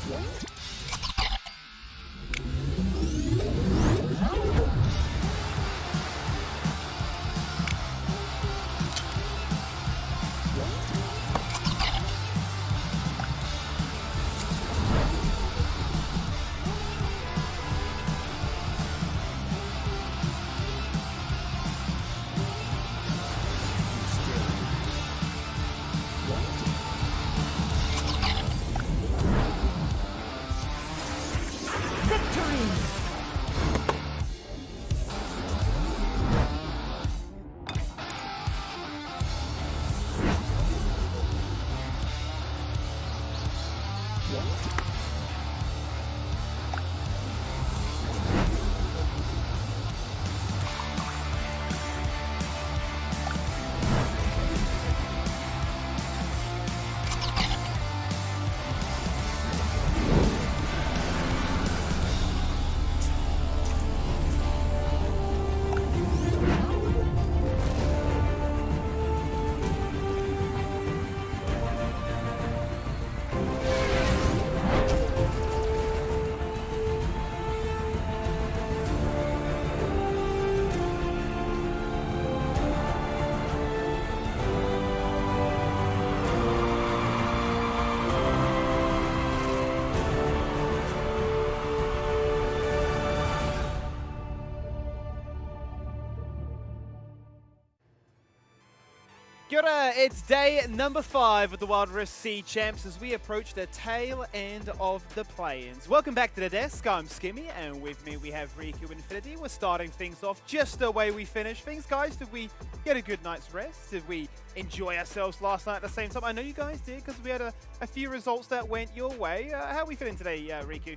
Kia ora, it's day number 5 of the Wild Rift Sea Champs as we approach the tail end of the play-ins. Welcome back to the desk, I'm Skimmy, and with me we have Riku Infinity. We're starting things off just the way we finished things. Guys, did we get a good night's rest? Did we enjoy ourselves last night at the same time? I know you guys did, because we had a few results that went your way. How are we feeling today, Riku?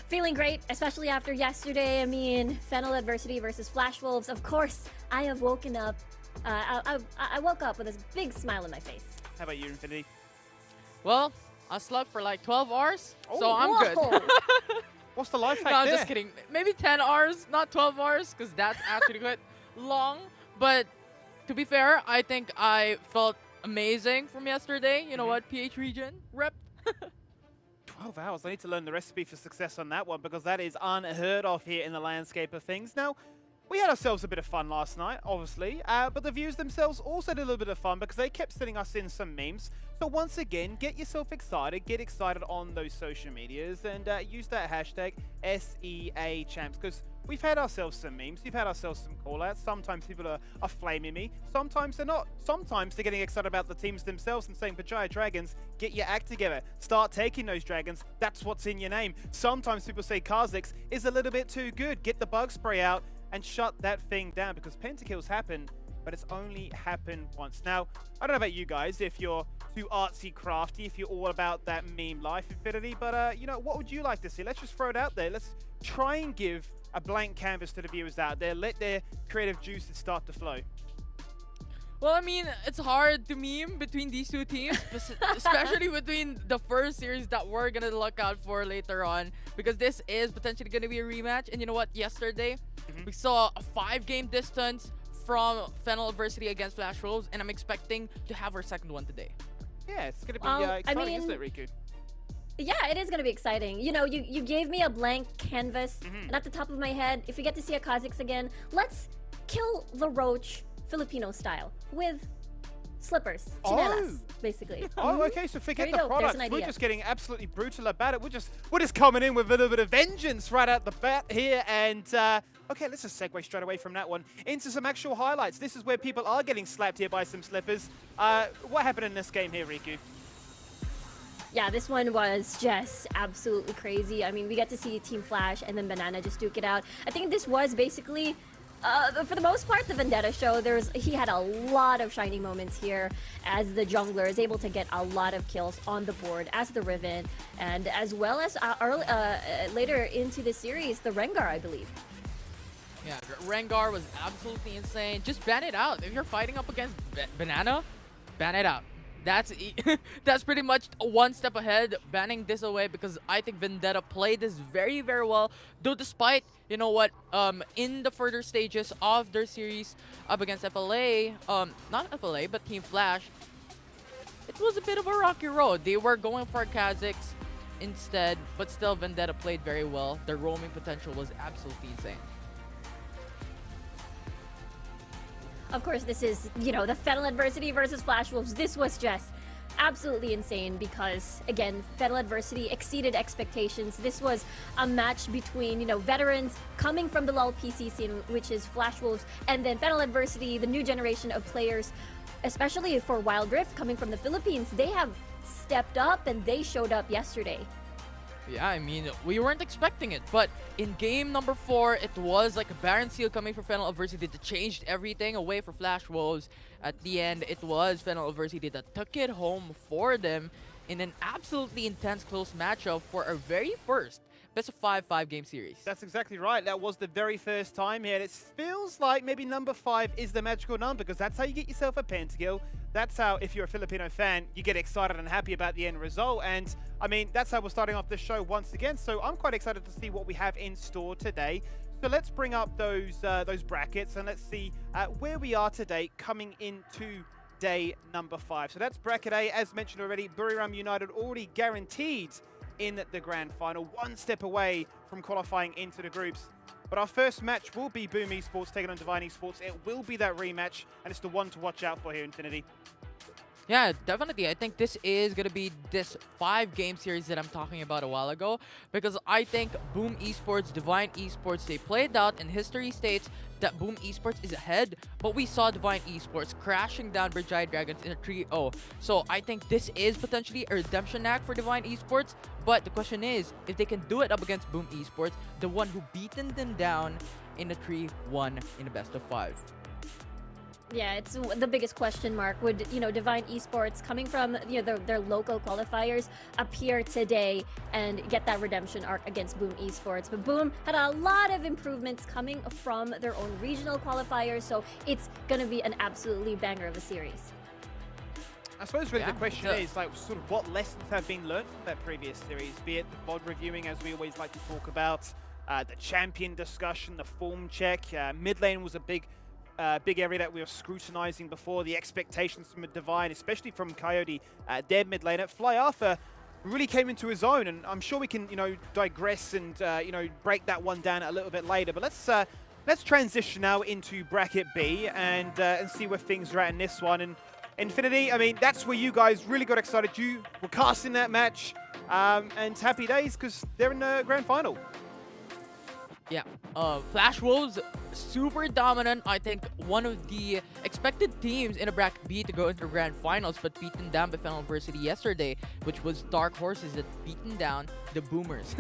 Feeling great, especially after yesterday. I mean, Fennel Adversity versus Flash Wolves. Of course, I have woken up. I woke up with a big smile on my face. How about you, Infinity? Well, I slept for like 12 hours, so I'm good. What's the life hack No, I'm there? just kidding. Maybe 10 hours, not 12 hours, because that's actually quite long. But to be fair, I think I felt amazing from yesterday. You know what, PH region, rep. 12 hours. I need to learn the recipe for success on that one because that is unheard of here in the landscape of things. Now, we had ourselves a bit of fun last night, obviously, but the viewers themselves also did a little bit of fun because they kept sending us in some memes. So once again, get yourself excited, get excited on those social medias and use that hashtag SEAChamps because we've had ourselves some memes, we've had ourselves some call-outs. Sometimes people are flaming me, sometimes they're not. Sometimes they're getting excited about the teams themselves and saying, Pachaya Dragons, get your act together. Start taking those dragons, that's what's in your name. Sometimes people say Kha'Zix is a little bit too good, get the bug spray out and shut that thing down because pentakills happen, but it's only happened once. Now, I don't know about you guys, if you're too artsy crafty, if you're all about that meme life, Infinity, but you know, what would you like to see? Let's just throw it out there. Let's try and give a blank canvas to the viewers out there. Let their creative juices start to flow. Well, I mean, it's hard to meme between these two teams, especially between the first series that we're going to look out for later on, because this is potentially going to be a rematch. And you know what? Yesterday, we saw a 5-game distance from Fennel Adversity against Flash Wolves, and I'm expecting to have our second one today. Yeah, it's going to be exciting, isn't it, Riku? Yeah, it is going to be exciting. You know, you gave me a blank canvas, and at the top of my head, if we get to see a Kha'Zix again, let's kill the roach Filipino style with slippers, chinelas, basically. Oh, okay, so forget the There's products. an We're idea. just getting absolutely brutal about it. We're just coming in with a little bit of vengeance right out the bat here. And okay, let's just segue straight away from that one into some actual highlights. This is where people are getting slapped here by some slippers. What happened in this game here, Riku? Yeah, this one was just absolutely crazy. I mean, we get to see Team Flash and then Banana just duke it out. I think this was basically, for the most part, the Vendetta show. He had a lot of shining moments here as the jungler is able to get a lot of kills on the board as the Riven, and as well as later into the series, the Rengar, I believe. Yeah, Rengar was absolutely insane. Just ban it out. If you're fighting up against Banana, ban it out. That's pretty much one step ahead, banning this away, because I think Vendetta played this very, very well. Though despite, you know what, in the further stages of their series up against FLA, not FLA, but Team Flash, it was a bit of a rocky road. They were going for Kha'Zix. instead, but still Vendetta played very well. Their roaming potential was absolutely insane. Of course, this is, you know, the Fennel Adversity versus Flash Wolves. This was just absolutely insane because, again, Fennel Adversity exceeded expectations. This was a match between, you know, veterans coming from the LoL PC scene, which is Flash Wolves, and then Fennel Adversity, the new generation of players, especially for Wild Rift, coming from the Philippines. They have stepped up and they showed up yesterday. Yeah, I mean, we weren't expecting it, but in game number 4, it was like a Baron Seal coming for Fennel Adversity that changed everything away for Flash Wolves. At the end, it was Fennel Adversity that took it home for them in an absolutely intense close matchup for our very first best of 5 game series. That's exactly right. That was the very first time here. And it feels like maybe number 5 is the magical number because that's how you get yourself a pentakill. That's how, if you're a Filipino fan, you get excited and happy about the end result. And I mean, that's how we're starting off the show once again. So I'm quite excited to see what we have in store today. So let's bring up those brackets and let's see where we are today coming into day number 5. So that's bracket A. As mentioned already, Buriram United already guaranteed in the grand final, one step away from qualifying into the groups. But our first match will be Boom Esports taking on Divine Esports. It will be that rematch, and it's the one to watch out for here, Infinity. Yeah, definitely. I think this is going to be this 5 game series that I'm talking about a while ago, because I think Boom Esports, Divine Esports, they played out, and history states that Boom Esports is ahead, but we saw Divine Esports crashing down Bridgeye Dragons in a 3-0. So I think this is potentially a redemption act for Divine Esports, but the question is, if they can do it up against Boom Esports, the one who beaten them down in a 3-1 in a best of 5. Yeah, it's the biggest question mark. Would, you know, Divine Esports, coming from, you know, their local qualifiers, appear today and get that redemption arc against Boom Esports? But Boom had a lot of improvements coming from their own regional qualifiers, so it's going to be an absolutely banger of a series. I suppose really the question is, like, sort of what lessons have been learned from that previous series, be it the VOD reviewing, as we always like to talk about, the champion discussion, the form check. Mid lane was a big area that we were scrutinizing before. The expectations from a Divine, especially from Coyote, their mid laner. Fly Arthur really came into his own, and I'm sure we can, you know, digress and you know, break that one down a little bit later. But let's transition now into bracket B and see where things are at in this one. And Infinity, I mean, that's where you guys really got excited. You were casting that match, and happy days because they're in the grand final. Yeah, Flash Wolves, super dominant. I think one of the expected teams in a bracket B to go into the grand finals, but beaten down by Fennel Adversity yesterday, which was Dark Horses that beaten down the Boomers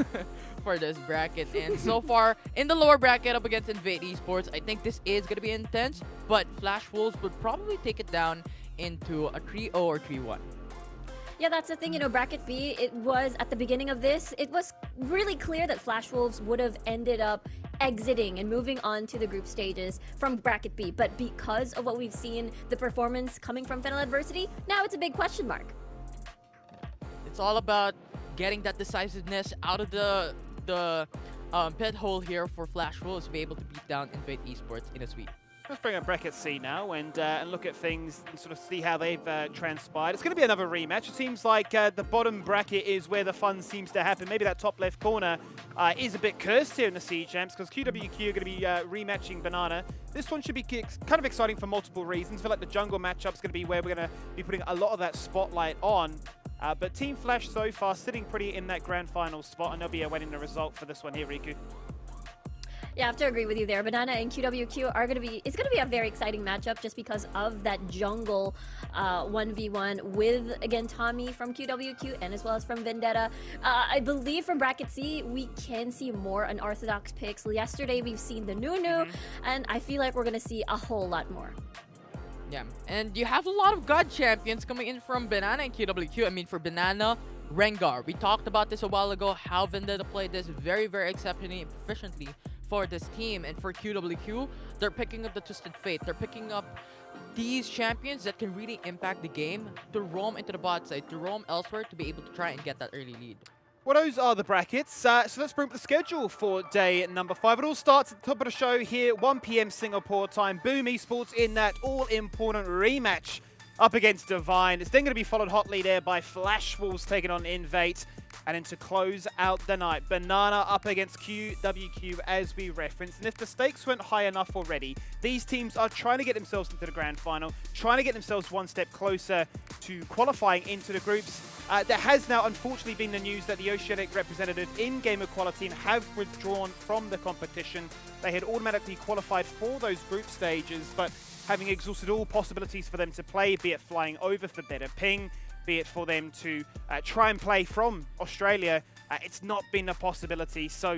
for this bracket. And so far, in the lower bracket up against Invade Esports, I think this is going to be intense, but Flash Wolves would probably take it down into a 3-0 or 3-1. Yeah, that's the thing, you know, bracket B, it was, at the beginning of this, it was really clear that Flash Wolves would have ended up exiting and moving on to the group stages from bracket B. But because of what we've seen, the performance coming from Fennel Adversity, now it's a big question mark. It's all about getting that decisiveness out of the pit hole here for Flash Wolves to be able to beat down Invade Esports in a sweep. Let's bring up bracket C now and look at things and sort of see how they've transpired. It's going to be another rematch. It seems like the bottom bracket is where the fun seems to happen. Maybe that top left corner is a bit cursed here in the C Champs because QWQ are going to be rematching Banana. This one should be kind of exciting for multiple reasons. I feel like the jungle matchup is going to be where we're going to be putting a lot of that spotlight on. But Team Flash so far sitting pretty in that grand final spot, and they'll be awaiting the result for this one here, Riku. Yeah, I have to agree with you there. Banana and QWQ are going to be, it's going to be a very exciting matchup just because of that jungle 1v1 with, again, Tommy from QWQ and as well as from Vendetta. I believe from bracket C, we can see more unorthodox picks. Yesterday, we've seen the Nunu, and I feel like we're going to see a whole lot more. Yeah, and you have a lot of God champions coming in from Banana and QWQ. I mean, for Banana, Rengar. We talked about this a while ago, how Vendetta played this very, very exceptionally and proficiently for this team. And for QWQ, they're picking up the Twisted Fate. They're picking up these champions that can really impact the game to roam into the bot side, to roam elsewhere to be able to try and get that early lead. Well, those are the brackets. So let's bring up the schedule for day number 5. It all starts at the top of the show here, 1 PM Singapore time. Boom Esports in that all-important rematch up against Divine. It's then going to be followed hotly there by Flash Wolves taking on Invade. And then to close out the night, Banana up against QWQ as we referenced. And if the stakes weren't high enough already, these teams are trying to get themselves into the grand final, trying to get themselves one step closer to qualifying into the groups. There has now unfortunately been the news that the Oceanic representative in Game Equality have withdrawn from the competition. They had automatically qualified for those group stages, but having exhausted all possibilities for them to play, be it flying over for better ping, be it for them to try and play from Australia, it's not been a possibility. So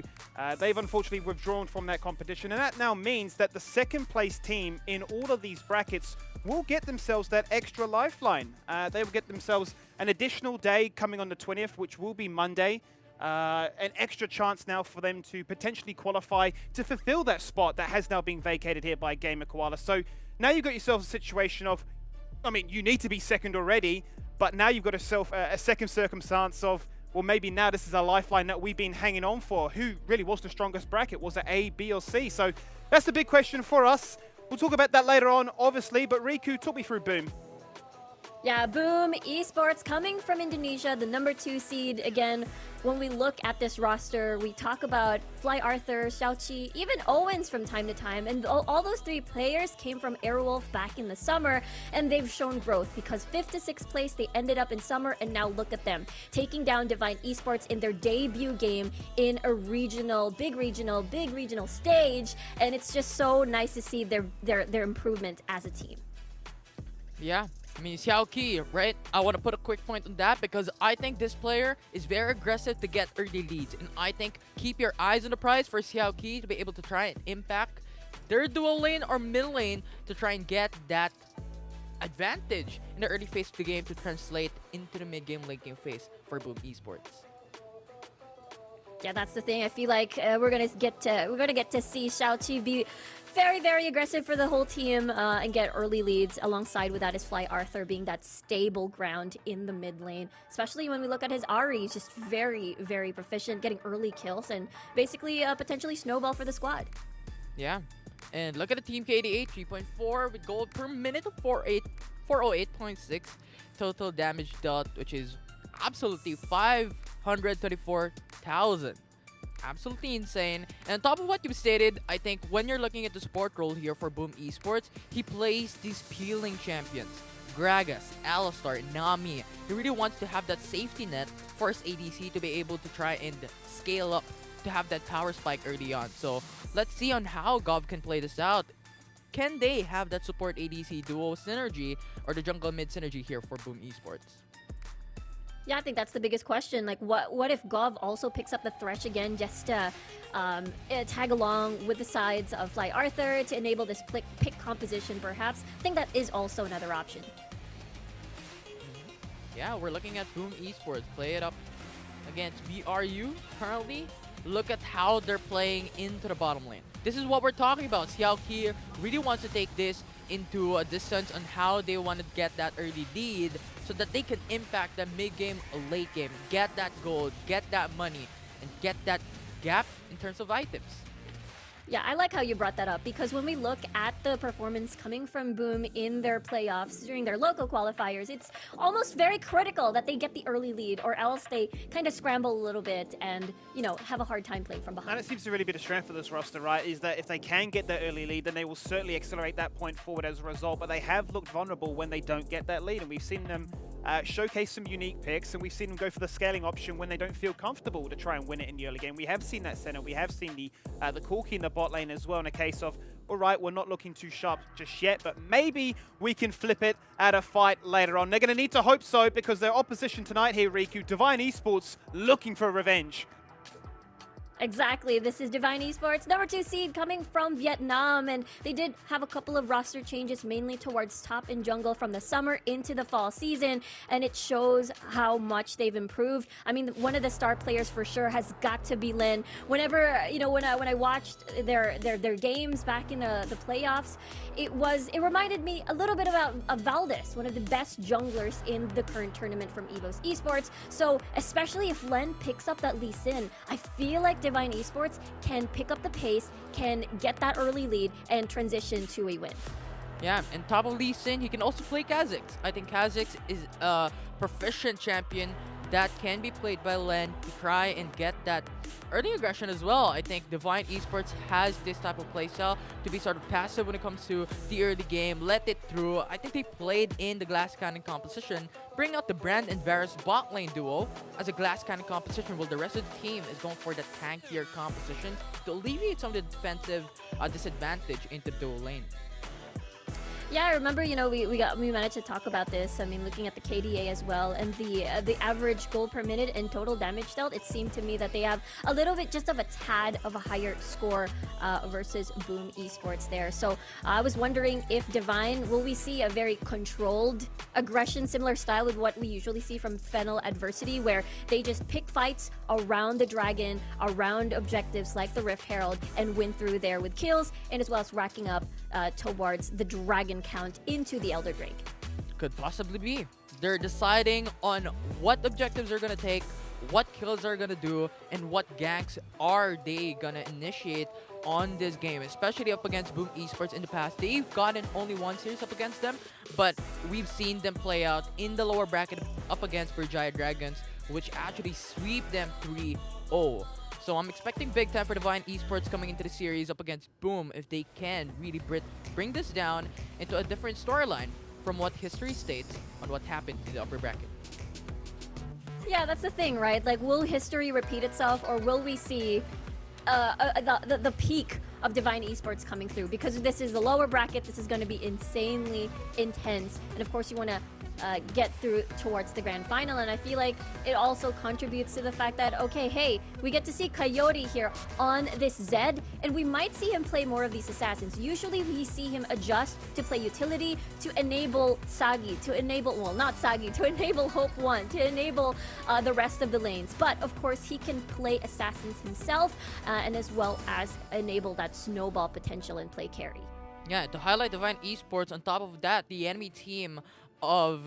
they've unfortunately withdrawn from that competition. And that now means that the second place team in all of these brackets will get themselves that extra lifeline. They will get themselves an additional day coming on the 20th, which will be Monday. An extra chance now for them to potentially qualify to fulfill that spot that has now been vacated here by Gamer Koala. So now you've got yourself a situation of, I mean, you need to be second already, but now you've got a second circumstance of, well, maybe now this is a lifeline that we've been hanging on for. Who really was the strongest bracket? Was it A, B, or C? So that's the big question for us. We'll talk about that later on, obviously, but Riku, talk me through Boom. Yeah, Boom Esports coming from Indonesia, the number 2 seed. Again, when we look at this roster, we talk about Fly Arthur, Xiaoqi, even Owens from time to time. And all those 3 players came from Airwolf back in the summer, and they've shown growth because 5th to 6th place, they ended up in summer, and now look at them, taking down Divine Esports in their debut game in a big regional stage. And it's just so nice to see their improvement as a team. Yeah. I mean, Xiaoqi, right? I want to put a quick point on that because I think this player is very aggressive to get early leads. And I think keep your eyes on the prize for Xiaoqi to be able to try and impact their dual lane or middle lane to try and get that advantage in the early phase of the game to translate into the mid-game, late-game phase for Boom Esports. Yeah, that's the thing. I feel like we're gonna get to see Xiaoqi be very, very aggressive for the whole team and get early leads. Alongside with that is Fly Arthur being that stable ground in the mid lane. Especially when we look at his Ahri, he's just very, very proficient, getting early kills and basically potentially snowball for the squad. Yeah, and look at the team KDA, 3.4 with gold per minute of 408.6 total damage dealt, which is absolutely 524,000. Absolutely insane. And on top of what you stated, I think when you're looking at the support role here for Boom Esports, he plays these peeling champions. Gragas, Alistar, Nami. He really wants to have that safety net for his ADC to be able to try and scale up to have that power spike early on. So let's see on how Gov can play this out. Can they have that support ADC duo synergy or the jungle mid synergy here for Boom Esports? Yeah, I think that's the biggest question. Like, what if Gov also picks up the Thresh again just to tag along with the sides of Fly Arthur to enable this pick composition, perhaps? I think that is also another option. Yeah, we're looking at Boom Esports play it up against BRU currently. Look at how they're playing into the bottom lane. This is what we're talking about. Xiaoqi really wants to take this into a distance on how they want to get that early lead so that they can impact the mid-game, late game, get that gold, get that money, and get that gap in terms of items. Yeah, I like how you brought that up because when we look at the performance coming from Boom in their playoffs during their local qualifiers, it's almost very critical that they get the early lead or else they kind of scramble a little bit and, you know, have a hard time playing from behind. And it seems to really be the strength of this roster, right, is that if they can get that early lead, then they will certainly accelerate that point forward as a result, but they have looked vulnerable when they don't get that lead, and we've seen them showcase some unique picks, and we've seen them go for the scaling option when they don't feel comfortable to try and win it in the early game. We have seen that center, we have seen the Corki in the bot lane as well in a case of, all right, we're not looking too sharp just yet, but maybe we can flip it at a fight later on. They're going to need to hope so because their opposition tonight here, Riku, Divine Esports, looking for revenge. Exactly. This is Divine Esports, number 2 seed coming from Vietnam, and they did have a couple of roster changes mainly towards top and jungle from the summer into the fall season, and it shows how much they've improved. I mean, one of the star players for sure has got to be Lin. Whenever, you know, when I watched their games back in the playoffs, it reminded me a little bit of Valdez, one of the best junglers in the current tournament from EVOS Esports. So especially if Len picks up that Lee Sin, I feel like Divine Esports can pick up the pace, can get that early lead, and transition to a win. Yeah, and top of Lee Sin, he can also play Kha'Zix. I think Kha'Zix is a proficient champion that can be played by Len to try and get that early aggression as well. I think Divine Esports has this type of playstyle to be sort of passive when it comes to the early game, let it through. I think they played in the Glass Cannon composition, bring out the Brand and Varus bot lane duo as a Glass Cannon composition, while the rest of the team is going for the tankier composition to alleviate some of the defensive disadvantage into the duo lane. Yeah, I remember, we managed to talk about this. I mean, looking at the KDA as well, and the average gold per minute and total damage dealt, it seemed to me that they have a little bit just of a tad of a higher score versus Boom Esports there. So I was wondering if Divine, will we see a very controlled aggression, similar style with what we usually see from Fennel Adversity, where they just pick fights around the dragon, around objectives like the Rift Herald, and win through there with kills, and as well as racking up towards the dragon count into the Elder Drake. Could possibly be. They're deciding on what objectives they're gonna take, what kills they're gonna do, and what ganks are they gonna initiate on this game, especially up against Boom Esports in the past. They've gotten only one series up against them, but we've seen them play out in the lower bracket up against Berjaya Dragons, which actually sweep them 3-0. So I'm expecting big time for Divine Esports coming into the series up against Boom if they can really bring this down into a different storyline from what history states on what happened in the upper bracket. Yeah, that's the thing, right? Like, will history repeat itself, or will we see the peak of Divine Esports coming through? Because this is the lower bracket, this is going to be insanely intense, and of course you want to get through towards the grand final, and I feel like it also contributes to the fact that, okay, hey, we get to see Coyote here on this Zed, and we might see him play more of these assassins. Usually we see him adjust to play utility, to enable Sagi, to enable, well, not Sagi, to enable Hope 1, to enable the rest of the lanes. But of course he can play assassins himself, and as well as enable that snowball potential and play carry. Yeah, to highlight Divine Esports, on top of that, the enemy team of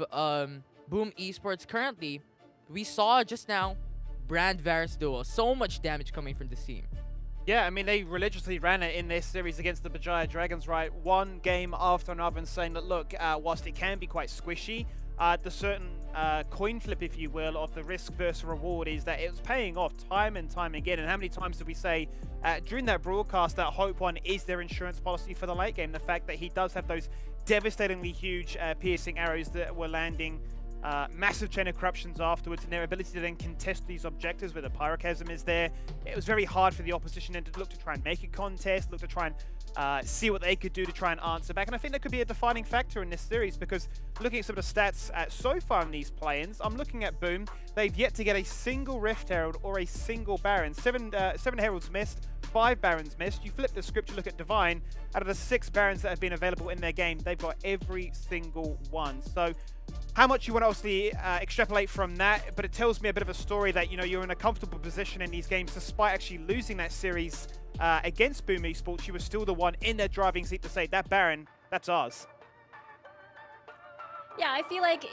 Boom Esports currently, we saw just now Brand Varus duo. So much damage coming from this team. Yeah, I mean, they religiously ran it in this series against the Berjaya Dragons, right? One game after another, and saying that, look, whilst it can be quite squishy, the certain coin flip, if you will, of the risk versus reward is that it's paying off time and time again. And how many times did we say during that broadcast that Hope 1 is their insurance policy for the late game? The fact that he does have those devastatingly huge piercing arrows that were landing, massive chain of corruptions afterwards, and their ability to then contest these objectives where the pyroclasm is there. It was very hard for the opposition then to look to try and make a contest, look to try and see what they could do to try and answer back. And I think that could be a defining factor in this series, because looking at some of the stats so far in these play-ins, I'm looking at Boom. They've yet to get a single Rift Herald or a single Baron. Seven Heralds missed, 5 Barons missed. You flip the script, you look at Divine, out of the 6 Barons that have been available in their game, they've got every single one. So how much you want to obviously extrapolate from that, but it tells me a bit of a story that, you're in a comfortable position in these games. Despite actually losing that series against Boom Esports, you were still the one in their driving seat to say, that Baron, that's ours. Yeah, I feel like,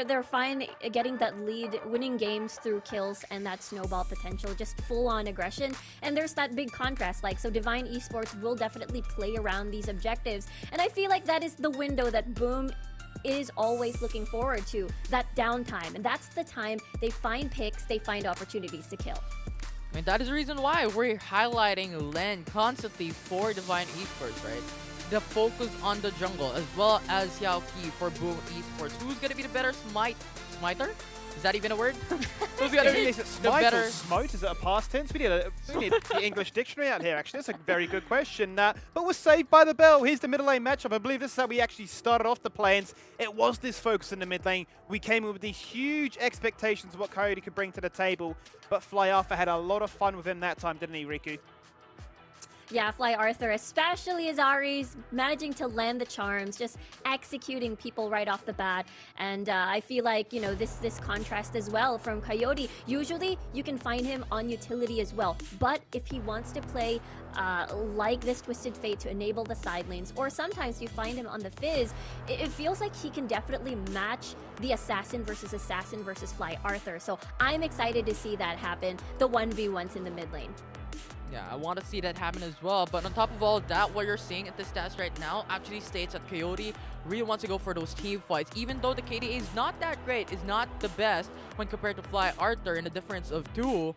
they're fine getting that lead, winning games through kills and that snowball potential, just full-on aggression. And there's that big contrast, so Divine Esports will definitely play around these objectives. And I feel like that is the window that Boom is always looking forward to, that downtime. And that's the time they find picks, they find opportunities to kill. I mean, that is the reason why we're highlighting Len constantly for Divine Esports, right? The focus on the jungle, as well as Xiao Qi for Boom Esports. Who's gonna be the better smiter? Is that even a word? Who's gonna be Is it smite or smote? Is it a past tense? We need the English dictionary out here, actually. That's a very good question. But we're saved by the bell. Here's the middle lane matchup. I believe this is how we actually started off the play-ins. It was this focus in the mid lane. We came in with these huge expectations of what Coyote could bring to the table, but Fly Alpha had a lot of fun with him that time, didn't he, Riku? Yeah, Fly Arthur, especially as Ari's managing to land the charms, just executing people right off the bat. And I feel like, this contrast as well from Coyote. Usually, you can find him on utility as well. But if he wants to play like this Twisted Fate to enable the side lanes, or sometimes you find him on the Fizz, it feels like he can definitely match the assassin versus Fly Arthur. So I'm excited to see that happen, the 1v1s in the mid lane. Yeah, I want to see that happen as well. But on top of all that, what you're seeing at the stats right now actually states that Coyote really wants to go for those team fights. Even though the KDA is not that great, is not the best when compared to Fly Arthur in the difference of 2.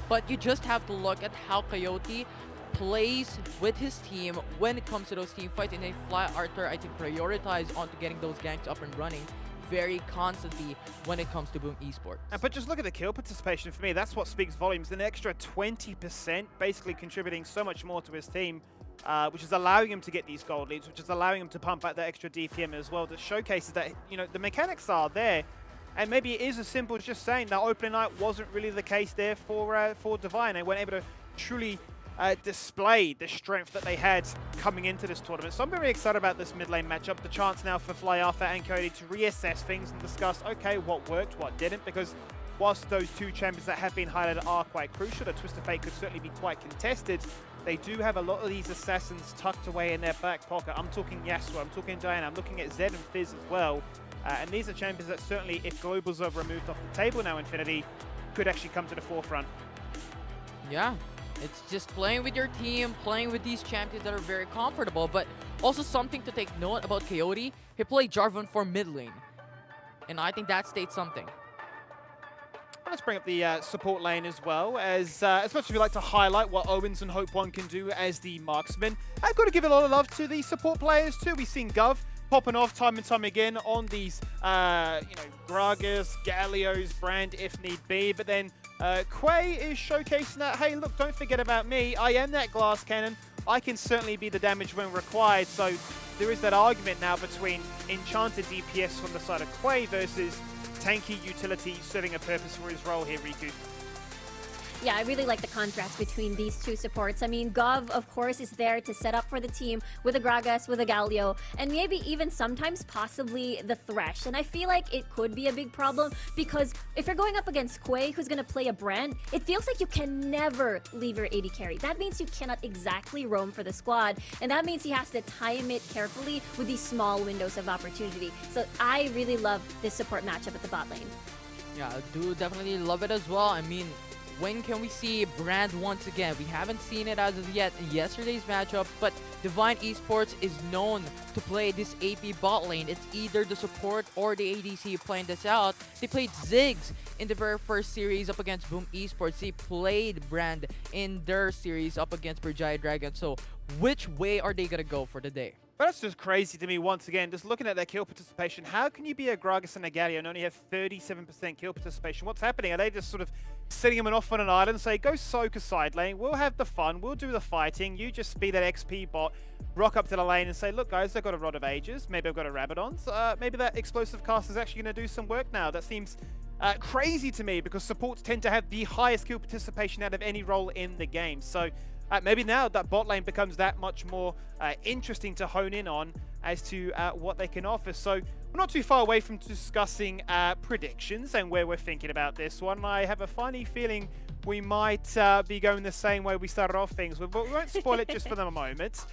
But you just have to look at how Coyote plays with his team when it comes to those team fights. And then Fly Arthur, I think, prioritize onto getting those ganks up and running very constantly when it comes to Boom Esports. But just look at the kill participation for me. That's what speaks volumes. An extra 20%, basically contributing so much more to his team, which is allowing him to get these gold leads, which is allowing him to pump out that extra DPM as well. That showcases that, you know, the mechanics are there. And maybe it is as simple as just saying that opening night wasn't really the case there for Divine. They weren't able to truly display the strength that they had coming into this tournament. So I'm very excited about this mid lane matchup. The chance now for Fly Arthur and Cody to reassess things and discuss, okay, what worked, what didn't, because whilst those two champions that have been highlighted are quite crucial, the Twist of Fate could certainly be quite contested. They do have a lot of these assassins tucked away in their back pocket. I'm talking Yasuo, I'm talking Diana, I'm looking at Zed and Fizz as well. And these are champions that certainly, if globals are removed off the table now, Infinity, could actually come to the forefront. Yeah. It's just playing with your team, playing with these champions that are very comfortable, but also something to take note about Coyote, he played Jarvan for mid lane. And I think that states something. Let's bring up the support lane as well, as much as we like to highlight what Owens and Hope One can do as the marksmen, I've got to give a lot of love to the support players too. We've seen Gov popping off time and time again on these, Gragas, Gallios, Brand if need be, but then Quay is showcasing that, hey, look, don't forget about me. I am that glass cannon. I can certainly be the damage when required. So there is that argument now between enchanted DPS from the side of Quay versus tanky utility serving a purpose for his role here, Riku. Yeah, I really like the contrast between these two supports. I mean, Gov, of course, is there to set up for the team with a Gragas, with a Galio, and maybe even sometimes possibly the Thresh. And I feel like it could be a big problem because if you're going up against Quay, who's going to play a Brand, it feels like you can never leave your AD carry. That means you cannot exactly roam for the squad, and that means he has to time it carefully with these small windows of opportunity. So I really love this support matchup at the bot lane. Yeah, I do definitely love it as well. I mean, when can we see Brand once again? We haven't seen it as of yet in yesterday's matchup, but Divine Esports is known to play this AP bot lane. It's either the support or the ADC playing this out. They played Ziggs in the very first series up against Boom Esports. They played Brand in their series up against Berjaya Dragon. So which way are they going to go for the day? But that's just crazy to me once again, just looking at their kill participation. How can you be a Gragas and a Galio and only have 37% kill participation? What's happening? Are they just sort of sitting them off on an island and say, go soak a side lane, we'll have the fun, we'll do the fighting, you just be that XP bot, rock up to the lane and say, look guys, I've got a Rod of Ages, maybe I've got a Rabadons, maybe that explosive cast is actually going to do some work now. That seems crazy to me because supports tend to have the highest kill participation out of any role in the game. So maybe now that bot lane becomes that much more interesting to hone in on as to what they can offer. So we're not too far away from discussing predictions and where we're thinking about this one. I have a funny feeling we might be going the same way we started off things, but we won't spoil it just for the moment.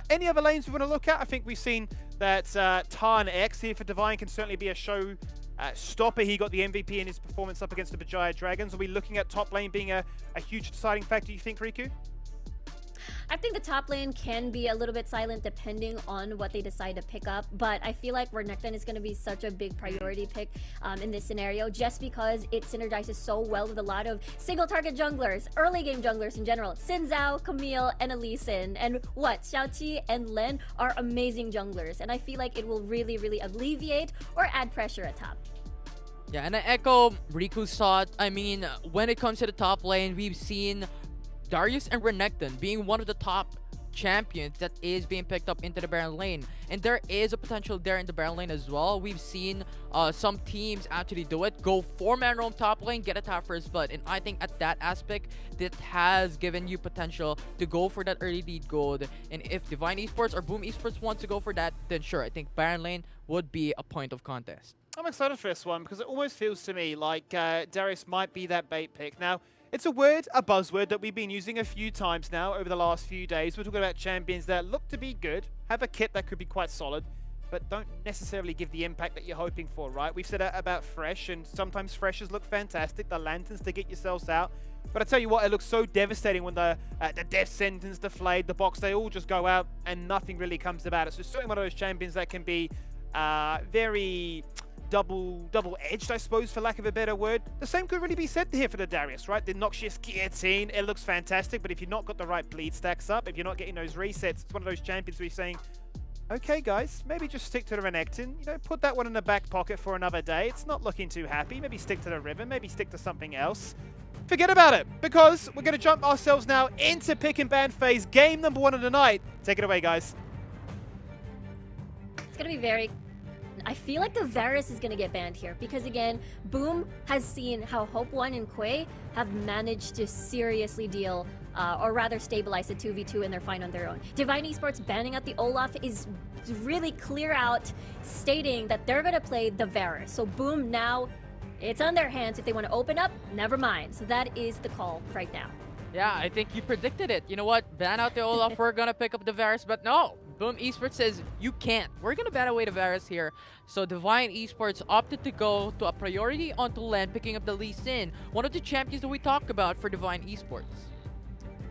Any other lanes we want to look at? I think we've seen that Tarn X here for Divine can certainly be a show stopper. He got the MVP in his performance up against the Berjaya Dragons. Are we looking at top lane being a huge deciding factor, you think, Riku? I think the top lane can be a little bit silent depending on what they decide to pick up, but I feel like Renekton is going to be such a big priority pick in this scenario just because it synergizes so well with a lot of single target junglers, early game junglers in general. Xin Zhao, Camille, and Aleeson, and Xiaoqi and Len are amazing junglers, and I feel like it will really, really alleviate or add pressure at top. Yeah, and I echo Riku's thought. I mean, when it comes to the top lane, we've seen Darius and Renekton being one of the top champions that is being picked up into the Baron lane, and there is a potential there in the Baron lane as well. We've seen some teams actually do it, go 4-man roam top lane, get a top first blood, and I think at that aspect that has given you potential to go for that early lead gold. And if Divine Esports or Boom Esports wants to go for that, then sure, I think Baron lane would be a point of contest. I'm excited for this one because it almost feels to me like Darius might be that bait pick. Now, it's a word, a buzzword that we've been using a few times now over the last few days. We're talking about champions that look to be good, have a kit that could be quite solid, but don't necessarily give the impact that you're hoping for, right? We've said that about Fresh, and sometimes Freshers look fantastic, the Lanterns to get yourselves out. But I tell you what, it looks so devastating when the Death Sentence, the Flayed, the Box, they all just go out and nothing really comes about it. So it's certainly one of those champions that can be very double-edged, I suppose, for lack of a better word. The same could really be said here for the Darius, right? The Noxious Guillotine, it looks fantastic, but if you've not got the right bleed stacks up, if you're not getting those resets, it's one of those champions where you're saying, okay, guys, maybe just stick to the Renekton. You know, put that one in the back pocket for another day. It's not looking too happy. Maybe stick to the Riven. Maybe stick to something else. Forget about it, because we're going to jump ourselves now into pick and ban phase, game number 1 of the night. Take it away, guys. It's going to be very... I feel like the Varus is going to get banned here because, again, Boom has seen how Hope 1 and Quay have managed to seriously deal, or rather stabilize the 2v2 and they're fine on their own. Divine Esports banning out the Olaf is really clear out, stating that they're going to play the Varus. So Boom now, it's on their hands. If they want to open up, never mind. So that is the call right now. Yeah, I think you predicted it. You know what? Ban out the Olaf, we're gonna pick up the Varus, but no! Boom Esports says, you can't. We're gonna ban away the Varus here. So Divine Esports opted to go to a priority onto Len, picking up the Lee Sin, one of the champions that we talked about for Divine Esports.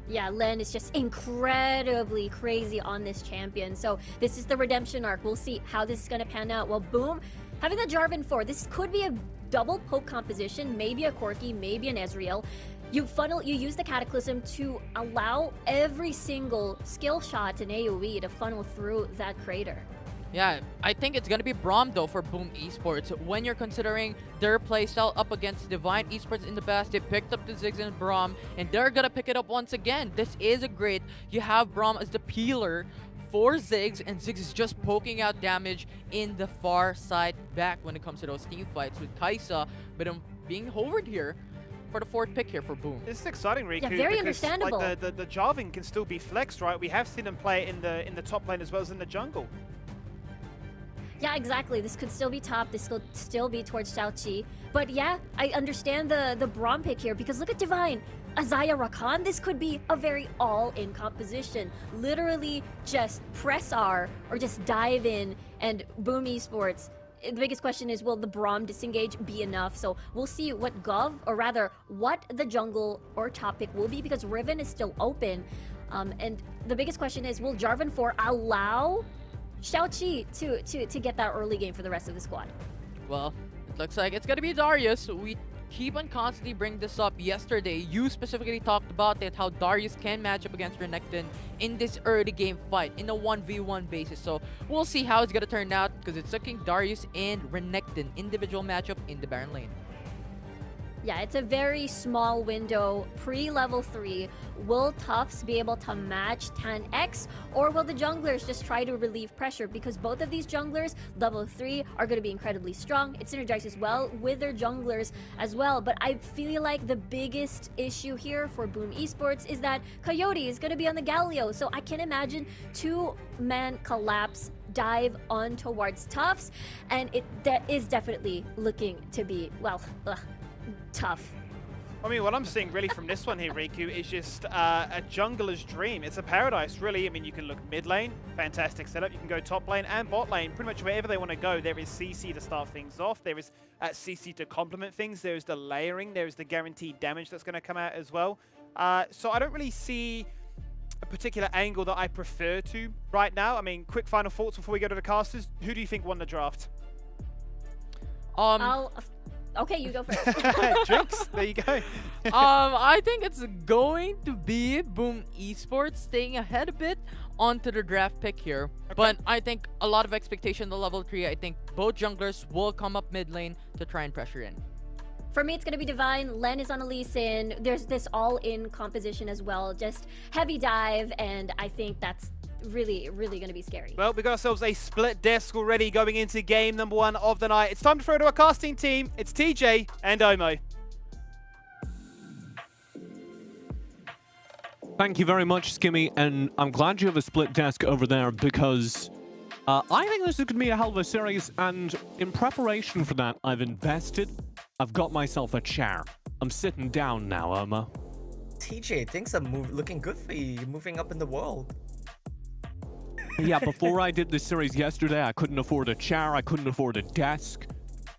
Yeah, Len is just incredibly crazy on this champion. So this is the redemption arc. We'll see how this is going to pan out. Well, Boom, having the Jarvan 4, this could be a double poke composition, maybe a Corki, maybe an Ezreal. You use the Cataclysm to allow every single skill shot in AoE to funnel through that crater. Yeah, I think it's gonna be Braum though for Boom Esports. When you're considering their playstyle up against Divine Esports in the past, they picked up the Ziggs and Braum, and they're gonna pick it up once again. This is a great. You have Braum as the peeler for Ziggs, and Ziggs is just poking out damage in the far side back when it comes to those team fights with Kai'Sa, but being hovered here for the 4th pick here for Boom. This is exciting, Riku. Yeah, very because, understandable. Like, the Jarvan can still be flexed, right? We have seen him play in the top lane as well as in the jungle. Yeah, exactly. This could still be top. This could still be towards Xiaoqi. But yeah, I understand the Braum pick here because look at Divine. Azaya Rakan, this could be a very all-in composition. Literally just press R or just dive in, and Boom Esports. The biggest question is, will the Braum disengage be enough? So we'll see what Gov, or rather what the jungle or top pick will be, because Riven is still open. And the biggest question is, will Jarvan 4 allow Xiaoqi to get that early game for the rest of the squad? Well, it looks like it's gonna be Darius. We keep on constantly bringing this up. Yesterday, you specifically talked about it, how Darius can match up against Renekton in this early game fight in a 1v1 basis. So we'll see how it's gonna turn out, because it's looking Darius and Renekton individual matchup in the Baron lane. Yeah, it's a very small window, pre-level 3. Will Tufts be able to match 10x, or will the junglers just try to relieve pressure? Because both of these junglers, level 3, are going to be incredibly strong. It synergizes well with their junglers as well. But I feel like the biggest issue here for Boom Esports is that Coyote is going to be on the Galio. So I can imagine 2-man collapse dive on towards Tufts, and that is definitely looking to be, well, tough. I mean, what I'm seeing really from this one here, Riku, is just a jungler's dream. It's a paradise, really. I mean, you can look mid lane, fantastic setup. You can go top lane and bot lane. Pretty much wherever they want to go, there is CC to start things off. There is CC to complement things. There is the layering. There is the guaranteed damage that's going to come out as well. So I don't really see a particular angle that I prefer to right now. I mean, quick final thoughts before we go to the casters. Who do you think won the draft? Okay, you go first. Drinks, there you go. I think it's going to be Boom Esports staying ahead a bit onto the draft pick here. Okay. But I think a lot of expectation to level 3. I think both junglers will come up mid lane to try and pressure in. For me, it's going to be Divine. Len is on a Lee Sin. There's this all-in composition as well. Just heavy dive, and I think that's really going to be scary. Well, we got ourselves a split desk already going into game number 1 of the night. It's time to throw to our casting team. It's TJ and Omo. Thank you very much, Skimmy, and I'm glad you have a split desk over there, because I think this is going to be a hell of a series, and in preparation for that, I've got myself a chair. I'm sitting down now, Omo. TJ, things are looking good for you. You're moving up in the world. Yeah, before I did this series yesterday, I couldn't afford a chair, I couldn't afford a desk.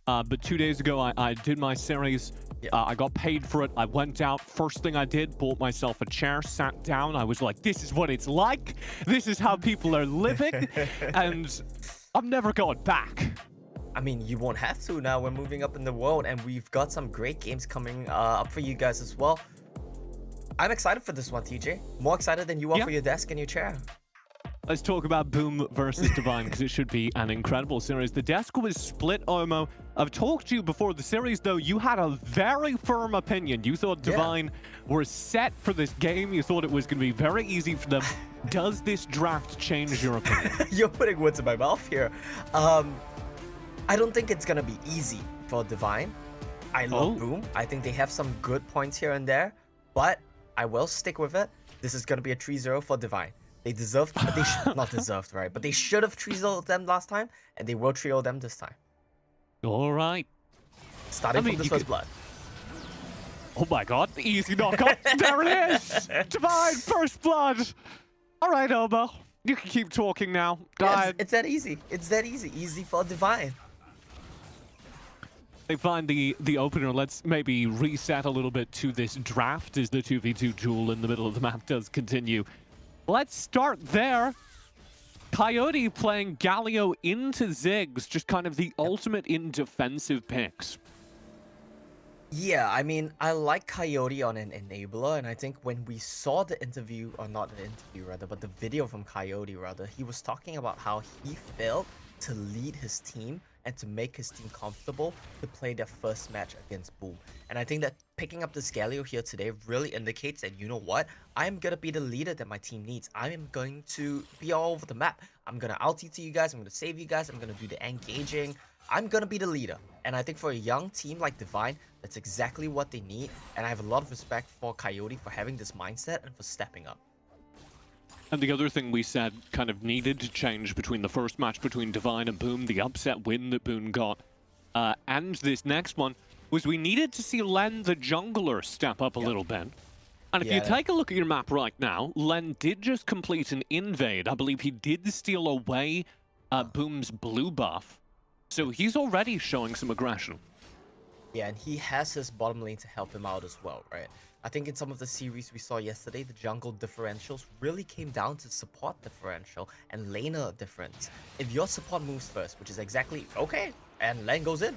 But 2 days ago, I did my series. I got paid for it. I went out. First thing I did, bought myself a chair, sat down. I was like, this is what it's like. This is how people are living. And I've never gone back. I mean, you won't have to now. We're moving up in the world, and we've got some great games coming up for you guys as well. I'm excited for this one, TJ. More excited than you are for your desk and your chair. Let's talk about Boom versus Divine, because it should be an incredible series. The desk was split, Omo. I've talked to you before the series, though. You had a very firm opinion. You thought Divine were set for this game. You thought it was going to be very easy for them. Does this draft change your opinion? You're putting words in my mouth here. I don't think it's going to be easy for Divine. I love Boom. I think they have some good points here and there, but I will stick with it. This is going to be a 3-0 for Divine. They deserved, but they not deserved, right? But they should have 3-0'd them last time, and they will 3-0 them this time. All right. Starting from this first blood. Oh my god, the easy knockoff. There it is! Divine first blood! All right, Omo. You can keep talking now. Yeah, it's that easy. It's that easy. Easy for Divine. They find the opener. Let's maybe reset a little bit to this draft as the 2v2 duel in the middle of the map does continue. Let's start there. Coyote playing Galio into Ziggs, just kind of the ultimate in defensive picks. Yeah, I mean, I like Coyote on an enabler, and I think when we saw the interview, or not the interview rather, but the video from Coyote rather, he was talking about how he failed to lead his team and to make his team comfortable to play their first match against Boom. And I think that picking up this Galio here today really indicates that, you know what, I'm gonna be the leader that my team needs. I am going to be all over the map. I'm gonna out-TT you guys, I'm gonna save you guys, I'm gonna do the engaging. I'm gonna be the leader. And I think for a young team like Divine, that's exactly what they need. And I have a lot of respect for Coyote for having this mindset and for stepping up. And the other thing we said kind of needed to change between the first match between Divine and Boom, the upset win that Boom got, and this next one, was we needed to see Len the jungler step up a little bit. And if you take a look at your map right now, Len did just complete an invade. I believe he did steal away Boom's blue buff. So he's already showing some aggression. Yeah, and he has his bottom lane to help him out as well, right? I think in some of the series we saw yesterday, the jungle differentials really came down to support differential and laner difference. If your support moves first, which is exactly okay, and lane goes in.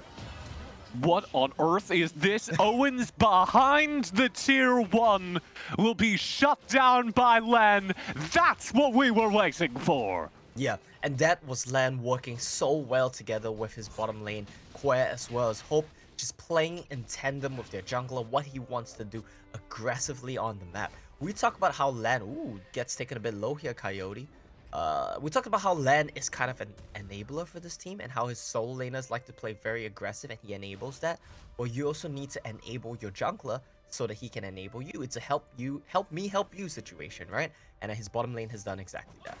What on earth is this? Owens behind the tier 1 will be shut down by Len. That's what we were waiting for. Yeah, and that was Lan working so well together with his bottom lane, Quare as well as Hope, just playing in tandem with their jungler, what he wants to do aggressively on the map. We talk about how Lan, gets taken a bit low here, Coyote. We talked about how Lan is kind of an enabler for this team and how his solo laners like to play very aggressive and he enables that. Well, you also need to enable your jungler so that he can enable you. It's a help me help you situation, right? And his bottom lane has done exactly that.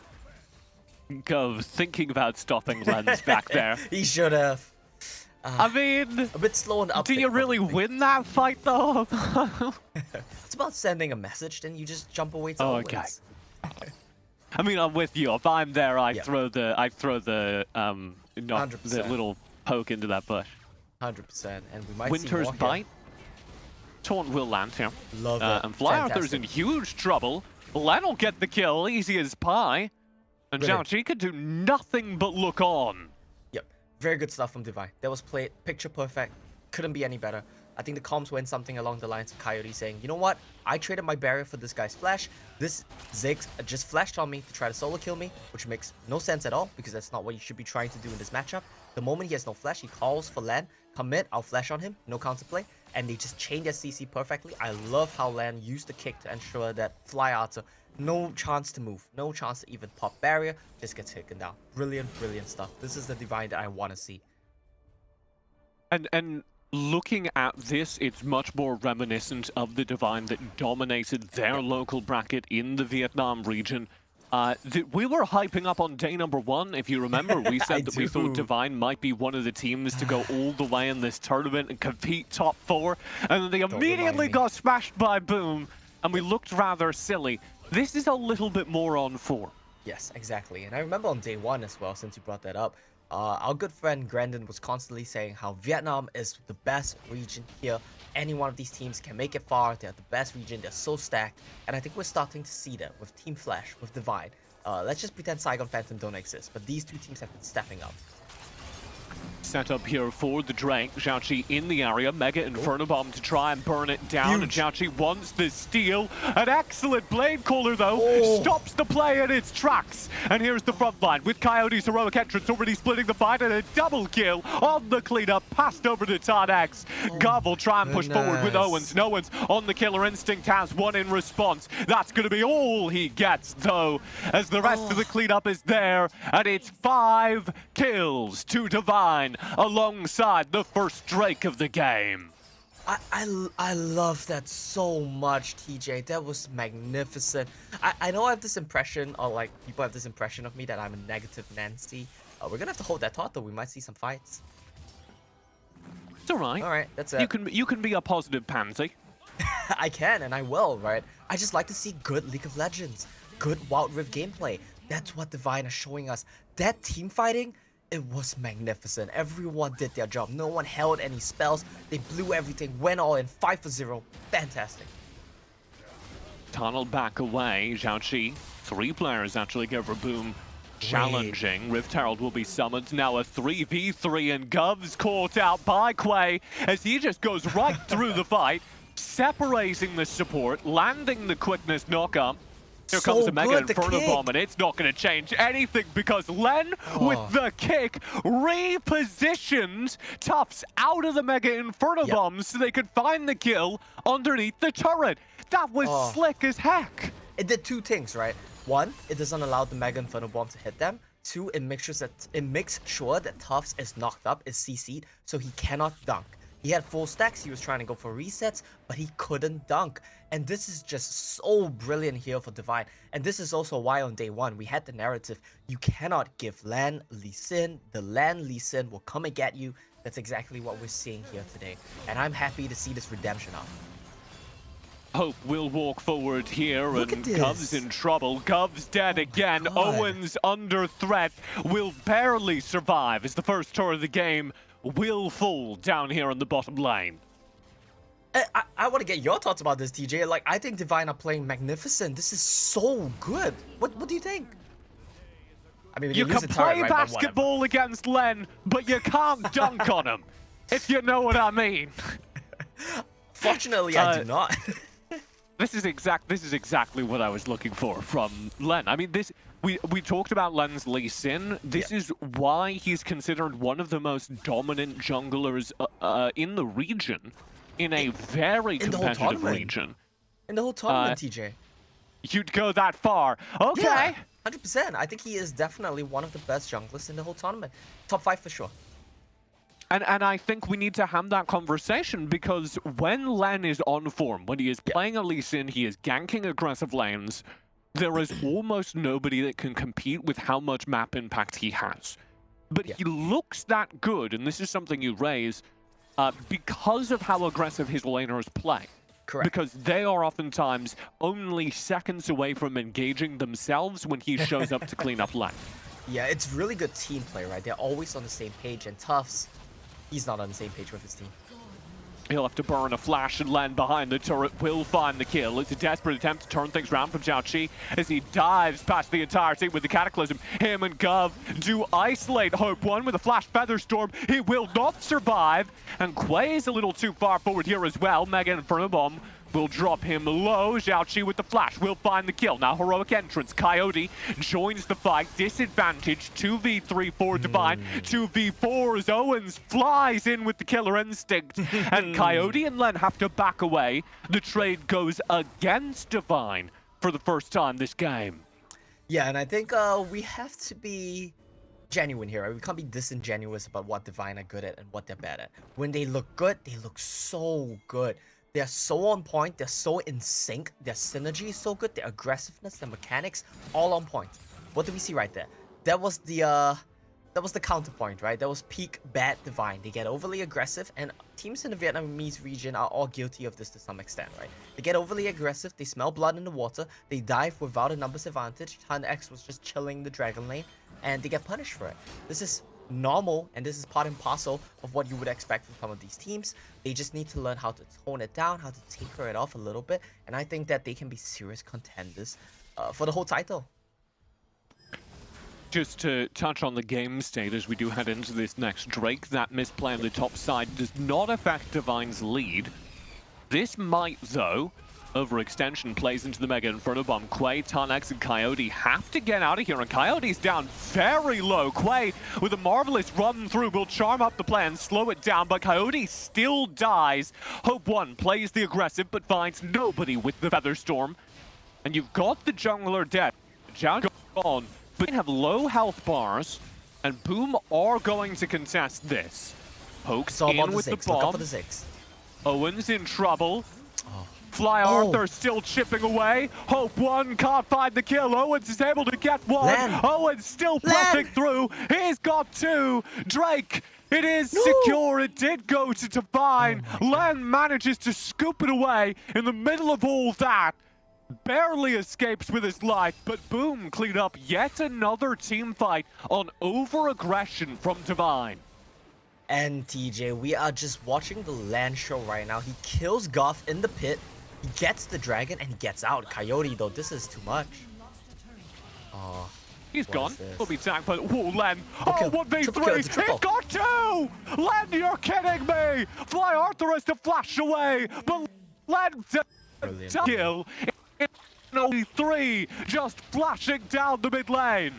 Go thinking about stopping Len's back there. He should have. I mean, a bit slow on the uptake. Do you really win that fight though? It's about sending a message, then you just jump away to wins. I mean, I'm with you. If I'm there, I throw the the little poke into that bush. 100%, and we might Winter's see more Bite. Taunt will land here. Love it. And Fly Arthur's in huge trouble. Len will get the kill, easy as pie. And Zhao Qi could do nothing but look on. Yep, very good stuff from Divine. That was played picture perfect. Couldn't be any better. I think the comms went something along the lines of Coyote saying, you know what? I traded my barrier for this guy's flash. This Ziggs just flashed on me to try to solo kill me, which makes no sense at all because that's not what you should be trying to do in this matchup. The moment he has no flash, he calls for Lan. Commit, I'll flash on him, no counterplay. And they just chain their CC perfectly. I love how Lan used the kick to ensure that Fly Arthur, no chance to move, no chance to even pop barrier, just gets taken down. Brilliant, brilliant stuff. This is the Divine that I want to see. And looking at this, it's much more reminiscent of the Divine that dominated their local bracket in the Vietnam region. We were hyping up on day number 1, if you remember. We said that we thought Divine might be one of the teams to go all the way in this tournament and compete top 4. And then they immediately got smashed by Boom, and we looked rather silly. This is a little bit more on 4. Yes, exactly. And I remember on day one as well, since you brought that up, our good friend Grandin was constantly saying how Vietnam is the best region here. Any one of these teams can make it far. They're the best region. They're so stacked. And I think we're starting to see that with Team Flash, with Divine. Let's just pretend Saigon Phantom don't exist. But these two teams have been stepping up. Set up here for the Drake. Xiaoqi in the area. Mega Inferno Bomb to try and burn it down. Huge. And Xiaoqi wants the steal. An excellent Blade Caller, though, stops the play in its tracks. And here's the front line with Coyote's heroic entrance already splitting the fight, and a double kill on the cleanup. Passed over to Tarnax. Gov will try and push forward with Owens. And Owens on the Killer Instinct has one in response. That's going to be all he gets, though, as the rest of the cleanup is there. And it's 5 kills to Divine, alongside the first Drake of the game. I love that so much, TJ. That was magnificent. I know I have this impression, or like people have this impression of me that I'm a negative Nancy. We're gonna have to hold that thought, though. We might see some fights. It's alright. Alright, that's it. You can be a positive pansy. I can, and I will, right? I just like to see good League of Legends, good Wild Rift gameplay. That's what Divine is showing us. That team fighting, it was magnificent. Everyone did their job. No one held any spells. They blew everything, went all in, 5-0. Fantastic. Tunnel back away. Xiaoqi, 3 players actually go for Boom. Challenging. Rift Herald will be summoned. Now a 3v3, and Gov's caught out by Quay as he just goes right through the fight, separating the support, landing the quickness knock-up. Here comes the Mega Inferno Bomb, and it's not going to change anything because Len, with the kick, repositioned Tufts out of the Mega Inferno Bomb so they could find the kill underneath the turret. That was slick as heck. It did 2 things, right? 1, it doesn't allow the Mega Inferno Bomb to hit them. 2, it makes sure that Tufts is knocked up, is CC'd, so he cannot dunk. He had full stacks, he was trying to go for resets, but he couldn't dunk. And this is just so brilliant here for Divine. And this is also why on day 1, we had the narrative, you cannot give Lan Lee Sin. The Lan Lee Sin will come and get you. That's exactly what we're seeing here today. And I'm happy to see this redemption arc. Hope will walk forward here, Look and at this. Gov's in trouble. Gov's dead again. God. Owens under threat, will barely survive as the first turret of the game will fall down here in the bottom lane. I want to get your thoughts about this, TJ. Like, I think Divine are playing magnificent. This is so good. What do you think? I mean, You can play basketball against Len, but you can't dunk on him, if you know what I mean. Fortunately, I do not. This is exactly what I was looking for from Len. I mean, we talked about Len's Lee Sin. This is why he's considered one of the most dominant junglers in the region, in a very competitive region. In the whole tournament, TJ. You'd go that far. Okay. Yeah, 100%. I think he is definitely one of the best junglers in the whole tournament. Top 5 for sure. And I think we need to have that conversation, because when Len is on form, when he is playing a Lee Sin, he is ganking aggressive lanes, there is almost nobody that can compete with how much map impact he has. But he looks that good, and this is something you raise, because of how aggressive his laners play. Correct. Because they are oftentimes only seconds away from engaging themselves when he shows up to clean up lane. Yeah, it's really good team play, right? They're always on the same page, and Tufts, he's not on the same page with his team. He'll have to burn a flash and land behind the turret, will find the kill. It's a desperate attempt to turn things around from Xiaoqi as he dives past the entire team with the Cataclysm. Him and Gov do isolate Hope 1 with a flash Feather Storm. He will not survive, and Quay's a little too far forward here as well. Mega Inferno Bomb will drop him low. Xiaoqi with the flash will find the kill. Now heroic entrance. Coyote joins the fight. Disadvantage 2v3 for Divine. 2v4 as Owens flies in with the Killer Instinct. And Coyote and Len have to back away. The trade goes against Divine for the first time this game. Yeah, and I think we have to be genuine here, right? We can't be disingenuous about what Divine are good at and what they're bad at. When they look good, they look so good. They're so on point, they're so in sync, their synergy is so good, their aggressiveness, their mechanics, all on point. What do we see right there? That was the the counterpoint, right? That was peak bad Divine. They get overly aggressive, and teams in the Vietnamese region are all guilty of this to some extent, right? They get overly aggressive, they smell blood in the water, they dive without a numbers advantage. Hun X was just chilling the dragon lane, and they get punished for it. This is normal, and this is part and parcel of what you would expect from some of these teams. They just need to learn how to tone it down, how to tinker it off a little bit, and I think that they can be serious contenders for the whole title. Just to touch on the game state as we do head into this next Drake, that misplay on the top side does not affect Divine's lead. This might, though. Overextension plays into the Mega Inferno Bomb. Quay, Tarnex, and Coyote have to get out of here, and Coyote's down very low. Quay, with a marvelous run through, will charm up the play and slow it down, but Coyote still dies. Hope One plays the aggressive, but finds nobody with the Featherstorm. And you've got the jungler dead. Zhao gone, but they have low health bars, and Boom are going to contest this. Pokes in with the bomb. Owen's in trouble. Fly Arthur still chipping away. Hope One can't find the kill. Owens is able to get one. Owens still pressing through. He's got two. Drake, it is secure. It did go to Divine. Len manages to scoop it away in the middle of all that. Barely escapes with his life, but Boom cleaned up yet another team fight on over-aggression from Divine. And TJ, we are just watching the land show right now. He kills Goth in the pit, he gets the dragon, and he gets out. Coyote, though, this is too much. Oh, he's gone. Will be tagged, but whoa, Len. Okay, Oh, 1v3. He's got two! Len, you're kidding me! Fly Arthur has to flash away, but Len to kill. Only three, just flashing down the mid lane.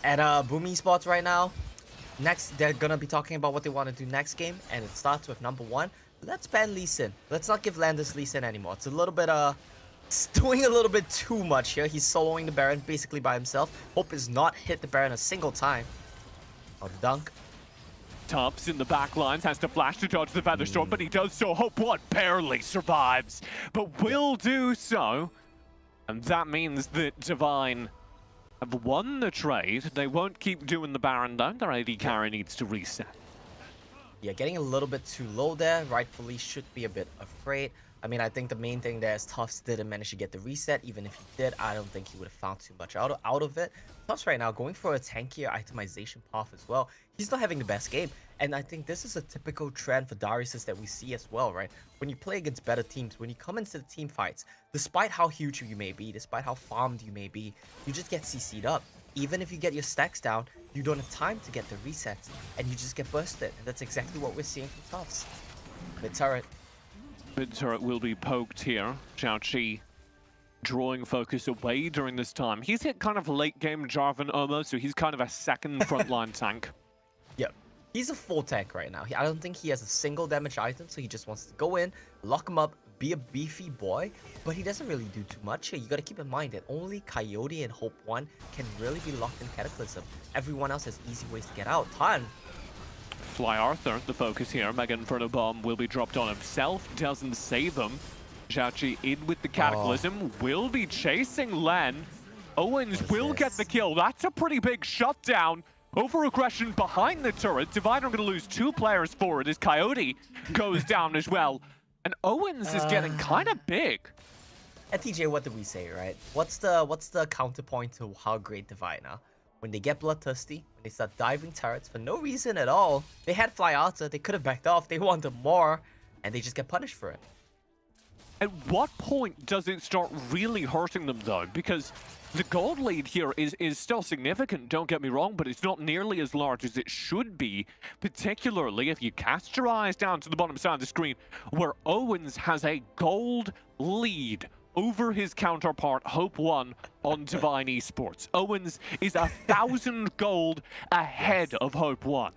At Boom Esports right now, next they're gonna be talking about what they want to do next game, and it starts with number one. Let's ban Lee Sin. Let's not give Landis Lee Sin anymore. It's a little bit it's doing a little bit too much here. He's soloing the Baron basically by himself. Hope has not hit the Baron a single time. Oh, the dunk. Tubbs in the back lines has to flash to dodge the Featherstorm, but he does so. Hope One barely survives, but will do so. And that means that Divine have won the trade. They won't keep doing the Baron down. Their AD carry needs to reset. Yeah, getting a little bit too low there. Rightfully should be a bit afraid. I mean, I think the main thing there is Tufts didn't manage to get the reset. Even if he did, I don't think he would have found too much out of it. Tufts right now going for a tankier itemization path as well. He's not having the best game. And I think this is a typical trend for Darius that we see as well, right? When you play against better teams, when you come into the team fights, despite how huge you may be, despite how farmed you may be, you just get CC'd up. Even if you get your stacks down, you don't have time to get the resets, and you just get bursted. And that's exactly what we're seeing from Tufts. Mid turret. Mid turret will be poked here. Zhao Qi drawing focus away during this time. He's hit kind of late game Jarvan almost, so he's kind of a second frontline tank. Yep. He's a full tank right now. I don't think he has a single damage item, so he just wants to go in, lock him up, be a beefy boy, but he doesn't really do too much here. You gotta keep in mind that only Coyote and Hope One can really be locked in Cataclysm. Everyone else has easy ways to get out. Tan. Fly Arthur, the focus here. Mega Inferno Bomb will be dropped on himself. Doesn't save him. Zhao Qi in with the Cataclysm. Will be chasing Len. Owens will get the kill. That's a pretty big shutdown. Over-aggression behind the turret. Divine are going to lose two players for it as Coyote goes down as well. And Owens is getting kind of big. At TJ, what did we say, right? What's the counterpoint to how great Divine are? When they get bloodthirsty, when they start diving turrets for no reason at all, they had Fly Arthur, they could have backed off, they wanted more, and they just get punished for it. At what point does it start really hurting them though? Because the gold lead here is still significant, don't get me wrong, but it's not nearly as large as it should be, particularly if you cast your eyes down to the bottom side of the screen, where Owens has a gold lead over his counterpart, Hope One, on Divine Esports. Owens is 1,000 gold ahead of Hope One.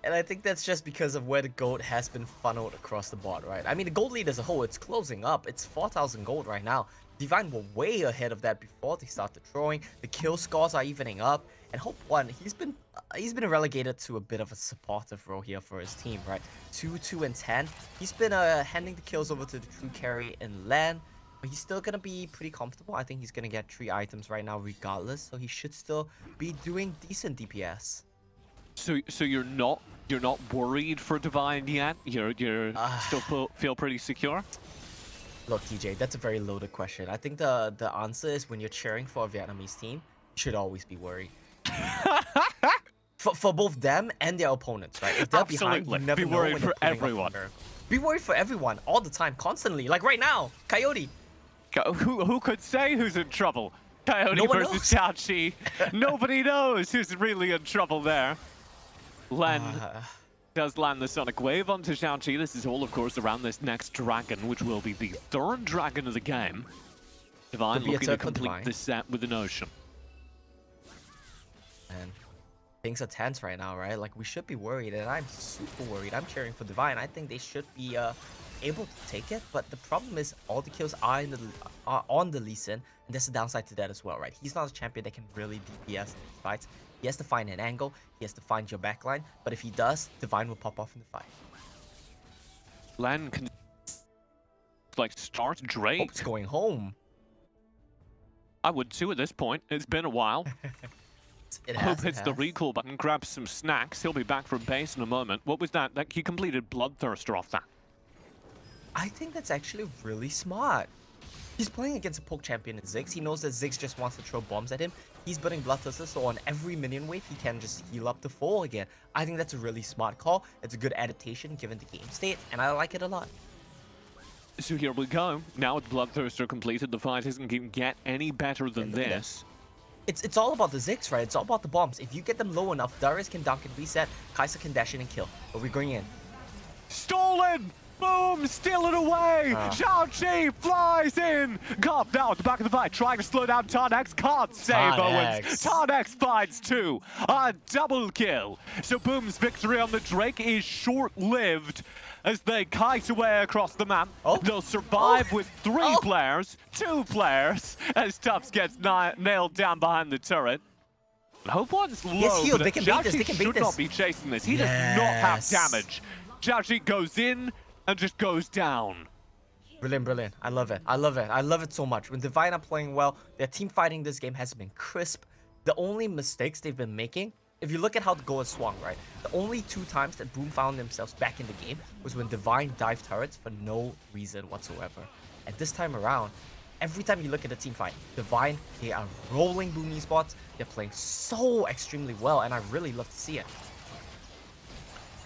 And I think that's just because of where the gold has been funneled across the board, right? I mean, the gold lead as a whole, it's closing up. It's 4,000 gold right now. Divine were way ahead of that before they started drawing. The kill scores are evening up. And Hope One, he's been relegated to a bit of a supportive role here for his team, right? 2, 2, and 10. He's been handing the kills over to the true carry in Lan. but he's still gonna be pretty comfortable. I think he's gonna get 3 items right now regardless, so he should still be doing decent DPS. So you're not worried for Divine yet? You're still feel pretty secure? Look, TJ, that's a very loaded question. I think the answer is when you're cheering for a Vietnamese team, you should always be worried. for both them and their opponents, right? If they're behind, you never be know worried when for they're putting up everyone. a nerve. Be worried for everyone, all the time, constantly. Like right now, Coyote. Who could say who's in trouble? Coyote No one versus Xiaoqi. Nobody knows who's really in trouble there. Len does land the Sonic Wave onto Xiaoqi. This is all, of course, around this next dragon, which will be the 3rd dragon of the game. Divine looking to complete this set with an Ocean. Man, things are tense right now, right? Like, we should be worried, and I'm super worried. I'm cheering for Divine. I think they should be able to take it, but the problem is all the kills are on the Lee Sin, and there's a downside to that as well, right? He's not a champion that can really DPS in these fights. He has to find an angle, he has to find your backline, but if he does, Divine will pop off in the fight. Len can like start Drake. Hope's going home. I would too at this point. It's been a while. Hope hits the recall button, grabs some snacks. He'll be back from base in a moment. What was that? Like, he completed Bloodthirster off that. I think that's actually really smart. He's playing against a poke champion in Ziggs. He knows that Ziggs just wants to throw bombs at him. He's building Bloodthirster, so on every minion wave, he can just heal up the full again. I think that's a really smart call. It's a good adaptation given the game state, and I like it a lot. So here we go. Now with Bloodthirster completed, the fight isn't going to get any better than this. It's all about the Ziggs, right? It's all about the bombs. If you get them low enough, Darius can dunk and reset, Kai'Sa can dash in and kill. But we're going in. Stolen! Boom! Steal it away! Xiaoqi flies in! Carved out at the back of the fight, trying to slow down Tarnex. Can't save Owens. Tarnex finds 2. A double kill. So Boom's victory on the Drake is short-lived as they kite away across the map. They'll survive with 3 players, 2 players, as Tufts gets nailed down behind the turret. Hope one's low, healed. but They can beat this. They can beat should this. not be chasing this. He does not have damage. Xiaoqi goes in and just goes down. Brilliant, brilliant. I love it. I love it. I love it so much. When Divine are playing well, their team fighting this game has been crisp. The only mistakes they've been making, if you look at how the goal is swung, right? The only 2 times that Boom found themselves back in the game was when Divine dived turrets for no reason whatsoever. And this time around, every time you look at the team fight, Divine, they are rolling Boom esports. They're playing so extremely well, and I really love to see it.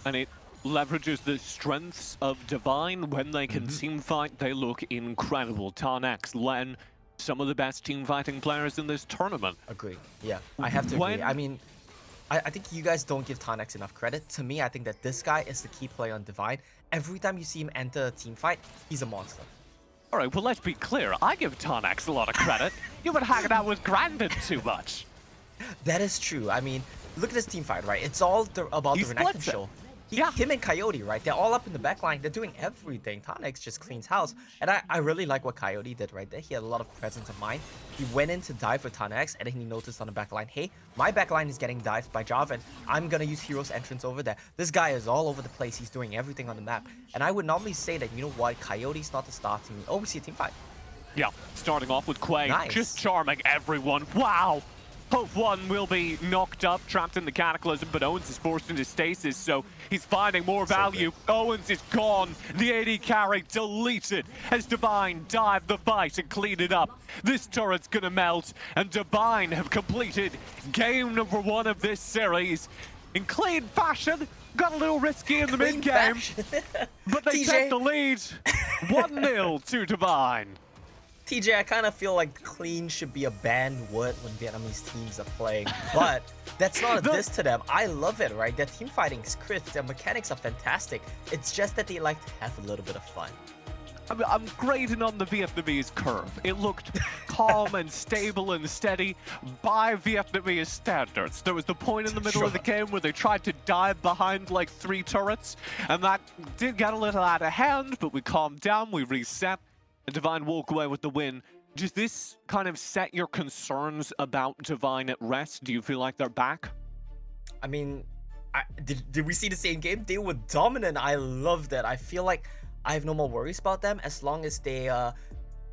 And it leverages the strengths of Divine. When they can team fight, they look incredible. Tarnex, Len, some of the best team fighting players in this tournament. Agree. Yeah, I have to agree. I mean, I think you guys don't give Tarnex enough credit. To me, I think that this guy is the key player on Divine. Every time you see him enter a team fight, he's a monster. All right, well, let's be clear. I give Tarnex a lot of credit. You've been hanging out with Grandin too much. That is true. I mean, look at this team fight, right? It's all about the Renekton show. Him and Coyote, right? They're all up in the back line. They're doing everything. Tarnex just cleans house. And I really like what Coyote did right there. He had a lot of presence of mind. He went in to dive for Tarnex, and then he noticed on the back line, hey, my back line is getting dived by Jarvan. I'm going to use Hero's entrance over there. This guy is all over the place. He's doing everything on the map. And I would normally say that, you know what, Coyote's not the star team. Oh, we see a team fight. Yeah, starting off with Quay, just charming everyone. Wow! Hope 1 will be knocked up, trapped in the Cataclysm, but Owens is forced into stasis, so he's finding more value. Owens is gone. The AD carry deleted as Divine dived the fight and cleaned it up. This turret's gonna melt, and Divine have completed game number 1 of this series in clean fashion. Got a little risky in the mid-game, but they take the lead. 1-0 to Divine. TJ, I kind of feel like clean should be a banned word when Vietnamese teams are playing, but that's not a diss to them. I love it, right? Their team fighting is crisp, their mechanics are fantastic. It's just that they like to have a little bit of fun. I'm grading on the Vietnamese curve. It looked calm and stable and steady by Vietnamese standards. There was the point in the middle of the game where they tried to dive behind like 3 turrets, and that did get a little out of hand, but we calmed down, we reset, and Divine walk away with the win. Does this kind of set your concerns about Divine at rest? Do you feel like they're back? I mean, did we see the same game? They were dominant. I love that. I feel like I have no more worries about them as long as they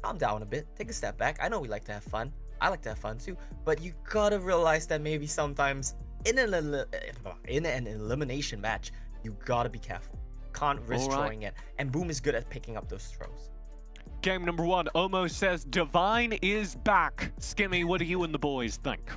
calm down a bit, take a step back. I know we like to have fun. I like to have fun too, but you gotta realize that maybe sometimes in an elimination match, you gotta be careful. Can't risk throwing it, and Boom is good at picking up those throws. Game number 1, Omo says Divine is back. Skimmy, what do you and the boys think?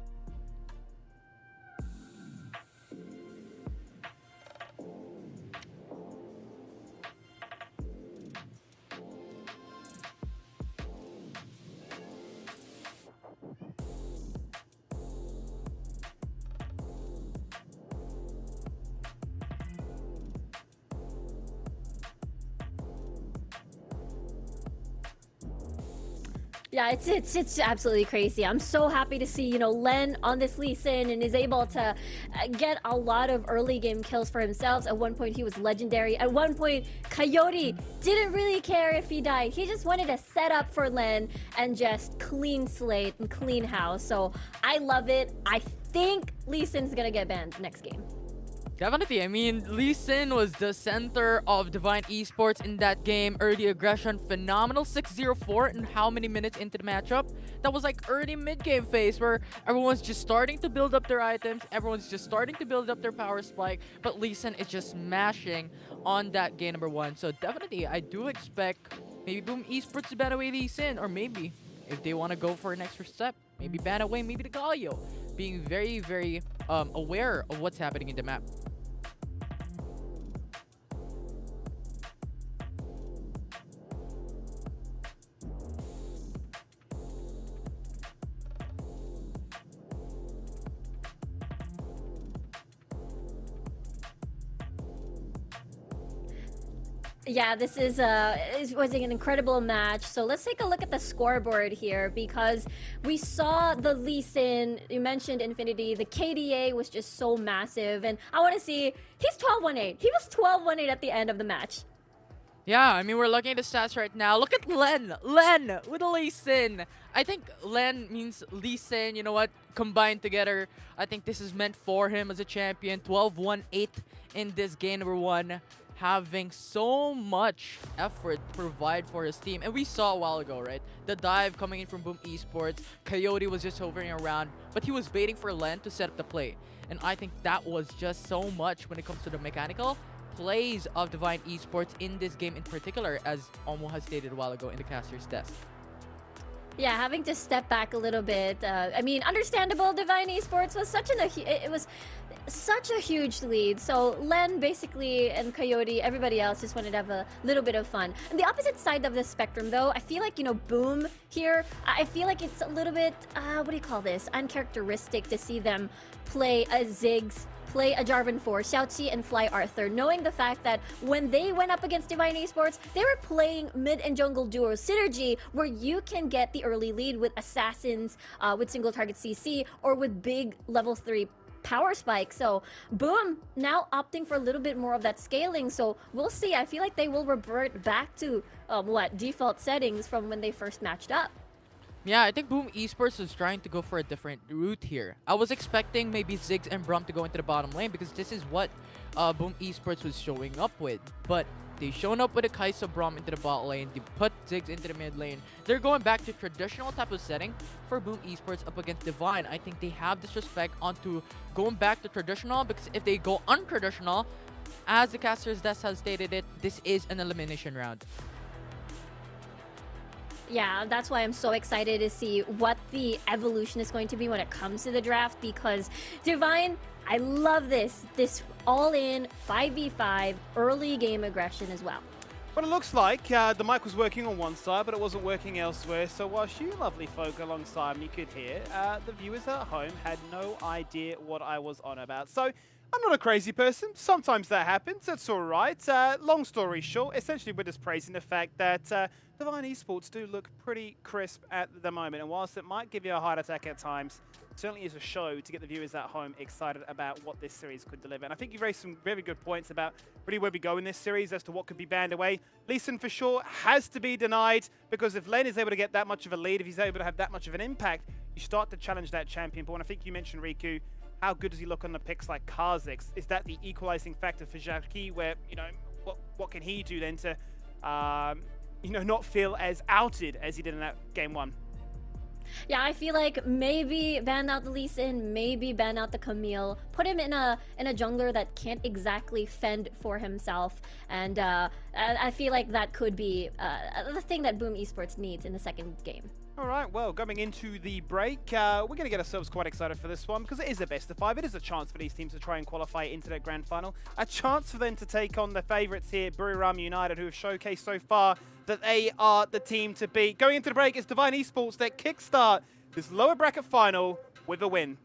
Yeah, it's absolutely crazy. I'm so happy to see, you know, Len on this Lee Sin and is able to get a lot of early game kills for himself. At one point, he was legendary. At one point, Coyote didn't really care if he died. He just wanted to set up for Len and just clean slate and clean house. So I love it. I think Lee Sin's gonna get banned next game. Definitely. I mean, Lee Sin was the center of Divine Esports in that game. Early aggression, phenomenal. 6-0-4 in how many minutes into the matchup? That was like early mid-game phase where everyone's just starting to build up their items. Everyone's just starting to build up their power spike. But Lee Sin is just smashing on that game number 1. So definitely, I do expect maybe Boom Esports to ban away Lee Sin. Or maybe, if they want to go for an extra step, maybe ban away maybe the Galio. Being very, very aware of what's happening in the map. Yeah, this was an incredible match. So let's take a look at the scoreboard here because we saw the Lee Sin, you mentioned Infinity, the KDA was just so massive. And I want to see, he's 12-1-8. He was 12-1-8 at the end of the match. Yeah, I mean, we're looking at the stats right now. Look at Len with a Lee Sin. I think Len means Lee Sin, you know what, combined together. I think this is meant for him as a champion. 12-1-8 in this game number 1. Having so much effort to provide for his team. And we saw a while ago, right? The dive coming in from Boom Esports. Coyote was just hovering around, but he was waiting for Len to set up the play. And I think that was just so much when it comes to the mechanical plays of Divine Esports in this game in particular, as Omo has stated a while ago in the caster's test. Yeah, having to step back a little bit. I mean, understandable. Divine Esports was such a huge lead. So Len basically and Coyote, everybody else just wanted to have a little bit of fun. And the opposite side of the spectrum, though, I feel like, you know, Boom here, I feel like it's a little bit, what do you call this? Uncharacteristic to see them play a Ziggs, play a Jarvan 4, Xiaoqi, and Fly Arthur, knowing the fact that when they went up against Divine Esports, they were playing mid and jungle duo synergy where you can get the early lead with assassins, with single target CC, or with big level 3 power spike. So Boom now opting for a little bit more of that scaling. So we'll see. I feel like they will revert back to default settings from when they first matched up. Yeah, I think Boom Esports was trying to go for a different route here. I was expecting maybe Ziggs and Brum to go into the bottom lane because this is what Boom Esports was showing up with. But they shown up with a Kai'Sa Brum into the bot lane. They put Ziggs into the mid lane. They're going back to traditional type of setting for Boom Esports up against Divine. I think they have disrespect onto going back to traditional because if they go untraditional, as the caster's desk has stated it, this is an elimination round. Yeah, that's why I'm so excited to see what the evolution is going to be when it comes to the draft, because Divine, I love this all-in 5v5 early game aggression as well. But it looks like the mic was working on one side, but it wasn't working elsewhere. So whilst you lovely folk alongside me could hear, the viewers at home had no idea what I was on about. So I'm not a crazy person. Sometimes that happens. That's all right. Long story short, essentially we're just praising the fact that Divine Esports do look pretty crisp at the moment. And whilst it might give you a heart attack at times, it certainly is a show to get the viewers at home excited about what this series could deliver. And I think you raised some very good points about really where we go in this series as to what could be banned away. Lee Sin for sure has to be denied, because if Len is able to get that much of a lead, if he's able to have that much of an impact, you start to challenge that champion. But when I think you mentioned Riku, how good does he look on the picks like Kha'Zix? Is that the equalizing factor for Jackie, where, you know, what can he do then to not feel as outed as he did in that game 1. Yeah, I feel like maybe ban out the Lee Sin, maybe ban out the Camille, put him in a jungler that can't exactly fend for himself, and I feel like that could be the thing that Boom Esports needs in the second game. All right, well, going into the break, we're going to get ourselves quite excited for this one because it is a best of 5. It is a chance for these teams to try and qualify into that grand final. A chance for them to take on the favourites here, Buriram United, who have showcased so far that they are the team to beat. Going into the break, it's Divine Esports that kickstart this lower bracket final with a win.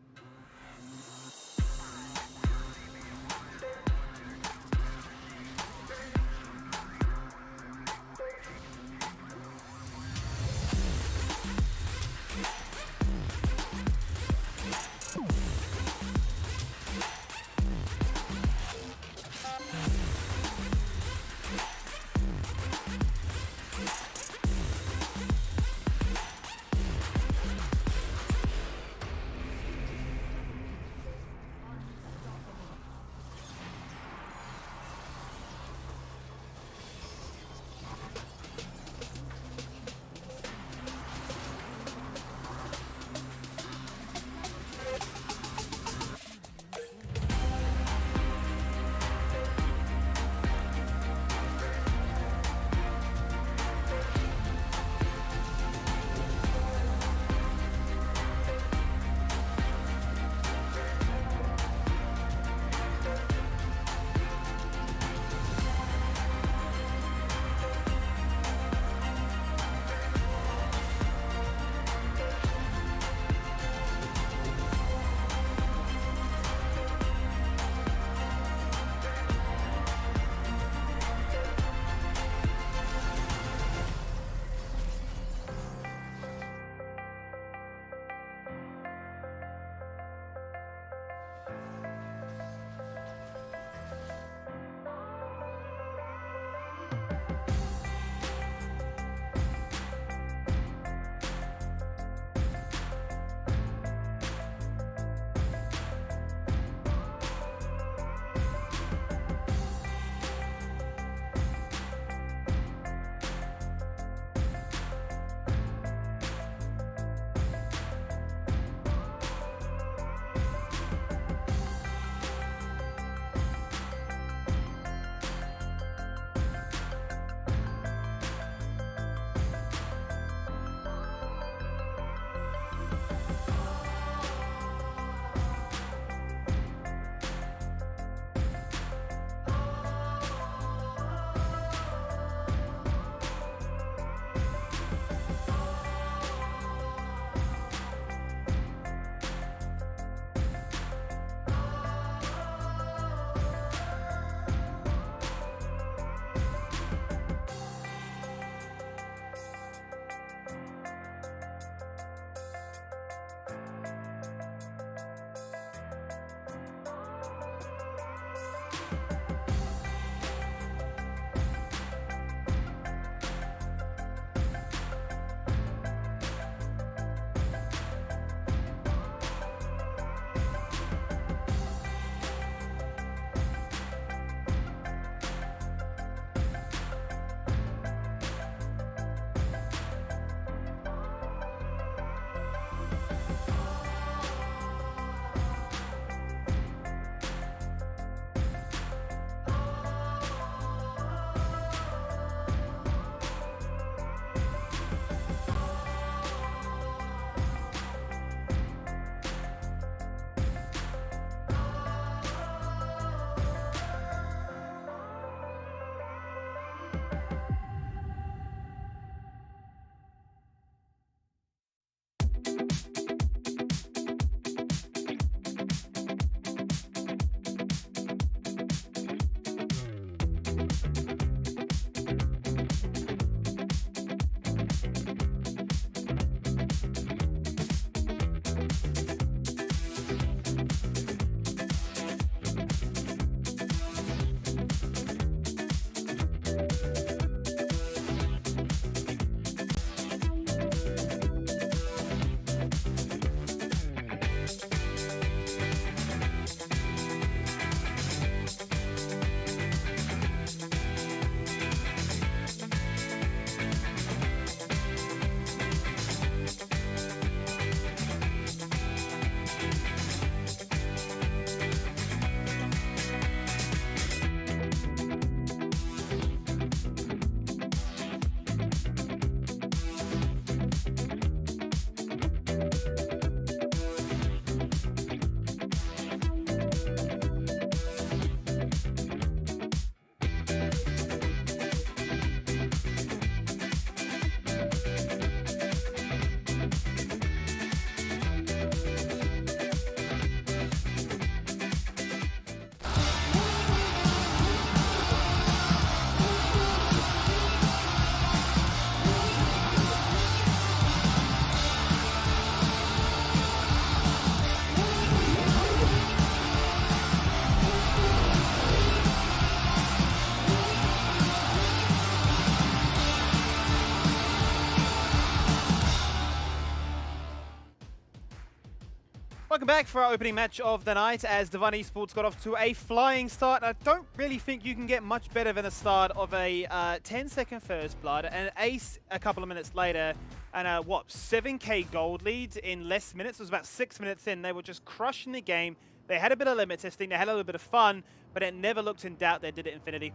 Welcome back for our opening match of the night as Divine Esports got off to a flying start. I don't really think you can get much better than the start of a 10-second first blood, and an ace a couple of minutes later, and a, 7k gold lead in less minutes. It was about 6 minutes in. They were just crushing the game. They had a bit of limit testing, they had a little bit of fun, but it never looked in doubt they did it Infinity.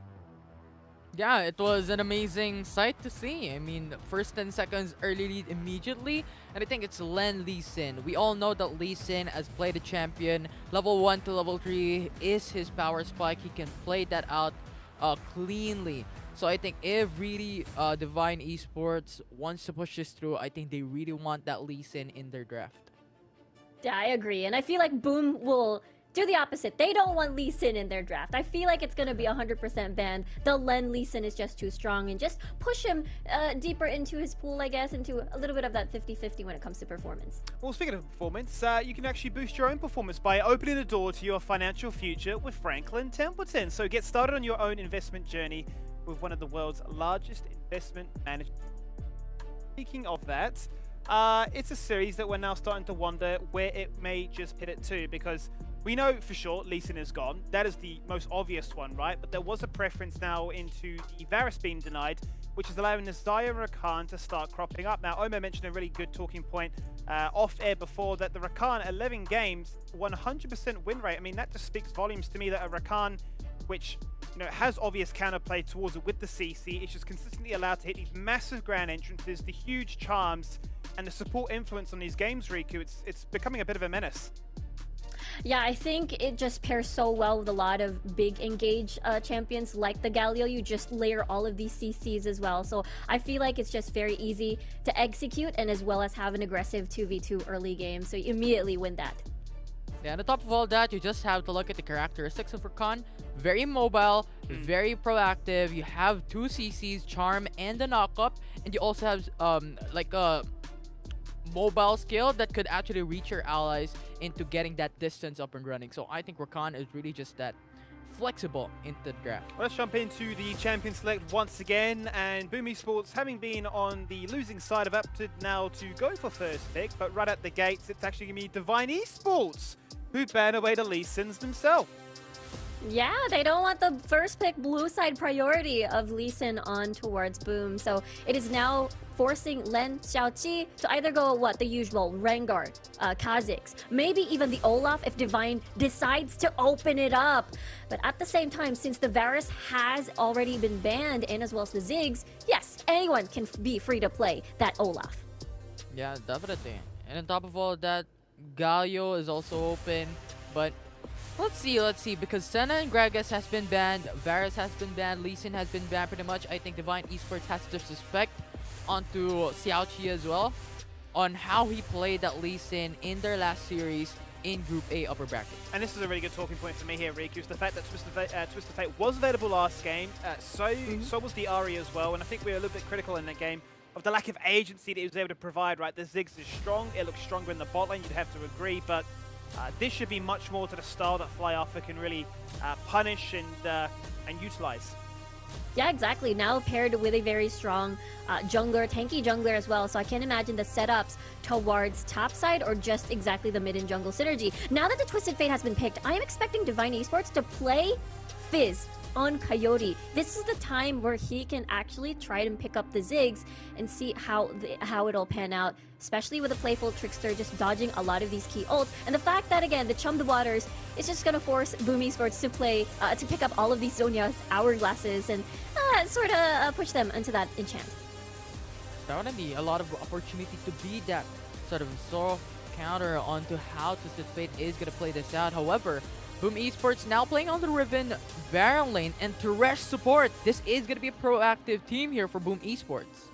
Yeah, it was an amazing sight to see. I mean, first 10 seconds early lead immediately, and I think it's Lee Sin. We all know that Lee Sin has played a champion. Level 1 to level 3 is his power spike. He can play that out cleanly. So I think if really Divine Esports wants to push this through, I think they really want that Lee Sin in their draft. Yeah, I agree. And I feel like Boom will do the opposite. They don't want Lee Sin in their draft. I feel like it's going to be 100% banned. They'll lend Lee Sin is just too strong and just push him deeper into his pool, I guess, into a little bit of that 50-50 when it comes to performance. Well, speaking of performance, you can actually boost your own performance by opening the door to your financial future with Franklin Templeton. So get started on your own investment journey with one of the world's largest investment managers. Speaking of that, it's a series that we're now starting to wonder where it may just pivot to, because we know for sure Lee Sin is gone. That is the most obvious one, right? But there was a preference now into the Varus being denied, which is allowing Nazaya and Rakan to start cropping up. Now, Omer mentioned a really good talking point off air before, that the Rakan 11 games, 100% win rate. I mean, that just speaks volumes to me, that a Rakan, which has obvious counterplay towards it with the CC, is just consistently allowed to hit these massive grand entrances, the huge charms, and the support influence on these games, Riku. It's becoming a bit of a menace. Yeah, I think it just pairs so well with a lot of big engage champions like the Galio. You just layer all of these CCs as well. So I feel like it's just very easy to execute, and as well as have an aggressive 2v2 early game. So you immediately win that. Yeah, and on top of all that, you just have to look at the characteristics of Rakan. Very mobile, very proactive. You have 2 CCs, Charm and the Knock-Up. And you also have like a mobile skill that could actually reach your allies into getting that distance up and running. So I think Rakan is really just that flexible into the draft. Well, let's jump into the champion select once again, and Boom Esports, having been on the losing side, have opted now to go for first pick, but right at the gates it's actually going to be Divine Esports who ban away the Lee Sins themselves. Yeah, they don't want the first pick blue side priority of Lee Sin on towards Boom. So it is now forcing Len Xiaoqi to either go the usual Rengar, Kha'Zix, maybe even the Olaf if Divine decides to open it up. But at the same time, since the Varus has already been banned, and as well as the Ziggs, yes, anyone can be free to play that Olaf. Yeah, definitely. And on top of all that, Galio is also open, but let's see, because Senna and Gragas has been banned, Varus has been banned, Lee Sin has been banned pretty much. I think Divine Esports has to suspect onto Xiaoqi as well on how he played that Lee Sin in their last series in Group A upper bracket. And this is a really good talking point for me here, Riku, is the fact that Twisted Fate was available last game, so was the Ari as well, and I think we were a little bit critical in that game of the lack of agency that he was able to provide, right? The Ziggs is strong, it looks stronger in the bot lane, you'd have to agree, but this should be much more to the style that Fly Alpha can really punish and utilize. Yeah, exactly. Now paired with a very strong jungler, tanky jungler as well. So I can't imagine the setups towards top side or just exactly the mid and jungle synergy. Now that the Twisted Fate has been picked, I am expecting Divine Esports to play Fizz on Coyote. This is the time where he can actually try and pick up the Ziggs and see how it'll pan out, especially with a playful Trickster just dodging a lot of these key ults. And the fact that, again, the Chum the Waters is just going to force Boom Esports to play, to pick up all of these Zonia's hourglasses and sort of push them into that enchant. Definitely a lot of opportunity to be that sort of soft counter onto how Twisted Fate is going to play this out. However, Boom Esports now playing on the Riven Baron lane and Thresh support. This is going to be a proactive team here for Boom Esports.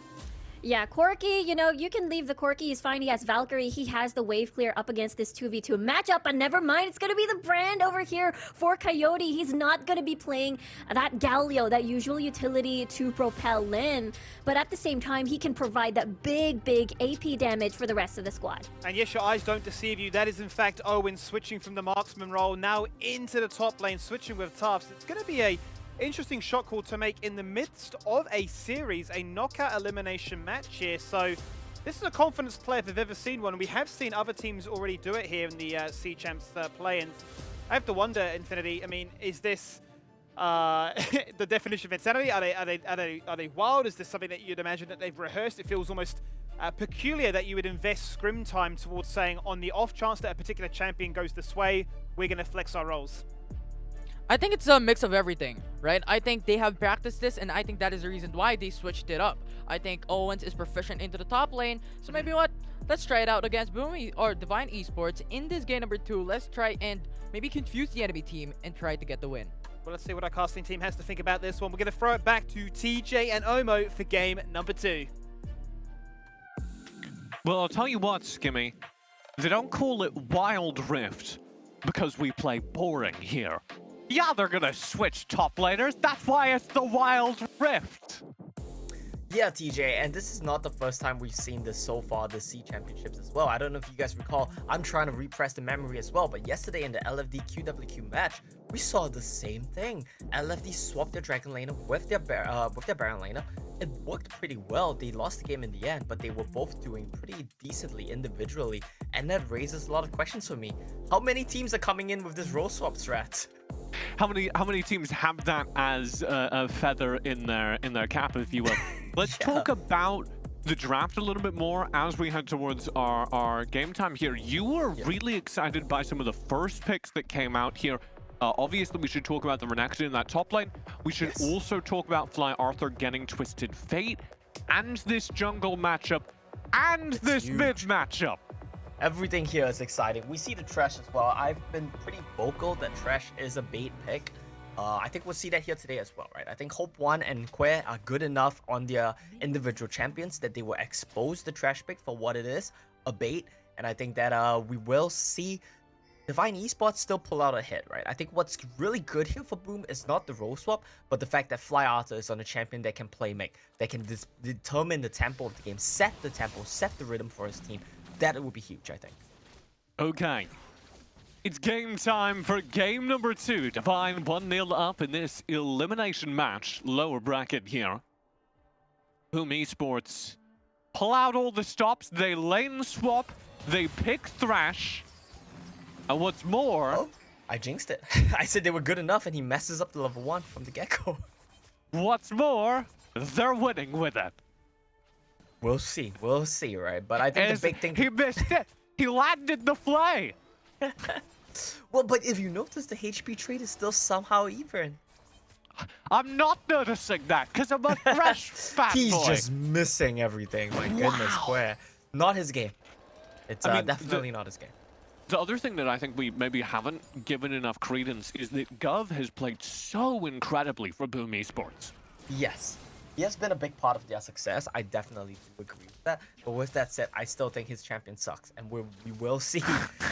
Yeah, Corki, you can leave the Corki. He's fine. He has Valkyrie. He has the wave clear up against this 2v2 matchup. But never mind. It's going to be the brand over here for Coyote. He's not going to be playing that Galio, that usual utility to propel Lin. But at the same time, he can provide that big AP damage for the rest of the squad. And yes, your eyes don't deceive you. That is, in fact, Owen switching from the marksman role now into the top lane, switching with Tufts. It's going to be a interesting shot call to make in the midst of a series, a knockout elimination match here. So This is a confidence play if I've ever seen one. We have seen other teams already do it here in the C Champs play, and I have to wonder, Infinity. I mean, is this the definition of insanity? Are they wild? Is this something that you'd imagine that they've rehearsed? It feels almost peculiar that you would invest scrim time towards saying, on the off chance that a particular champion goes this way, we're going to flex our roles. I think it's a mix of everything, right? I think they have practiced this, and I think that is the reason why they switched it up. I think Owens is proficient into the top lane, so maybe what? Let's try it out against or Divine Esports in this game number 2. Let's try and maybe confuse the enemy team and try to get the win. Well, let's see what our casting team has to think about this one. We're going to throw it back to TJ and Omo for game number 2. Well, I'll tell you what, Skimmy. They don't call it Wild Rift because we play boring here. Yeah, they're gonna switch top laners. That's why it's the Wild Rift. Yeah, TJ, and this is not the first time we've seen this so far, the C Championships as well. I don't know if you guys recall, I'm trying to repress the memory as well, but yesterday in the LFD QWQ match, we saw the same thing. LFD swapped their Dragon laner with their Baron laner. It worked pretty well. They lost the game in the end, but they were both doing pretty decently individually, and that raises a lot of questions for me. How many teams are coming in with this role swap strat? How many teams have that as a feather in their cap, if you will? Let's talk about the draft a little bit more as we head towards our game time here. You were really excited by some of the first picks that came out here. Obviously, we should talk about the Renekton in that top lane. We should also talk about Fly Arthur getting Twisted Fate, and this jungle matchup, and this mid matchup. Everything here is exciting. We see the Thresh as well. I've been pretty vocal that Thresh is a bait pick. I think we'll see that here today as well, right? I think Hope 1 and Quer are good enough on their individual champions that they will expose the Thresh pick for what it is, a bait. And I think that we will see Divine Esports still pull out a hit, right? I think what's really good here for Boom is not the role swap, but the fact that Fly Arthur is on a champion that can play make, that can determine the tempo of the game, set the tempo, set the rhythm for his team. That would be huge, I think. Okay. It's game time for game number 2. Divine 1-0 up in this elimination match, lower bracket here. Boom Esports pull out all the stops, they lane swap, they pick Thresh. And what's more... Oh, I jinxed it. I said they were good enough and he messes up the level 1 from the get-go. What's more, they're winning with it. We'll see, right? But I think the big thing... He missed it! He landed the flay! Well, but if you notice, the HP trade is still somehow even. I'm not noticing that, because I'm a Thresh fanboy. He's just missing everything, my goodness, Quer. Not his game. It's definitely not his game. The other thing that I think we maybe haven't given enough credence is that Gov has played so incredibly for Boom Esports. Yes. He has been a big part of their success. I definitely do agree with that. But with that said, I still think his champion sucks. And we will see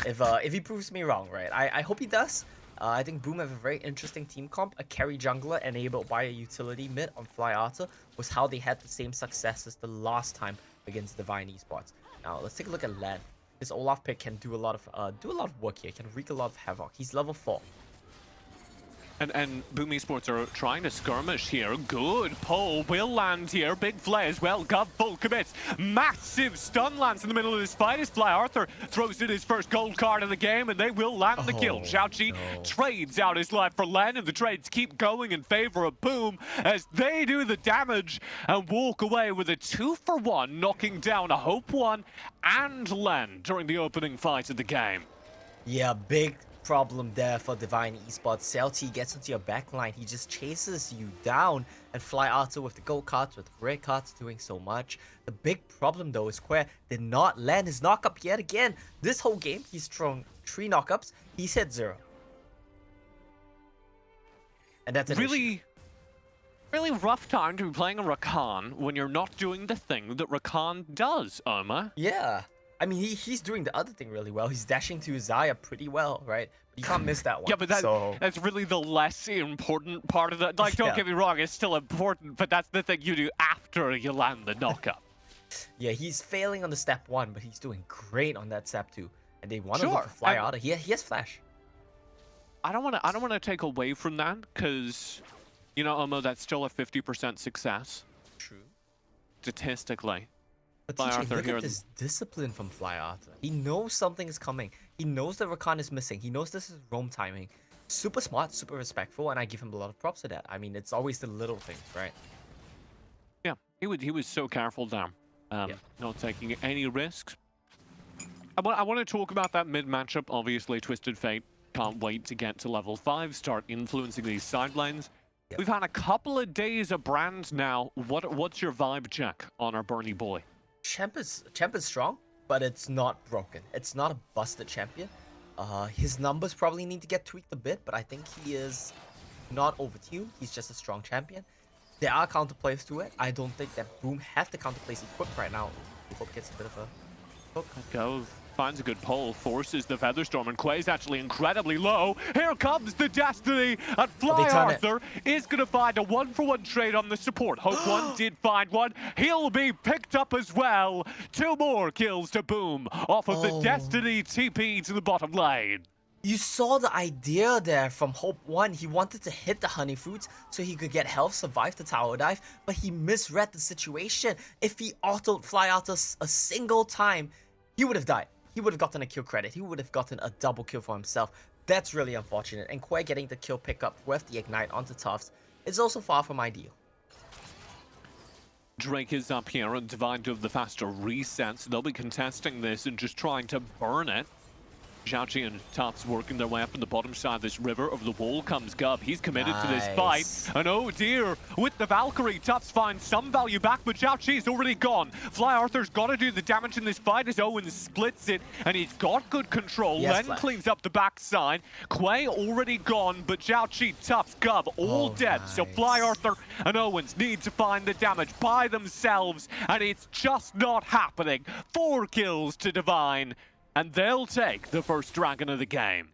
if he proves me wrong, right? I hope he does. I think Boom have a very interesting team comp. A carry jungler enabled by a utility mid on Fly Arthur was how they had the same success as the last time against Divine Esports. Now, let's take a look at Len. This Olaf pick can do a lot of work here. Can wreak a lot of havoc. He's level 4. And Boom Esports are trying to skirmish here. Good pull will land here. Big Flay as well. Gov full commits. Massive stun lands in the middle of this fight as Fly Arthur throws in his first gold card of the game, and they will land the kill. Xiaoqi trades out his life for Len, and the trades keep going in favor of Boom as they do the damage and walk away with a 2-for-1, knocking down a Hope 1 and Len during the opening fight of the game. Yeah, big problem there for Divine Esports. CLT gets into your backline, he just chases you down, and Fly Arthur with the gold cards, with red cards doing so much. The big problem though is Quer did not land his knockup yet again. This whole game, he's thrown 3 knockups, he's hit 0. And that's an issue. Really rough time to be playing a Rakan when you're not doing the thing that Rakan does, Oma. Yeah. I mean, he's doing the other thing really well. He's dashing to Zaya pretty well, right? But you can't miss that one. Yeah, but that's really the less important part of that. Like, don't get me wrong, it's still important, but that's the thing you do after you land the knockup. Yeah, he's failing on the step 1, but he's doing great on that step 2. And they want to look for Fly Arthur. He has flash. I don't want to take away from that, because, you know, Omo, that's still a 50% success. True. Statistically. But Fly TJ, Arthur look here. at this discipline from Fly Arthur. He knows something is coming. He knows the Rakan is missing. He knows this is roam timing. Super smart, super respectful, and I give him a lot of props to that. I mean, it's always the little things, right? Yeah, he was so careful there. Yeah. Not taking any risks. I want to talk about that mid matchup. Obviously, Twisted Fate can't wait to get to level 5, start influencing these side lanes. Yep. We've had a couple of days of Brand now. What's your vibe check on our Bernie boy? Champ is strong, but it's not broken. It's not a busted champion. His numbers probably need to get tweaked a bit, but I think he is not overtuned. He's just a strong champion. There are counterplays to it. I don't think that Boom has the counterplays equipped right now. We hope gets a bit of a hook. Go. Finds a good pull, forces the Featherstorm, and Quay's actually incredibly low. Here comes the Destiny, and Fly Arthur is going to find a 1-for-1 trade on the support. Hope One did find one. He'll be picked up as well. 2 more kills to Boom off of the Destiny TP to the bottom lane. You saw the idea there from Hope One. He wanted to hit the honey fruits so he could get health, survive the tower dive, but he misread the situation. If he autoed Fly Arthur a single time, he would have died. He would have gotten a kill credit. He would have gotten a double kill for himself. That's really unfortunate. And Quay getting the kill pickup with the Ignite onto Tufts is also far from ideal. Drake is up here, and Divine do have the faster resets. They'll be contesting this and just trying to burn it. Xiaoqi and Tufts working their way up on the bottom side of this river. Over the wall comes Gub. He's committed to this fight. And oh dear, with the Valkyrie, Tufts finds some value back, but Xiaoqi's already gone. Fly Arthur's got to do the damage in this fight as Owen splits it, and he's got good control. Yes, Len Flash. cleans up the backside. Quay already gone, but Xiaoqi, Tufts, Gub all dead. Nice. So Fly Arthur and Owens need to find the damage by themselves, and it's just not happening. 4 kills to Divine. And they'll take the first dragon of the game.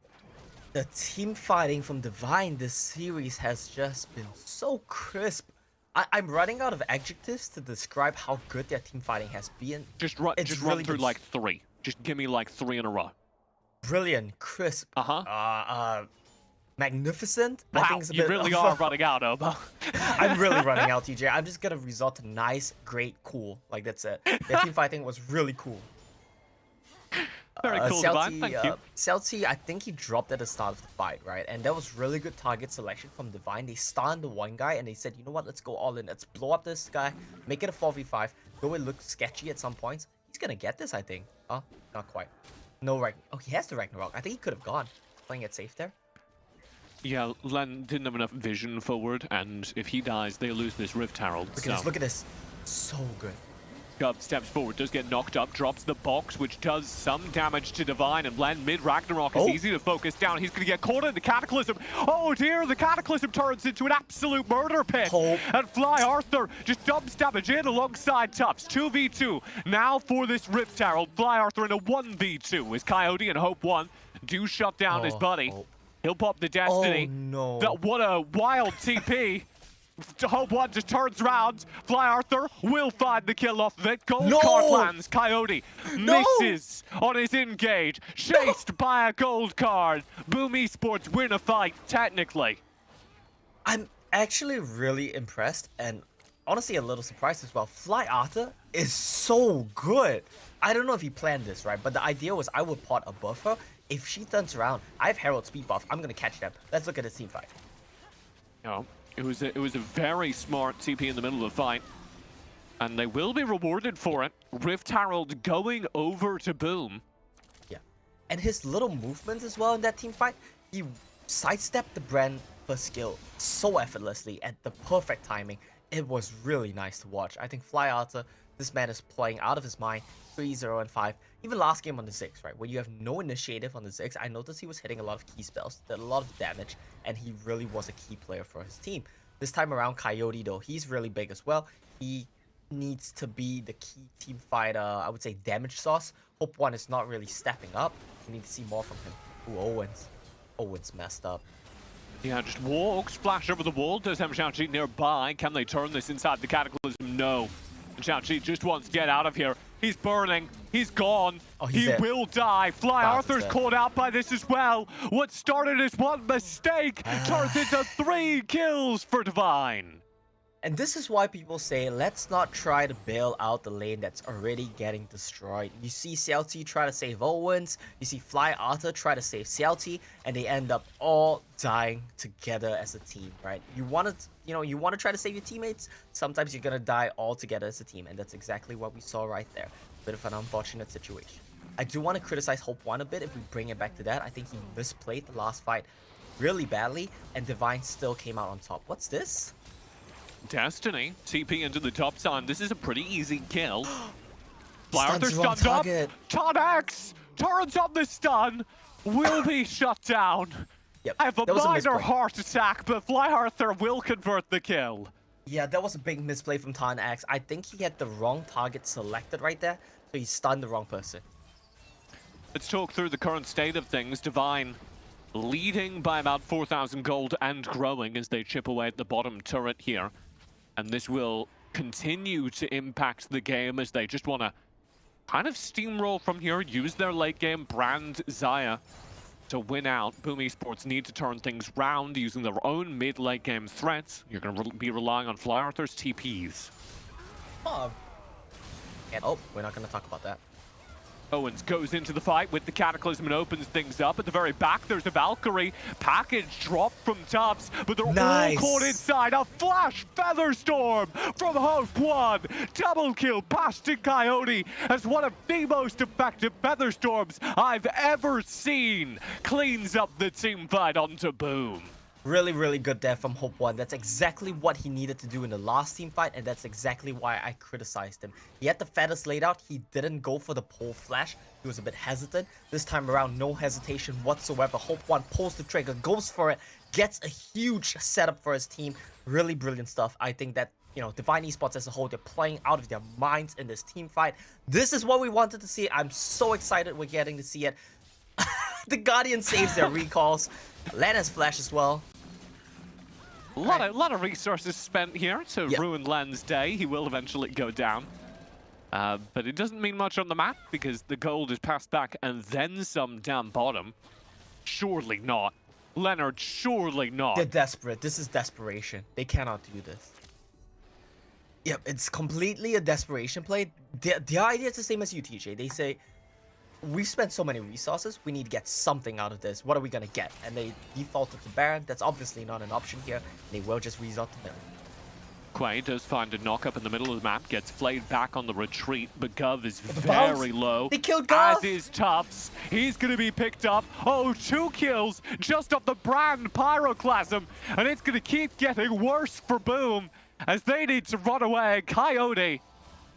The team fighting from Divine this series has just been so crisp. I'm running out of adjectives to describe how good their team fighting has been. Just run really through been like 3. Just give me like 3 in a row. Brilliant, crisp, magnificent. I Wow, think it's a you bit really of are running out, Oba. I'm really running out, TJ. I'm just gonna resort to nice, great, cool. Like that's it. Their team fighting was really cool. Very cool, Divine. Thank you. Celti, I think he dropped at the start of the fight, right? And that was really good target selection from Divine. They stunned the one guy and they said, you know what, let's go all in. Let's blow up this guy, make it a 4v5. Though it looked sketchy at some points. He's gonna get this, I think. Oh, not quite. No Ragnarok. Oh, he has the Ragnarok. I think he could have gone. Playing it safe there. Yeah, Len didn't have enough vision forward, and if he dies, they lose this Rift Herald. Look at this. So good. Gub steps forward, does get knocked up, drops the box, which does some damage to Divine, and Len mid-Ragnarok is easy to focus down. He's going to get caught in the Cataclysm. Oh dear, the Cataclysm turns into an absolute murder pit. And Fly Arthur just dumps damage in alongside Tufts. 2v2 now for this Rift Herald. Fly Arthur in a 1v2 as Coyote and Hope One do shut down his buddy. He'll pop the Destiny. Oh no. What a wild TP. Hope One just turns around. Fly Arthur will find the kill off of it. Gold card lands. Coyote misses on his engage. Chased by a gold card. Boom Esports win a fight, technically. I'm actually really impressed and honestly a little surprised as well. Fly Arthur is so good. I don't know if he planned this, right? But the idea was I would pot above her. If she turns around, I have Herald speed buff. I'm going to catch them. Let's look at this team fight. Oh. It was a very smart TP in the middle of the fight, and they will be rewarded for it. Rift Herald going over to Boom. Yeah, and his little movements as well in that team fight, he sidestepped the Brand first skill so effortlessly at the perfect timing. It was really nice to watch. I think Fly Arthur, this man is playing out of his mind. 3-0 and 5. Even last game on the Ziggs, right? Where you have no initiative on the Ziggs, I noticed he was hitting a lot of key spells, did a lot of damage, and he really was a key player for his team. This time around, Coyote, though, he's really big as well. He needs to be the key team fighter, I would say damage source. Hope One is not really stepping up. We need to see more from him. Ooh, Owens. Owens messed up. Yeah, just walks, splash over the wall. Does have Xiaoqi nearby. Can they turn this inside the Cataclysm? No. Xiaoqi just wants to get out of here. He's burning. He's gone. He will die. Fly Arthur's caught out by this as well. What started as one mistake turns into 3 kills for Divine. And this is why people say, let's not try to bail out the lane that's already getting destroyed. You see CLT try to save Owens, you see Fly Arthur try to save CLT, and they end up all dying together as a team, right? You want to try to save your teammates, sometimes you're gonna die all together as a team, and that's exactly what we saw right there. Bit of an unfortunate situation. I do want to criticize Hope 1 a bit if we bring it back to that. I think he misplayed the last fight really badly, and Divine still came out on top. What's this? Destiny, TP into the top side. This is a pretty easy kill. Fly Stuns Arthur the wrong stunned up. target. Ton X, turns on the stun, will be shut down. Yep, I have a that was a minor misplay. heart attack, but Fly Arthur will convert the kill. Yeah, that was a big misplay from Tan X. I think he had the wrong target selected right there, so he stunned the wrong person. Let's talk through the current state of things. Divine leading by about 4,000 gold and growing as they chip away at the bottom turret here. And this will continue to impact the game as they just want to kind of steamroll from here, use their late game brand Xayah to win out. Boom Esports need to turn things round using their own mid-late game threats. You're going to be relying on Fly Arthur's TPs. Oh, and we're not going to talk about that. Owens goes into the fight with the Cataclysm and opens things up. At the very back, there's a Valkyrie. Package dropped from tops, but they're all caught inside. A flash Featherstorm from Host 1. Double kill Bastion Coyote as one of the most effective Featherstorms I've ever seen. Cleans up the team fight onto Boom. Really, really good there from Hope 1. That's exactly what he needed to do in the last team fight, and that's exactly why I criticized him. He had the feathers laid out. He didn't go for the pole flash. He was a bit hesitant. This time around, no hesitation whatsoever. Hope 1 pulls the trigger, goes for it, gets a huge setup for his team. Really brilliant stuff. I think that, Divine Esports as a whole, they're playing out of their minds in this team fight. This is what we wanted to see. I'm so excited we're getting to see it. The Guardian saves their recalls. Lan has flash as well. A lot of resources spent here to ruin Len's day. He will eventually go down. But it doesn't mean much on the map because the gold is passed back and then some down bottom. Surely not. Leonard, surely not. They're desperate. This is desperation. They cannot do this. Yep, it's completely a desperation play. The idea is the same as you, TJ. They say, we've spent so many resources, we need to get something out of this. What are we gonna get? And they defaulted to Baron. That's obviously not an option here. They will just resort to Baron. Quay does find a knock up in the middle of the map, gets flayed back on the retreat, but Gov is very low. They killed Gov! As is Tufts. He's gonna be picked up. Oh, 2 kills just off the brand Pyroclasm, and it's gonna keep getting worse for Boom as they need to run away. Coyote,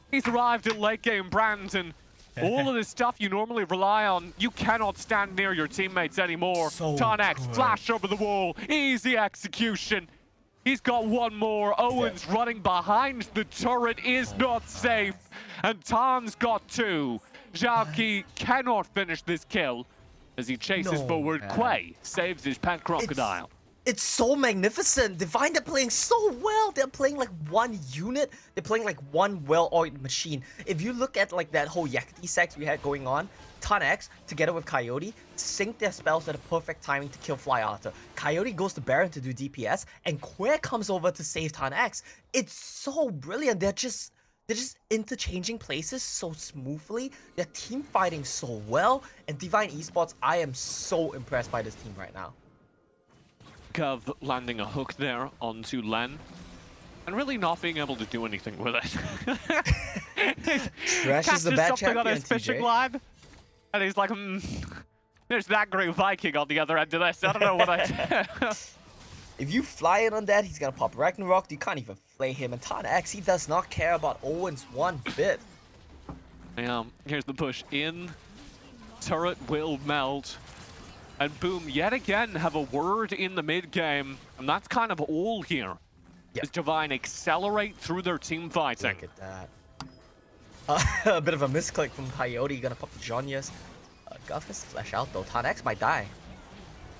he's arrived at late game brand, and all of this stuff you normally rely on, you cannot stand near your teammates anymore. Tan X, flash over the wall, easy execution. He's got one more. Owens running behind the turret is not safe. And Tan's got 2. Zhao cannot finish this kill as he chases forward. Quay saves his pet crocodile. It's so magnificent. Divine, they're playing so well. They're playing like one unit. They're playing like one well-oiled machine. If you look at like that whole Yakety sex we had going on, Tan X, together with Coyote, sync their spells at a perfect timing to kill Fly Arthur. Coyote goes to Baron to do DPS, and Quay comes over to save Tan X. It's so brilliant. They're just interchanging places so smoothly. They're team fighting so well. And Divine Esports, I am so impressed by this team right now. Gov landing a hook there onto Len, and really not being able to do anything with it. Trash is the bad something champion, on his fishing TJ. line, and he's like, there's that great Viking on the other end of this. I don't know what I do. If you fly in on that, he's gonna pop Ragnarok. You can't even flay him. And Tan X, he does not care about Owens one bit. Here's the push in. Turret will melt. And Boom, yet again, have a word in the mid-game. And that's kind of all here. Yep. As Divine accelerate through their team fighting. Look at that. A bit of a misclick from Coyote. Gonna pop the Jonyas. Gov has to flash out though. Tan X might die.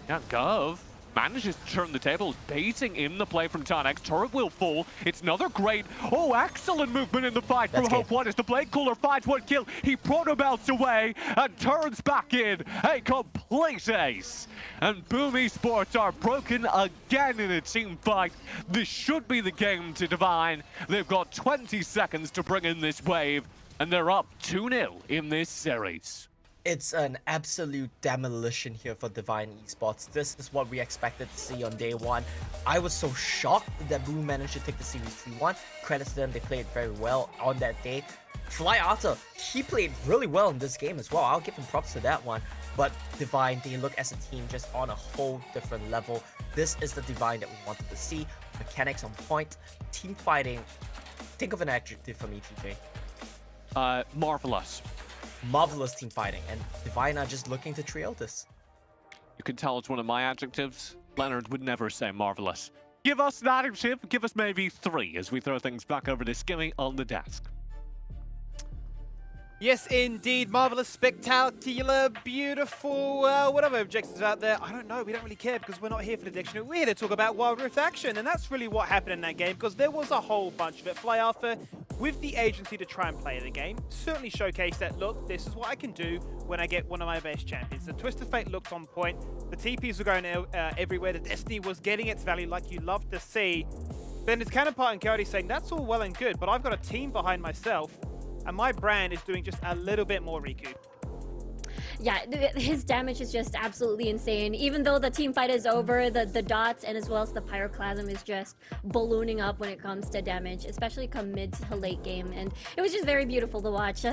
Yeah, Gov manages to turn the tables, baiting in the play from Tarnex. Turret will fall. It's another great, excellent movement in the fight from Hope One as the Blade Cooler finds one kill. He proto-belts away and turns back in. A complete ace. And Boom Esports are broken again in a team fight. This should be the game to Divine. They've got 20 seconds to bring in this wave, and they're up 2-0 in this series. It's an absolute demolition here for Divine Esports. This is what we expected to see on day one. I was so shocked that Boom managed to take the series 3-1. Credits to them, they played very well on that day. Fly Arthur, he played really well in this game as well. I'll give him props to that one. But Divine, they look as a team just on a whole different level. This is the Divine that we wanted to see. Mechanics on point, team fighting. Think of an adjective for me, TJ. Marvelous. Marvelous team fighting, and Divine are just looking to trail this. You can tell it's one of my adjectives. Leonard would never say marvelous. Give us an adjective, give us maybe 3 as we throw things back over to Skimmy on the desk. Yes, indeed. Marvelous, spectacular, beautiful, whatever objectives out there. I don't know. We don't really care because we're not here for the dictionary. We're here to talk about Wild Rift action. And that's really what happened in that game because there was a whole bunch of it. Fly Arthur, with the agency to try and play the game, certainly showcased that, look, this is what I can do when I get one of my best champions. The Twist of Fate looked on point. The TPs were going everywhere. The Destiny was getting its value like you love to see. Then his counterpart in Coyote saying, that's all well and good, but I've got a team behind myself. And my brand is doing just a little bit more recoup. Yeah, his damage is just absolutely insane. Even though the team fight is over, the dots and as well as the pyroclasm is just ballooning up when it comes to damage, especially come mid to late game. And it was just very beautiful to watch.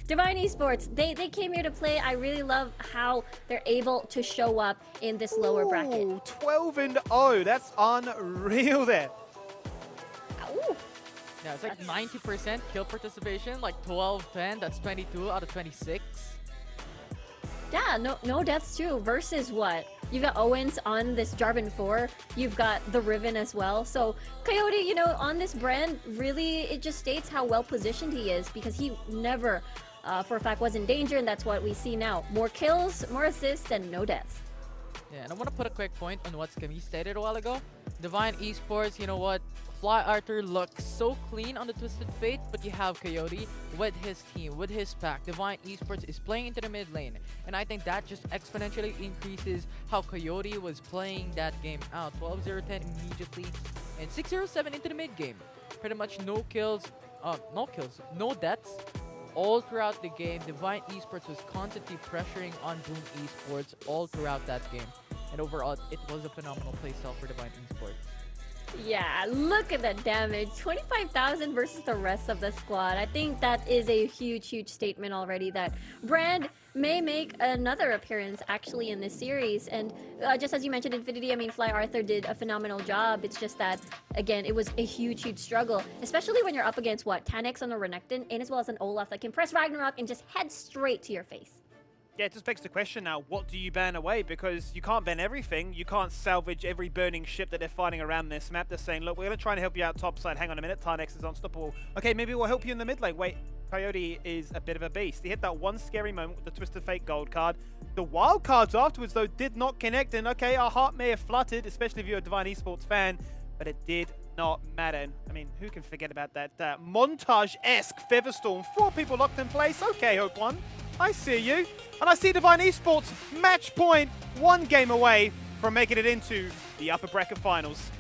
Divine Esports, they came here to play. I really love how they're able to show up in this lower bracket. 12-0. That's unreal there. Ooh. Yeah, it's like 90% kill participation, like 12-10, that's 22 out of 26. Yeah, no deaths too. Versus what? You've got Owens on this Jarvan 4. You've got the Riven as well. So Coyote, you know, on this brand, really, it just states how well positioned he is because he never, for a fact, was in danger, and that's what we see now. More kills, more assists, and no deaths. Yeah, and I want to put a quick point on what Skimmy stated a while ago. Divine Esports, you know what? Fly Arthur looks so clean on the Twisted Fate, but you have Coyote with his team, with his pack. Divine Esports is playing into the mid lane, and I think that just exponentially increases how Coyote was playing that game out. 12-0-10 immediately, and 6-0-7 into the mid game. Pretty much no no deaths. All throughout the game, Divine Esports was constantly pressuring on Boom Esports all throughout that game. And overall, it was a phenomenal playstyle for Divine Esports. Yeah, look at that damage. 25,000 versus the rest of the squad. I think that is a huge statement already that Brand may make another appearance actually in this series. And just as you mentioned, Infinity, I mean, Fly Arthur did a phenomenal job. It's just that, again, it was a huge struggle, especially when you're up against, what, Tanex on a Renekton, and as well as an Olaf that can press Ragnarok and just head straight to your face. Yeah, it just begs the question now, what do you ban away? Because you can't ban everything. You can't salvage every burning ship that they're fighting around this map. They're saying, look, we're going to try and help you out topside. Hang on a minute, Tarnex is unstoppable. Okay, maybe we'll help you in the mid lane. Wait, Coyote is a bit of a beast. He hit that one scary moment with the Twisted Fate gold card. The wild cards afterwards, though, did not connect. And okay, our heart may have fluttered, especially if you're a Divine Esports fan, but it did not matter. And, I mean, who can forget about that montage-esque Featherstorm? 4 people locked in place. Okay, Hope One, I see you. And I see Divine Esports match point, 1 game away from making it into the upper bracket finals.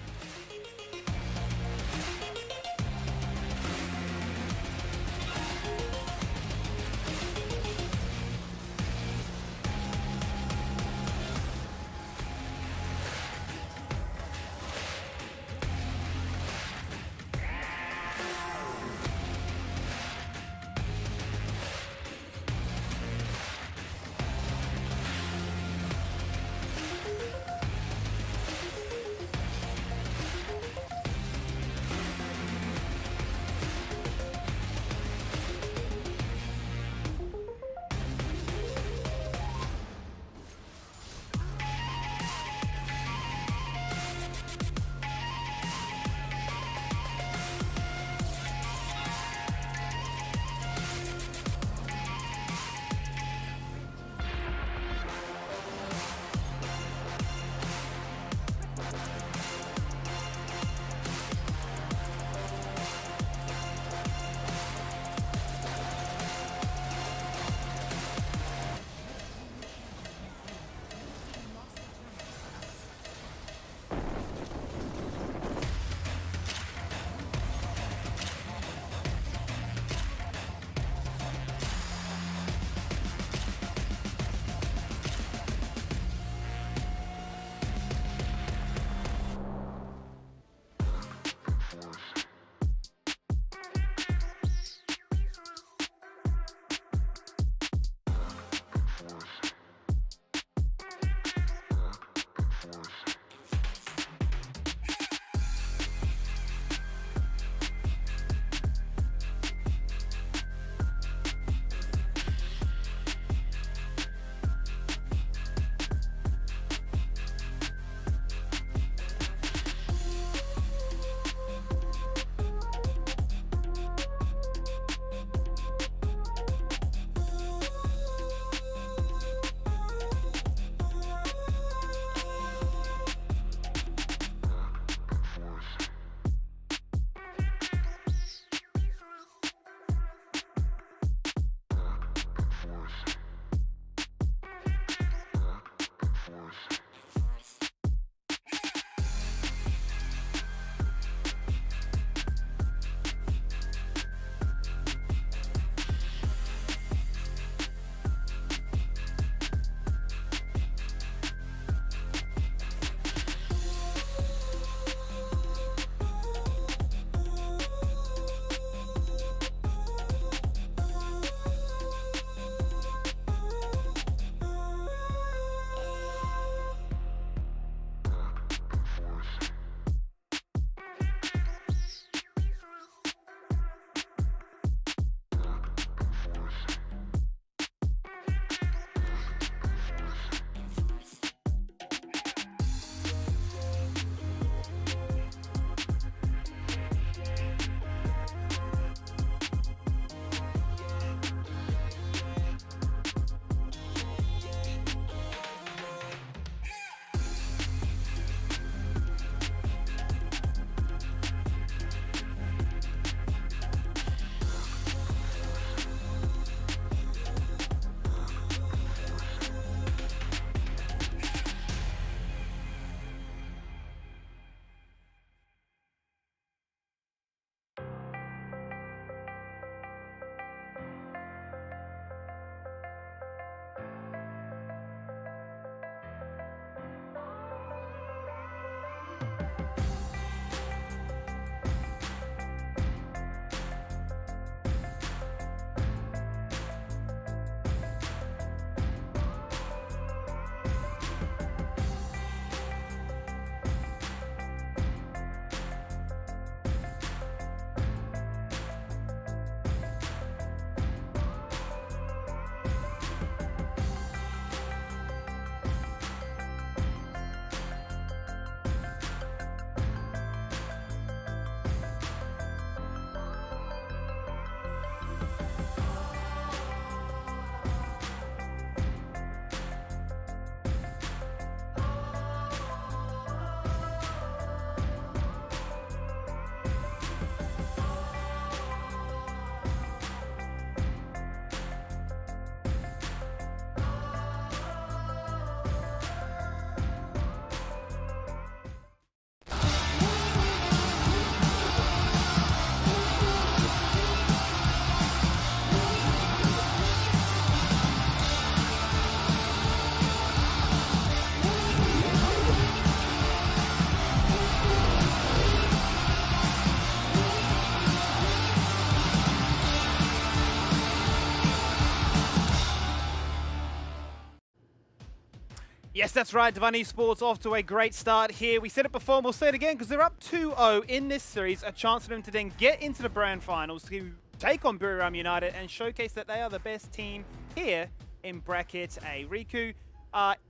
Yes, that's right. Divine Esports off to a great start here. We said it before, and we'll say it again, because they're up 2-0 in this series. A chance for them to then get into the brand finals to take on Buriram United and showcase that they are the best team here in bracket A. Riku,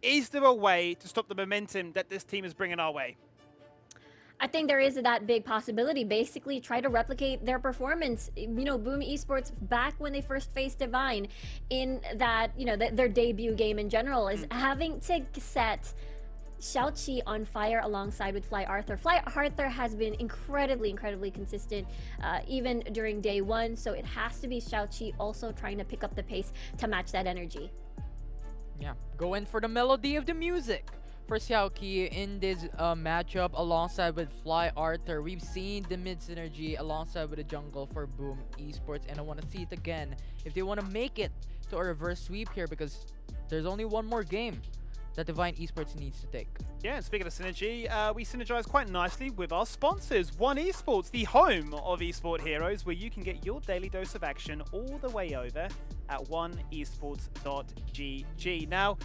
is there a way to stop the momentum that this team is bringing our way? I think there is that big possibility. Basically, try to replicate their performance. You know, Boom Esports back when they first faced Divine in that, you know, their debut game in general is having to set Xiaoqi on fire alongside with Fly Arthur. Fly Arthur has been incredibly consistent even during day one, so it has to be Xiaoqi also trying to pick up the pace to match that energy. Yeah, go in for the melody of the music for Xiaoqi in this matchup alongside with Fly Arthur. We've seen the mid synergy alongside with the jungle for Boom Esports, and I want to see it again if they want to make it to a reverse sweep here, because there's only one more game that Divine Esports needs to take. Yeah, and speaking of synergy, we synergize quite nicely with our sponsors. One Esports, the home of esport heroes, where you can get your daily dose of action all the way over at oneesports.gg. Now,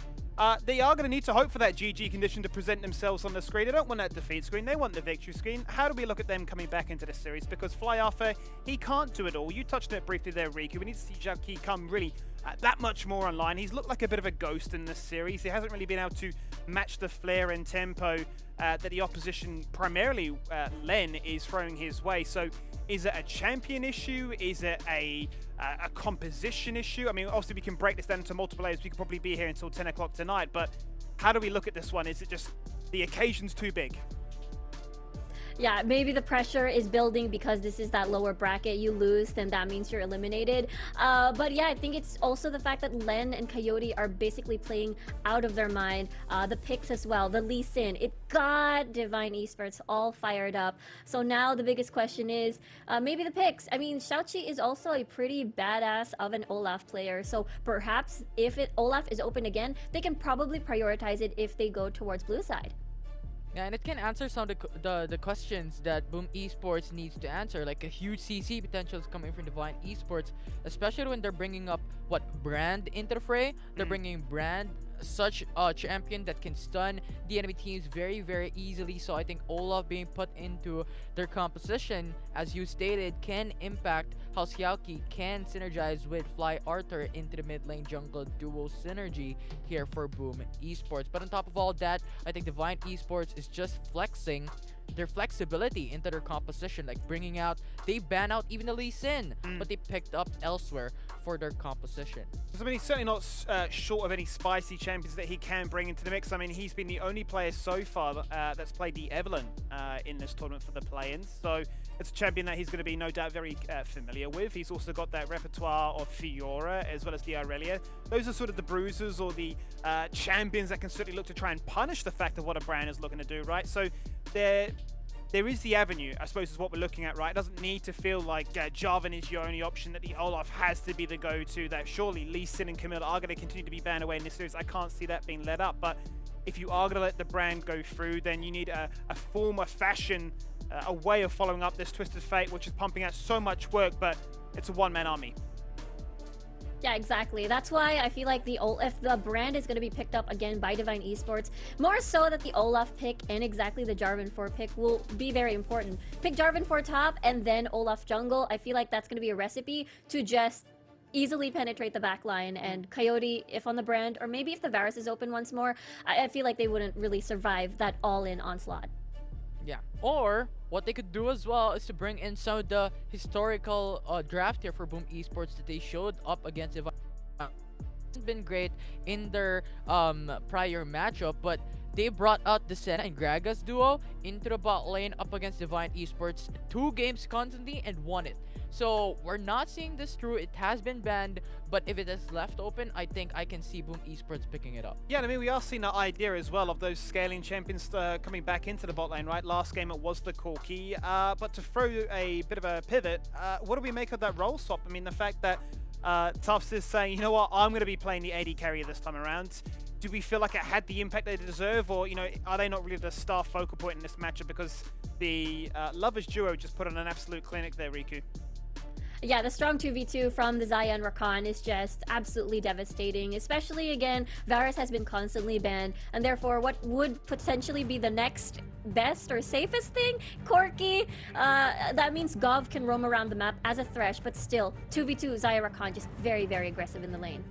they are going to need to hope for that GG condition to present themselves on the screen. They don't want that defeat screen, they want the victory screen. How do we look at them coming back into the series? Because Fly Arthur, he can't do it all. You touched on it briefly there, Riku. We need to see Xiaoqi come really that much more online. He's looked like a bit of a ghost in this series. He hasn't really been able to match the flair and tempo that the opposition, primarily Len, is throwing his way. So is it a champion issue? Is it a composition issue? I mean, obviously we can break this down into multiple layers. We could probably be here until 10 o'clock tonight, but how do we look at this one? Is it just the occasion's too big? Yeah, maybe the pressure is building because this is that lower bracket. You lose, then that means you're eliminated. But yeah, I think it's also the fact that Len and Coyote are basically playing out of their mind. The picks as well, the Lee Sin, it got Divine Esports all fired up. So now the biggest question is maybe the picks. I mean, Xiaoqi is also a pretty badass of an Olaf player. So perhaps if Olaf is open again, they can probably prioritize it if they go towards blue side. Yeah, and it can answer some of the questions that Boom Esports needs to answer, like a huge CC potential is coming from Divine Esports, especially when they're bringing up Brand into the fray. They're bringing Brand, such a champion that can stun the enemy teams very easily. So I think Olaf being put into their composition, as you stated, can impact how Xiaoqi can synergize with Fly Arthur into the mid lane jungle duo synergy here for Boom Esports. But on top of all that, I think Divine Esports is just flexing their flexibility into their composition, like they ban out even the Lee Sin, but they picked up elsewhere for their composition. I mean, he's certainly not short of any spicy champions that he can bring into the mix. I mean, he's been the only player so far that's played the Evelyn in this tournament for the play-ins. So it's a champion that he's going to be no doubt very familiar with. He's also got that repertoire of Fiora as well as the Aurelia. Those are sort of the bruisers or the champions that can certainly look to try and punish the fact of what a brand is looking to do, right? So there is the avenue, I suppose, is what we're looking at, right? It doesn't need to feel like Jarvan is your only option, that the Olaf has to be the go-to, that surely Lee Sin and Camilla are going to continue to be banned away in this series. I can't see that being let up, but if you are going to let the brand go through, then you need a form, a fashion, a way of following up this Twisted Fate, which is pumping out so much work, but it's a one-man army. Yeah, exactly. That's why I feel like if the brand is going to be picked up again by Divine Esports, more so that the Olaf pick and exactly the Jarvan 4 pick will be very important. Pick Jarvan 4 top and then Olaf jungle. I feel like that's going to be a recipe to just easily penetrate the backline, and Coyote, if on the brand, or maybe if the Varus is open once more, I feel like they wouldn't really survive that all-in onslaught. Yeah, or what they could do as well is to bring in some of the historical draft here for Boom Esports that they showed up against Divine. Hasn't been great in their prior matchup, but they brought out the Senna and Gragas duo into the bot lane up against Divine Esports 2 games constantly and won it. So we're not seeing this through. It has been banned, but if it is left open, I think I can see Boom Esports picking it up. Yeah, and I mean, we are seeing that idea as well of those scaling champions coming back into the bot lane, right? Last game it was the Corki, but to throw a bit of a pivot, what do we make of that role swap? I mean, the fact that Tufts is saying, you know what, I'm going to be playing the AD carrier this time around. Do we feel like it had the impact they deserve, or, you know, are they not really the star focal point in this matchup because the Lovers duo just put on an absolute clinic there, Riku? Yeah, the strong 2v2 from the Xayah and Rakan is just absolutely devastating. Especially, again, Varus has been constantly banned, and therefore what would potentially be the next best or safest thing? Corki. That means Gov can roam around the map as a Thresh, but still, 2v2 Xayah Rakan just very, very aggressive in the lane.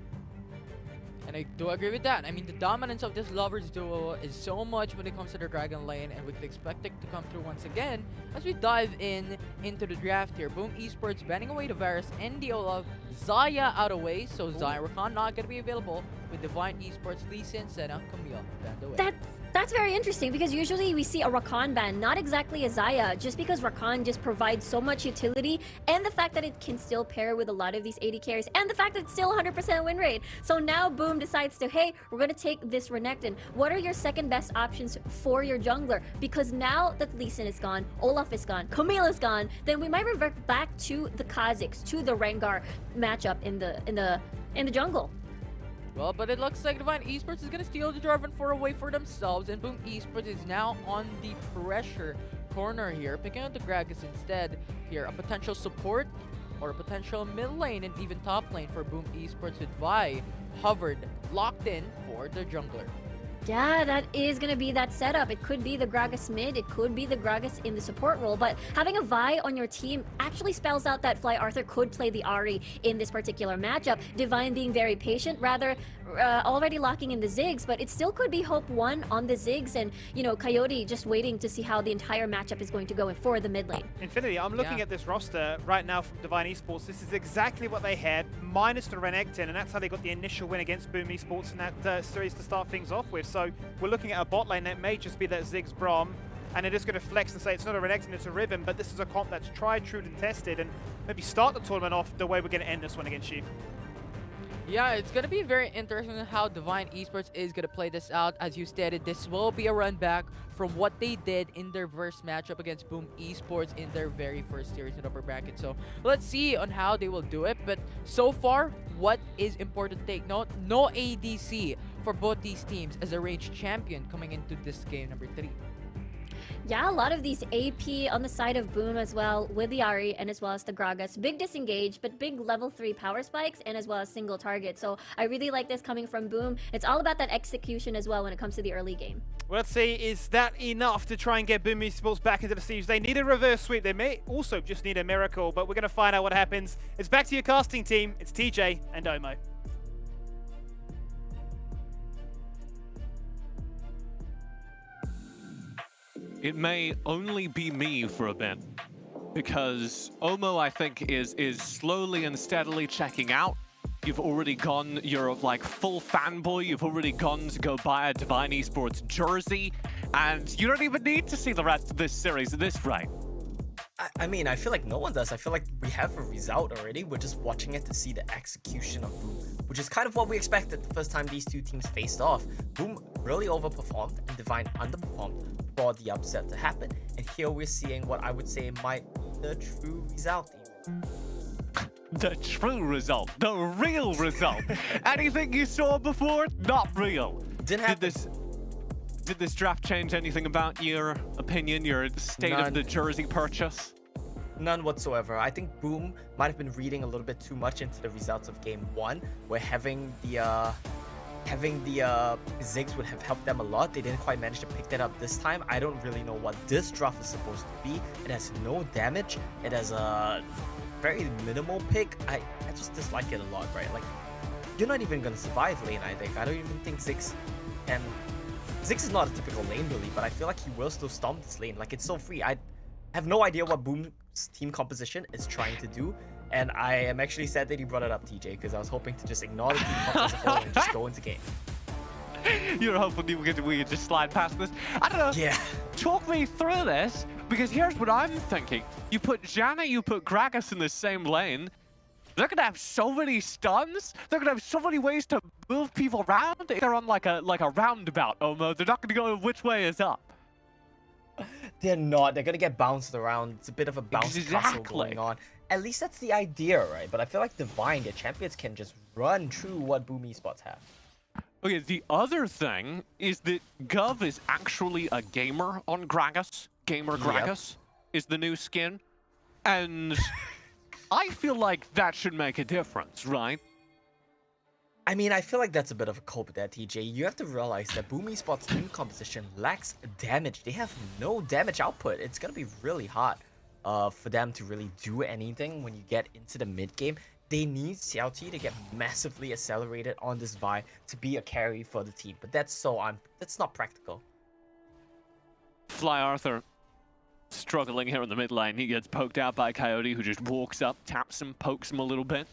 And I do agree with that. I mean, the dominance of this Lovers duo is so much when it comes to the Dragon lane, and we could expect it to come through once again as we dive into the draft here. Boom Esports banning away the Varus and the Olaf. Xayah out of way, so Xayah Rakan not going to be available with Divine Esports, Lee Sin, Senna, Camille banned away. That's very interesting because usually we see a Rakan ban, not exactly a Xayah, just because Rakan just provides so much utility, and the fact that it can still pair with a lot of these AD carries, and the fact that it's still 100% win rate. So now Boom decides to, hey, we're going to take this Renekton. What are your second best options for your jungler? Because now that Lee Sin is gone, Olaf is gone, Camille is gone, then we might revert back to the Kha'Zix, to the Rengar matchup in the jungle. Well, but it looks like Divine Esports is going to steal the Jarvan 4 away for themselves, and Boom Esports is now on the pressure corner here, picking out the Gragas instead here. A potential support or a potential mid lane and even top lane for Boom Esports with Vi hovered, locked in for the jungler. Yeah, that is going to be that setup. It could be the Gragas mid, it could be the Gragas in the support role, but having a Vi on your team actually spells out that Fly Arthur could play the Ahri in this particular matchup. Divine being very patient, rather already locking in the Ziggs, but it still could be Hope 1 on the Ziggs, and, you know, Coyote just waiting to see how the entire matchup is going to go for the mid lane. Infinity, I'm looking at this roster right now from Divine Esports. This is exactly what they had, minus the Renekton, and that's how they got the initial win against Boom Esports in that series to start things off with. So we're looking at a bot lane that may just be that Ziggs Braum, and it is going to flex and say it's not a Renekton, it's a Riven, but this is a comp that's tried, true, and tested, and maybe start the tournament off the way we're going to end this one against you. Yeah, it's going to be very interesting how Divine Esports is going to play this out. As you stated, this will be a run back from what they did in their first matchup against Boom Esports in their very first series in the upper bracket. So let's see on how they will do it. But so far, what is important to take note, no ADC for both these teams as a ranged champion coming into this game number 3. Yeah, a lot of these AP on the side of Boom as well, with the Ahri and as well as the Gragas. Big disengage, but big level 3 power spikes and as well as single target. So I really like this coming from Boom. It's all about that execution as well when it comes to the early game. Well, let's see, is that enough to try and get Boom Esports back into the series? They need a reverse sweep. They may also just need a miracle, but we're going to find out what happens. It's back to your casting team. It's TJ and Omo. It may only be me for a bit, because Omo, I think, is slowly and steadily checking out. You've already gone, you're like full fanboy, you've already gone to go buy a Divine Esports jersey, and you don't even need to see the rest of this series at this rate. I mean, I feel like no one does. I feel like we have a result already. We're just watching it to see the execution of Boom, which is kind of what we expected the first time these two teams faced off. Boom really overperformed and Divine underperformed for the upset to happen. And here we're seeing what I would say might be the true result. The true result, the real result. Anything you saw before, not real. Didn't happen. Did this draft change anything about your opinion, your state of the jersey purchase? None whatsoever. I think Boom might have been reading a little bit too much into the results of game 1, where having the Ziggs would have helped them a lot. They didn't quite manage to pick that up this time. I don't really know what this draft is supposed to be. It has no damage. It has a very minimal pick. I just dislike it a lot, right? Like, you're not even gonna survive lane, I think. I don't even think Ziggs can... Ziggs is not a typical lane really, but I feel like he will still stomp this lane. Like, it's so free. I have no idea what Boom's team composition is trying to do, and I am actually sad that you brought it up, TJ, because I was hoping to just ignore the team comp as a whole and just go into game. You're hoping we could just slide past this? I don't know. Yeah. Talk me through this, because here's what I'm thinking. You put Janna, you put Gragas in the same lane. They're gonna have so many stuns. They're gonna have so many ways to move people around. They're on like a roundabout, Omo. They're not gonna go which way is up. They're not. They're gonna get bounced around. It's a bit of a bounce castle going on. At least that's the idea, right? But I feel like Divine, their champions can just run through what Boom Esports have. Okay, the other thing is that Gov is actually a gamer on Gragas. Gamer Gragas is the new skin. And I feel like that should make a difference, right? I mean, I feel like that's a bit of a cope there, TJ. You have to realize that Boom Esports team composition lacks damage. They have no damage output. It's gonna be really hard for them to really do anything when you get into the mid game. They need CLT to get massively accelerated on this Vi to be a carry for the team, but that's not practical. Fly Arthur struggling here in the mid lane. He gets poked out by Coyote, who just walks up, taps him, pokes him a little bit.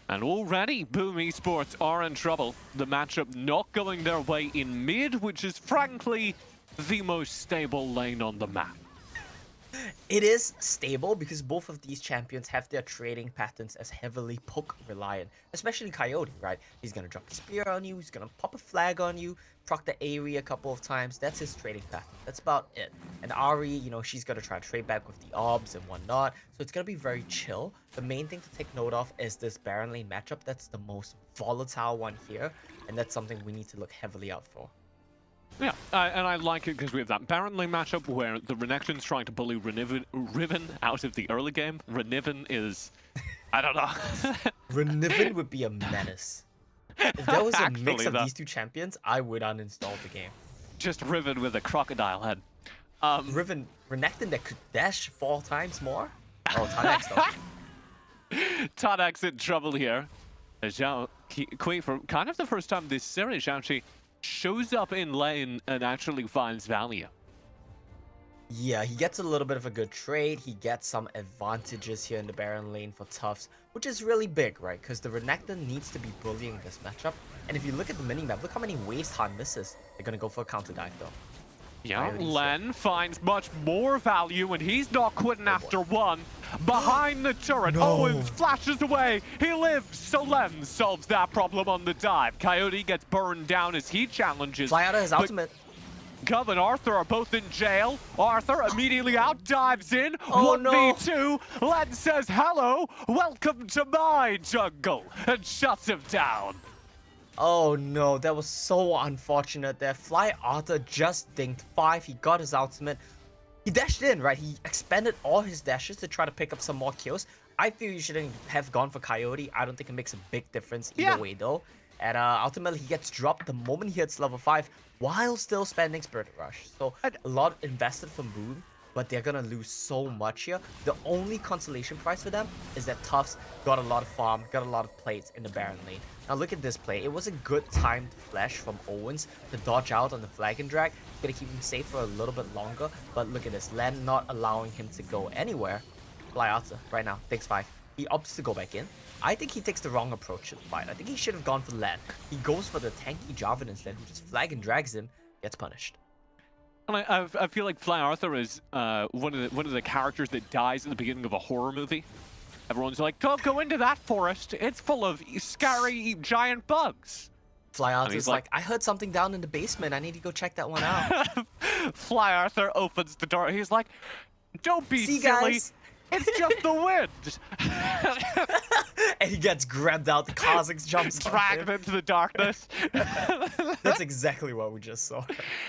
And already Boom Esports are in trouble. The matchup not going their way in mid, which is frankly the most stable lane on the map. It is stable because both of these champions have their trading patterns as heavily poke reliant, especially Coyote, right? He's gonna drop a spear on you, he's gonna pop a flag on you, proc the Aerie a couple of times. That's his trading pattern. That's about it. And Ari, you know, she's gonna try to trade back with the obs and whatnot, so it's gonna be very chill. The main thing to take note of is this Baron lane matchup. That's the most volatile one here, and that's something we need to look heavily out for. Yeah, and I like it because we have that Baron lane matchup where the Renekton's trying to bully Riven out of the early game. Reniven is... I don't know. Reniven would be a menace. If there was a mix Actually, of these two champions, I would uninstall the game. Just Riven with a crocodile head. Riven, Renekton that could dash 4 times more? Oh, Tanax though. Tanax in trouble here. Zhao Kui, for kind of the first time this series, actually shows up in lane and actually finds value. Yeah, he gets a little bit of a good trade. He gets some advantages here in the Baron lane for Tufts, which is really big, right? Because the Renekton needs to be bullying this matchup. And if you look at the minimap, look how many waves Han misses. They're going to go for a counter dive, though. Yeah, Len finds much more value, and he's not quitting after one. Behind the turret, Owens flashes away. He lives, so Len solves that problem on the dive. Coyote gets burned down as he challenges. Fly out of his ultimate. Gov and Arthur are both in jail. Arthur immediately out dives in. Oh, 1v2. Len says, hello, welcome to my jungle, and shuts him down. Oh no, that was so unfortunate there. Fly Arthur just dinked 5. He got his ultimate. He dashed in, right? He expended all his dashes to try to pick up some more kills. I feel you shouldn't have gone for Coyote. I don't think it makes a big difference either way though. And ultimately he gets dropped the moment he hits level 5 while still spending Spirit Rush. So a lot invested from Boom, but they're gonna lose so much here. The only consolation prize for them is that Tufts got a lot of farm, got a lot of plates in the Baron lane. Now look at this play. It was a good timed flash from Owens to dodge out on the flag and drag. Gonna keep him safe for a little bit longer, but look at this. Len not allowing him to go anywhere. Fly Arthur right now, takes 5. He opts to go back in. I think he takes the wrong approach to the fight. I think he should have gone for Len. He goes for the tanky Jarvan instead, who just flag and drags him, gets punished. And I feel like Fly Arthur is one of the characters that dies at the beginning of a horror movie. Everyone's like, don't go into that forest. It's full of scary giant bugs. Fly Arthur's like, I heard something down in the basement. I need to go check that one out. Fly Arthur opens the door. He's like, don't be See, silly. guys? It's just the wind. And he gets grabbed out. The Kha'Zix jumps dragged into the darkness. That's exactly what we just saw.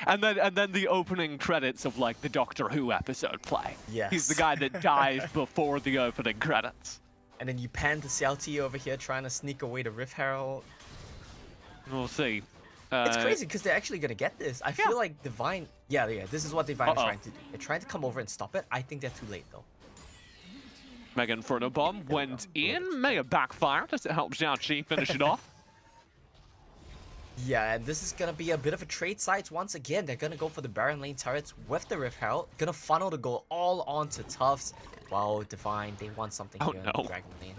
And then the opening credits of like the Doctor Who episode play. Yes. He's the guy that dies before the opening credits. And then you pan to CLT over here trying to sneak away the Rift Herald. We'll see. It's crazy because they're actually gonna get this. I feel like Divine. Yeah, this is what Divine is trying to do. They're trying to come over and stop it. I think they're too late though. Mega Inferno Bomb went in, may have backfired as it helps Zhao Qi finish it off. Yeah, and this is gonna be a bit of a trade sites once again. They're gonna go for the Baron lane turrets with the Rift Herald. Gonna funnel the goal all onto Tufts. Wow, Divine, they want something here in the Dragon lane.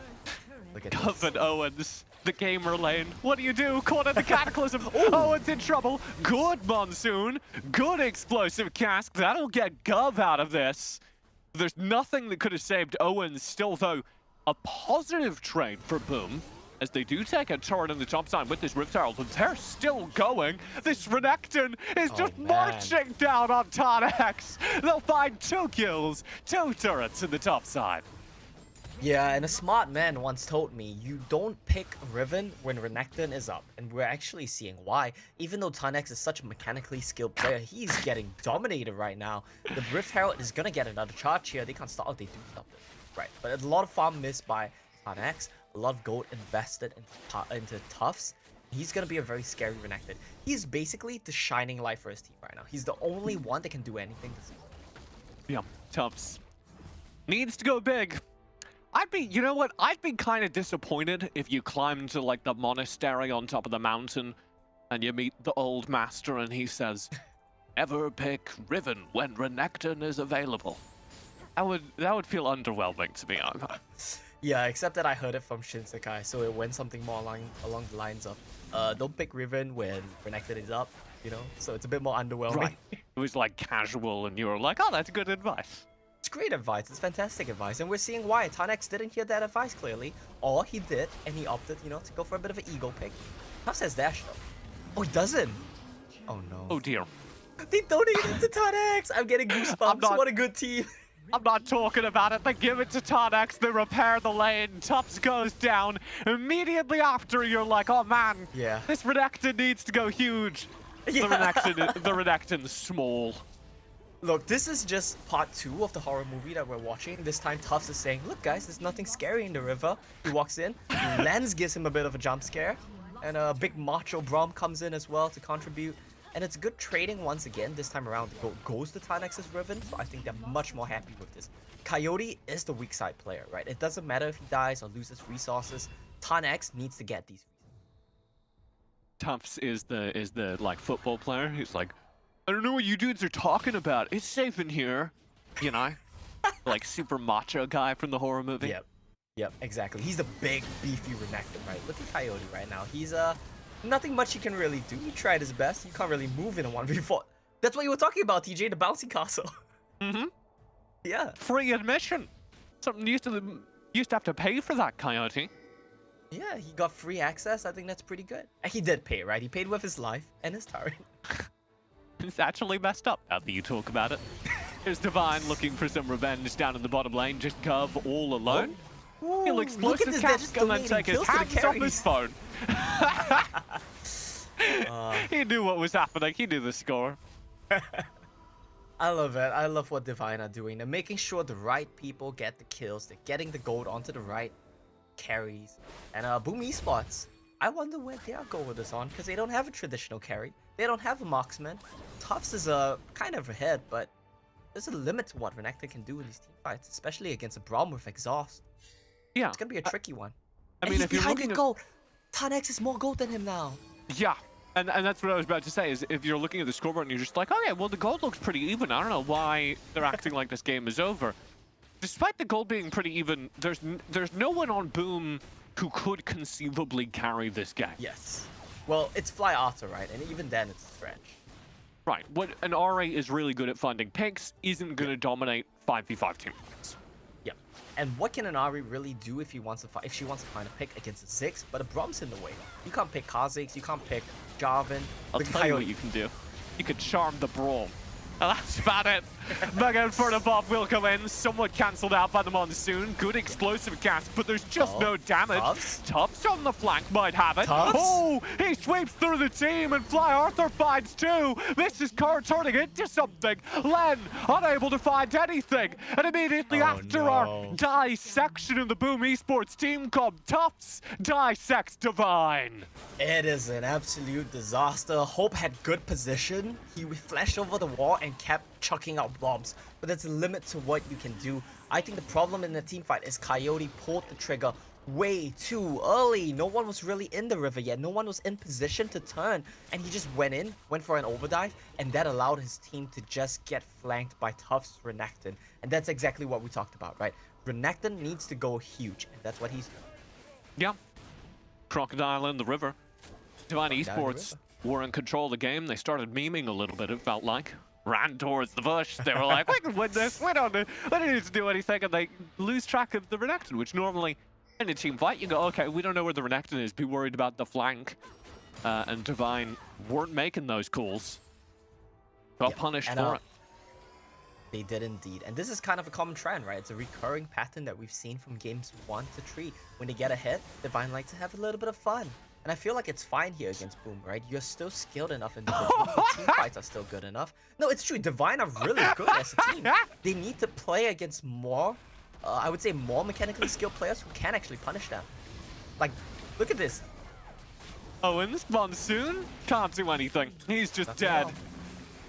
Look at Gov this. and Owens, the gamer lane. What do you do? Caught in the Cataclysm. Owens in trouble. Good Monsoon. Good explosive cask. That'll get Gov out of this. There's nothing that could have saved Owens. Still, though, a positive trade for Boom, as they do take a turret in the top side with this Rift Herald, and they're still going. This Renekton is just marching down on Tanax. They'll find 2 kills, 2 turrets in the top side. Yeah, and a smart man once told me, you don't pick Riven when Renekton is up. And we're actually seeing why. Even though Tanax is such a mechanically skilled player, he's getting dominated right now. The Rift Herald is gonna get another charge here. They can't stop. Oh, they do stop it. right? But a lot of farm missed by Tanex, a lot of gold invested into Tufts. He's gonna be a very scary Renekton. He's basically the shining light for his team right now. He's the only one that can do anything this season. Yeah, Tufts needs to go big. You know what? I'd be kind of disappointed if you climbed to like the monastery on top of the mountain and you meet the old master and he says, "Ever pick Riven when Renekton is available." That would feel underwhelming to me. Yeah, except that I heard it from Shinsekai, so it went something more along the lines of, don't pick Riven when Renekton is up, you know? So it's a bit more underwhelming. Right. It was like casual and you were like, oh, that's good advice. It's great advice, it's fantastic advice, and we're seeing why. Tanex didn't hear that advice clearly, or he did, and he opted, you know, to go for a bit of an ego pick. Tufts has dash though. Oh, he doesn't! Oh no. Oh dear. They donated to Tanex! I'm getting goosebumps, what a good team! I'm not talking about it. They give it to Tanex, they repair the lane, Tufts goes down. Immediately after, you're like, oh man, yeah, this Renekton needs to go huge. Yeah. The Renekton's small. Look, this is just part 2 of the horror movie that we're watching. This time Tufts is saying, look guys, there's nothing scary in the river. He walks in, Lens gives him a bit of a jump scare, and a big macho Braum comes in as well to contribute. And it's good trading once again. This time around, the gold goes to Tanex's Riven, so I think they're much more happy with this. Coyote is the weak side player, right? It doesn't matter if he dies or loses resources. Tanex needs to get these. Tufts is the like football player who's like, I don't know what you dudes are talking about. It's safe in here, you know, like super macho guy from the horror movie. Yep, exactly. He's the big beefy Renekton, right? Look at Coyote right now. He's nothing much he can really do. He tried his best. He can't really move in a 1v4. That's what you were talking about, TJ, the bouncy castle. Mm-hmm. Yeah. Free admission. Something you used to have to pay for that, Coyote. Yeah, he got free access. I think that's pretty good. And he did pay, right? He paid with his life and his turret. It's actually messed up now that you talk about it. Here's Divine looking for some revenge down in the bottom lane. Just Gov all alone. Ooh, He'll explosive cast and then take his hands off his phone. He knew what was happening. He knew the score. I love it. I love what Divine are doing. They're making sure the right people get the kills. They're getting the gold onto the right carries. And Boom Esports, I wonder where they are going with this on, because they don't have a traditional carry. They don't have a marksman. Tufts is kind of ahead, but there's a limit to what Renekton can do in these team fights, especially against a Braum with exhaust. Yeah. It's gonna be a tricky one. I mean, he's if you're behind looking in at gold. Tanex is more gold than him now. Yeah. And that's what I was about to say, is if you're looking at the scoreboard and you're just like, oh yeah, well the gold looks pretty even. I don't know why they're acting like this game is over. Despite the gold being pretty even, there's no one on Boom who could conceivably carry this game. Yes. Well, it's Fly Arthur, right? And even then, it's a stretch. Right. What an RA is really good at finding picks isn't going to dominate 5v5 teams. Yep. And what can an Ari really do if she wants to find a pick against a Ziggs? But a Braum's in the way. You can't pick Kha'Zix, you can't pick Jarvan. I'll tell you what you can do. You can charm the Braum. And that's about it. Mega Inferno Bob will come in, somewhat cancelled out by the Monsoon. Good explosive cast, but there's just no damage. Tufts on the flank might have it. Tufts? Oh, he sweeps through the team and Fly Arthur finds two. This is turning into something. Len, unable to find anything. And immediately after our dissection in the Boom Esports team comp, Tufts dissects Divine. It is an absolute disaster. Hope had good position. He flashed over the wall and kept chucking out bombs, but there's a limit to what you can do. I think the problem in the team fight is Coyote pulled the trigger way too early. No one was really in the river yet. No one was in position to turn, and he just went for an overdive, and that allowed his team to just get flanked by Tufts Renekton. And that's exactly what we talked about, right? Renekton needs to go huge, and that's what he's doing. Yeah. Crocodile in the river. Divine Esports were in control of the game. They started memeing a little bit, it felt like. Ran towards the bush. They were like, we can win this. We don't need to do anything. And they lose track of the Renekton, which normally in a team fight, you go, okay, we don't know where the Renekton is. Be worried about the flank. And Divine weren't making those calls. Got punished for it. They did indeed. And this is kind of a common trend, right? It's a recurring pattern that we've seen from games 1 to 3. When they get ahead, Divine like to have a little bit of fun. And I feel like it's fine here against Boom, right? You're still skilled enough individually. The team fights are still good enough. No, it's true. Divine are really good as a team. They need to play against more I would say, more mechanically skilled players who can actually punish them. Like, look at this. Owens, Monsoon, can't do anything. He's just Nothing dead. wrong.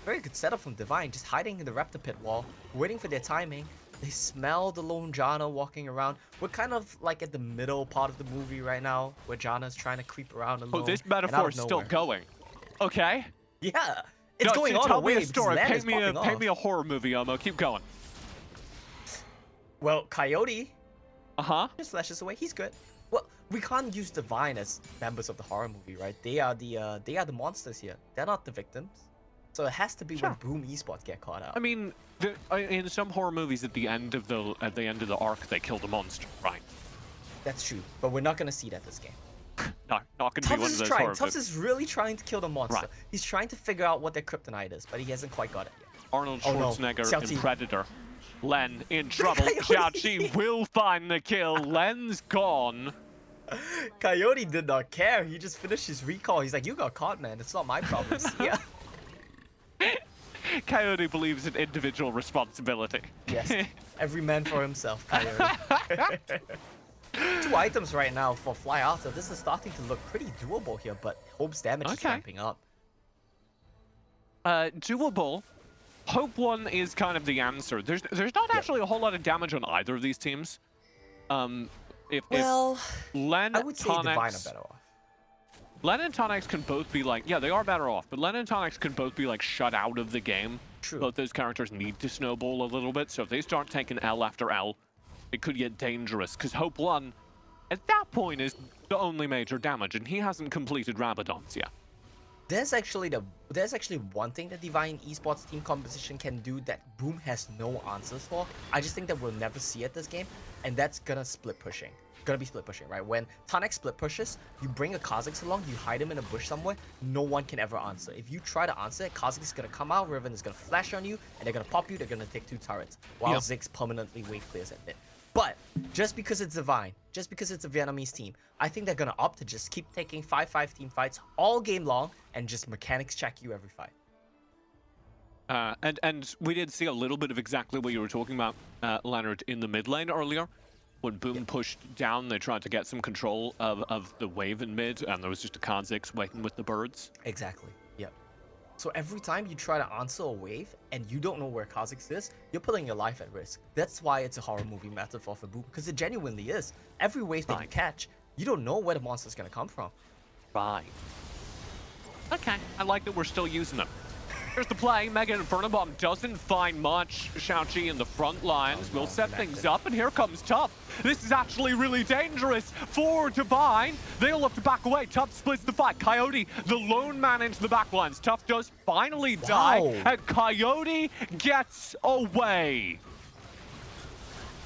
Very good setup from Divine, just hiding in the Raptor pit wall, waiting for their timing. They smell the lone Janna walking around. We're kind of like at the middle part of the movie right now, where Janna's trying to creep around alone. Oh, this and out metaphor of is still nowhere. going. Okay. Yeah, it's No, going so on tell away me a because story. Lan Paint is me popping a off. horror movie, Omo. Keep going. Well, Coyote Uh-huh. just flashes away. He's good. Well, we can't use Divine as members of the horror movie, right? They are the monsters here. They're not the victims. So it has to be Sure. when Boom Esports get caught out. I mean, in some horror movies, at the end of the arc, they kill the monster, right? That's true, but we're not gonna see that this game. No, not gonna be Tubbs one of is those trying. horror Tubbs movies. is really trying to kill the monster. Right. He's trying to figure out what their kryptonite is, but he hasn't quite got it yet. Arnold Oh, no. Schwarzenegger Xiao in Ti. Predator. Len in trouble. Coyote. Xiao Qi will find the kill. Len's gone. Coyote did not care. He just finished his recall. He's like, "You got caught, man. It's not my problem." Yeah. Coyote believes in individual responsibility. Yes. Every man for himself, Coyote. 2 items right now for Fly Arthur. This is starting to look pretty doable here, but Hope's damage is Okay. ramping up. Doable. Hope 1 is kind of the answer. There's not actually a whole lot of damage on either of these teams. If Well, Len, I would say Divine are Tonix, better off. Len and Tonix can both be like, yeah, they are better off, but Len and Tonix can both be like shut out of the game. True. Both those characters need to snowball a little bit, so if they start taking L after L, it could get dangerous, because Hope 1, at that point, is the only major damage, and he hasn't completed Rabadons yet. There's actually one thing that Divine Esports team composition can do that Boom has no answers for. I just think that we'll never see it this game, and that's gonna split pushing. Gonna be split pushing, right? When Tanek split pushes, you bring a Kha'Zix along, you hide him in a bush somewhere, no one can ever answer. If you try to answer it, Kha'Zix is gonna come out, Riven is gonna flash on you, and they're gonna pop you, they're gonna take 2 turrets, while Yep. Ziggs permanently wave clears at mid. But just because it's Divine, just because it's a Vietnamese team, I think they're gonna opt to just keep taking 5-5 team fights all game long and just mechanics check you every fight. And we did see a little bit of exactly what you were talking about, Leonard, in the mid lane earlier. When Boom pushed down, they tried to get some control of the wave in mid, and there was just a Kha'Zix waiting with the birds. Exactly. Yep. So every time you try to answer a wave and you don't know where Kha'Zix is, you're putting your life at risk. That's why it's a horror movie metaphor for Boom, because it genuinely is. Every wave that you Right. catch, you don't know where the monster's gonna come from. Fine. Okay, I like that we're still using them. Here's the play. Mega Inferno Bomb doesn't find much. Xiaoqi in the front lines will set things up, and here comes Tup. This is actually really dangerous for Divine. They'll look to back away. Tup splits the fight. Coyote, the lone man into the back lines. Tup does finally die, Wow. and Coyote gets away.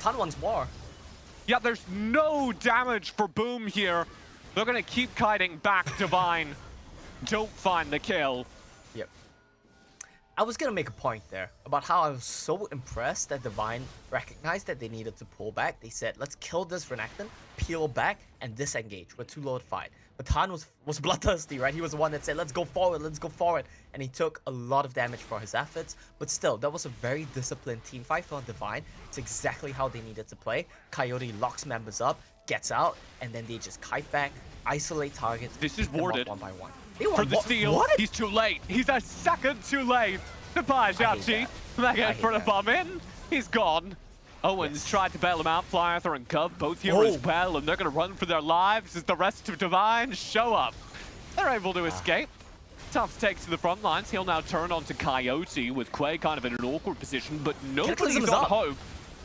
Tan wants more. Yeah, there's no damage for Boom here. They're gonna keep kiting back. Divine don't find the kill. Yep. I was gonna make a point there about how I was so impressed that Divine recognized that they needed to pull back. They said, let's kill this Renekton, peel back, and disengage. We're too low to fight. But Tan was bloodthirsty, right? He was the one that said, let's go forward, let's go forward. And he took a lot of damage for his efforts. But still, that was a very disciplined team fight for Divine. It's exactly how they needed to play. Coyote locks members up, gets out, and then they just kite back, isolate targets. This is pick them up warded. one by one. They For won the steal, What? he's too late. He's a second too late. Goodbye, Xiaoqi. I Mega hate for the that. bomb in. He's gone. Owens tried to bail him out. Fly Arthur and Cub both here Oh. as well, and they're going to run for their lives as the rest of Divine show up. They're able to escape. Tufts takes to the front lines. He'll now turn onto Coyote with Quay kind of in an awkward position, but nobody's is on up. Hope.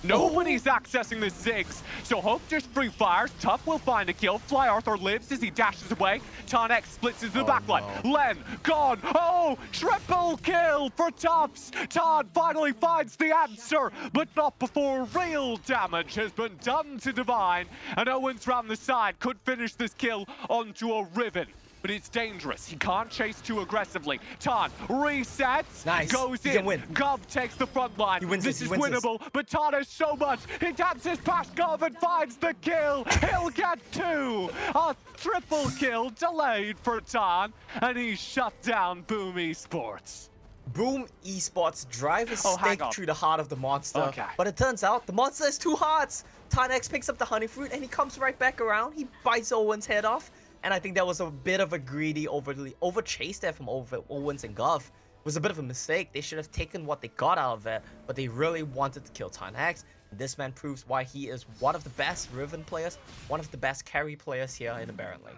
Nobody's accessing the Ziggs, so Hope just free fires. Tuff will find a kill. Fly Arthur lives as he dashes away. Tarnex splits into the backline. no. Len, gone. Oh, triple kill for Tufts. Todd finally finds the answer, but not before real damage has been done to Divine. And Owens round the side could finish this kill onto a Riven. But it's dangerous. He can't chase too aggressively. Tan resets, Nice. goes He in. can win. Gov takes the front line. He wins This this, is he wins this. winnable, but Tan has so much. He dances past Gov and finds the kill. He'll get 2. A triple kill delayed for Tan, and he shut down Boom Esports. Boom Esports drive his Oh, hang stake on. through the heart of the monster. Okay. But it turns out the monster has two hearts. Tynex picks up the honey fruit and he comes right back around. He bites Owen's head off. And I think that was a bit of a greedy, over chase there from Owens and Gov. It was a bit of a mistake. They should have taken what they got out of it, but they really wanted to kill Tynex. This man proves why he is one of the best Riven players, one of the best carry players here in the Baron lane.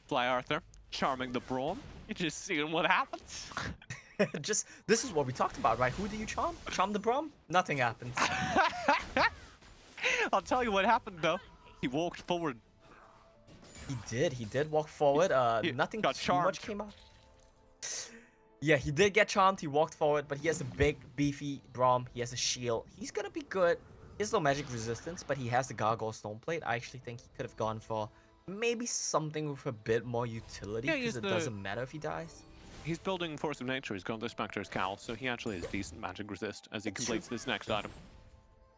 Fly Arthur, charming the Braum. You're just seeing what happens. This is what we talked about, right? Who do you charm? Charm the Braum? Nothing happens. I'll tell you what happened though. He walked forward. He did walk forward. He Nothing got too much came out. Yeah, he did get charmed. He walked forward, but he has a big, beefy Braum. He has a shield. He's gonna be good. He has no magic resistance, but he has the Gargoyle Stoneplate. I actually think he could have gone for maybe something with a bit more utility, Yeah, because it doesn't matter if he dies. He's building Force of Nature. He's got the Spectre's Cowl, so he actually has decent magic resist as he That's completes this next item.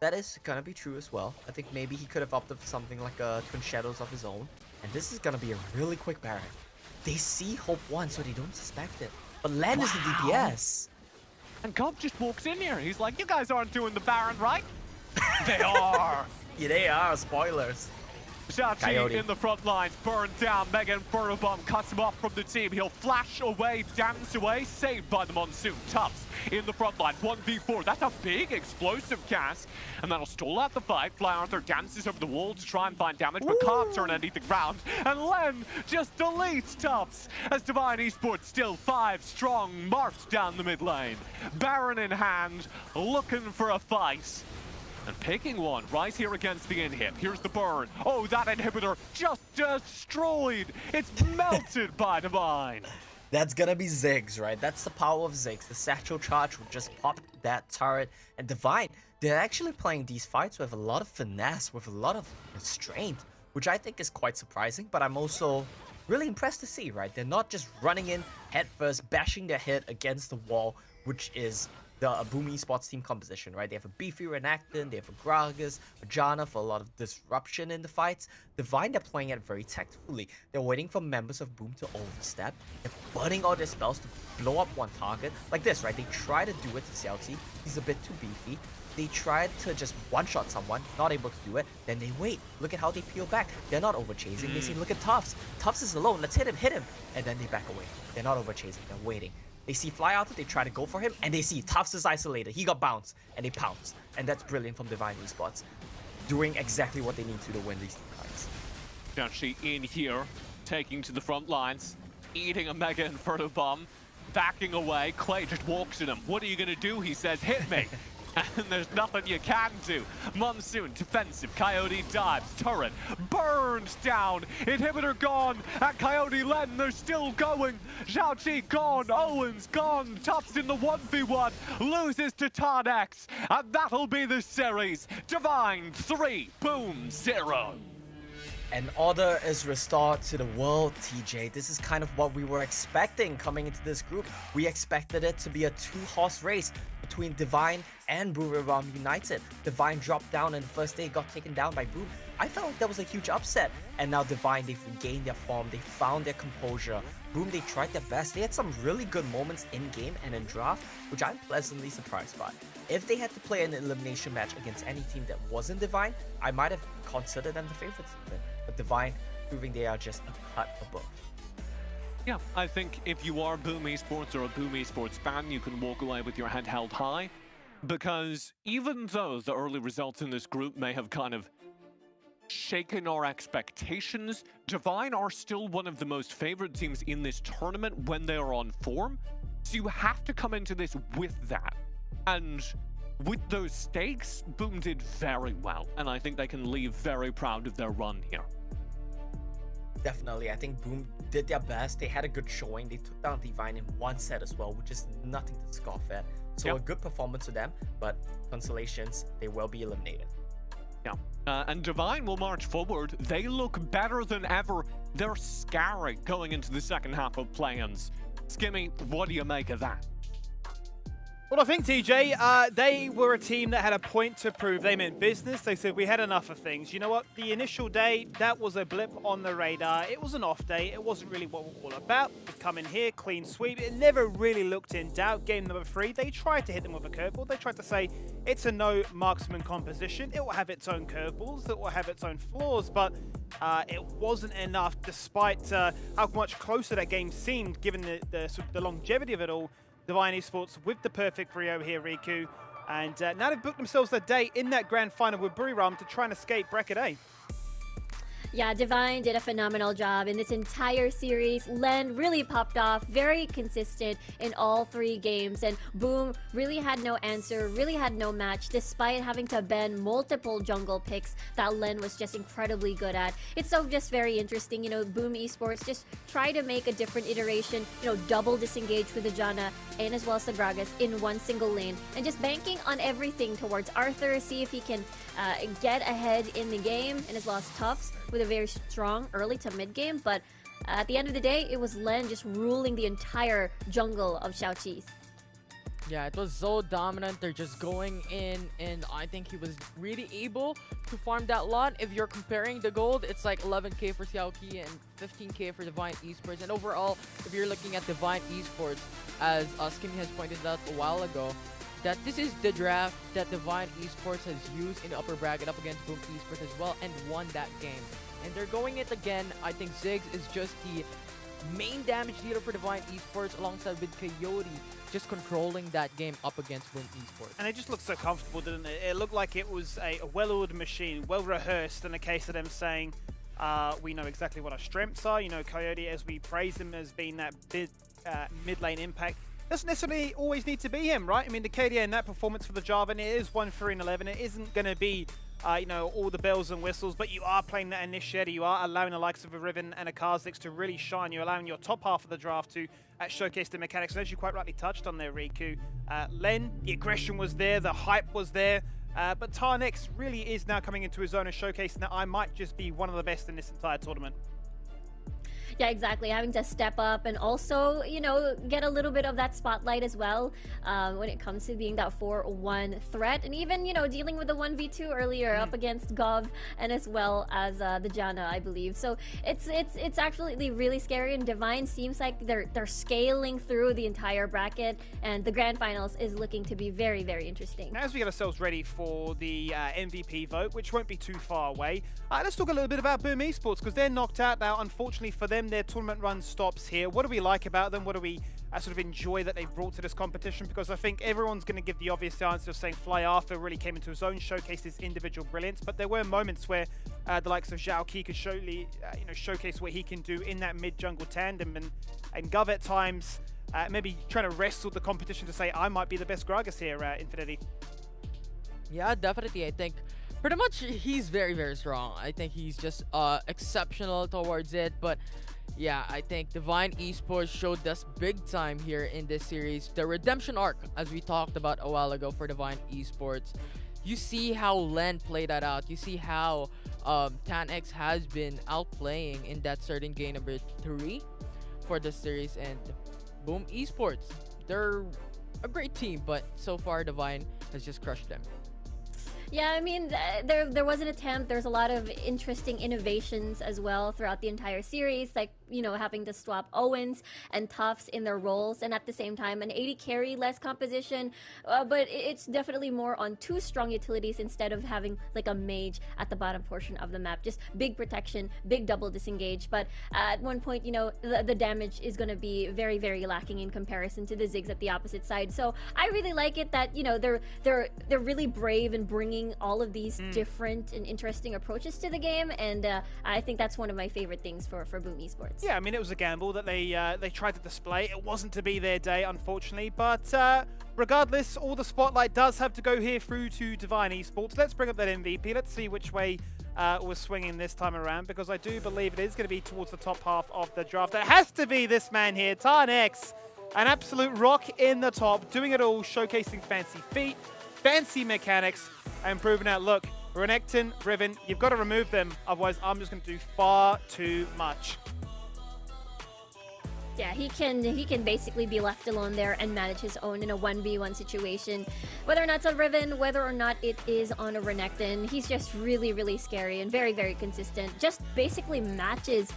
That is gonna be true as well. I think maybe he could have opted for something like a Twin Shadows of his own. And this is gonna be a really quick Baron. They see Hope 1, so they don't suspect it. But Len is the DPS. And Cobb just walks in here. He's like, you guys aren't doing the Baron, right? They are. Yeah, they are. Spoilers. Xiaoqi Coyote. in the front lines, burned down. Mega Inferno Bomb cuts him off from the team. He'll flash away, dance away, saved by the Monsoon. Tufts in the front line, 1v4. That's a big explosive cast, and that'll stall out the fight. Fly Arthur dances over the wall to try and find damage, but can't turn anything round. And Len just deletes Tufts as Divine Esports still 5 strong, marched down the mid lane. Baron in hand, looking for a fight. And picking one right here against the inhib. Here's the burn. Oh, that inhibitor just destroyed. It's melted by Divine. That's gonna be Ziggs, right? That's the power of Ziggs. The satchel charge will just pop that turret. And Divine, they're actually playing these fights with a lot of finesse, with a lot of restraint, which I think is quite surprising, but I'm also really impressed to see, right? They're not just running in headfirst, bashing their head against the wall, which is the Boom Esports team composition, right? They have a beefy Renekton, they have a Gragas, a Janna for a lot of disruption in the fights. Divine, they're playing it very tactfully. They're waiting for members of Boom to overstep. They're burning all their spells to blow up one target. Like this, right? They try to do it to Xiaoqi. He's a bit too beefy. They tried to just one-shot someone, not able to do it. Then they wait. Look at how they peel back. They're not over-chasing. They say, look at Tufts. Tufts is alone. Let's hit him. And then they back away. They're not over-chasing. They're waiting. They see Fly Out, they try to go for him, and they see Tufts is isolated. He got bounced, and they pounce. And that's brilliant from Divine Esports. Doing exactly what they need to win these two fights. Xiaoqi in here, taking to the front lines, eating a Mega Inferno Bomb, backing away. Clay just walks at him. What are you going to do? He says, hit me. And there's nothing you can do. Monsoon, defensive. Coyote dives. Turret burns down. Inhibitor gone. And Coyote Len, they're still going. Xiaoqi gone. Owens gone. Tufts in the 1v1. Loses to Tardex. And that'll be the series. Divine 3, Boom 0. And order is restored to the world, TJ. This is kind of what we were expecting coming into this group. We expected it to be a 2-horse race between Divine and Boom United. Divine dropped down in the first day, got taken down by Boom. I felt like that was a huge upset. And now Divine, they've regained their form. They found their composure. Boom, they tried their best. They had some really good moments in-game and in draft, which I'm pleasantly surprised by. If they had to play an elimination match against any team that wasn't Divine, I might have considered them the favorites even. But Divine proving they are just a cut above. Yeah, I think if you are Boom Esports or a Boom Esports fan, you can walk away with your head held high. Because even though the early results in this group may have kind of shaken our expectations, Divine are still one of the most favored teams in this tournament when they are on form. So you have to come into this with that. And with those stakes, Boom did very well. And I think they can leave very proud of their run here. Definitely, I think Boom did their best. They had a good showing. They took down Divine in one set as well, which is nothing to scoff at. So a good performance to them, but consolations, they will be eliminated. Yeah, and Divine will march forward. They look better than ever. They're scary going into the second half of play-ins. Skimmy, what do you make of that? Well, I think, TJ, they were a team that had a point to prove. They meant business. They said, we had enough of things. You know what? The initial day, that was a blip on the radar. It was an off day. It wasn't really what we're all about. We come in here, clean sweep. It never really looked in doubt. Game number 3, they tried to hit them with a curveball. They tried to say, it's a no marksman composition. It will have its own curveballs. It will have its own flaws. But it wasn't enough, despite how much closer that game seemed, given the longevity of it all. Divine Esports with the perfect Rio here, Riku. And now they've booked themselves a day in that grand final with Buriram to try and escape bracket A. Yeah, Divine did a phenomenal job in this entire series. Len really popped off, very consistent in all 3 games, and Boom really had no answer, really had no match, despite having to bend multiple jungle picks that Len was just incredibly good at. It's so just very interesting, you know, Boom Esports just try to make a different iteration, you know, double disengage with the Janna and as well as the Gragas in one single lane, and just banking on everything towards Arthur, see if he can get ahead in the game, and as well as Tufts with a very strong early to mid game, but at the end of the day, it was Len just ruling the entire jungle of Xiaoqi's. Yeah, it was so dominant. They're just going in, and I think he was really able to farm that lot. If you're comparing the gold, it's like 11k for Xiaoqi and 15k for Divine Esports. And overall, if you're looking at Divine Esports, as Skimmy has pointed out a while ago, that this is the draft that Divine Esports has used in the upper bracket up against Boom Esports as well and won that game. And they're going it again. I think Ziggs is just the main damage dealer for Divine Esports alongside with Coyote just controlling that game up against Boom Esports. And it just looked so comfortable, didn't it? It looked like it was a well-oiled machine, well-rehearsed, in the case of them saying, we know exactly what our strengths are. You know, Coyote, as we praise him as being that mid-lane impact, doesn't necessarily always need to be him, right? I mean, the KDA in that performance for the Jarvan, it is 1-3-11. It isn't going to be, you know, all the bells and whistles, but you are playing that initiator. You are allowing the likes of a Riven and a Kha'Zix to really shine. You're allowing your top half of the draft to showcase the mechanics. And as you quite rightly touched on there, Riku, Len, the aggression was there, the hype was there, but Tarnex really is now coming into his own and showcasing that I might just be one of the best in this entire tournament. Yeah, exactly. Having to step up and also, you know, get a little bit of that spotlight as well when it comes to being that 4-1 threat. And even, you know, dealing with the 1v2 earlier up against Gov and as well as the Janna, I believe. So it's actually really scary, and Divine seems like they're scaling through the entire bracket, and the grand finals is looking to be very, very interesting. Now, as we get ourselves ready for the MVP vote, which won't be too far away, let's talk a little bit about Boom Esports, because they're knocked out now. Unfortunately for them, their tournament run stops here. What do we like about them? What do we sort of enjoy that they've brought to this competition? Because I think everyone's going to give the obvious answer of saying Fly Arthur really came into his own, showcased his individual brilliance, but there were moments where the likes of Zhao Qi could showcase what he can do in that mid-jungle tandem, and Gov at times maybe trying to wrestle the competition to say, I might be the best Gragas here, Infinity. Yeah, definitely. I think pretty much he's very, very strong. I think he's just exceptional towards it, but yeah, I think Divine Esports showed us big time here in this series. The redemption arc, as we talked about a while ago for Divine Esports. You see how Len played that out. You see how TanX has been outplaying in that certain game number 3 for the series, and Boom Esports. They're a great team, but so far Divine has just crushed them. Yeah, I mean, there was an attempt. There's a lot of interesting innovations as well throughout the entire series, like, you know, having to swap Owens and Tufts in their roles, and at the same time an 80 carry less composition, but it's definitely more on 2 strong utilities instead of having like a mage at the bottom portion of the map. Just big protection, big double disengage, but at one point, you know, the damage is going to be very, very lacking in comparison to the Ziggs at the opposite side. So I really like it that, you know, they're really brave in bringing all of these different and interesting approaches to the game, and I think that's one of my favorite things for Boom Esports. Yeah, I mean, it was a gamble that they tried to display. It wasn't to be their day, unfortunately, but regardless, all the spotlight does have to go here through to Divine Esports. Let's bring up that MVP. Let's see which way we're swinging this time around, because I do believe it is going to be towards the top half of the draft. It has to be this man here, Tarnex, an absolute rock in the top, doing it all, showcasing fancy feet, fancy mechanics, and proving out, look, Renekton, Riven, you've got to remove them, otherwise I'm just going to do far too much. Yeah, he can basically be left alone there and manage his own in a 1v1 situation. Whether or not it's on Riven, whether or not it is on a Renekton, he's just really, really scary and very, very consistent. Just basically matches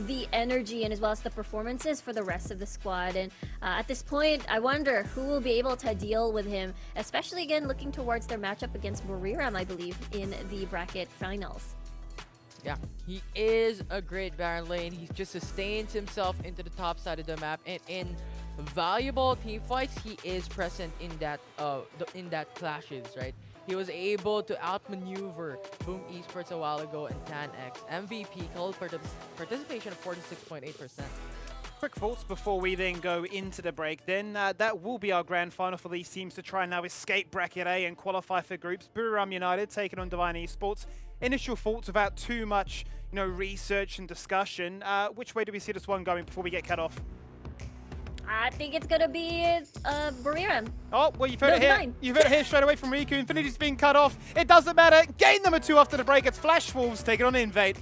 the energy and as well as the performances for the rest of the squad. And at this point, I wonder who will be able to deal with him, especially again looking towards their matchup against Buriram, I believe, in the bracket finals. Yeah, he is a great Baron lane. He just sustains himself into the top side of the map, and in valuable team fights, he is present in that clashes, right? He was able to outmaneuver Boom Esports a while ago in TanX. MVP called participation of 46.8%. Quick thoughts before we then go into the break then. That will be our grand final for these teams to try and now escape Bracket A and qualify for groups. Buriram United taking on Divine Esports. Initial thoughts without too much, research and discussion. Which way do we see this one going before we get cut off? I think it's gonna be Buriram. Oh, well, you've heard it here. Mine. You've heard it here straight away from Riku. Infinity's being cut off. It doesn't matter. Game number 2 after the break. It's Flash Wolves taking on Invade.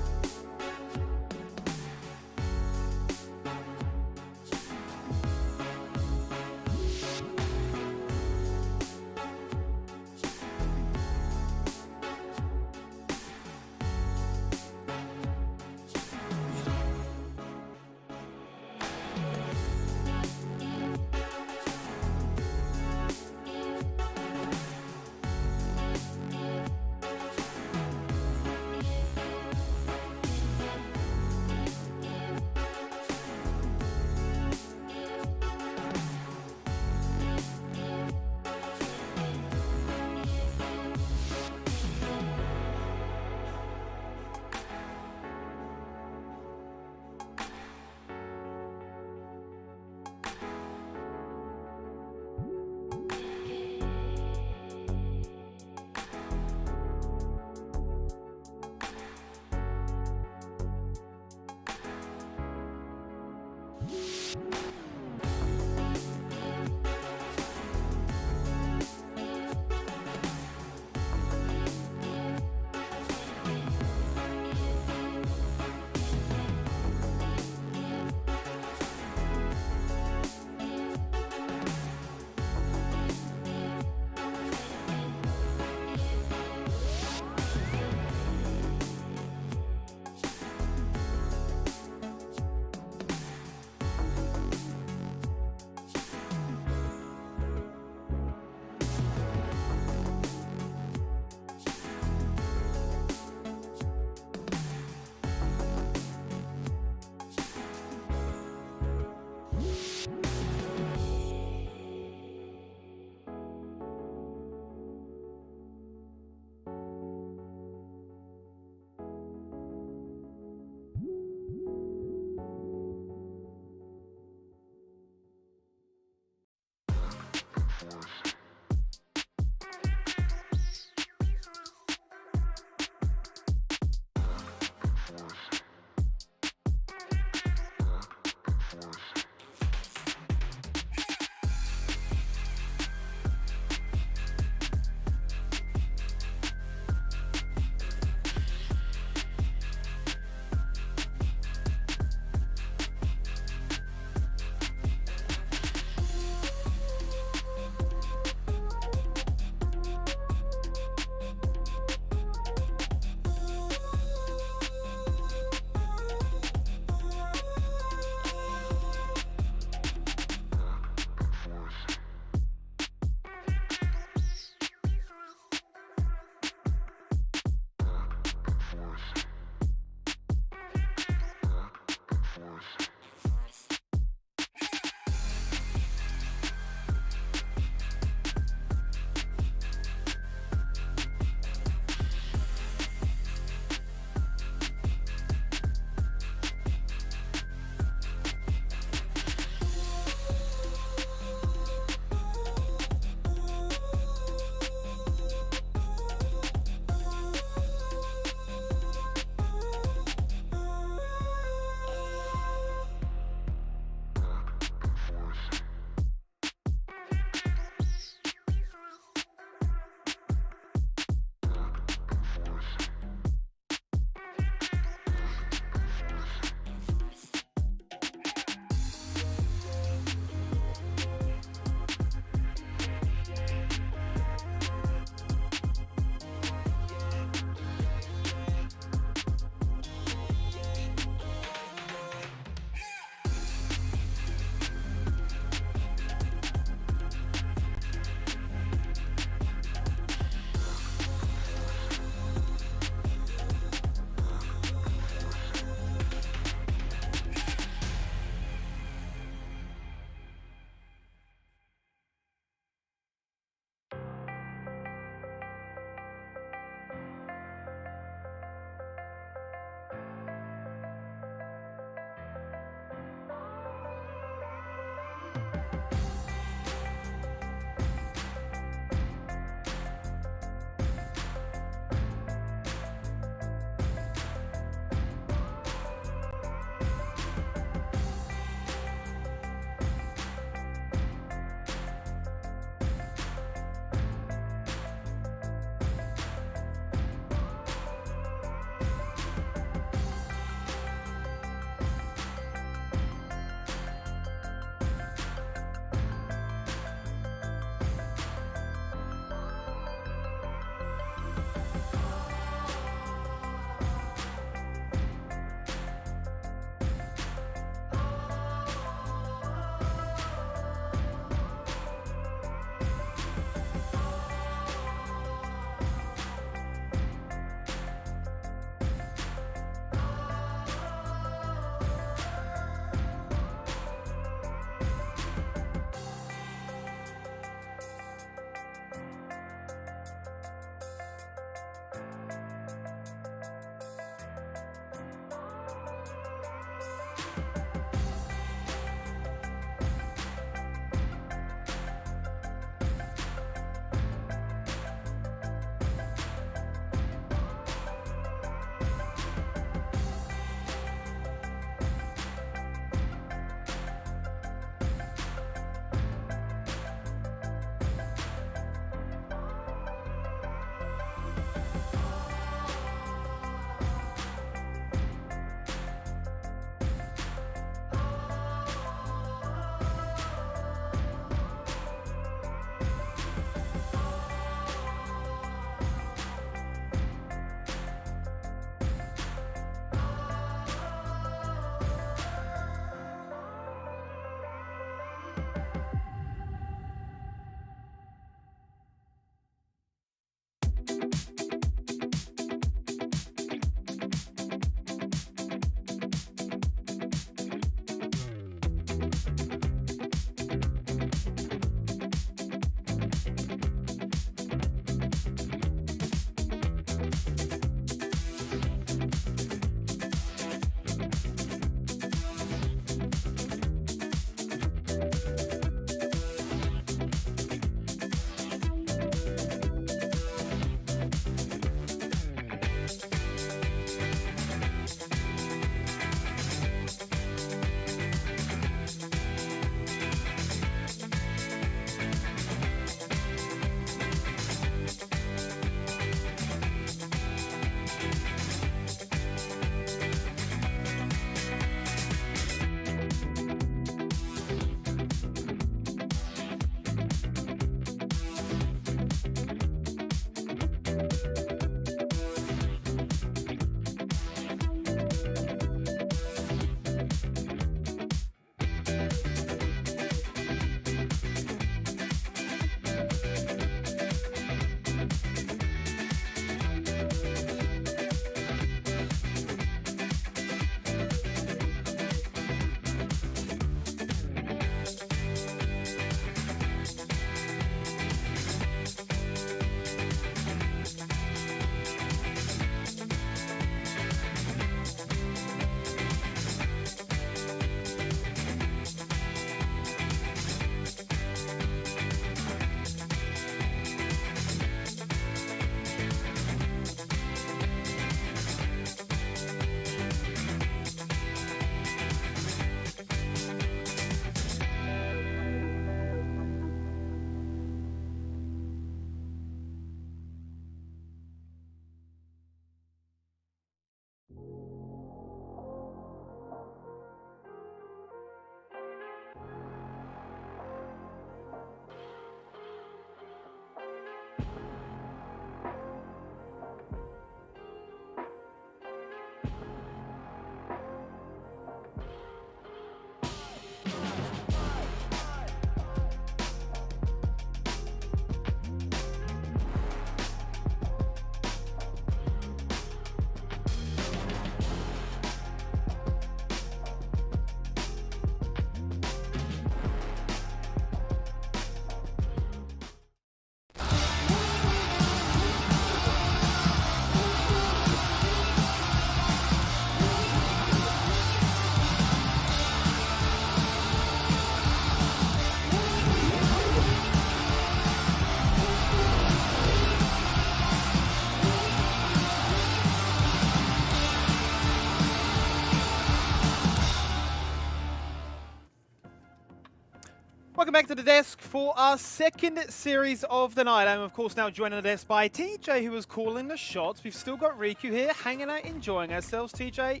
Welcome back to the desk for our second series of the night. I'm, of course, now joined on the desk by TJ, who was calling the shots. We've still got Riku here, hanging out, enjoying ourselves. TJ,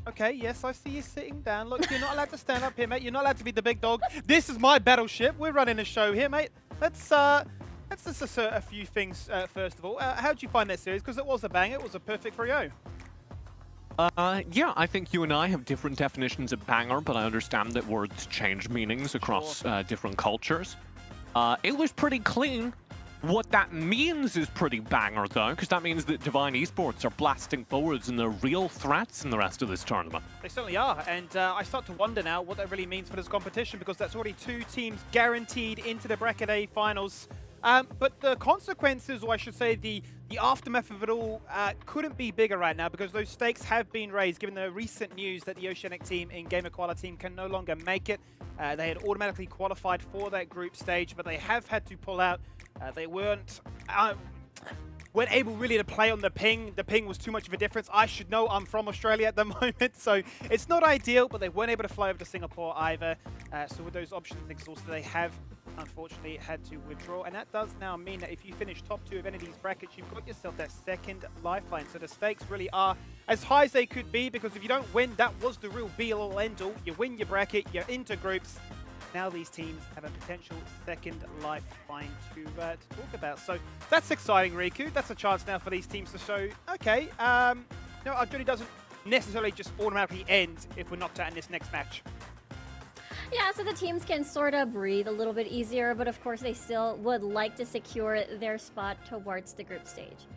okay, yes, I see you sitting down. Look, you're not allowed to stand up here, mate. You're not allowed to be the big dog. This is my battleship. We're running a show here, mate. Let's just assert a few things first of all. How did you find that series? Because it was a banger. It was a perfect 3-0. Yeah, I think you and I have different definitions of banger, but I understand that words change meanings across different cultures. It was pretty clean. What that means is pretty banger, though, because that means that Divine Esports are blasting forwards and they're real threats in the rest of this tournament. They certainly are, and I start to wonder now what that really means for this competition, because that's already 2 teams guaranteed into the Bracket A finals. But the consequences, or I should say the aftermath of it all, couldn't be bigger right now, because those stakes have been raised given the recent news that the Oceanic team and Gamer Koala team can no longer make it. They had automatically qualified for that group stage, but they have had to pull out. They weren't able really to play on the ping. The ping was too much of a difference. I should know, I'm from Australia at the moment, so it's not ideal, but they weren't able to fly over to Singapore either. So with those options exhausted, they have unfortunately had to withdraw, and that does now mean that if you finish top 2 of any of these brackets, you've got yourself that second lifeline. So the stakes really are as high as they could be, because if you don't win, that was the real be-all end-all. You win your bracket, you're into groups. Now these teams have a potential second lifeline to talk about. So that's exciting, Riku. That's a chance now for these teams to show, okay, no, our journey doesn't necessarily just automatically end if we're knocked out in this next match. Yeah, so the teams can sort of breathe a little bit easier, but of course they still would like to secure their spot towards the group stage.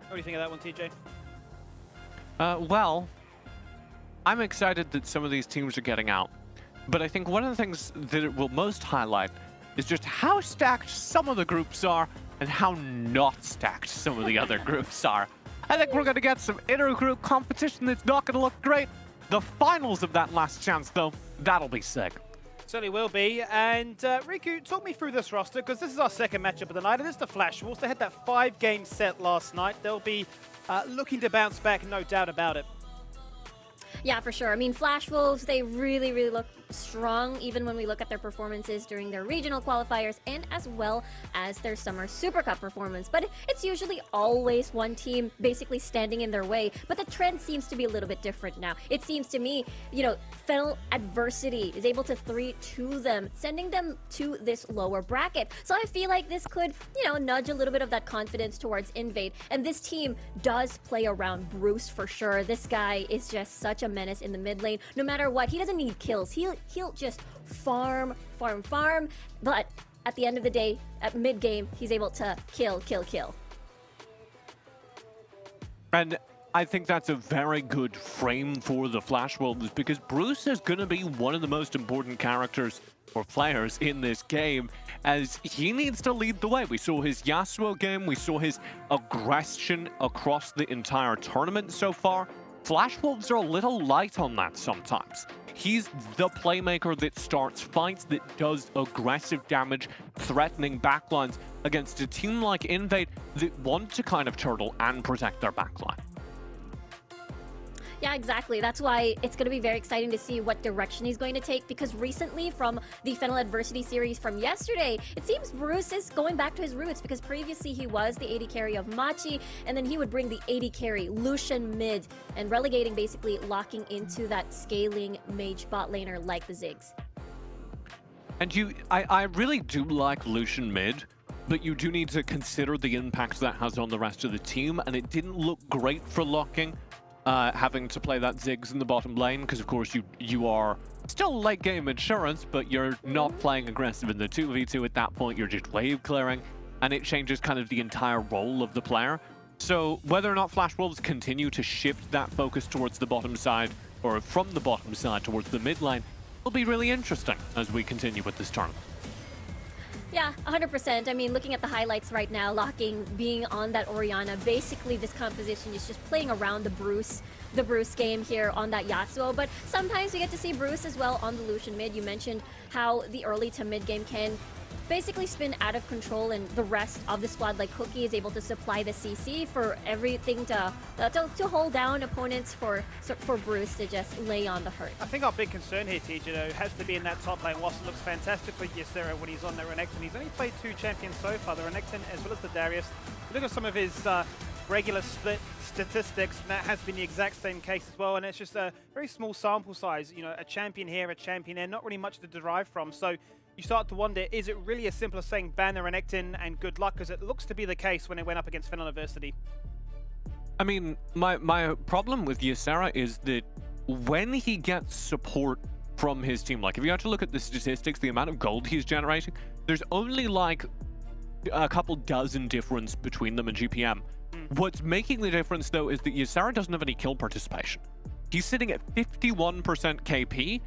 What do you think of that one, TJ? Well, I'm excited that some of these teams are getting out. But I think one of the things that it will most highlight is just how stacked some of the groups are and how not stacked some of the other groups are. I think we're going to get some inter-group competition that's not going to look great. The finals of that last chance, though, that'll be sick. Certainly will be. And Riku, talk me through this roster, because this is our second matchup of the night. It is the Flash Wolves. They had that 5-game set last night. They'll be looking to bounce back, no doubt about it. Yeah, for sure. I mean, Flash Wolves, they really, really look strong, even when we look at their performances during their regional qualifiers and as well as their Summer Super Cup performance. But it's usually always one team basically standing in their way. But the trend seems to be a little bit different now. It seems to me, you know, Fennel Adversity is able to 3-2 them, sending them to this lower bracket. So I feel like this could, you know, nudge a little bit of that confidence towards Invade. And this team does play around Bruce for sure. This guy is just such a menace in the mid lane. No matter what, he doesn't need kills. He'll just farm. But at the end of the day, at mid game, he's able to kill. And I think that's a very good frame for the Flash Wolves, because Bruce is going to be one of the most important characters or players in this game, as he needs to lead the way. We saw his Yasuo game, we saw his aggression across the entire tournament so far. Flash Wolves are a little light on that sometimes. He's the playmaker that starts fights, that does aggressive damage, threatening backlines against a team like Invade that want to kind of turtle and protect their backline. Yeah, exactly. That's why it's going to be very exciting to see what direction he's going to take, because recently from the Fennel Adversity series from yesterday, it seems Bruce is going back to his roots, because previously he was the AD carry of Machi, and then he would bring the AD carry Lucian mid and relegating, basically locking into that scaling mage bot laner like the Ziggs. And I really do like Lucian mid, but you do need to consider the impact that has on the rest of the team, and it didn't look great for locking. Having to play that Ziggs in the bottom lane, because of course you are still late game insurance, but you're not playing aggressive in the 2v2 at that point. You're just wave clearing, and it changes kind of the entire role of the player. So whether or not Flash Wolves continue to shift that focus towards the bottom side, or from the bottom side towards the mid lane, will be really interesting as we continue with this tournament. Yeah, 100%. I mean, looking at the highlights right now, locking being on that Orianna, basically this composition is just playing around the Bruce game here on that Yasuo, but sometimes we get to see Bruce as well on the Lucian mid. You mentioned how the early to mid game can basically spin out of control, and the rest of the squad, like Cookie, is able to supply the CC for everything to hold down opponents for Bruce to just lay on the hurt. I think our big concern here, TJ, though, has to be in that top lane. Whilst it looks fantastic for Ysera when he's on the Renekton, he's only played 2 champions so far, the Renekton as well as the Darius. Look at some of his regular split statistics, and that has been the exact same case as well, and it's just a very small sample size. You know, a champion here, a champion there, not really much to derive from. So you start to wonder, is it really as simple as saying ban the Renekton and good luck, because it looks to be the case when it went up against Finland University. I mean, my problem with Ysera is that when he gets support from his team, like if you have to look at the statistics, the amount of gold he's generating, there's only like a couple dozen difference between them in GPM. What's making the difference, though, is that Ysera doesn't have any kill participation. He's sitting at 51% KP.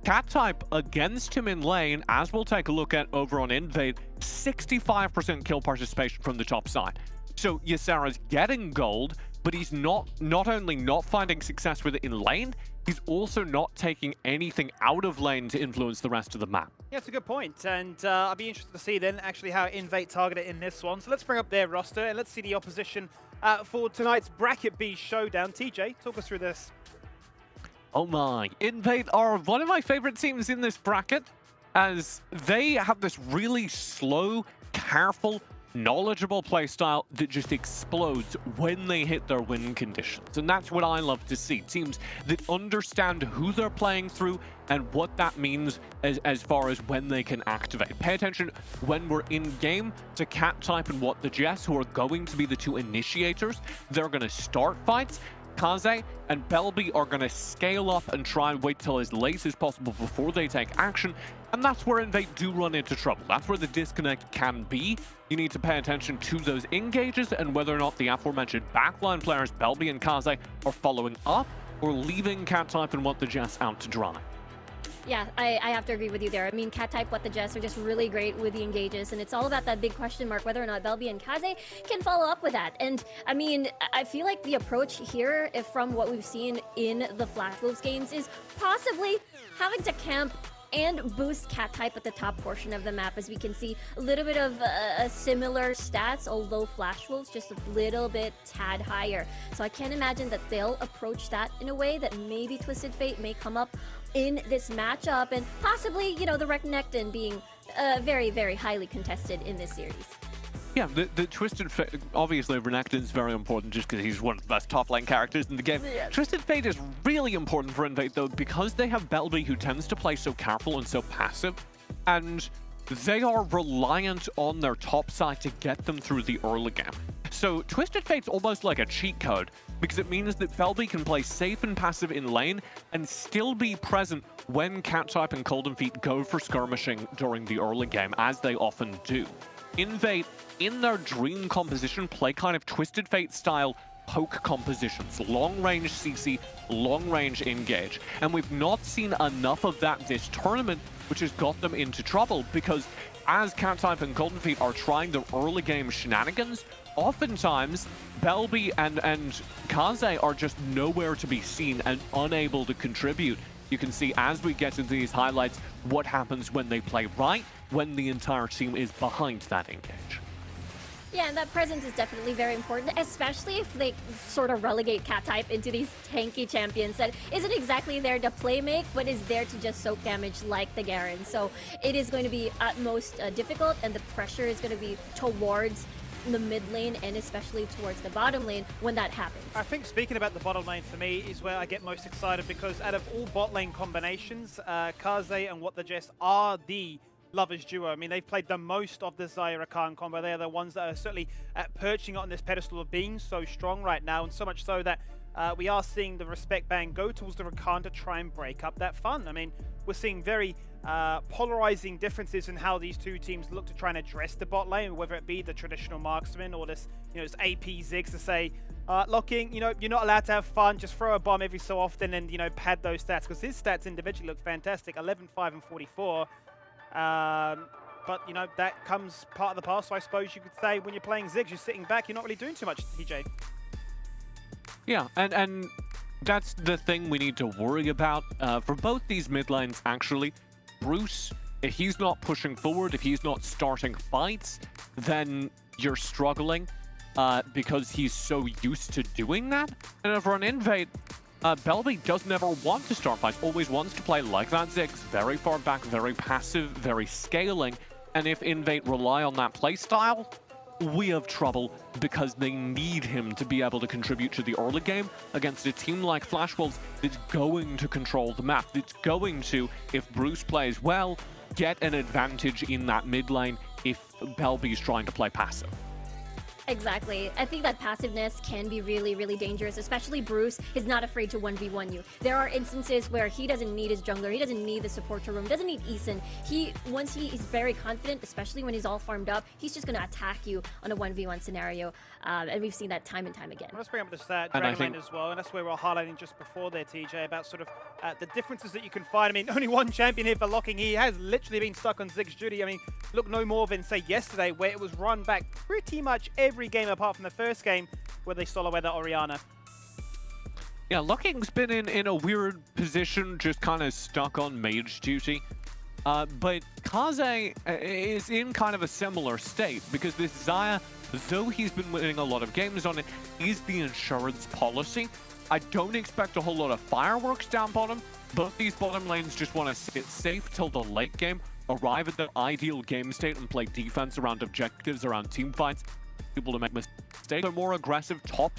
Cat type against him in lane, as we'll take a look at over on Invade, 65% kill participation from the top side. So Ysera's getting gold, but he's not only not finding success with it in lane, he's also not taking anything out of lane to influence the rest of the map. Yeah, it's a good point, and I'll be interested to see then actually how Invade target it in this one. So let's bring up their roster and let's see the opposition for tonight's Bracket B showdown. TJ, talk us through this. Oh my, Invade are one of my favorite teams in this bracket, as they have this really slow, careful, knowledgeable playstyle that just explodes when they hit their win conditions. And that's what I love to see. Teams that understand who they're playing through and what that means as far as when they can activate. Pay attention when we're in game to Cat type and what the Jess, who are going to be the 2 initiators. They're going to start fights. Kaze and Belby are going to scale up and try and wait till as late as possible before they take action, and that's where Invade do run into trouble. That's where the disconnect can be. You need to pay attention to those engages and whether or not the aforementioned backline players, Belby and Kaze, are following up or leaving Cat type and What the Jess out to dry. Yeah, I have to agree with you there. I mean, Cat type, What the Jess are just really great with the engages, and it's all about that big question mark whether or not Belby and Kaze can follow up with that. And I mean, I feel like the approach here, if from what we've seen in the Flash Wolves games, is possibly having to camp and boost Cat type at the top portion of the map, as we can see a little bit of similar stats, although Flash Wolves just a little bit tad higher. So I can't imagine that they'll approach that in a way that maybe Twisted Fate may come up in this matchup, and possibly, you know, the Renekton being very, very highly contested in this series. Yeah, the Twisted Fate, obviously Renekton's very important just because he's one of the best top lane characters in the game. Yeah. Twisted Fate is really important for Invade, though, because they have Belby, who tends to play so careful and so passive, and they are reliant on their top side to get them through the early game. So Twisted Fate's almost like a cheat code, because it means that Belby can play safe and passive in lane and still be present when Cat type and Golden Feet go for skirmishing during the early game, as they often do. Invade, in their dream composition, play kind of Twisted Fate style poke compositions, long range CC, long range engage, and we've not seen enough of that this tournament, which has got them into trouble, because as Cat type and Golden Feet are trying their early game shenanigans, oftentimes Belby and Kaze are just nowhere to be seen and unable to contribute. You can see as we get into these highlights what happens when they play right, when the entire team is behind that engage. Yeah, and that presence is definitely very important, especially if they sort of relegate Cat type into these tanky champions that isn't exactly there to play make, but is there to just soak damage like the Garen. So it is going to be at most difficult, and the pressure is going to be towards the mid lane and especially towards the bottom lane when that happens. I think speaking about the bottom lane for me is where I get most excited, because out of all bot lane combinations, Kaze and What the Jess are the lovers duo. I mean, they've played the most of the Zyra Khan combo. They are the ones that are certainly perching on this pedestal of being so strong right now, and so much so that we are seeing the respect ban go towards the Rakan to try and break up that fun. I mean, we're seeing very polarizing differences in how these two teams look to try and address the bot lane, whether it be the traditional marksman or this, you know, this AP Ziggs to say, Locking, you know, you're not allowed to have fun, just throw a bomb every so often and, you know, pad those stats, because his stats individually look fantastic, 11, 5, and 44. But, you know, that comes part of the past, so I suppose you could say when you're playing Ziggs, you're sitting back, you're not really doing too much, TJ. Yeah, and that's the thing we need to worry about for both these mid lanes, actually. Bruce If he's not pushing forward, if he's not starting fights, then you're struggling because he's so used to doing that. And for an invade, Belby does never want to start fights, always wants to play like that Ziggs, very far back, very passive, very scaling. And if invade rely on that playstyle, we have trouble because they need him to be able to contribute to the early game against a team like Flash Wolves that's going to control the map, that's going to, if Bruce plays well, get an advantage in that mid lane if Belby's trying to play passive. Exactly. I think that passiveness can be really, really dangerous, especially Bruce is not afraid to 1v1 you. There are instances where he doesn't need his jungler, he doesn't need the support to roam, doesn't need Eason. Once he is very confident, especially when he's all farmed up, he's just going to attack you on a 1v1 scenario. And we've seen that time and time again. Let's bring up the stat, Dragon Lane as well, and that's where we're highlighting just before there, TJ, about sort of the differences that you can find. I mean, only one champion here for locking. He has literally been stuck on Ziggs' duty. I mean, look no more than, say, yesterday, where it was run back pretty much every game apart from the first game where they solo away that Orianna. Yeah, Locking's been in a weird position, just kind of stuck on mage duty. But Kaze is in kind of a similar state, because this Xayah, though he's been winning a lot of games on it, is the insurance policy. I don't expect a whole lot of fireworks down bottom. Both these bottom lanes just want to sit safe till the late game, arrive at the ideal game state and play defense around objectives, around team fights, able to make mistakes. They're more aggressive top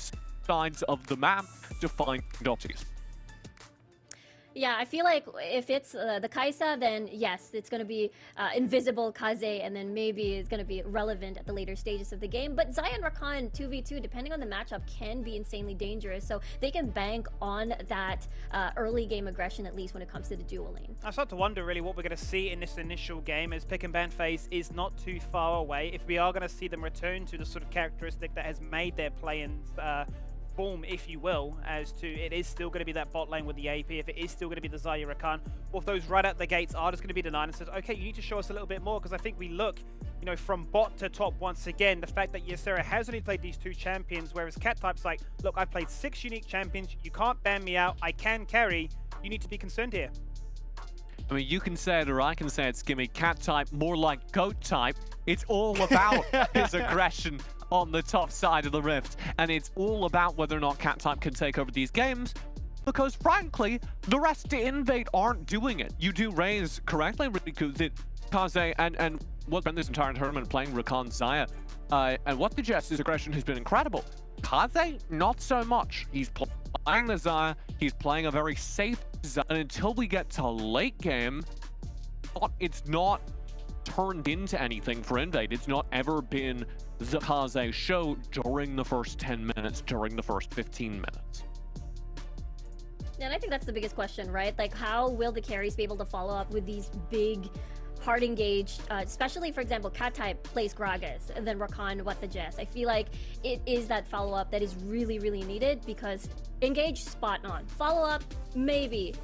sides of the map to find opportunities. Yeah, I feel like if it's the Kai'Sa, then yes, it's going to be invisible Kaze, and then maybe it's going to be relevant at the later stages of the game. But Xayah and Rakan 2v2, depending on the matchup, can be insanely dangerous. So they can bank on that early game aggression, at least when it comes to the dual lane. I start to wonder really what we're going to see in this initial game, as pick and ban phase is not too far away. If we are going to see them return to the sort of characteristic that has made their play-in form, if you will, as to it is still going to be that bot lane with the AP, if it is still going to be the Xayah Rakan, or if those right out the gates are just going to be denied and says, okay, you need to show us a little bit more, because I think we look, you know, from bot to top once again, the fact that Ysera has only played these two champions, whereas Cat Type's like, look, I played 6 unique champions, you can't ban me out, I can carry, you need to be concerned here. I mean, you can say it or I can say it, Skimmy. Cat Type, more like Goat Type. It's all about his aggression on the top side of the rift, and it's all about whether or not Cat Type can take over these games, because frankly, the rest to invade aren't doing it. You do raise correctly, Riku, that Kaze and what's been this entire tournament playing Rakan Xayah, and what suggests his aggression has been incredible. Kaze, not so much. He's playing the Xayah, he's playing a very safe Xayah, and until we get to late game, it's not turned into anything for invade. It's not ever been the Kaze show during the first 10 minutes, during the first 15 minutes. And I think that's the biggest question, right? Like, how will the carries be able to follow up with these big, hard engaged, especially, for example, Cat Type plays Gragas, and then Rakan, what the Jess. I feel like it is that follow-up that is really, really needed, because engage, spot on. Follow-up, maybe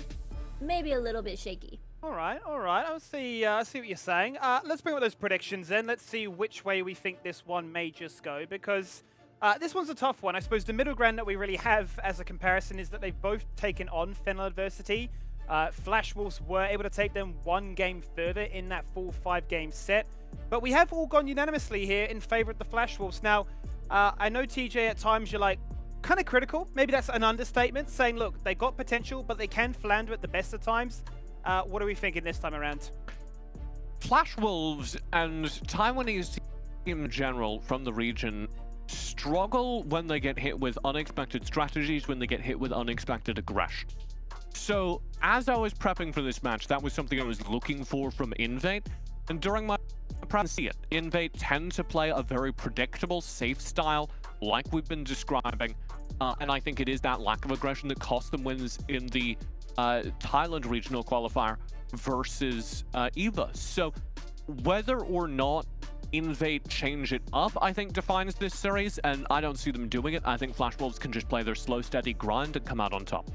a little bit shaky. All right. I see what you're saying. Let's bring up those predictions then. Let's see which way we think this one may just go, because this one's a tough one. I suppose the middle ground that we really have as a comparison is that they've both taken on Fenrir adversity. Flash Wolves were able to take them one game further in that full 5-game set, but we have all gone unanimously here in favor of the Flash Wolves. Now, I know, TJ, at times you're like kind of critical. Maybe that's an understatement, saying, look, they got potential, but they can flounder at the best of times. What are we thinking this time around? Flash Wolves and Taiwanese team in general from the region struggle when they get hit with unexpected strategies, when they get hit with unexpected aggression. So as I was prepping for this match, that was something I was looking for from Invade, and during my prep, see it. Invade tend to play a very predictable, safe style, like we've been describing, and I think it is that lack of aggression that cost them wins in the Thailand regional qualifier versus EVA. So whether or not Invade change it up, I think defines this series, and I don't see them doing it. I think Flash Wolves can just play their slow, steady grind and come out on top.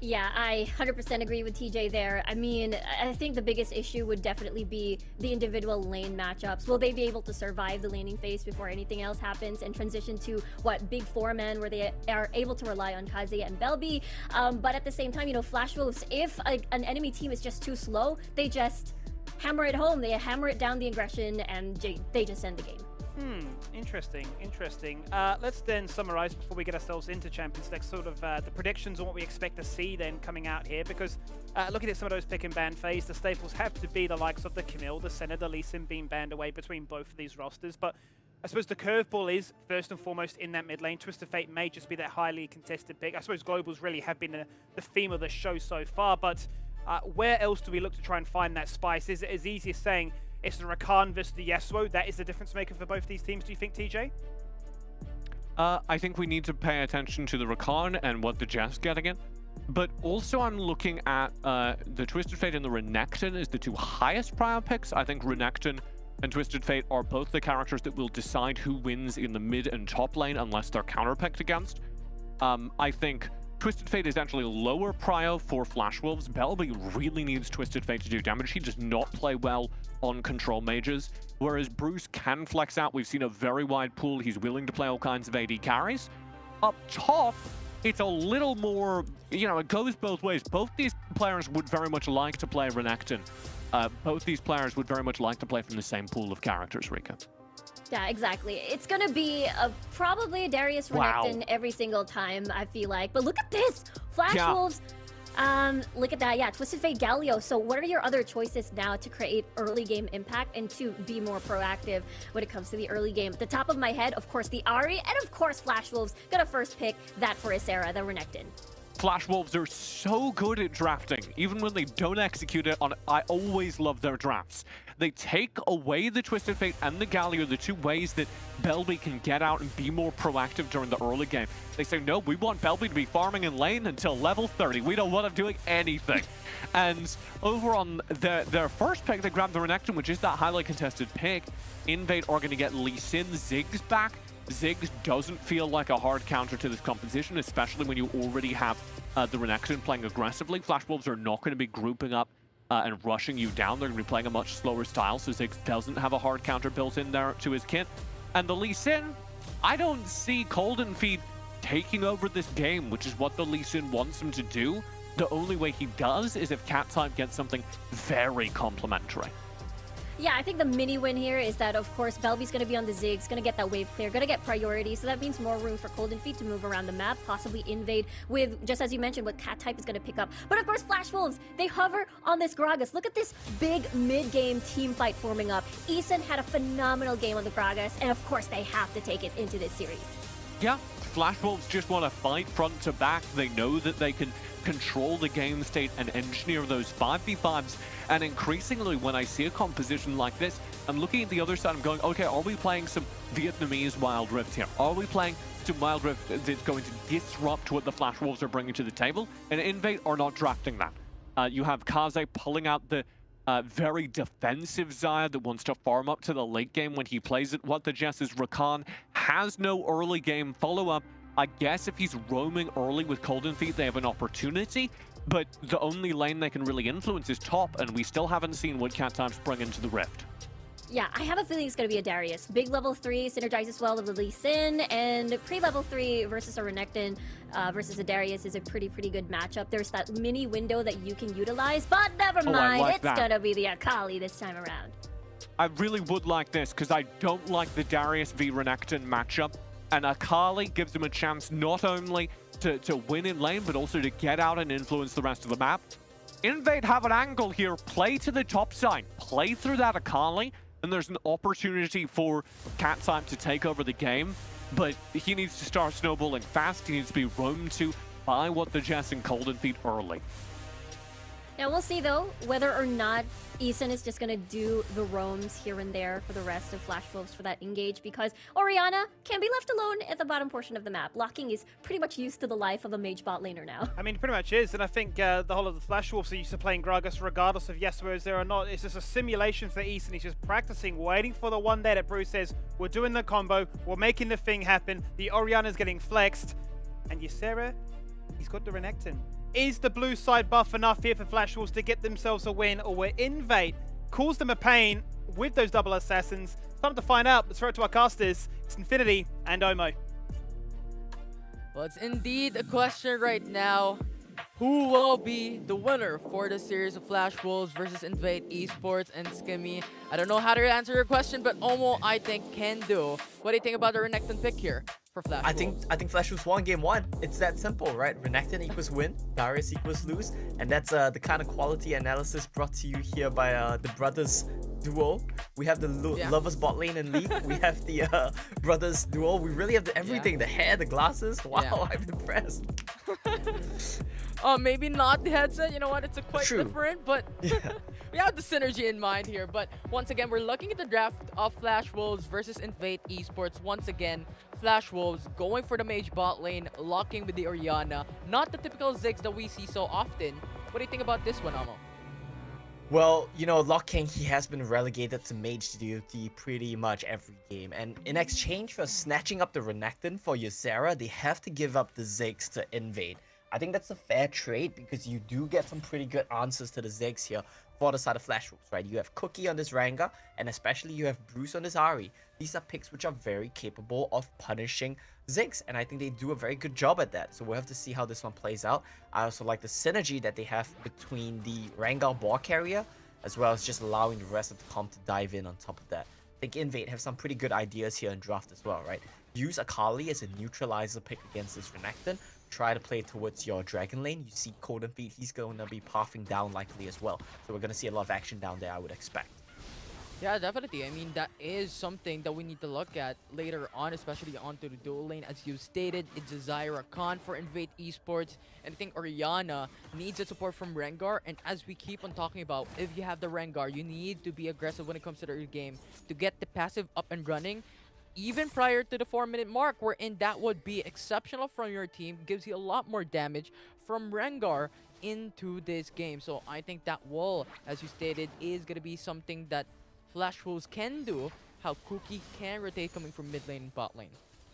Yeah, I 100% agree with TJ there. I mean, I think the biggest issue would definitely be the individual lane matchups. Will they be able to survive the laning phase before anything else happens and transition to what big four-man where they are able to rely on Kazuya and Belby? But at the same time, you know, Flash Wolves, if an enemy team is just too slow, they just hammer it home. They hammer it down the aggression and they just end the game. Interesting. Let's then summarize before we get ourselves into Champions League, sort of the predictions on what we expect to see then coming out here, because looking at some of those pick and ban phase, the staples have to be the likes of the Camille, the Senna, the Lee Sin being banned away between both of these rosters. But I suppose the curveball is, first and foremost, in that mid lane. Twisted Fate may just be that highly contested pick. I suppose Globals really have been the theme of the show so far, but where else do we look to try and find that spice? Is it as easy as saying, it's the Rakan versus the Yasuo? That is the difference maker for both these teams, do you think, TJ? I think we need to pay attention to the Rakan and what the Jess getting it. But also I'm looking at the Twisted Fate and the Renekton as the two highest prior picks. I think Renekton and Twisted Fate are both the characters that will decide who wins in the mid and top lane unless they're counterpicked against. I think Twisted Fate is actually lower prio for Flash Wolves. Belby really needs Twisted Fate to do damage. He does not play well on control mages, whereas Bruce can flex out. We've seen a very wide pool. He's willing to play all kinds of AD carries. Up top, it's a little more, you know, it goes both ways. Both these players would very much like to play Renekton. Both these players would very much like to play from the same pool of characters, Rika. Yeah, exactly. It's gonna be probably Darius Renekton every single time, I feel like. But look at this! Flash Wolves, look at that. Yeah, Twisted Fate Galio. So what are your other choices now to create early game impact and to be more proactive when it comes to the early game? At the top of my head, of course, the Ahri, and of course, Flash Wolves. Gonna first pick that for Ysera, the Renekton. Flash Wolves are so good at drafting. Even when they don't execute it on, I always love their drafts. They take away the Twisted Fate and the Galio, the two ways that Belby can get out and be more proactive during the early game. They say, no, we want Belby to be farming in lane until level 30. We don't want him doing anything. And over on their first pick, they grabbed the Renekton, which is that highly contested pick. Invade are going to get Lee Sin, Ziggs back. Ziggs doesn't feel like a hard counter to this composition, especially when you already have the Renekton playing aggressively. Flash Wolves are not going to be grouping up and rushing you down. They're going to be playing a much slower style, so Ziggs doesn't have a hard counter built in there to his kit. And the Lee Sin, I don't see Golden Feet taking over this game, which is what the Lee Sin wants him to do. The only way he does is if Cat Type gets something very complimentary. Yeah, I think the mini win here is that, of course, Belby's going to be on the Ziggs, going to get that wave clear, going to get priority, so that means more room for Golden Feet to move around the map, possibly invade with, just as you mentioned, what Cat Type is going to pick up. But of course, Flash Wolves, they hover on this Gragas. Look at this big mid-game team fight forming up. Eason had a phenomenal game on the Gragas, and of course, they have to take it into this series. Yeah, Flash Wolves just want to fight front to back. They know that they can control the game state and engineer those 5v5s. And increasingly, when I see a composition like this, I'm looking at the other side, I'm going, okay, are we playing some Vietnamese Wild Rift here? Are we playing some Wild Rift that's going to disrupt what the Flash Wolves are bringing to the table? And Invade are not drafting that. You have Kaze pulling out the very defensive Xayah that wants to farm up to the late game when he plays it. What the Jess is Rakan has no early game follow-up. I guess if he's roaming early with Golden Feet, they have an opportunity, but the only lane they can really influence is top, and we still haven't seen what Cat Types bring into the Rift. Yeah, I have a feeling it's going to be a Darius. Big level 3 synergizes well with the Lee Sin, and pre-level 3 versus a Renekton versus a Darius is a pretty good matchup. There's that mini window that you can utilize, but never mind, it's going to be the Akali this time around. I really would like this, because I don't like the Darius v Renekton matchup. And Akali gives them a chance not only to win in lane, but also to get out and influence the rest of the map. Invade have an angle here. Play to the top side. Play through that Akali, and there's an opportunity for Cat Type to take over the game. But he needs to start snowballing fast. He needs to be roamed to by what the Jess and Golden Feet early. Now we'll see though whether or not Eason is just gonna do the roams here and there for the rest of Flash Wolves for that engage, because Orianna can be left alone at the bottom portion of the map. Locking is pretty much used to the life of a mage bot laner now. I mean, it pretty much is, and I think the whole of the Flash Wolves are used to playing Gragas regardless of Yasuo is there or not. It's just a simulation for Eason. He's just practicing, waiting for the one day that Bruce says, we're doing the combo, we're making the thing happen, the Orianna's getting flexed, and Ysera, he's got the Renekton. is the blue side buff enough here for Flash Wolves to get themselves a win, or will Invade cause them a pain with those double assassins? Time to find out. Let's throw it to our casters. It's Infinity and Omo. Well, it's indeed a question right now. Who will be the winner for the series of Flash Wolves versus Invade Esports and Skimmy? I don't know how to answer your question, but Omo, I think, can do. What do you think about the Renekton pick here for Flash Wolves? I think Flash Wolves won game 1. It's that simple, right? Renekton equals win, Darius equals lose, and that's the kind of quality analysis brought to you here by the brothers duo. We have the lovers bot lane and League. We have the brothers duo. We really have everything: the hair, the glasses. Wow, I'm impressed. Maybe not the headset. You know what? It's quite True. different, but we have the synergy in mind here. But once again, we're looking at the draft of Flash Wolves versus Invade Esports. Once again, Flash Wolves going for the mage bot lane, locking with the Orianna. Not the typical Ziggs that we see so often. What do you think about this one, Amo? Well, you know, Lock King, he has been relegated to mage duty pretty much every game. And in exchange for snatching up the Renekton for Ysera, they have to give up the Ziggs to Invade. I think that's a fair trade because you do get some pretty good answers to the Ziggs here for the side of Flash Wolves, right? You have Cookie on this Rengar, and especially you have Bruce on this Ahri. These are picks which are very capable of punishing Ziggs, and I think they do a very good job at that. So we'll have to see how this one plays out. I also like the synergy that they have between the Rengar ball carrier, as well as just allowing the rest of the comp to dive in on top of that. I think Invade have some pretty good ideas here in draft as well, right? Use Akali as a neutralizer pick against this Renekton. Try to play towards your Dragon lane. You see Cold and Feet, he's going to be pathing down likely as well. So we're going to see a lot of action down there, I would expect. Yeah, definitely. I mean, that is something that we need to look at later on, especially onto the dual lane. As you stated, it's a Zyra Khan for Invade Esports. And I think Orianna needs the support from Rengar. And as we keep on talking about, if you have the Rengar, you need to be aggressive when it comes to the game to get the passive up and running. Even prior to the 4-minute mark, wherein that would be exceptional from your team, gives you a lot more damage from Rengar into this game. So I think that will, as you stated, is going to be something that Flash Wolves can do, how Cookie can rotate coming from mid lane and bot lane.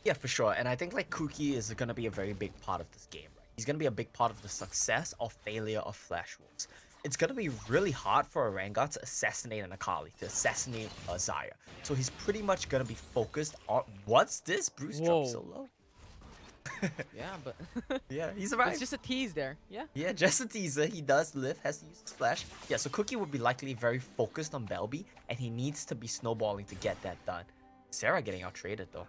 Yeah, for sure. And I think like Cookie is going to be a very big part of this game, right? He's going to be a big part of the success or failure of Flash Wolves. It's going to be really hard for a Rengar to assassinate an Akali, to assassinate a Zyra. So he's pretty much going to be focused on... What's this? Bruce dropped so low. Yeah, but Yeah, he's right. it's just a tease there. Yeah. Yeah, just a teaser. He does live, has to use his flash. Yeah, so Cookie would be likely very focused on Belby, and he needs to be snowballing to get that done. Sarah getting out-traded, though.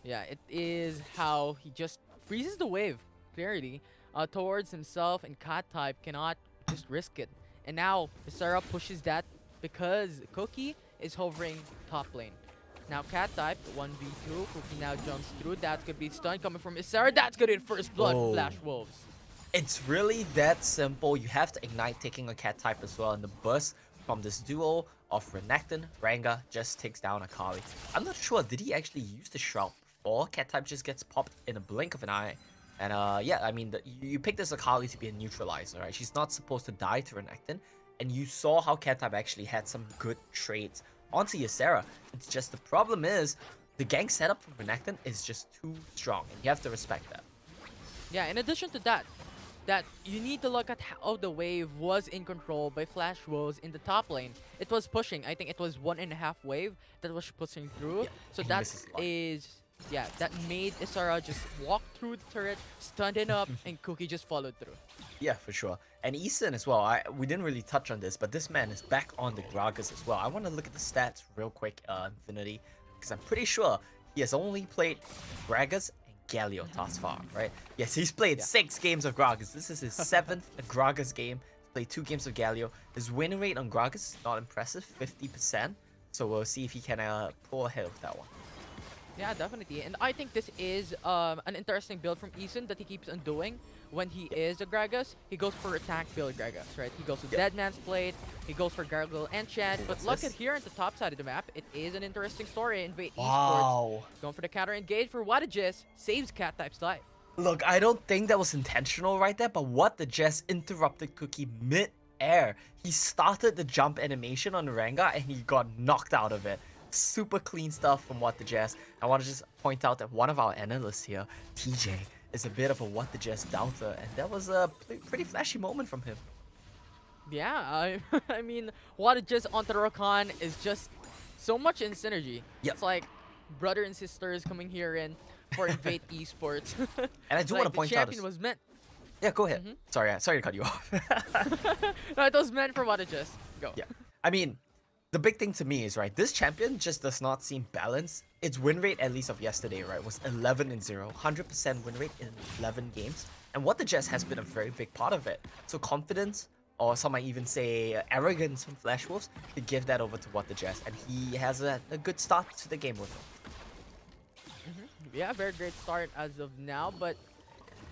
Yeah, it is how he just freezes the wave, clearly, towards himself, and Cat type cannot just risk it. And now, Sarah pushes that because Cookie is hovering top lane. Now Cat type, 1v2, Cookie now jumps through. That's gonna be stun coming from Isara. That's gonna be first blood for Flash Wolves. It's really that simple. You have to ignite taking a Cat type as well, and the burst from this duo of Renekton, Rengar just takes down Akali. I'm not sure, did he actually use the Shroud before? Cat type just gets popped in a blink of an eye. And yeah, I mean, you pick this Akali to be a neutralizer, right? She's not supposed to die to Renekton, and you saw how Cat type actually had some good trades onto Ysera. It's just the problem is the gank setup for Renekton is just too strong, and you have to respect that. Yeah, in addition to that you need to look at how the wave was in control by Flash Wolves in the top lane. It was pushing. I think it was 1.5 wave that was pushing through. Yeah, so that made Isara just walk through the turret, stunned it up, and Cookie just followed through. Yeah, for sure. And Easton as well, we didn't really touch on this, but this man is back on the Gragas as well. I want to look at the stats real quick, Infinity, because I'm pretty sure he has only played Gragas and Galio thus far, right? Yes, he's played 6 games of Gragas. This is his 7th Gragas game. He's played 2 games of Galio. His win rate on Gragas is not impressive, 50%. So we'll see if he can pull ahead of that one. Yeah, definitely. And I think this is an interesting build from Eason that he keeps on doing when he is a Gragas. He goes for attack build Gragas, right? He goes with Dead Man's Blade, he goes for Gargle and Chant. But look at here at the top side of the map, it is an interesting story. Invade Esports going for the counter engage for Wadages, saves Cat type's life. Look, I don't think that was intentional right there, but what the Jess interrupted Cookie mid-air. He started the jump animation on Rengar and he got knocked out of it. Super clean stuff from What the Jazz. I want to just point out that one of our analysts here, TJ, is a bit of a what the Jess doubter, and that was a pretty flashy moment from him. Yeah, I mean, what it just onto Rakan is just so much in synergy. Yep. It's like brother and sisters coming here in for Invade Esports. And I It's do like want to the point out. champion was meant. Yeah, go ahead. Sorry to cut you off. No, it was meant for what it just. Go. Yeah, I mean, the big thing to me is, right, this champion just does not seem balanced. Its win rate, at least of yesterday, right, was 11-0, 100% win rate in 11 games. And what the Jess has been a very big part of it. So confidence, or some might even say arrogance from Flash Wolves, to give that over to what the Jess. And he has a good start to the game with him. Yeah, very great start as of now, but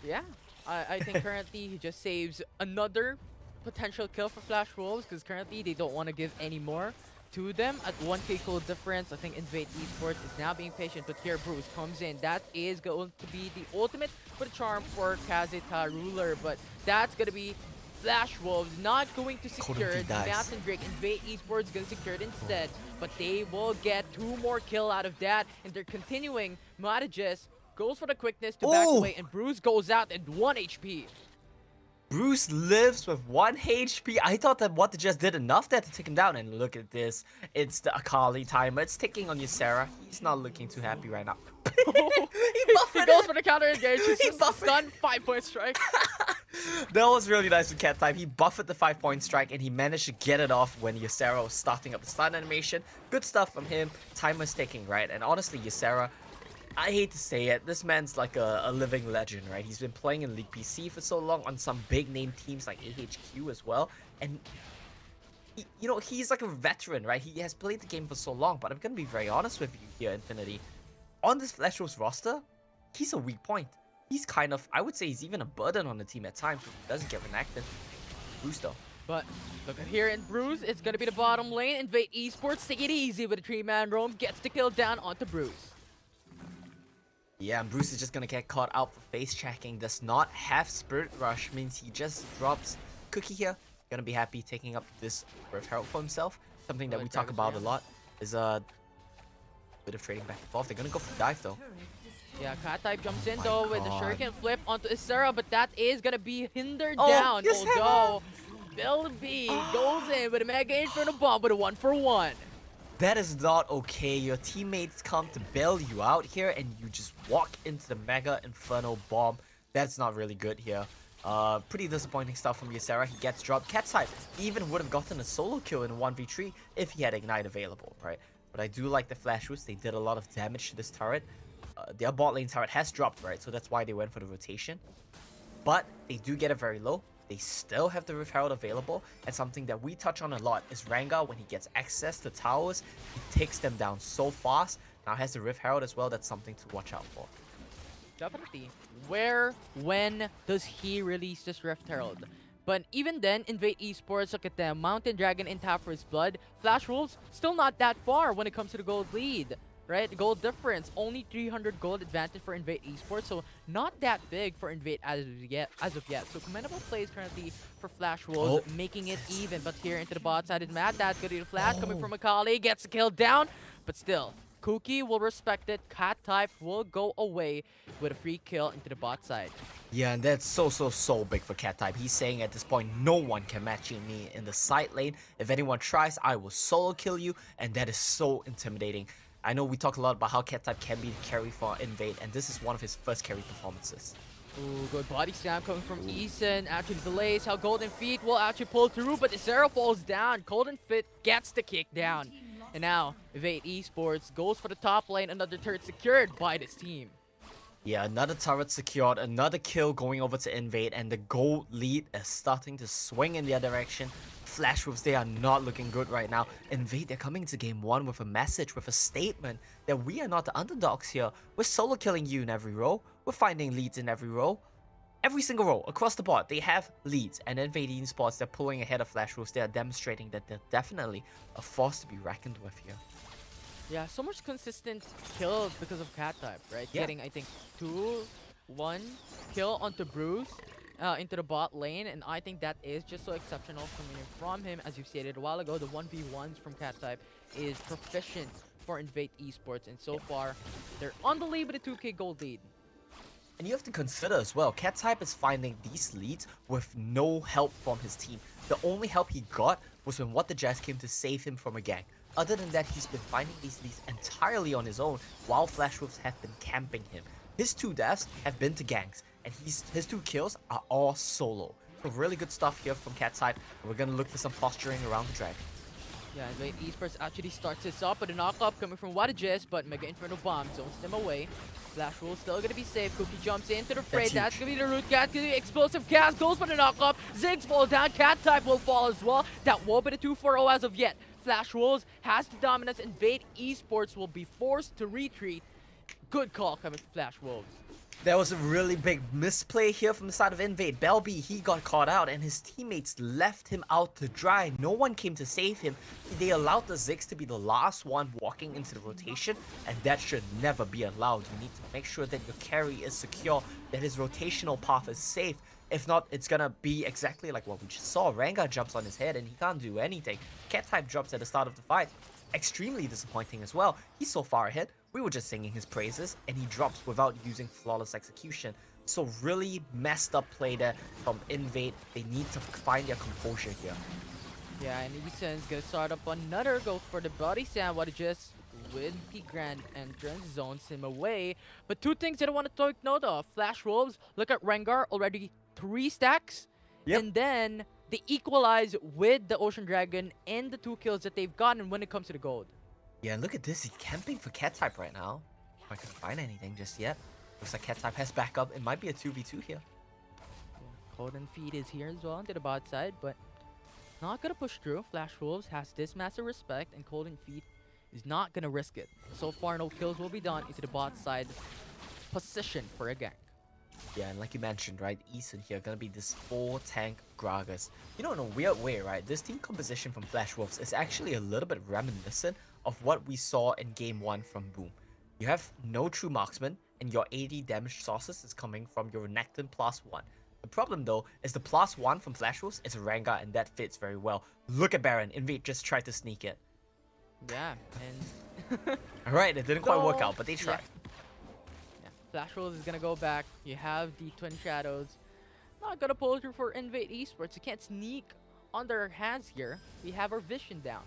yeah, I think currently he just saves another potential kill for Flash Wolves because currently they don't want to give any more to them at 1k gold difference. I think Invade Esports is now being patient, but here Bruce comes in. That is going to be the ultimate for the charm for Kazeta Ruler, but that's going to be Flash Wolves not going to secure the Mountain Drake. Invade Esports going to secure it instead, but they will get 2 more kill out of that, and they're continuing. Matages goes for the quickness to back away, and Bruce goes out at 1 HP. Bruce lives with 1 HP. I thought that what the Jess did enough there to take him down, and look at this. It's the Akali timer. It's ticking on you, Sarah. He's not looking too happy right now. He goes for the counter engage. He's buffered. stunned 5-point strike. That was really nice with Cat Type. He buffered the 5-point strike and he managed to get it off when Ysera was starting up the stun animation. Good stuff from him. Timer's ticking, right? And honestly, Ysera, I hate to say it, this man's like a living legend, right? He's been playing in League PC for so long on some big name teams like AHQ as well. And you know, he's like a veteran, right? He has played the game for so long, but I'm gonna be very honest with you here, Infinity. On this Flash Wolves roster, he's a weak point. He's kind of, I would say he's even a burden on the team at times when he doesn't get enacted. Bruce though. But look at here in Bruce, it's gonna be the bottom lane. Invade Esports, take it easy with a 3-man roam, gets the kill down onto Bruce. Yeah, and Bruce is just gonna get caught out for face checking. Does not have Spirit Rush, means he just drops Cookie here. Gonna be happy taking up this Rift Herald for himself. Something that we talk about a lot is a bit of trading back and forth. They're gonna go for dive though. Yeah, Cat Type jumps in my though with the God. shuriken flip onto Ysera, but that is gonna be hindered down. Ysera! Although Bill B goes in with a Mega Inferno Bomb with a 1-for-1. That is not okay. Your teammates come to bail you out here and you just walk into the Mega Inferno Bomb. That's not really good here. Pretty disappointing stuff from Ysera. He gets dropped. Cat Type even would have gotten a solo kill in a 1v3 if he had Ignite available, right? But I do like the Flash Roots. They did a lot of damage to this turret. Their bot lane turret has dropped, right? So that's why they went for the rotation. But they do get it very low. They still have the Rift Herald available. And something that we touch on a lot is Rengar, when he gets access to towers, he takes them down so fast. Now has the Rift Herald as well. That's something to watch out for. Definitely. When does he release this Rift Herald? But even then, Invade Esports, look at them. Mountain Dragon in tap for his blood. Flash Wolves, still not that far when it comes to the gold lead. Right? Gold difference. Only 300 gold advantage for Invade Esports. So not that big for Invade as of yet. So commendable plays currently for Flash Wolves, making it even. But here into the bot side is Mad. That's good to the flash coming from Akali. Gets the kill down. But still, Cookie will respect it. Cat Type will go away with a free kill into the bot side. Yeah, and that's so big for Cat Type. He's saying at this point, no one can match me in the side lane. If anyone tries, I will solo kill you. And that is so intimidating. I know we talk a lot about how Cat Type can be the carry for Invade, and this is one of his first carry performances. Ooh, good body slam coming from Eason. Actually delays how Golden Feet will actually pull through, but the Zero falls down. Golden Feet gets the kick down. And now, Invade Esports goes for the top lane. Another turret secured by this team. Yeah, another turret secured, another kill going over to Invade, and the gold lead is starting to swing in their direction. Flash Wolves, they are not looking good right now. Invade, they're coming to game 1 with a message, with a statement that we are not the underdogs here. We're solo killing you in every row. We're finding leads in every row. Every single row, across the board, they have leads. And Invade Esports, they're pulling ahead of Flash Wolves. They are demonstrating that they're definitely a force to be reckoned with here. Yeah, so much consistent kills because of Cat Type, right? Yeah. Getting, I think, 2-1 kill onto Bruce into the bot lane. And I think that is just so exceptional coming from him. As you stated a while ago, the 1v1s from Cat Type is proficient for Invade Esports. And so far, they're on the lead with a 2k gold lead. And you have to consider as well, Cat-Type is finding these leads with no help from his team. The only help he got was when What the Jazz came to save him from a gank. Other than that, he's been finding these leads entirely on his own, while Flash Wolves have been camping him. His 2 deaths have been to ganks, and his 2 kills are all solo. So really good stuff here from Cat-Type, and we're gonna look for some posturing around the dragon. Yeah, and Riot Esports actually starts this up, but a knock-up coming from Wadajis, but Mega Inferno Bomb zones them away. Flash Wolf still gonna be safe. Cookie jumps into the fray. That's gonna be the root cat. Gonna be explosive cast. Goes for the knock-up. Ziggs fall down. Cat-Type will fall as well. That won't be the 2-4-0 as of yet. Flash Wolves has the dominance. Invade Esports will be forced to retreat. Good call coming from Flash Wolves. There was a really big misplay here from the side of Invade. Belby, he got caught out and his teammates left him out to dry. No one came to save him. They allowed the Ziggs to be the last one walking into the rotation, and that should never be allowed. You need to make sure that your carry is secure, that his rotational path is safe. If not, it's gonna be exactly like what we just saw. Rengar jumps on his head and he can't do anything. Cat-Type drops at the start of the fight. Extremely disappointing as well. He's so far ahead. We were just singing his praises, and he drops without using flawless execution. So really messed up play there from Invade. They need to find their composure here. Yeah, and Eason's gonna start up another go for the body sand. What just with the grand entrance zones him away. But 2 things that I want to take note of. Flash Wolves, look at Rengar, already 3 stacks. Yep. And then they equalize with the Ocean Dragon and the 2 kills that they've gotten when it comes to the gold. Yeah, look at this. He's camping for Cat-Type right now. If I can find anything just yet. Looks like Cat-Type has backup. It might be a 2v2 here. Golden Feed is here as well to the bot side, but not gonna push through. Flash Wolves has this massive respect, and Golden Feed is not gonna risk it. So far, no kills will be done into the bot side position for a gank. Yeah, and like you mentioned, right, Eason here gonna be this 4-tank Gragas. You know, in a weird way, right, this team composition from Flash Wolves is actually a little bit reminiscent of what we saw in Game 1 from Boom. You have no true marksman, and your AD damage sources is coming from your Renekton +1. The problem though is the +1 from Flash Wolves is a Rengar, and that fits very well. Look at Baron. Invade just tried to sneak it. Yeah, and Alright, it didn't quite work out, but they tried. Yeah, Flash Wolves is gonna go back. You have the Twin Shadows. Not gonna pull through for Invade Esports. You can't sneak on their hands here. We have our vision down.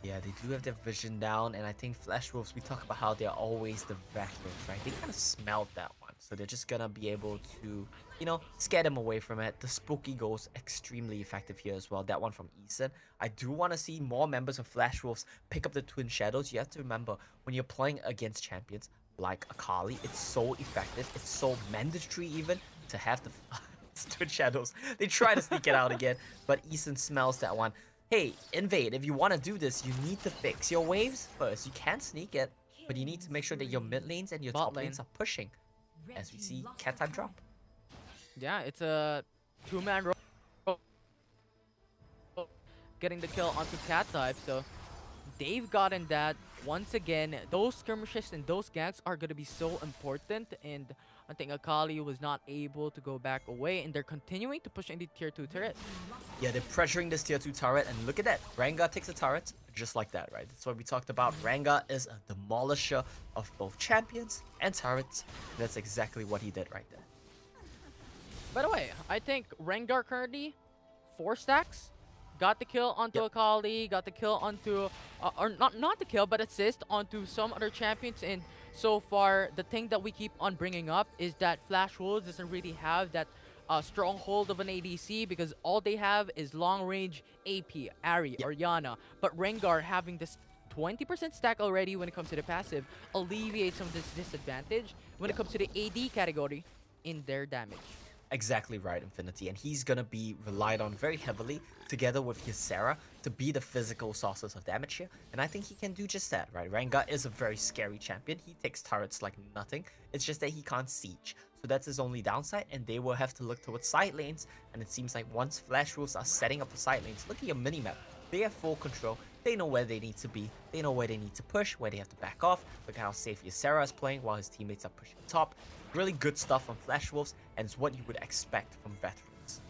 Yeah, they do have their vision down, and I think Flash Wolves, we talk about how they're always the veterans, right? They kind of smelled that one, so they're just gonna be able to, you know, scare them away from it. The Spooky goes extremely effective here as well, that one from Eason. I do want to see more members of Flash Wolves pick up the Twin Shadows. You have to remember, when you're playing against champions like Akali, it's so effective, it's so mandatory even to have the Twin Shadows. They try to sneak it out again, but Eason smells that one. Hey, Invade, if you want to do this, you need to fix your waves first. You can sneak it, but you need to make sure that your mid lanes and your Bot top lane. lanes are pushing. As we see Cat-Type drop. Yeah, it's a 2-man roll. Getting the kill onto Cat-Type, so they've gotten that. Once again, those skirmishes and those ganks are going to be so important, and I think Akali was not able to go back away, and they're continuing to push in the tier 2 turret. Yeah, they're pressuring this tier 2 turret, and look at that. Rengar takes a turret, just like that, right? That's what we talked about. Rengar is a demolisher of both champions and turrets. That's exactly what he did right there. By the way, I think Rengar currently 4 stacks. Got the kill onto Akali, got the kill onto, or not the kill, but assist onto some other champions. And so far, the thing that we keep on bringing up is that Flash Wolves doesn't really have that stronghold of an ADC, because all they have is long-range AP, Ahri, or Yana. But Rengar having this 20% stack already when it comes to the passive alleviates some of this disadvantage when it comes to the AD category in their damage. Exactly right, Infinity, and he's gonna be relied on very heavily together with his Sarah to be the physical sources of damage here, and I think he can do just that, right? Rengar is a very scary champion. He takes turrets like nothing. It's just that he can't siege, so that's his only downside, and they will have to look towards side lanes, and it seems like once Flash Wolves are setting up the side lanes, look at your minimap. They have full control. They know where they need to be. They know where they need to push, where they have to back off. Look at how safe Ysera is playing while his teammates are pushing top. Really good stuff from Flash Wolves, and it's what you would expect from veterans.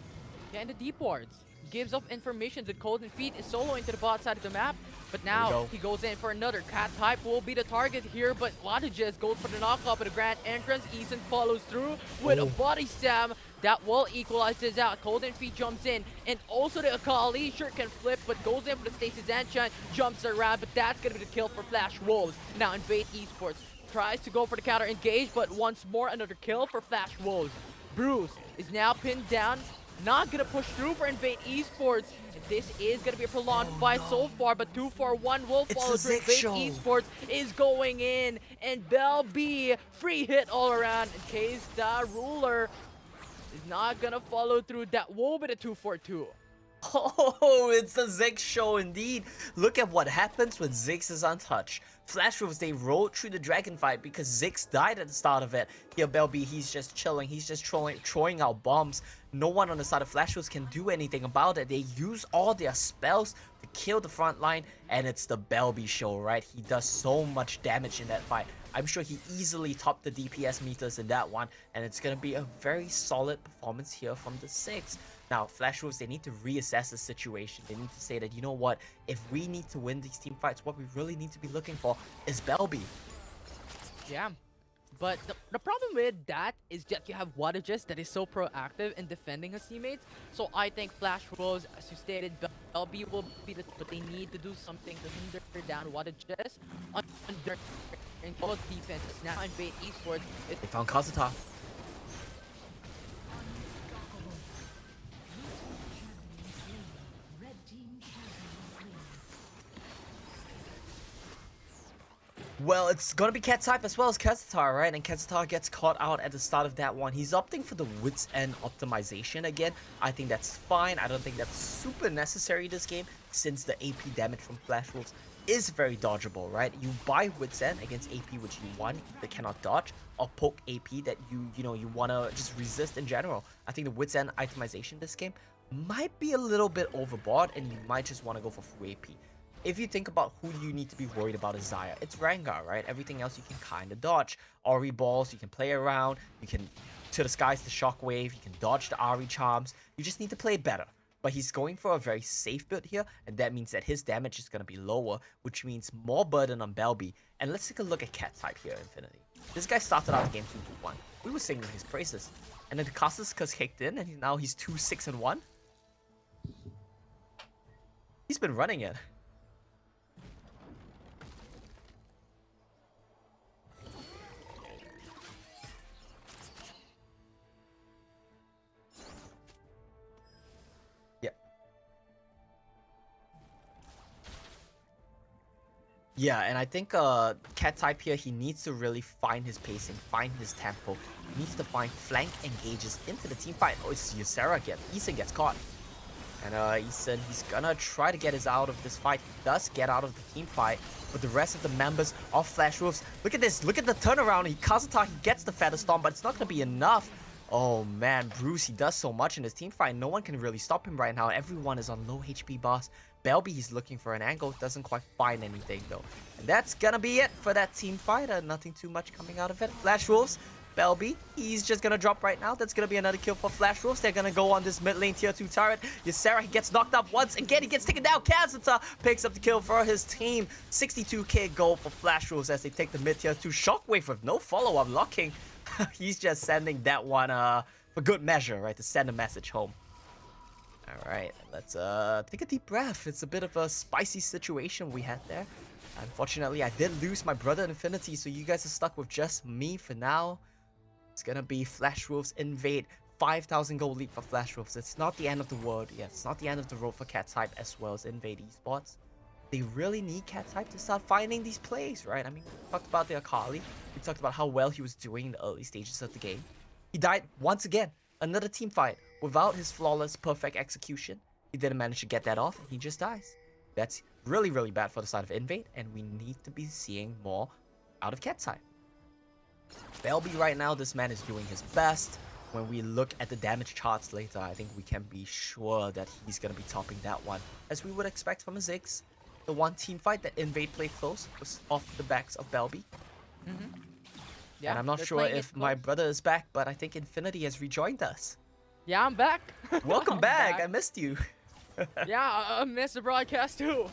getting the deep wards. Gives off information that Golden Feet is solo into the bot side of the map. But now he goes in for another. Cat type will be the target here, but Lodges goes for the knockup at the grand entrance. Eason follows through with a body slam that will equalize this out. Golden Feet jumps in, and also the Akali sure can flip, but goes in for the Stasis Enchant, jumps around, but that's gonna be the kill for Flash Wolves. Now Invade Esports tries to go for the counter engage, but once more another kill for Flash Wolves. Bruce is now pinned down. Not gonna push through for Invade Esports. This is gonna be a prolonged fight so far, but 2-4-1 will follow through. Invade Esports is going in, and there'll be free hit all around in case the ruler is not gonna follow through. That will be the 2-4-2. Oh, it's the Ziggs show indeed. Look at what happens when Ziggs is untouched. Flash Wolves, they rolled through the dragon fight because Ziggs died at the start of it. Here, Belby, he's just chilling. He's just throwing out bombs. No one on the side of Flash Wolves can do anything about it. They use all their spells to kill the front line, and it's the Belby show, right? He does so much damage in that fight. I'm sure he easily topped the DPS meters in that one, and it's going to be a very solid performance here from the Ziggs. Now, Flash Wolves, they need to reassess the situation. They need to say that, you know what, if we need to win these team fights, what we really need to be looking for is Belby. Yeah, but the problem with that is that you have Wadages that is so proactive in defending his teammates. So I think Flash Wolves, as you stated, Belby will be the, but they need to do something to hinder down Wadages under in both defenses. Now Invade Esports. They found Kazuta. Well, it's gonna be Cat type as well as Kazuta, right? And Kazuta gets caught out at the start of that one. He's opting for the Wits End optimization again. I think that's fine. I don't think that's super necessary this game, since the AP damage from Flash Wolves is very dodgeable, right? You buy Wits End against AP which you want, that cannot dodge, or poke AP that you wanna just resist in general. I think the Wits End itemization this game might be a little bit overboard, and you might just want to go for full AP. If you think about who you need to be worried about is Xayah, it's Rengar, right? Everything else you can kind of dodge. Ori balls, you can play around, you can to the skies the shockwave, you can dodge the Ari charms. You just need to play better. But he's going for a very safe build here, and that means that his damage is going to be lower, which means more burden on Belby. And let's take a look at Cat type here, Infinity. This guy started out the game 2-2-1. We were singing his praises. And then the Costas kicked in, and now he's 2-6-1. He's been running it. Yeah, and I think Cat type here, he needs to really find his pacing, find his tempo. He needs to find flank engages into the team fight. Oh, it's Ysera again. Eason gets caught. And Eason, he's gonna try to get his out of this fight. He does get out of the team fight, but the rest of the members of Flash Wolves, look at this, look at the turnaround. Kazuta, he gets the Feather Storm, but it's not gonna be enough. Oh man, Bruce, he does so much in his team fight. No one can really stop him right now. Everyone is on low HP boss. Belby, he's looking for an angle, doesn't quite find anything though. And that's gonna be it for that team fight. Nothing too much coming out of it. Flash Wolves, Belby, he's just gonna drop right now. That's gonna be another kill for Flash Wolves. They're gonna go on this mid lane tier 2 turret. Ysera, he gets knocked up once again. He gets taken down. Kazuta picks up the kill for his team. 62k gold for Flash Wolves as they take the mid tier 2. Shockwave with no follow-up locking. He's just sending that one for good measure, right? To send a message home. Alright, let's take a deep breath. It's a bit of a spicy situation we had there. Unfortunately, I did lose my brother Infinity, so you guys are stuck with just me for now. It's gonna be Flash Wolves invade. 5,000 gold lead for Flash Wolves. It's not the end of the world. Yeah, it's not the end of the road for Cat type as well as invade esports. They really need Cat type to start finding these plays, right? I mean, we talked about the Akali. We talked about how well he was doing in the early stages of the game. He died once again. Another team fight. Without his flawless, perfect execution, he didn't manage to get that off, and he just dies. That's really, really bad for the side of Invade, and we need to be seeing more out of Cat type. Belby right now, this man is doing his best. When we look at the damage charts later, I think we can be sure that he's going to be topping that one, as we would expect from a Ziggs. The one team fight that Invade played close was off the backs of Belby. Yeah, and I'm not sure if my brother is back, but I think Infinity has rejoined us. Yeah, I'm back. Welcome I'm back. I missed you. Yeah, I missed the broadcast too.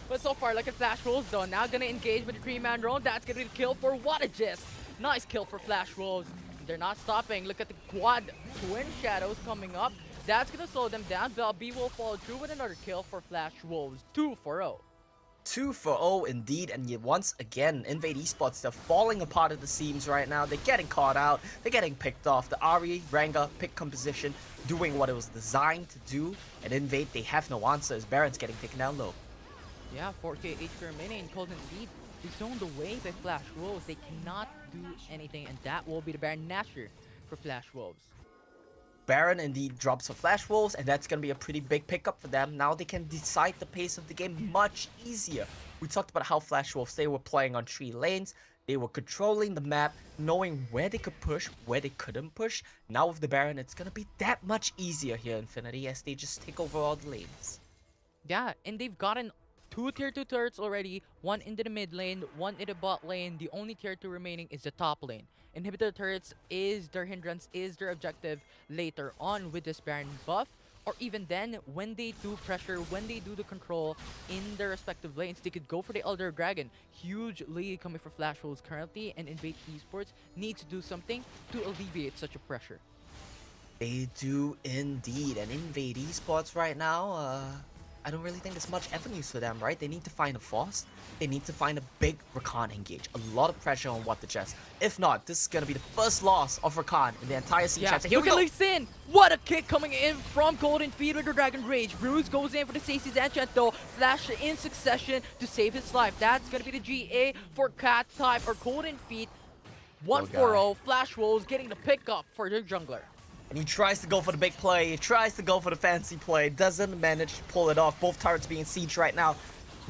But so far, look at Flash Wolves though. Now gonna engage with the 3-man drone. That's gonna be the kill for What a Gist. Nice kill for Flash Wolves. They're not stopping. Look at the quad twin shadows coming up. That's gonna slow them down. Bell B will follow through with another kill for Flash Wolves. 2-0. 2-0 indeed, and yet once again, Invade Esports, they're falling apart at the seams right now. They're getting caught out, they're getting picked off. The Ari, Rengar, pick composition, doing what it was designed to do, and Invade, they have no answers. Baron's getting taken down low. Yeah, 4k HP remaining. Golden lead is zoned away by Flash Wolves. They cannot do anything, and that will be the Baron Nasher for Flash Wolves. Baron indeed drops for Flash Wolves, and that's going to be a pretty big pickup for them. Now they can decide the pace of the game much easier. We talked about how Flash Wolves, they were playing on 3 lanes. They were controlling the map, knowing where they could push, where they couldn't push. Now with the Baron, it's going to be that much easier here, Infinity, as they just take over all the lanes. Yeah, and they've gotten 2 tier 2 turrets already, 1 into the mid lane, 1 in the bot lane. The only tier 2 remaining is the top lane. Inhibitor turrets is their hindrance, is their objective later on with this Baron buff, or even then when they do pressure, when they do the control in their respective lanes, they could go for the Elder Dragon. Huge lead coming for Flash Wolves currently, and Invade Esports needs to do something to alleviate such a pressure. They do indeed, and Invade Esports right now, I don't really think there's much avenues for them, right? They need to find a force. They need to find a big Rakan engage. A lot of pressure on What the Chess. If not, this is going to be the first loss of Rakan in the entire Siege chapter. Here look we at go. Lee Sin! What a kick coming in from Golden Feet with the Dragon Rage. Bruce goes in for the Stacy's enchant though. Flash in succession to save his life. That's going to be the GA for Cat Type or Golden Feet. 1-4-0. Flash Wolves getting the pickup for their jungler. And he tries to go for the big play. He tries to go for the fancy play. Doesn't manage to pull it off. Both turrets being sieged right now.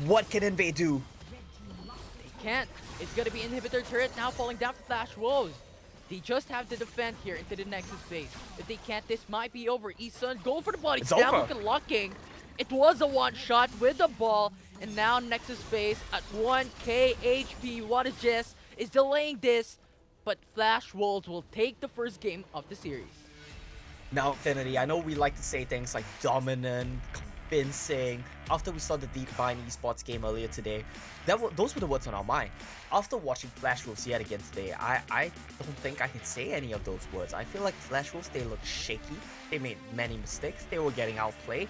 What can Invade do? They can't. It's going to be Inhibitor turret now falling down for Flash Wolves. They just have to defend here into the Nexus phase. If they can't, this might be over. Esun going for the body. It's Down over. look at Locking. It was a one-shot with the ball. And now Nexus phase at 1k HP. What a Jess is delaying this. But Flash Wolves will take the first game of the series. Now, Infinity, I know we like to say things like dominant, convincing. After we saw the Divine Esports game earlier today, those were the words on our mind. After watching Flash Wolves yet again today, I don't think I can say any of those words. I feel like Flash Wolves, they looked shaky. They made many mistakes. They were getting outplayed.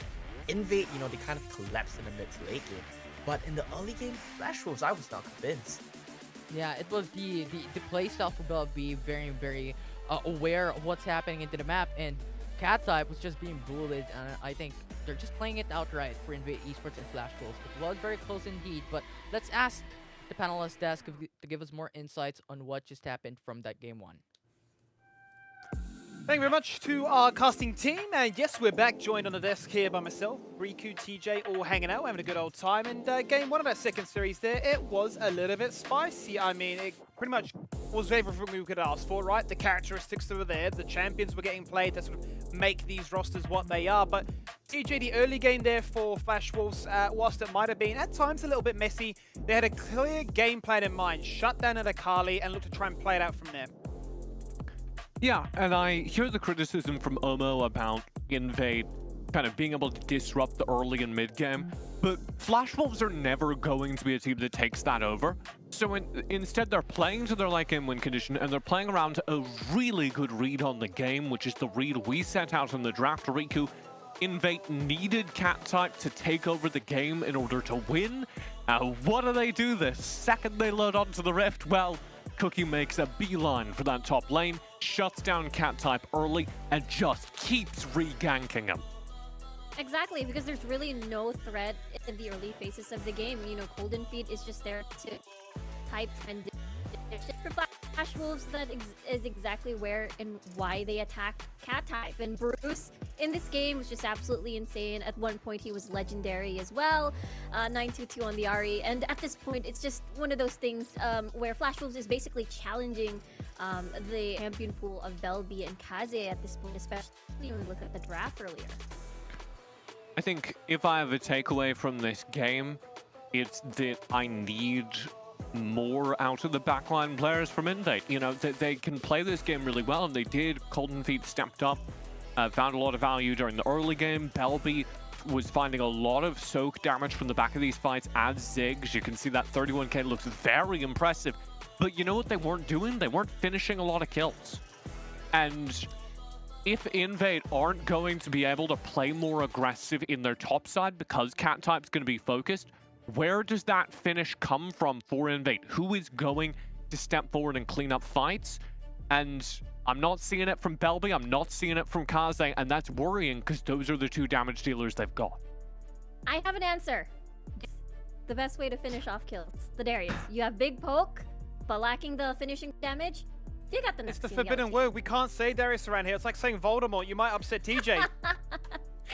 Invade, you know, they kind of collapsed in the mid to late game. But in the early game, Flash Wolves, I was not convinced. Yeah, it was the playstyle for Bell B very, very aware of what's happening into the map, and Cat Type was just being bullied, and I think they're just playing it outright for Invade Esports and Flash Wolves. It was very close indeed, but let's ask the panelist desk to give us more insights on what just happened from that game 1. Thank you very much to our casting team, and yes, we're back, joined on the desk here by myself, Riku, TJ, all hanging out, having a good old time. And game 1 of our second series there, it was a little bit spicy. I mean, it pretty much was everything we could ask for, right? The characteristics that were there, the champions were getting played that sort of make these rosters what they are. But TJ, the early game there for Flash Wolves, whilst it might have been at times a little bit messy, they had a clear game plan in mind, shut down at Akali and look to try and play it out from there. Yeah, and I hear the criticism from Omo about Invade kind of being able to disrupt the early and mid game, but Flash Wolves are never going to be a team that takes that over. So instead, they're playing to their late game win condition, and they're playing around a really good read on the game, which is the read we set out in the draft. Riku, Invade needed Cat Type to take over the game in order to win. What do they do the second they load onto the Rift? Well, Cookie makes a beeline for that top lane, shuts down Cat Type early, and just keeps re-ganking him. Exactly, because there's really no threat in the early phases of the game. You know, Golden Feet is just there to type and for Flash Wolves. That is exactly where and why they attack Cat Type. And Bruce in this game was just absolutely insane. At one point, he was legendary as well. 922 on the Ari. And at this point, it's just one of those things where Flash Wolves is basically challenging the champion pool of Belby and Kaze at this point, especially when we look at the draft earlier. I think if I have a takeaway from this game, it's that I need more out of the backline players from Invade. You know, they can play this game really well, and they did. Golden Feet stepped up found a lot of value during the early game. Belby was finding a lot of soak damage from the back of these fights as Ziggs. You can see that 31k looks very impressive. But you know what they weren't doing? They weren't finishing a lot of kills. And if Invade aren't going to be able to play more aggressive in their top side because Cat Type's going to be focused, where does that finish come from for Invade? Who is going to step forward and clean up fights? And I'm not seeing it from Belby, I'm not seeing it from Kaze, and that's worrying because those are the two damage dealers they've got. I have an answer. The best way to finish off kills. The Darius. You have big poke, but lacking the finishing damage. You got the It's next the team, forbidden Yellow word. We can't say Darius around here. It's like saying Voldemort. You might upset TJ.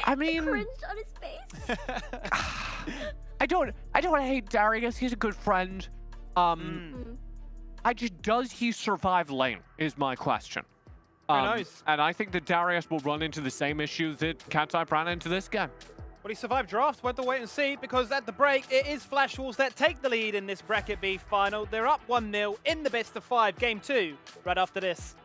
I mean, cringe on his face. I don't hate Darius. He's a good friend. Does he survive lane is my question. Who knows? And I think that Darius will run into the same issues that Cat Type ran into this game. Well, he survived draft. We'll have to wait and see, because at the break, it is Flash Wolves that take the lead in this Bracket B final. They're up 1-0 in the best of 5, game 2, right after this.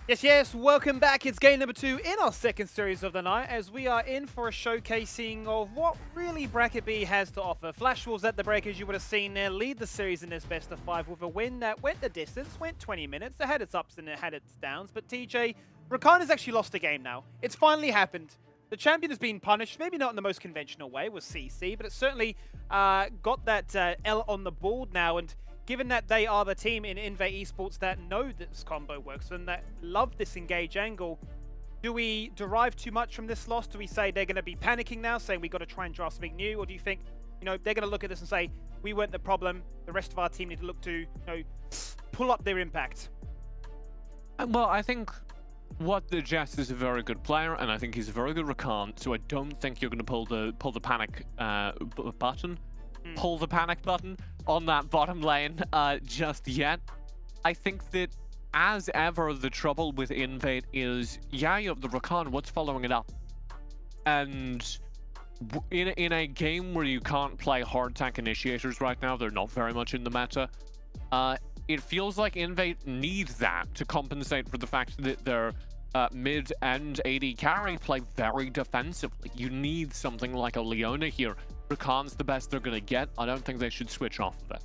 Yes, welcome back. It's game number 2 in our second series of the night as we are in for a showcasing of what really Bracket B has to offer. Flash Wolves at the break, as you would have seen there, lead the series in this best of 5 with a win that went the distance, went 20 minutes. It had its ups and it had its downs, but TJ, Rakan has actually lost a game now. It's finally happened. The champion has been punished, maybe not in the most conventional way with CC, but it certainly got that L on the board now, and given that they are the team in Invade Esports that know this combo works and that love this engage angle, do we derive too much from this loss? Do we say they're going to be panicking now, saying we got to try and draft something new? Or do you think, they're going to look at this and say, we weren't the problem, the rest of our team need to look to, pull up their impact? Well, I think what the Jess is a very good player, and I think he's a very good Rakan, so I don't think you're going to pull the panic button. Pull the panic button on that bottom lane just yet. I think that, as ever, the trouble with Invade is, you have the Rakan, what's following it up? And in a game where you can't play hard tank initiators right now, they're not very much in the meta, it feels like Invade need that to compensate for the fact that their mid and AD carry play very defensively. You need something like a Leona here. Rakan's the best they're going to get. I don't think they should switch off of it.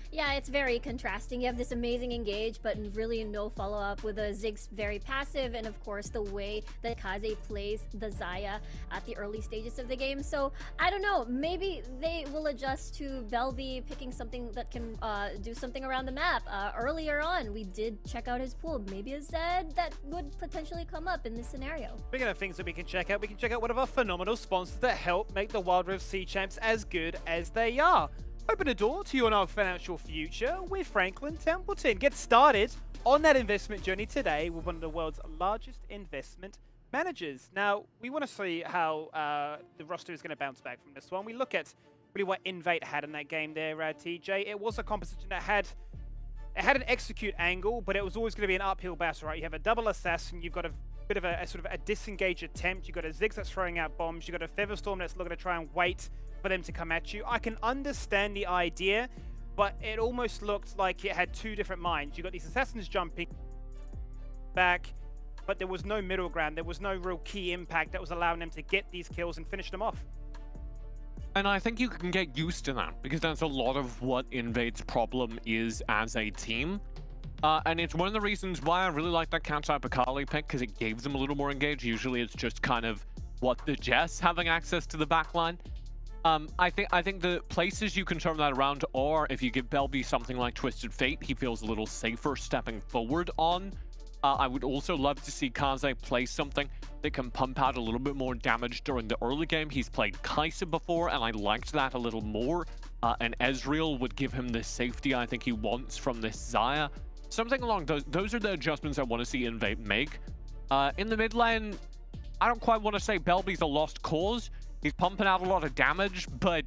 Yeah, it's very contrasting. You have this amazing engage, but really no follow-up with a Ziggs very passive, and of course the way that Kaze plays the Xayah at the early stages of the game. So I don't know, maybe they will adjust to Belby picking something that can do something around the map. Earlier on, we did check out his pool. Maybe a Zed that would potentially come up in this scenario. Speaking of things that we can check out one of our phenomenal sponsors that help make the Wild Rift Sea Champs as good as they are. Open a door to your financial future with Franklin Templeton. Get started on that investment journey today with one of the world's largest investment managers. Now, we want to see how the roster is going to bounce back from this one. We look at really what Invade had in that game there, TJ. It was a composition that had an execute angle, but it was always going to be an uphill battle, right? You have a double assassin, you've got a bit of a sort of a disengage attempt, you've got a Ziggs that's throwing out bombs, you've got a Featherstorm that's looking to try and wait for them to come at you. I can understand the idea, but it almost looked like it had two different minds. You got these assassins jumping back, but there was no middle ground. There was no real key impact that was allowing them to get these kills and finish them off. And I think you can get used to that, because that's a lot of what Invade's problem is as a team. And it's one of the reasons why I really like that Kansai Bakali pick, because it gave them a little more engage. Usually it's just kind of what the Jess having access to the backline. I think the places you can turn that around are if you give Belby something like Twisted Fate, he feels a little safer stepping forward on. I would also love to see Kaze play something that can pump out a little bit more damage during the early game. He's played Kai'Sa before, and I liked that a little more. And Ezreal would give him the safety I think he wants from this Xayah. Something along those are the adjustments I want to see Invade make. In the mid lane, I don't quite want to say Belby's a lost cause. He's pumping out a lot of damage, but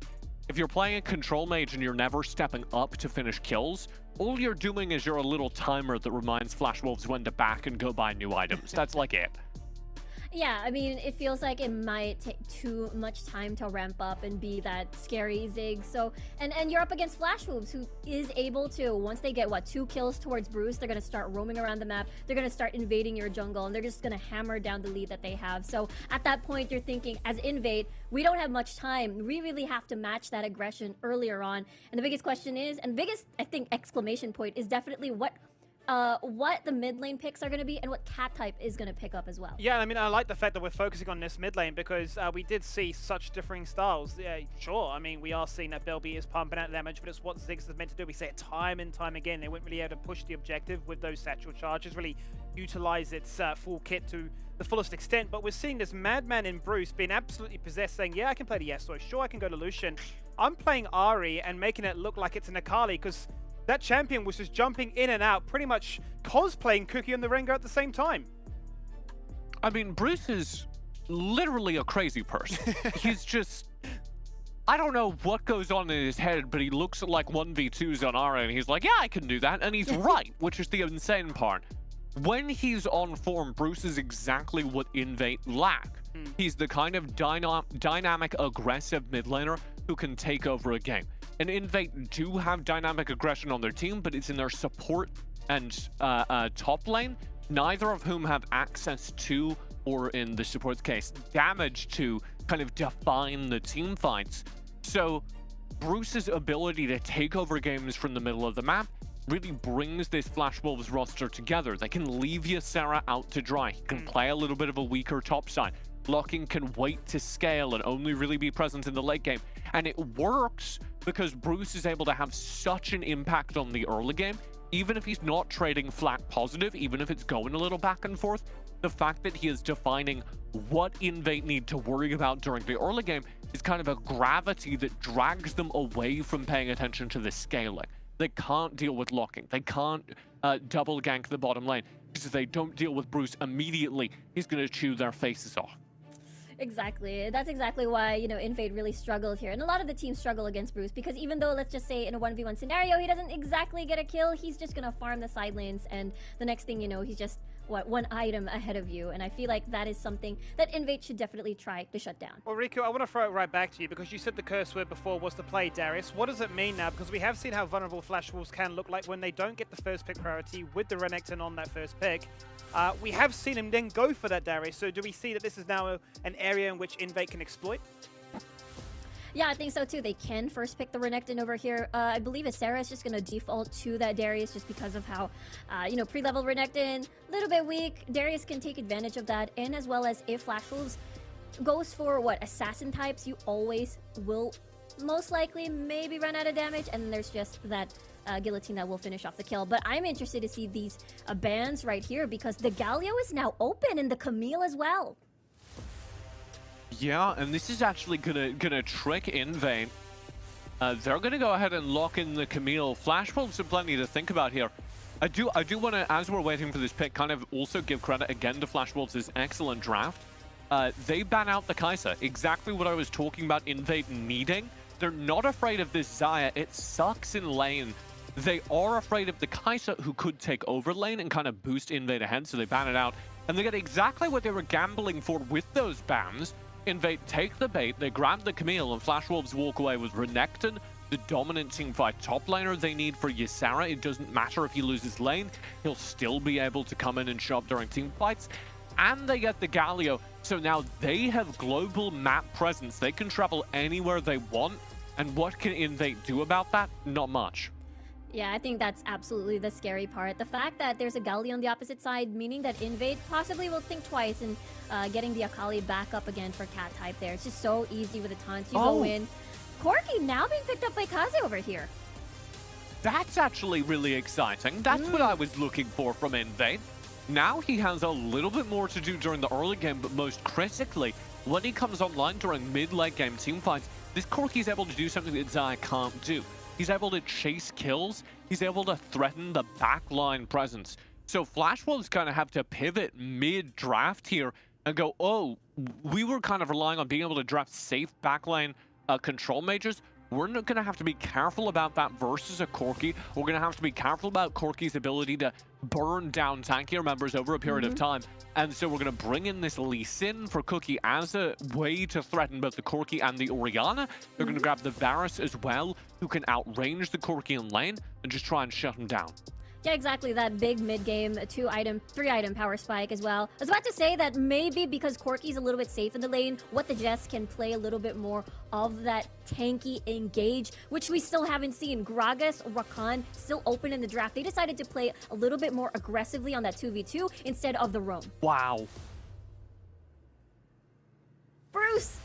if you're playing a control mage and you're never stepping up to finish kills, all you're doing is you're a little timer that reminds Flash Wolves when to back and go buy new items. That's like it. Yeah, I mean, it feels like it might take too much time to ramp up and be that scary Zig. So, and you're up against Flash Wolves, who is able to, once they get, 2 kills towards Bruce, they're going to start roaming around the map, they're going to start invading your jungle, and they're just going to hammer down the lead that they have. So, at that point, you're thinking, as Invade, we don't have much time. We really have to match that aggression earlier on. And the biggest question is, and biggest, I think, exclamation point is definitely what the mid lane picks are going to be and what cat type is going to pick up as well. Yeah, I mean, I like the fact that we're focusing on this mid lane because we did see such differing styles. Yeah, sure, I mean, we are seeing that Belby is pumping out damage, but it's what Ziggs is meant to do. We say it time and time again. They weren't really able to push the objective with those satchel charges, really utilize its full kit to the fullest extent. But we're seeing this madman in Bruce being absolutely possessed, saying, yeah, I can play the Yasuo. Sure, I can go to Lucian. I'm playing Ahri and making it look like it's an Akali because that champion was just jumping in and out, pretty much cosplaying Cookie and the Rengar at the same time. I mean, Bruce is literally a crazy person. He's just... I don't know what goes on in his head, but he looks at like 1v2s on Ara and he's like, yeah, I can do that. And he's right, which is the insane part. When he's on form, Bruce is exactly what Invade lack. He's the kind of dynamic, aggressive mid laner who can take over a game. And Invade do have dynamic aggression on their team, but it's in their support and top lane, neither of whom have access to, or in the support's case, damage to kind of define the team fights. So Bruce's ability to take over games from the middle of the map really brings this Flash Wolves roster together. They can leave Ysera out to dry. He can play a little bit of a weaker top side. Locking can wait to scale and only really be present in the late game. And it works because Bruce is able to have such an impact on the early game. Even if he's not trading flat positive, even if it's going a little back and forth, the fact that he is defining what Invade need to worry about during the early game is kind of a gravity that drags them away from paying attention to the scaling. They can't deal with locking. They can't double gank the bottom lane. Because if they don't deal with Bruce immediately, he's going to chew their faces off. Exactly. That's exactly why, you know, Invade really struggled here. And a lot of the teams struggle against Bruce because even though, let's just say, in a 1v1 scenario, he doesn't exactly get a kill, he's just going to farm the side lanes. And the next thing you know, he's just, what, one item ahead of you. And I feel like that is something that Invade should definitely try to shut down. Well, Riku, I want to throw it right back to you because you said the curse word before was to play Darius. What does it mean now? Because we have seen how vulnerable Flash Wolves can look like when they don't get the first pick priority with the Renekton on that first pick. We have seen him then go for that Darius, so do we see that this is now an area in which Invade can exploit? Yeah, I think so too. They can first pick the Renekton over here. I believe Ysera is just going to default to that Darius just because of how, you know, pre-level Renekton, a little bit weak. Darius can take advantage of that, and as well as if Flash Wolves goes for, what, assassin types, you always will most likely maybe run out of damage, and then there's just that guillotine that will finish off the kill. But I'm interested to see these bans right here because the Galio is now open and the Camille as well. Yeah, and this is actually gonna trick Invade. They're gonna go ahead and lock in the Camille. Flash Wolves have plenty to think about here. I do want to, as we're waiting for this pick, kind of also give credit again to Flash Wolves' excellent draft. They ban out the Kai'Sa, exactly what I was talking about Invade needing. They're not afraid of this Xayah. It sucks in lane. They are afraid of the Kai'Sa, who could take over lane and kind of boost Invade ahead, so they ban it out. And they get exactly what they were gambling for with those bans. Invade take the bait, they grab the Camille, and Flash Wolves walk away with Renekton, the dominant teamfight top laner they need for Ysera. It doesn't matter if he loses lane, he'll still be able to come in and show up during team fights. And they get the Galio, so now they have global map presence. They can travel anywhere they want. And what can Invade do about that? Not much. Yeah, I think that's absolutely the scary part. The fact that there's a Galio on the opposite side, meaning that Invade possibly will think twice in getting the Akali back up again for cat type there. It's just so easy with the taunts. You go in. Corki now being picked up by Kaze over here. That's actually really exciting. That's what I was looking for from Invade. Now he has a little bit more to do during the early game, but most critically, when he comes online during mid-late game teamfights, this Corki is able to do something that Xayah can't do. He's able to chase kills. He's able to threaten the backline presence. So Flash Wolves kind of have to pivot mid-draft here and go, oh, we were kind of relying on being able to draft safe backline control mages. We're not going to have to be careful about that versus a Corki. We're going to have to be careful about Corki's ability to burn down tankier members over a period of time. And so we're going to bring in this Lee Sin for Cookie as a way to threaten both the Corki and the Orianna. They're going to grab the Varus as well, who can outrange the Corki in lane and just try and shut him down. Yeah, exactly. That big mid-game 3-item power spike as well. I was about to say that maybe because Corki's a little bit safe in the lane, what the Jess can play a little bit more of that tanky engage, which we still haven't seen. Gragas, Rakan, still open in the draft. They decided to play a little bit more aggressively on that 2v2 instead of the roam. Wow. Bruce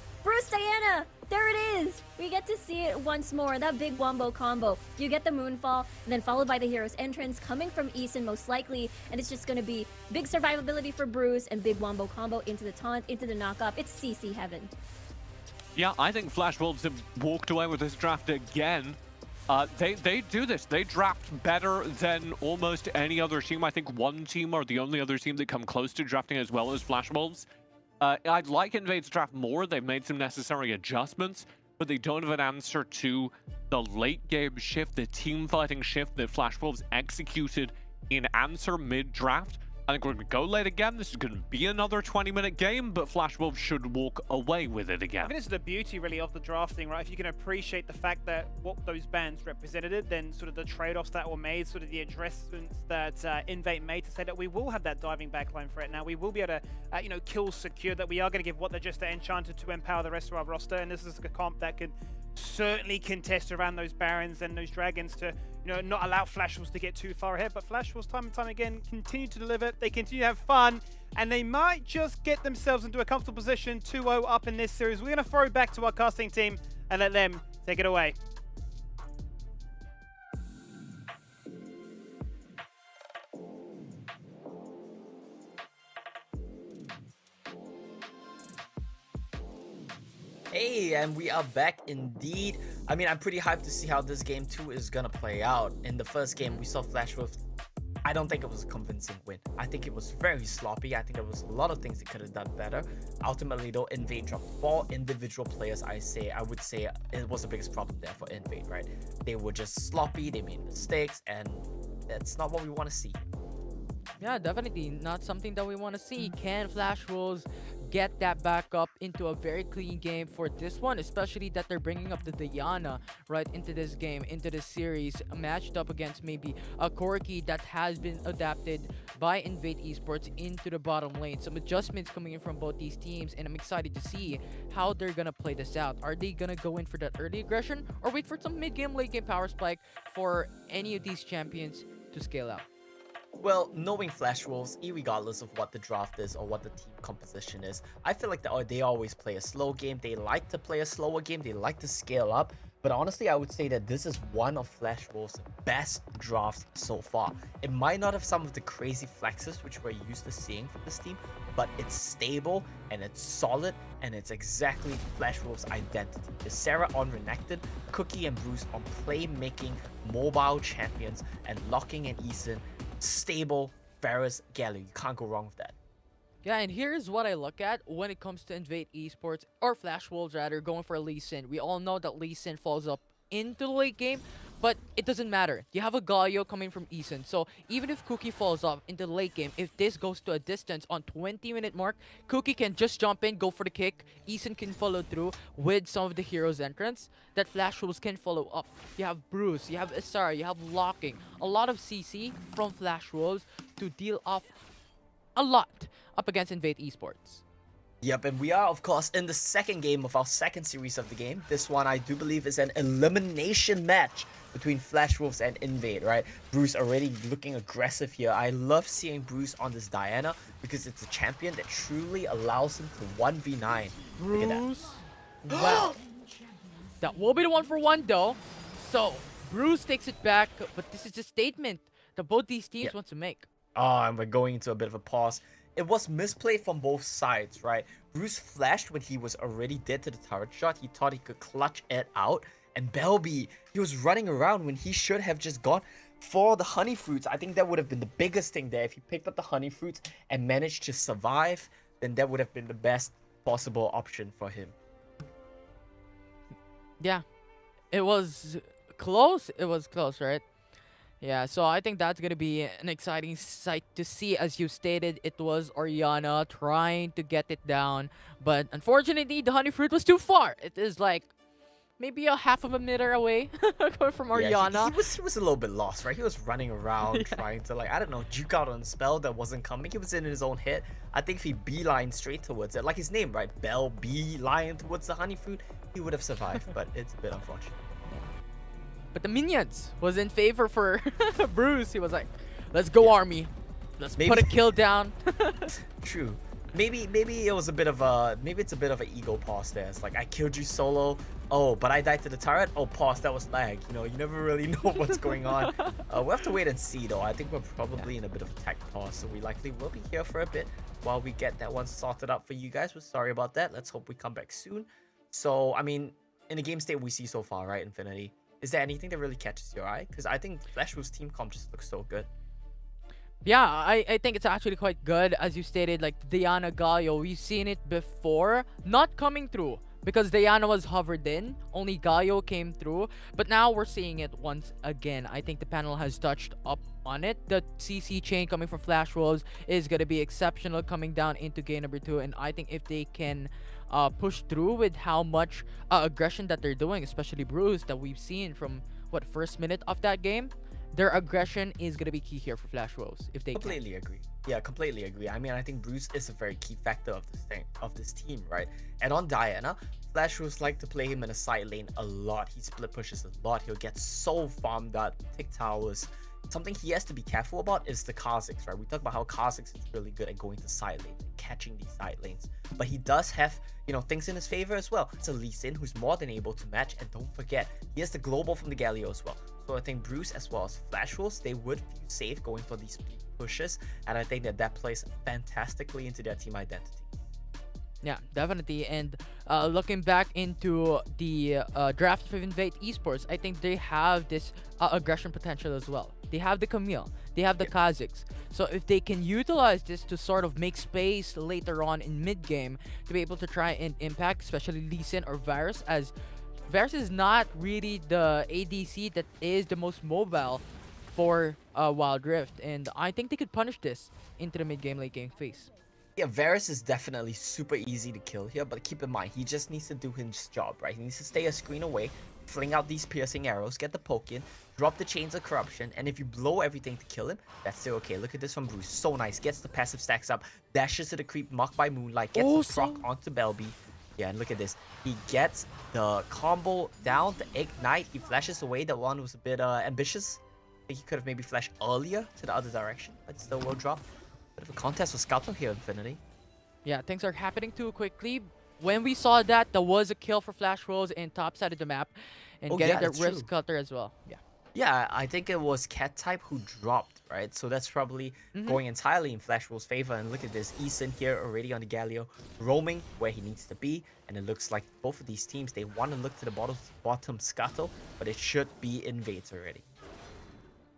Diana! There it is! We get to see it once more, that big wombo combo. You get the Moonfall, and then followed by the hero's entrance coming from Eason most likely, and it's just going to be big survivability for Bruce and big wombo combo into the taunt, into the knockup. It's CC heaven. Yeah, I think Flash Wolves have walked away with this draft again. They do this. They draft better than almost any other team. I think one team are the only other team that come close to drafting as well as Flash Wolves. I'd like Invade's draft more. They've made some necessary adjustments, but they don't have an answer to the late game shift, the team fighting shift that Flash Wolves executed in answer mid-draft. I think we're going to go late again. This is going to be another 20-minute game, but Flash Wolves should walk away with it I again. think this is the beauty really of the drafting, right? If you can appreciate the fact that what those bans represented, then sort of the trade-offs that were made, sort of the adjustments that Invade made to say that we will have that diving backline threat now. We will be able to, kill secure, that we are going to give what they're just enchanted to empower the rest of our roster, and this is a comp that can certainly contest around those Barons and those Dragons to, not allow Flash Wolves to get too far ahead. But Flash Wolves, time and time again, continue to deliver. They continue to have fun, and they might just get themselves into a comfortable position, 2-0 up in this series. We're going to throw back to our casting team and let them take it away. Hey, and we are back indeed. I mean, I'm pretty hyped to see how this game 2 is gonna play out. In the first game, we saw Flash Wolves. I don't think it was a convincing win. I think it was very sloppy. I think there was a lot of things they could have done better. Ultimately, though, Invade dropped 4 individual players. I would say it was the biggest problem there for Invade, right? They were just sloppy, they made mistakes, and that's not what we want to see. Yeah, definitely not something that we want to see. Can Flash Wolves get that back up into a very clean game for this one, especially that they're bringing up the Diana right into this game, into this series, matched up against maybe a Corki that has been adapted by Invade Esports into the bottom lane. Some adjustments coming in from both these teams, and I'm excited to see how they're gonna play this out. Are they gonna go in for that early aggression, or wait for some mid-game, late-game power spike for any of these champions to scale out? Well, knowing Flash Wolves, irregardless of what the draft is or what the team composition is, I feel like they always play a slow game. They like to play a slower game. They like to scale up. But honestly, I would say that this is one of Flash Wolves' best drafts so far. It might not have some of the crazy flexes which we're used to seeing from this team, but it's stable and it's solid, and it's exactly Flash Wolves' identity. The Sarah on Renekton, Cookie and Bruce on playmaking mobile champions, and Locking and Eason stable Varus Galio. You can't go wrong with that. Yeah, and here's what I look at when it comes to Invade Esports, or Flash Wolves rather, going for Lee Sin. We all know that Lee Sin falls up into the late game, but it doesn't matter. You have a Galio coming from Eason, so even if Cookie falls off into the late game, if this goes to a distance on 20-minute mark, Cookie can just jump in, go for the kick. Eason can follow through with some of the heroes' entrance that Flash Wolves can follow up. You have Bruce, you have Isara, you have Locking. A lot of CC from Flash Wolves to deal off a lot up against Invade Esports. Yep, and we are, of course, in the second game of our second series of the game. This one, I do believe, is an elimination match between Flash Wolves and Invade, right? Bruce already looking aggressive here. I love seeing Bruce on this Diana because it's a champion that truly allows him to 1v9. Look at that. Bruce, well, that will be the 1-for-1 though. So, Bruce takes it back, but this is a statement that both these teams want to make. Oh, and we're going into a bit of a pause. It was misplayed from both sides, right? Bruce flashed when he was already dead to the turret shot. He thought he could clutch it out. And Belby, he was running around when he should have just gone for the honey fruits. I think that would have been the biggest thing there. If he picked up the honey fruits and managed to survive, then that would have been the best possible option for him. Yeah, it was close. It was close, right? Yeah, so I think that's going to be an exciting sight to see. As you stated, it was Orianna trying to get it down. But unfortunately, the honey fruit was too far. It is like maybe a half of a meter away from Orianna. Yeah, he was a little bit lost, right? He was running around trying to, like, I don't know, juke out on a spell that wasn't coming. He was in his own head. I think if he beeline straight towards it, like his name, right? Bell beeline towards the honey fruit, he would have survived, but it's a bit unfortunate. But the minions was in favor for Bruce. He was like, let's go army. Let's put a kill down. True. Maybe it was a bit of a, maybe it's a bit of an ego pause there. It's like, I killed you solo. Oh, but I died to the turret. Oh, pause, that was lag. You know, you never really know what's going on. We'll have to wait and see though. I think we're probably in a bit of a tech pause, so we likely will be here for a bit while we get that one sorted out for you guys. We're sorry about that. Let's hope we come back soon. So, I mean, in the game state we see so far, right, Infinity? Is there anything that really catches your eye? Because I think Flash Wolves team comp just looks so good. Yeah, I think it's actually quite good. As you stated, like Diana Galio, we've seen it before. Not coming through, because Diana was hovered in. Only Galio came through. But now we're seeing it once again. I think the panel has touched up on it. The CC chain coming from Flash Wolves is going to be exceptional coming down into game number 2. And I think if they can push through with how much aggression that they're doing, especially Bruce, that we've seen from, what, first minute of that game, their aggression is going to be key here for Flash Wolves if they Completely agree. Yeah, completely agree. I mean, I think Bruce is a very key factor of this team, right? And on Diana, Flash Wolves like to play him in a side lane a lot. He split pushes a lot. He'll get so farmed out, pick towers. Something he has to be careful about is the Kha'Zix, right? We talk about how Kha'Zix is really good at going to side lanes and catching these side lanes. But he does have, things in his favor as well. It's a Lee Sin who's more than able to match. And don't forget, he has the global from the Galio as well. So I think Bruce as well as Flash Wolves, they would feel safe going for these pushes. And I think that plays fantastically into their team identity. Yeah, definitely. And looking back into the draft of Invade Esports, I think they have this aggression potential as well. They have the Camille, they have the Kha'Zix. So if they can utilize this to sort of make space later on in mid-game to be able to try and impact, especially Lee Sin or Varus, as Varus is not really the ADC that is the most mobile for Wild Rift. And I think they could punish this into the mid-game, late-game phase. Yeah, Varus is definitely super easy to kill here, but keep in mind, he just needs to do his job, right? He needs to stay a screen away, fling out these piercing arrows, get the poke in, drop the chains of corruption, and if you blow everything to kill him, that's still okay. Look at this from Bruce. So nice. Gets the passive stacks up, dashes to the creep, mocked by Moonlight, gets the proc onto Belby. Yeah, and look at this. He gets the combo down, the ignite. He flashes away. That one was a bit ambitious. I think he could have maybe flashed earlier to the other direction, but still will drop. Bit of a contest with Scouter here, Infinity. Yeah, things are happening too quickly. When we saw that, there was a kill for Flash Wolves in top side of the map. And getting the Rift Cutter as well. Yeah. Yeah, I think it was Cat type who dropped, right? So that's probably going entirely in Flash Wolves' favor. And look at this, Eason here already on the Galio, roaming where he needs to be. And it looks like both of these teams, they want to look to the bottom scuttle, but it should be Invades already.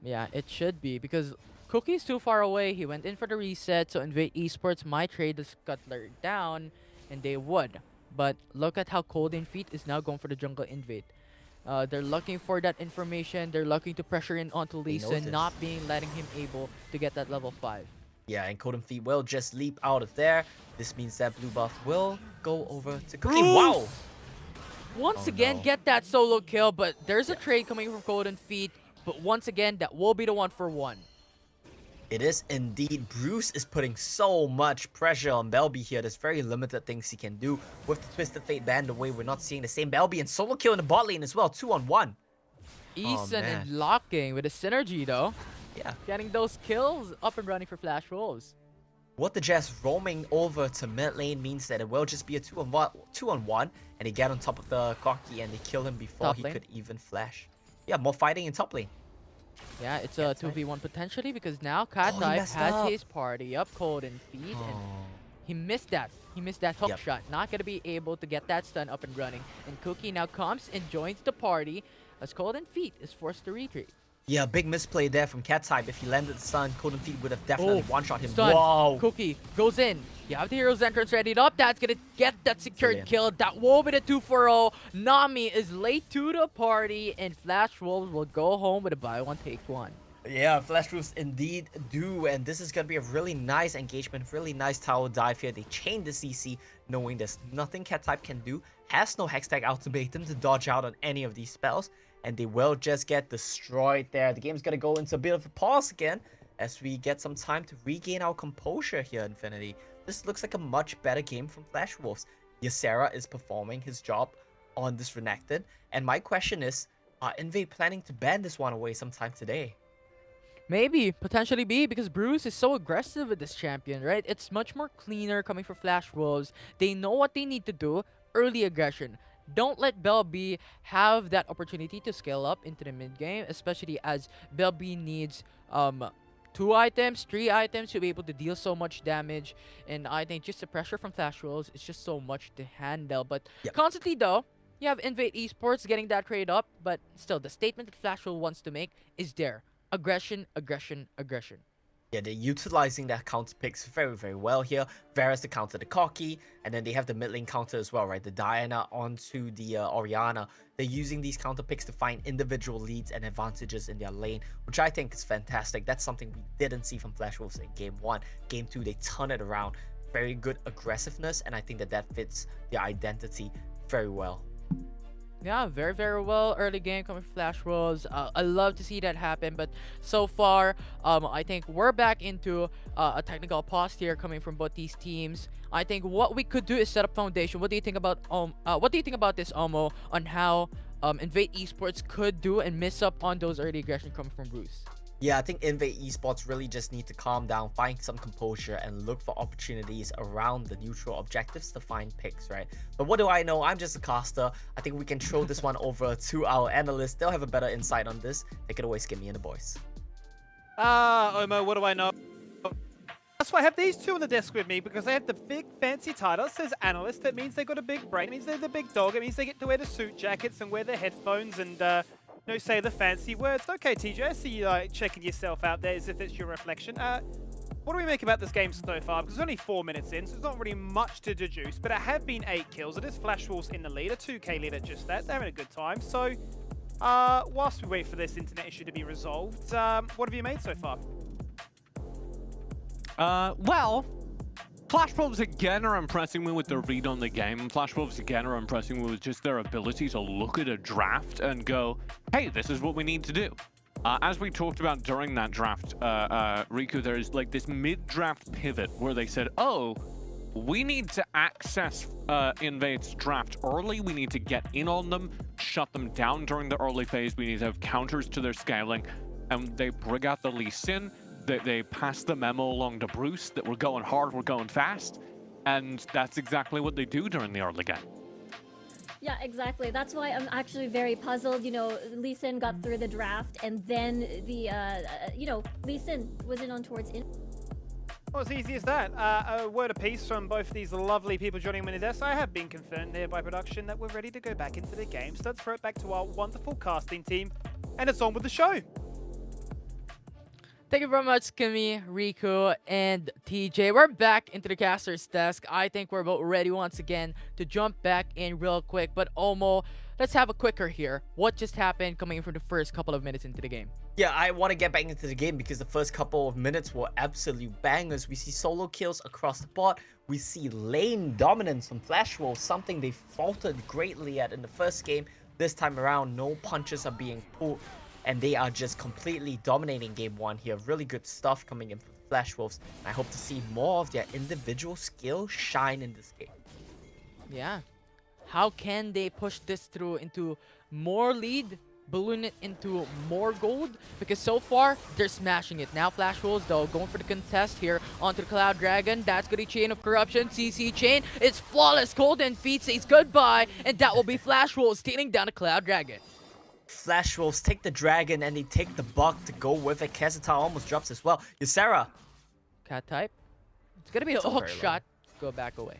Yeah, it should be, because Cookie's too far away. He went in for the reset, so Invade Esports might trade the Scuttler down, and they would. But look at how Cold and Feet is now going for the jungle invade. They're looking for that information. They're looking to pressure in onto Lee Sin, not letting him able to get that level 5. Yeah, and Cold and Feet will just leap out of there. This means that blue buff will go over to Cookie. Wow! Once again, get that solo kill, but there's a trade coming from Cold and Feet. But once again, that will be the 1-for-1. It is indeed. Bruce is putting so much pressure on Belby here. There's very limited things he can do with the Twisted Fate band away. We're not seeing the same Belby and solo kill in the bot lane as well. 2-on-1. Eason and locking with a synergy though. Yeah. Getting those kills up and running for Flash Wolves. What the Jazz roaming over to mid lane means that it will just be a 2-on-1. And they get on top of the Cocky and they kill him before he could even flash. Yeah, more fighting in top lane. Yeah, it's a 2v1 potentially, because now Cat Type has his party up, Cold and Feet, and he missed that. He missed that hook shot. Not going to be able to get that stun up and running. And Cookie now comes and joins the party as Cold and Feet is forced to retreat. Yeah, big misplay there from Cat Type. If he landed the stun, Cold and Feet would have definitely one-shot him. Stun. Wow! Cookie goes in. You have the Hero's Entrance readied up. That's going to get that secured kill. That will be the 2-for-0. Nami is late to the party, and Flash Wolves will go home with a buy one, take one. Yeah, Flash Wolves indeed do, and this is going to be a really nice engagement, really nice tower dive here. They chain the CC, knowing there's nothing Cat Type can do, has no Hextech ultimatum to dodge out on any of these spells, and they will just get destroyed there. The game's going to go into a bit of a pause again, as we get some time to regain our composure here, Infinity. This looks like a much better game from Flash Wolves. Ysera is performing his job on this Renekton, and my question is, are Invade planning to ban this one away sometime today? Maybe, potentially be, because Bruce is so aggressive with this champion, right? It's much more cleaner coming from Flash Wolves. They know what they need to do. Early aggression. Don't let Belby have that opportunity to scale up into the mid game, especially as Belby needs 2 items, 3 items to be able to deal so much damage. And I think just the pressure from Flash Wolves is just so much to handle. But constantly though, you have Invade Esports getting that trade up, but still the statement that Flash Wolves wants to make is there. Aggression, aggression, aggression. Yeah, they're utilizing their counter picks very, very well here. Varus to counter the Corki, and then they have the mid lane counter as well, right? The Diana onto the Oriana. They're using these counter picks to find individual leads and advantages in their lane, which I think is fantastic. That's something we didn't see from Flash Wolves in Game 1. Game 2, they turn it around. Very good aggressiveness, and I think that fits their identity very well. Yeah, very, very well. Early game coming from Flash Wolves. I love to see that happen, but so far, I think we're back into a technical pause here coming from both these teams. I think what we could do is set up foundation. What do you think about this, Omo, on how Invade Esports could do and miss up on those early aggression coming from Bruce? Yeah, I think Invade Esports really just need to calm down, find some composure, and look for opportunities around the neutral objectives to find picks, right? But what do I know? I'm just a caster. I think we can throw this one over to our analysts. They'll have a better insight on this. Take it away, Skimmy and the boys. Omo, what do I know? That's why I have these two on the desk with me, because they have the big fancy title. It says analyst. That means they got a big brain. It means they're the big dog. It means they get to wear the suit jackets and wear their headphones and no, say the fancy words. Okay, TJ, I see you checking yourself out there as if it's your reflection. What do we make about this game so far? Because it's only 4 minutes in, so there's not really much to deduce, but it have been 8 kills. It is Flash Wolves in the lead, a 2k lead at just that. They're having a good time. So, whilst we wait for this internet issue to be resolved, what have you made so far? Well, Flash Wolves again are impressing me with their read on the game. Flash Wolves again are impressing me with just their ability to look at a draft and go, hey, this is what we need to do. As we talked about during that draft, Riku, there's like this mid-draft pivot where they said, oh, we need to access Invade's draft early. We need to get in on them, shut them down during the early phase. We need to have counters to their scaling. And they bring out the Lee Sin. They pass the memo along to Bruce that we're going hard, we're going fast. And that's exactly what they do during the early game. Yeah, exactly. That's why I'm actually very puzzled. You know, Lee Sin got through the draft, and then the, Lee Sin was in on towards in. Well, it's easy as that. A word of peace from both of these lovely people joining me in this. I have been confirmed here by production that we're ready to go back into the game. So let's throw it back to our wonderful casting team, and it's on with the show. Thank you very much, Skimmy, Riku, and TJ. We're back into the caster's desk. I think we're about ready once again to jump back in real quick. But Omo, let's have a quicker here. What just happened coming in from the first couple of minutes into the game? Yeah, I want to get back into the game because the first couple of minutes were absolute bangers. We see solo kills across the board. We see lane dominance from Flash Wolves, something they faltered greatly at in the first game. This time around, no punches are being pulled, and they are just completely dominating game 1 here. Really good stuff coming in from Flash Wolves. I hope to see more of their individual skill shine in this game. Yeah. How can they push this through into more lead, balloon it into more gold? Because so far, they're smashing it. Now Flash Wolves, though, going for the contest here onto the Cloud Dragon. That's going to be Chain of Corruption, CC Chain. It's flawless. Golden Feet says goodbye, and that will be Flash Wolves stealing down the Cloud Dragon. Flash Wolves take the dragon and they take the bug to go with it. Keseta almost drops as well. Ysera. Cat type. It's going to be a hook shot. Go back away.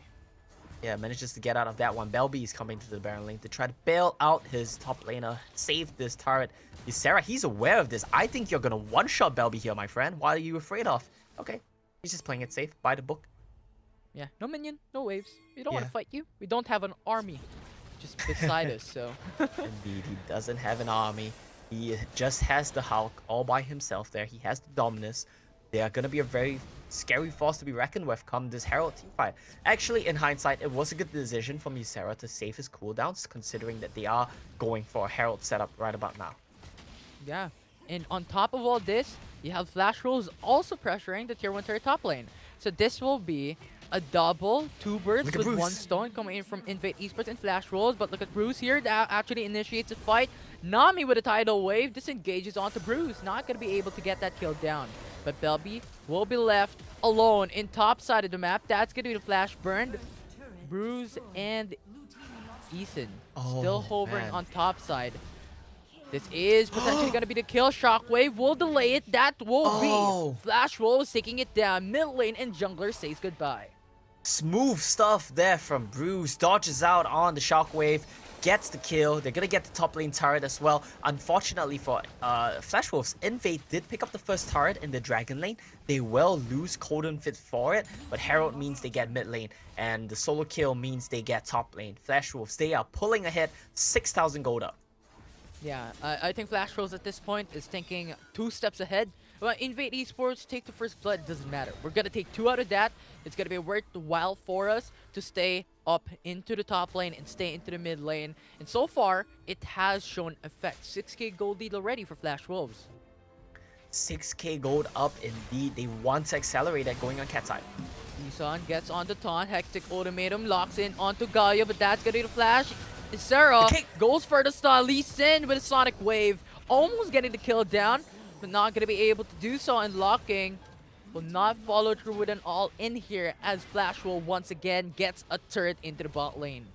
Yeah, manages to get out of that one. Belby is coming to the Baron lane to try to bail out his top laner, save this turret. Ysera, he's aware of this. I think you're going to one-shot Belby here, my friend. What are you afraid of? Okay, he's just playing it safe. By the book. Yeah, no minion, no waves. We don't want to fight you. We don't have an army just beside us, so. Indeed, he doesn't have an army. He just has the Hulk all by himself there. He has the Dominus. They are going to be a very scary force to be reckoned with come this Herald teamfight. Actually, in hindsight, it was a good decision from Ysera to save his cooldowns, considering that they are going for a Herald setup right about now. Yeah, and on top of all this, you have Flash Wolves also pressuring the tier 1 turret top lane. So this will be a double, 2 birds with 1 stone coming in from Invade Esports and Flash Wolves. But look at Bruce here, that actually initiates a fight. Nami with a tidal wave disengages onto Bruce, not going to be able to get that kill down. But Belby will be left alone in top side of the map. That's going to be the flash burned. Bruce and Eason still hovering on top side. This is potentially going to be the kill. Shockwave will delay it. That will be Flash Wolves taking it down. Mid lane and jungler says goodbye. Smooth stuff there from Bruce. Dodges out on the Shockwave. gets the kill. They're gonna get the top lane turret as well. Unfortunately for Flash Wolves, Invade did pick up the first turret in the Dragon lane. They will lose Coden Fit for it, but Herald means they get mid lane, and the solo kill means they get top lane. Flash Wolves, they are pulling ahead, 6,000 gold up. Yeah, I think Flash Rose at this point is thinking 2 steps ahead. Well, Invade Esports, take the first blood, doesn't matter. We're gonna take 2 out of that. It's gonna be worthwhile for us to stay up into the top lane and stay into the mid lane. And so far, it has shown effect. 6k gold lead already for Flash Wolves. 6k gold up indeed. They want to accelerate that going on cat side. Nissan gets on the taunt. Hectic Ultimatum locks in onto Gaia, but that's gonna be the flash. Sarah goes for the stun. Lee Sin with a Sonic Wave. Almost getting the kill down, but not gonna be able to do so. And locking will not follow through with an all-in here as Flash will once again gets a turret into the bot lane.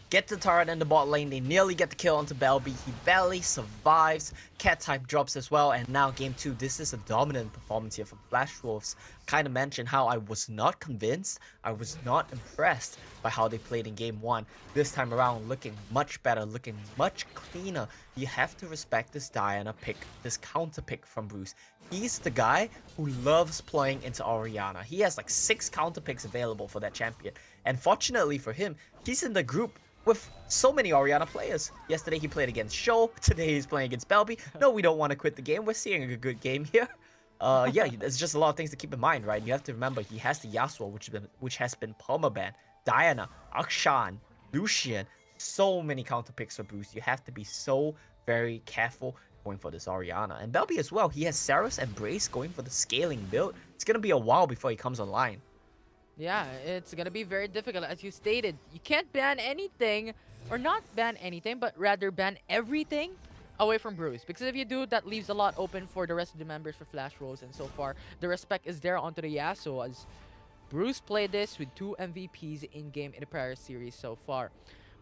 Get the turret in the bot lane. They nearly get the kill onto Belby. He barely survives. Cat type drops as well. And now game 2. This is a dominant performance here from Flash Wolves. Kind of mentioned how I was not convinced. I was not impressed by how they played in game 1. This time around, looking much better, looking much cleaner. You have to respect this Diana pick, this counter pick from Bruce. He's the guy who loves playing into Orianna. He has like 6 counter picks available for that champion. And fortunately for him, he's in the group with so many Orianna players. Yesterday he played against Show, today he's playing against Belby. No, we don't want to quit the game. We're seeing a good game here. Yeah, there's just a lot of things to keep in mind, right? You have to remember he has the Yasuo, which has been permabanned. Diana, Akshan, Lucian, so many counter picks for Bruce. You have to be so very careful going for this Orianna. And Belby as well, he has Saros and Brace going for the scaling build. It's gonna be a while before he comes online. Yeah, it's gonna be very difficult. As you stated, you can't ban anything, or not ban anything, but rather ban everything away from Bruce. Because if you do, that leaves a lot open for the rest of the members for Flash Rose. And so far, the respect is there onto the Yasuo, as Bruce played this with 2 MVPs in-game in the prior series so far.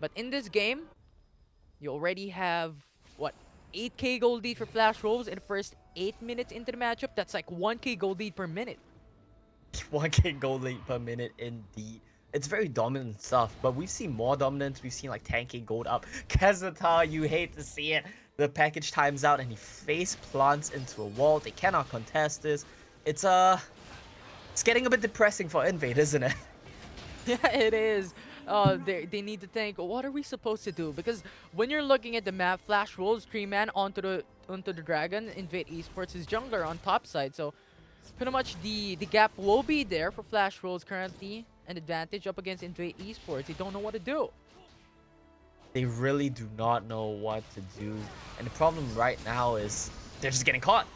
But in this game, you already have, what, 8k gold lead for Flash Rose in the first 8 minutes into the matchup. That's like 1k gold lead per minute. 1k gold lead per minute indeed. It's very dominant stuff, but we've seen more dominance. We've seen like 10k gold up. Kazata, you hate to see it. The package times out and he face plants into a wall. They cannot contest this. It's getting a bit depressing for Invade, isn't it? Yeah, it is. They need to think, what are we supposed to do? Because when you're looking at the map, Flash rolls 3-man onto the Dragon. Invade Esports is jungler on top side, so pretty much the gap will be there for Flash Rolls currently. An advantage up against Invade Esports. They don't know what to do. They really do not know what to do. And the problem right now is they're just getting caught.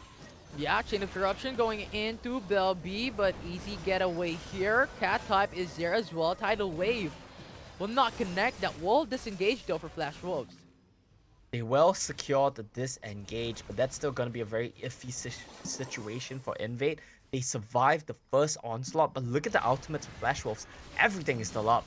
Yeah, Chain of Corruption going into Belby, but easy getaway here. Cat type is there as well. Tidal Wave will not connect. That will disengage though for Flash Wolves. They will secure the disengage, but that's still going to be a very iffy situation for Invade. They survived the first onslaught, but look at the ultimates of Flash Wolves. Everything is still up.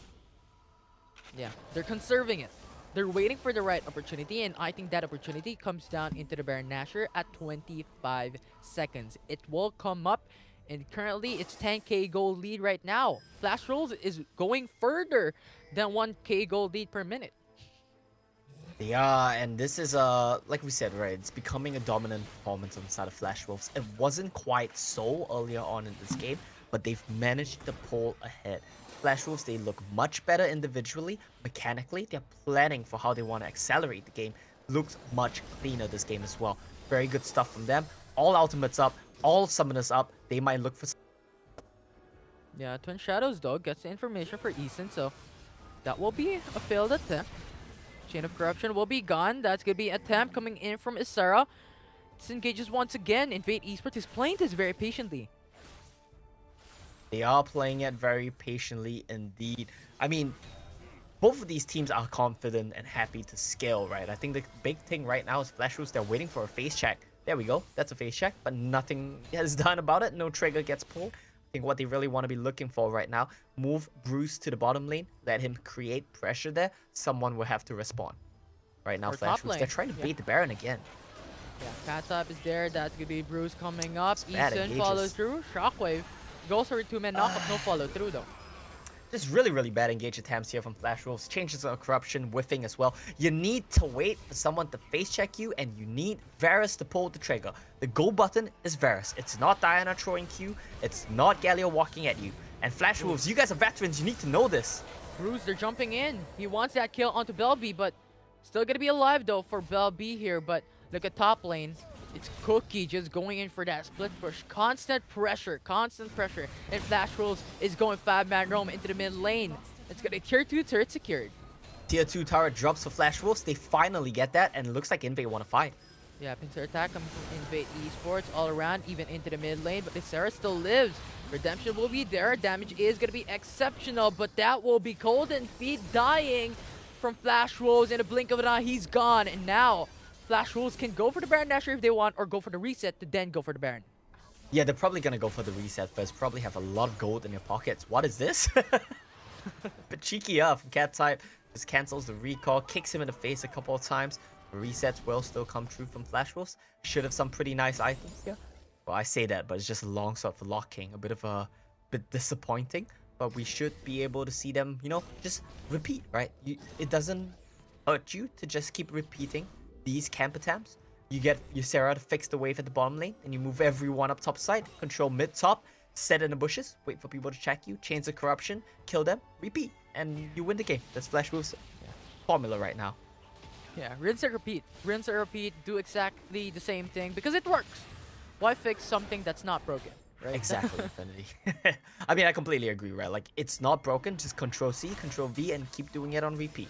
Yeah, they're conserving it. They're waiting for the right opportunity, and I think that opportunity comes down into the Baron Nashor at 25 seconds. It will come up, and currently it's 10k gold lead right now. Flash Rolls is going further than 1k gold lead per minute. Yeah, and this is like we said, right, it's becoming a dominant performance on the side of Flash Wolves. It wasn't quite so earlier on in this game, but they've managed to pull ahead. Flash Wolves, they look much better individually. Mechanically, they're planning for how they want to accelerate the game. Looks much cleaner this game as well. Very good stuff from them. All ultimates up, all summoners up. They might look for... Yeah, Twin Shadows though gets the information for Eason, so that will be a failed attempt. Chain of Corruption will be gone. That's going to be an attempt coming in from Isara. Disengages once again. Invade Esports is playing this very patiently. They are playing it very patiently indeed. I mean, both of these teams are confident and happy to scale, right? I think the big thing right now is Flash Wolves, they're waiting for a face check. There we go. That's a face check, but nothing is done about it. No trigger gets pulled. I think what they really want to be looking for right now, move Bruce to the bottom lane, let him create pressure there. Someone will have to respond. Right now, Flash Wolves, they're trying to bait the Baron again. Yeah, Cat Top is there. That's going to be Bruce coming up. Bad Eason engages. follows through. Shockwave goes for a 2-man knockup. No follow through though. Just really bad engage attempts here from Flash Wolves. Changes of corruption, whiffing as well. You need to wait for someone to face check you, and you need Varus to pull the trigger. The go button is Varus. It's not Diana throwing Q. It's not Galio walking at you. And Flash Wolves, you guys are veterans. You need to know this. Bruce, they're jumping in. He wants that kill onto Bell B, but still gonna be alive though for Bell B here. But look at top lane. It's Cookie just going in for that split push. Constant pressure. And Flash Wolves is going 5-man roam into the mid lane. It's gonna tier 2 turret secured. Tier 2 turret drops for Flash Wolves. They finally get that, and it looks like Invade want to fight. Yeah, pincer attack coming from Invade Esports all around, even into the mid lane. But Sarah still lives. Redemption will be there. Damage is gonna be exceptional, but that will be Golden Feet dying from Flash Wolves in a blink of an eye. He's gone, and now Flash Wolves can go for the Baron Dasher if they want, or go for the reset to then go for the Baron. Yeah, they're probably gonna go for the reset first. Probably have a lot of gold in their pockets. What is this? But cheeky from Cat type. Just cancels the recall, kicks him in the face a couple of times. The resets will still come true from Flash Wolves. Should have some pretty nice items here. Well, I say that, but it's just a long shot for locking. A bit disappointing. But we should be able to see them, you know, just repeat, right? It doesn't hurt you to just keep repeating these camp attempts. You get your Sarah to fix the wave at the bottom lane, and you move everyone up top side, control mid top, set in the bushes, wait for people to check you, chains of corruption, kill them, repeat, and you win the game. That's Flash Wolves' formula right now. Yeah, rinse and repeat. Rinse and repeat, do exactly the same thing because it works. Why fix something that's not broken, right? Exactly, Infinity. I mean, I completely agree, right? Like, it's not broken, just Control C, Control V, and keep doing it on repeat.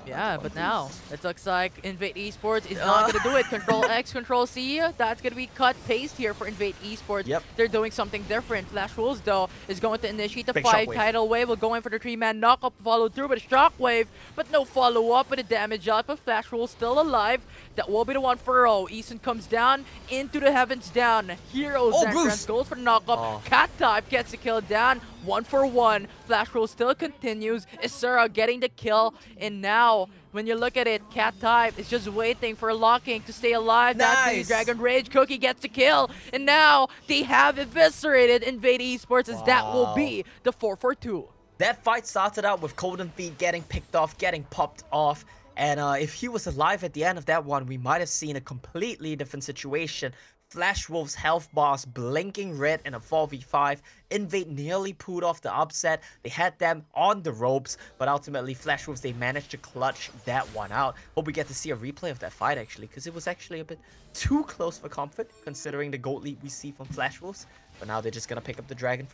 Yeah, but now it looks like Invade Esports is not going to do it. Control X, Control C, that's going to be cut paste here for Invade Esports. Yep. They're doing something different. Flash Wolves, though, is going to initiate the Big 5 shockwave. tidal wave. We'll go in for the 3-man knockup, follow through with a shockwave, but no follow-up with a damage up. But Flash Wolves still alive. That will be the one for O. Eason comes down into the heavens down. Heroes entrance goes for the knockup. Cat type gets the kill down. 1-for-1. Flash Wolves still continues. Isura getting the kill, and now when you look at it, Cat type is just waiting for locking to stay alive. That's the Dragon Rage. Cookie gets the kill, and now they have eviscerated Invade Esports as that will be the 4-for-2. That fight started out with Golden Feet getting picked off, getting popped off. And if he was alive at the end of that one, we might have seen a completely different situation. Flash Wolves' health bars blinking red in a 4v5. Invade nearly pulled off the upset. They had them on the ropes, but ultimately Flash Wolves, they managed to clutch that one out. Hope we get to see a replay of that fight actually, because it was actually a bit too close for comfort considering the gold lead we see from Flash Wolves. But now they're just gonna pick up the dragon.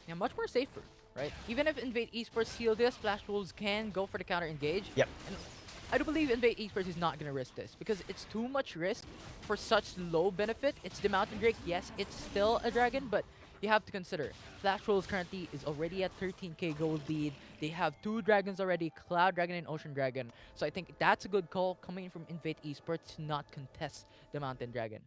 Yeah, much more safer, right? Even if Invade Esports seal this, Flash Wolves can go for the counter engage. Yep. And I do believe Invade Esports is not going to risk this because it's too much risk for such low benefit. It's the Mountain Drake. Yes, it's still a dragon, but you have to consider Flash Wolves currently is already at 13k gold lead. They have 2 dragons already, Cloud Dragon and Ocean Dragon. So I think that's a good call coming from Invade Esports to not contest the Mountain Dragon.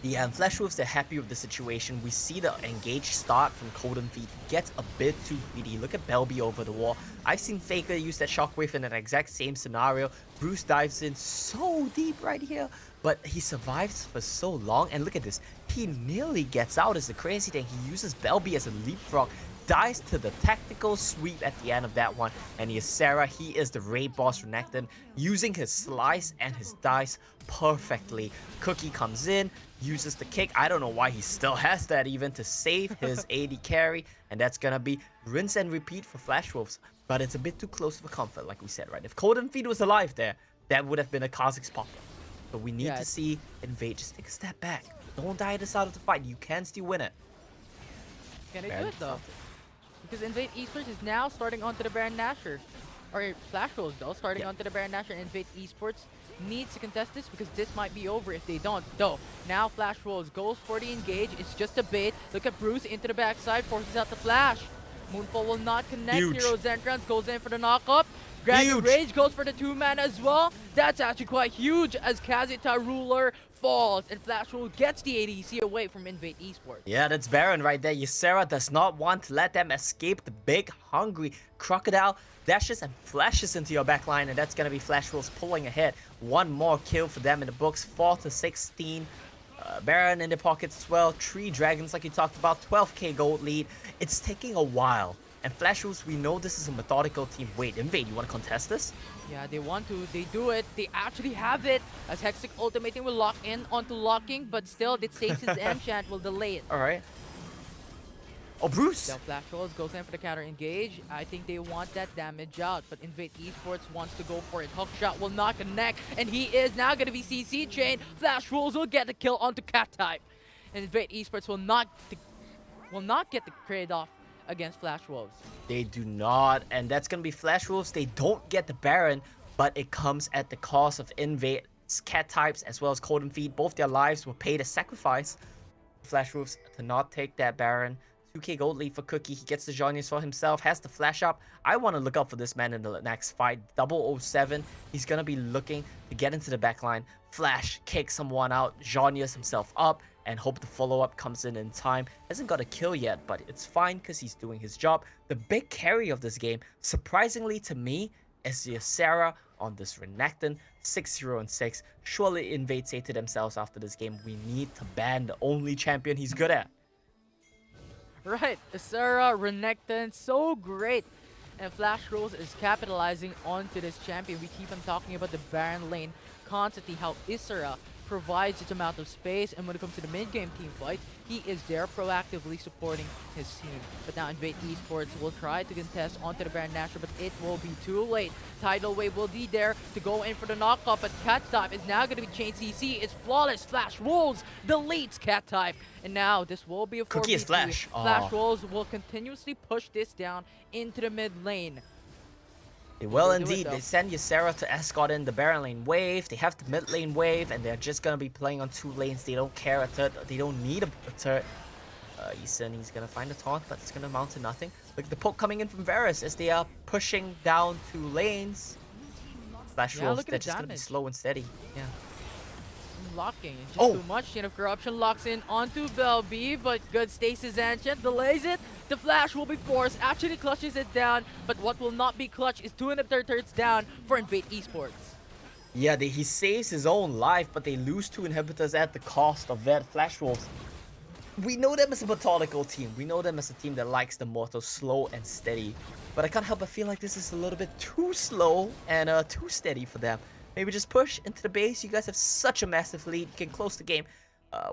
Yeah, and Flash Wolves, they're happy with the situation. We see the engage start from Golden Feet. He gets a bit too greedy. Look at Belby over the wall. I've seen Faker use that shockwave in an exact same scenario. Bruce dives in so deep right here, but he survives for so long. And look at this. He nearly gets out is the crazy thing. He uses Belby as a leapfrog. Dies to the tactical sweep at the end of that one. And here's Sarah. He is the raid boss Renekton, using his slice and his dice perfectly. Cookie comes in, uses the kick. I don't know why he still has that even to save his AD carry. And that's gonna be rinse and repeat for Flash Wolves. But it's a bit too close for comfort, like we said, right? If Golden Feet was alive there, that would have been a Kha'Zix pop. But we need to see Invade just take a step back. Don't die at the start of the fight. You can still win it. Can they do it though? Because Invade Esports is now starting onto the Baron Nashor. Or Flash Wolves though, starting onto the Baron Nashor, and Invade Esports needs to contest this because this might be over if they don't. Though, now Flash Wolves goes for the engage. It's just a bait. Look at Bruce into the backside, forces out the flash. Moonfall will not connect. Hero's entrance goes in for the knock-up. Dragon Rage goes for the 2-man as well. That's actually quite huge as Kazita Ruler falls and Flash Wolves gets the ADC away from Invade Esports. Yeah, that's Baron right there. Ysera does not want to let them escape. The big, hungry crocodile dashes and flashes into your backline, and that's going to be Flash Wolves pulling ahead. One more kill for them in the books, 4-16. Baron in the pockets as well. 3 dragons like you talked about, 12k gold lead. It's taking a while And Flash Wolves, we know this is a methodical team. Wait, Invade, you want to contest this? Yeah, they want to. They do it. They actually have it. As Hextech ultimating will lock in onto locking, but still, the Stasis enchant will delay it. Alright. Oh, Bruce! Down Flash Rolls goes in for the counter engage. I think they want that damage out, but Invade Esports wants to go for it. Hook shot will not connect, and he is now going to be CC chain. Flash Rolls will get the kill onto Cat type. And Invade Esports will not get the trade-off against Flash Wolves. They do not, and that's gonna be Flash Wolves. They don't get the Baron, but it comes at the cost of Invade's Cat types as well as Cold and Feed. Both their lives were paid as sacrifice. Flash Wolves to not take that Baron. 2k gold lead for Cookie. He gets the Zhonya's for himself, has the flash up. I want to look out for this man in the next fight. 007. He's going to be looking to get into the backline. Flash, kick someone out, Zhonya's himself up, and hope the follow-up comes in time. Hasn't got a kill yet, but it's fine because he's doing his job. The big carry of this game, surprisingly to me, is the Sarah on this Renekton. 6-0-6. Surely Invade say to themselves after this game, we need to ban the only champion he's good at. Right, Sarah, Renekton, so great. And Flash Rose is capitalizing onto this champion. We keep on talking about the Baron lane constantly, how Isra provides its amount of space, and when it comes to the mid-game team fight, he is there proactively supporting his team. But now Invade Esports will try to contest onto the Baron Nashor, but it will be too late. Tidal Wave will be there to go in for the knockup, but Cat type is now going to be chain CC. It's flawless. Flash Wolves deletes Cat type, and now this will be a 4v3. Cookie is Flash. Flash Wolves will continuously push this down into the mid lane. They will They do it, indeed. though. They send Ysera to escort in the Baron lane wave. They have the mid lane wave, and they're just gonna be playing on 2 lanes. They don't care a third. They don't need a third. Eason, he's gonna find a taunt, but it's gonna amount to nothing. Look, the poke coming in from Varus as they are pushing down 2 lanes. Flash Yeah, rolls, look at they're the just gonna be damage. slow and steady. Yeah. Locking, just Oh. too much. Chain of Corruption locks in onto Bell B, but good Stasis Ancient delays it. The Flash will be forced, actually clutches it down, but what will not be clutch is 2 inhibitor turrets down for Invade Esports. Yeah, he saves his own life, but they lose 2 inhibitors at the cost of that Flash Wolves. We know them as a methodical team. We know them as a team that likes the motto slow and steady. But I can't help but feel like this is a little bit too slow and too steady for them. Maybe just push into the base. You guys have such a massive lead. You can close the game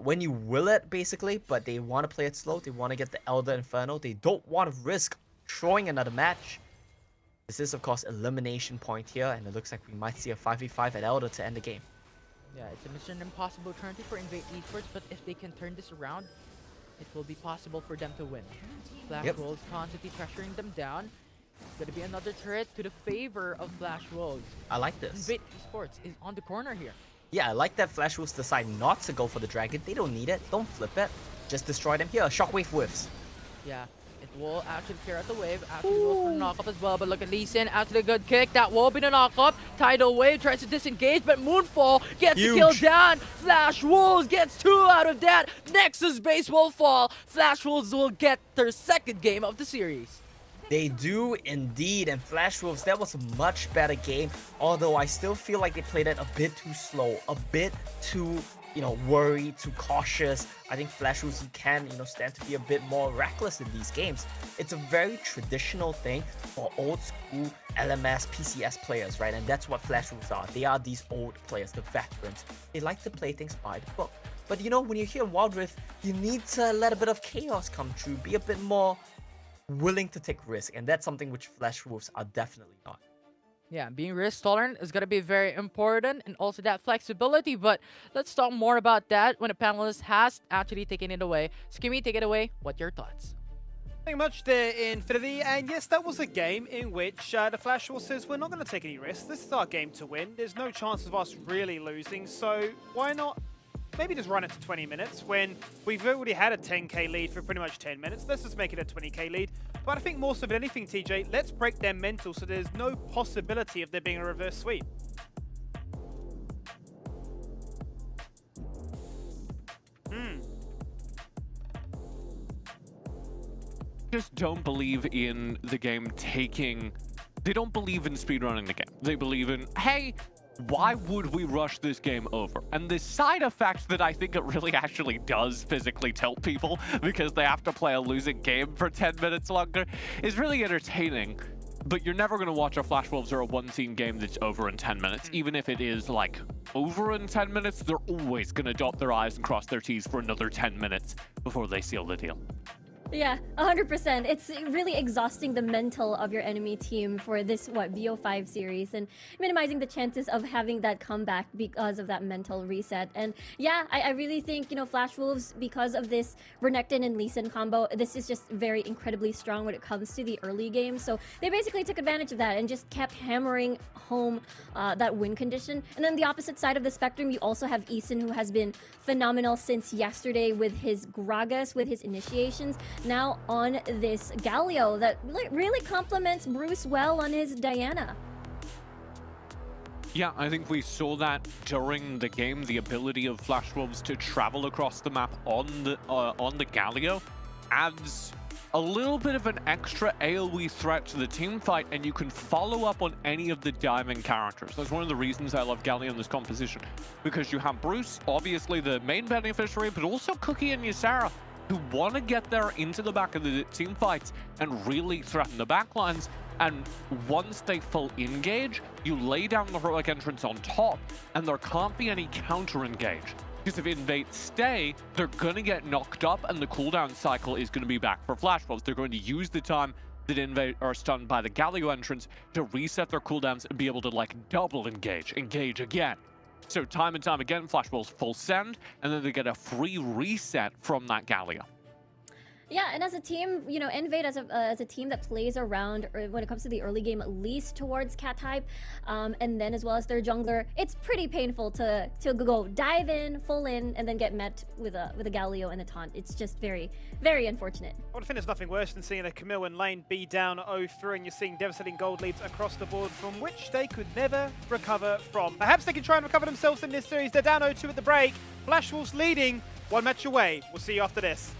when you will it, basically. But they want to play it slow. They want to get the Elder Inferno. They don't want to risk throwing another match. This is, of course, elimination point here. And it looks like we might see a 5v5 at Elder to end the game. Yeah, it's a Mission Impossible currently for Invade Esports, but if they can turn this around, it will be possible for them to win. Flash Yep. Wolves constantly pressuring them down. It's gonna be another turret to the favor of Flash Wolves. I like this. Invade Esports is on the corner here. Yeah, I like that Flash Wolves decide not to go for the dragon. They don't need it. Don't flip it. Just destroy them. Here, Shockwave whiffs. Yeah, it will actually clear out the wave. Actually goes for the knockup as well, but look at Lee Sin after the good kick. That will be the knockup. Tidal Wave tries to disengage, but Moonfall gets the kill Huge. down. Flash Wolves gets 2 out of that. Nexus base will fall. Flash Wolves will get their 2nd game of the series. They do indeed, and Flash Wolves, that was a much better game, although I still feel like they played it a bit too slow, a bit too, worried, too cautious. I think Flash Wolves, you can, stand to be a bit more reckless in these games. It's a very traditional thing for old school LMS, PCS players, right? And that's what Flash Wolves are. They are these old players, the veterans. They like to play things by the book. But when you're here in Wild Rift, you need to let a bit of chaos come true, be a bit more willing to take risk, and that's something which Flash Wolves are definitely not. Yeah, being risk tolerant is going to be very important, and also that flexibility. But let's talk more about that when a panelist has actually taken it away. Skimmy, take it away. What your thoughts? Thank you much there, Infinity. And yes, that was a game in which the Flash Wolves says we're not going to take any risks. This is our game to win. There's no chance of us really losing, so why not maybe just run it to 20 minutes when we've already had a 10k lead for pretty much 10 minutes. Let's just make it a 20k lead. But I think more so than anything, TJ, let's break their mental so there's no possibility of there being a reverse sweep. Just don't believe in the game taking... They don't believe in speedrunning the game. They believe in, hey, why would we rush this game over? And the side effect that I think it really actually does physically tilt people because they have to play a losing game for 10 minutes longer is really entertaining. But you're never going to watch a Flash Wolves or a one-team game that's over in 10 minutes. Even if it is, like, over in 10 minutes, they're always going to dot their I's and cross their T's for another 10 minutes before they seal the deal. Yeah, 100%. It's really exhausting the mental of your enemy team for this, BO5 series, and minimizing the chances of having that comeback because of that mental reset. And yeah, I really think, Flash Wolves, because of this Renekton and Lee Sin combo, this is just very incredibly strong when it comes to the early game. So they basically took advantage of that and just kept hammering home that win condition. And then the opposite side of the spectrum, you also have Eason, who has been phenomenal since yesterday with his Gragas, with his initiations. Now on this Galio that really complements Bruce well on his Diana. Yeah, I think we saw that during the game, the ability of Flash Wolves to travel across the map on the Galio adds a little bit of an extra AoE threat to the team fight, and you can follow up on any of the diving characters. That's one of the reasons I love Galio in this composition, because you have Bruce, obviously the main beneficiary, but also Cookie and Ysera, who want to get there into the back of the team fights and really threaten the backlines. And once they full engage, you lay down the heroic entrance on top, and there can't be any counter engage. Because if Invade stay, they're going to get knocked up, and the cooldown cycle is going to be back for Flash Wolves. They're going to use the time that Invade are stunned by the Galio entrance to reset their cooldowns and be able to, like, double engage again. So time and time again, Flash Wolves full send, and then they get a free reset from that Galio. Yeah, and as a team, Invade as a team that plays around, when it comes to the early game, at least towards cat type, and then as well as their jungler, it's pretty painful to go dive in, full in, and then get met with a Galio and a taunt. It's just very, very unfortunate. I think there's nothing worse than seeing a Camille and lane be down 0-3, and you're seeing devastating gold leads across the board from which they could never recover from. Perhaps they can try and recover themselves in this series. They're down 0-2 at the break. Flash Wolves leading one match away. We'll see you after this.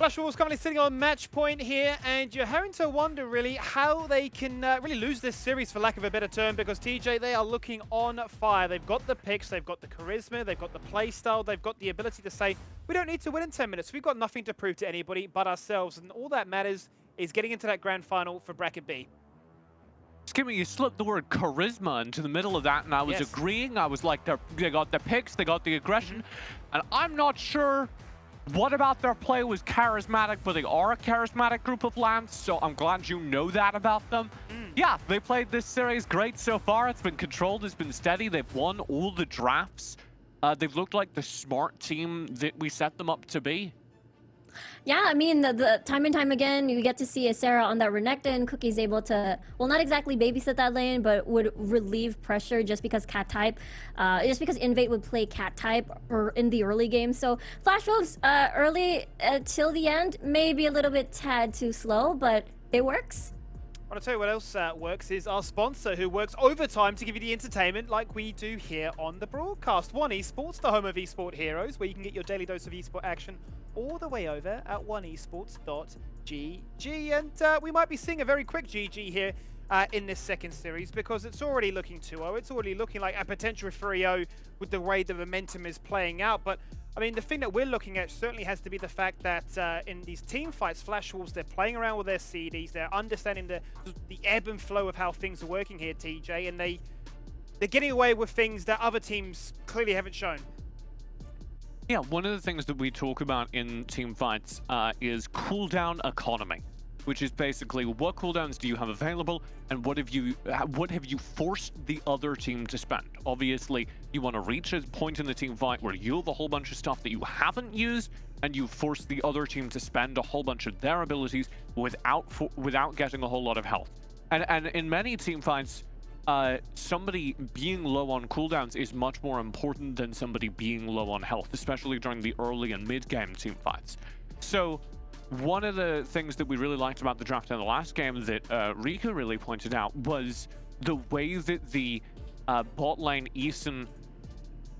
Flash Wolves currently sitting on match point here, and you're having to wonder really how they can really lose this series, for lack of a better term, because TJ, they are looking on fire. They've got the picks, they've got the charisma, they've got the play style, they've got the ability to say, we don't need to win in 10 minutes. We've got nothing to prove to anybody but ourselves, and all that matters is getting into that grand final for Bracket B. Skimmy, you slipped the word charisma into the middle of that, and I was agreeing. I was like, they got the picks, they got the aggression, and I'm not sure what about their play was charismatic, but they are a charismatic group of Lance, so I'm glad you know that about them. Yeah, they played this series great so far. It's been controlled, it's been steady. They've won all the drafts. They've looked like the smart team that we set them up to be. Yeah, I mean, the time and time again, you get to see a Sarah on that Renekton. Cookie's able to, well, not exactly babysit that lane, but would relieve pressure just because cat type, just because Invade would play cat type or in the early game. So Flash Wolves early till the end, maybe a little bit tad too slow, but it works. I want to tell you what else works is our sponsor, who works overtime to give you the entertainment like we do here on the broadcast. One Esports, the home of esport heroes, where you can get your daily dose of esport action all the way over at oneesports.gg. And we might be seeing a very quick GG here in this second series, because it's already looking 2-0. It's already looking like a potential 3-0 with the way the momentum is playing out. But I mean, the thing that we're looking at certainly has to be the fact that in these team fights, Flash Wolves, they're playing around with their CDs, they're understanding the ebb and flow of how things are working here, TJ, and they're getting away with things that other teams clearly haven't shown. Yeah, one of the things that we talk about in team fights is cooldown economy, which is basically what cooldowns do you have available and what have you forced the other team to spend. Obviously, you want to reach a point in the team fight where you have a whole bunch of stuff that you haven't used, and you force the other team to spend a whole bunch of their abilities without getting a whole lot of health. And in many team fights, somebody being low on cooldowns is much more important than somebody being low on health, especially during the early and mid-game team fights. So one of the things that we really liked about the draft in the last game that Riku really pointed out was the way that the bot lane Eason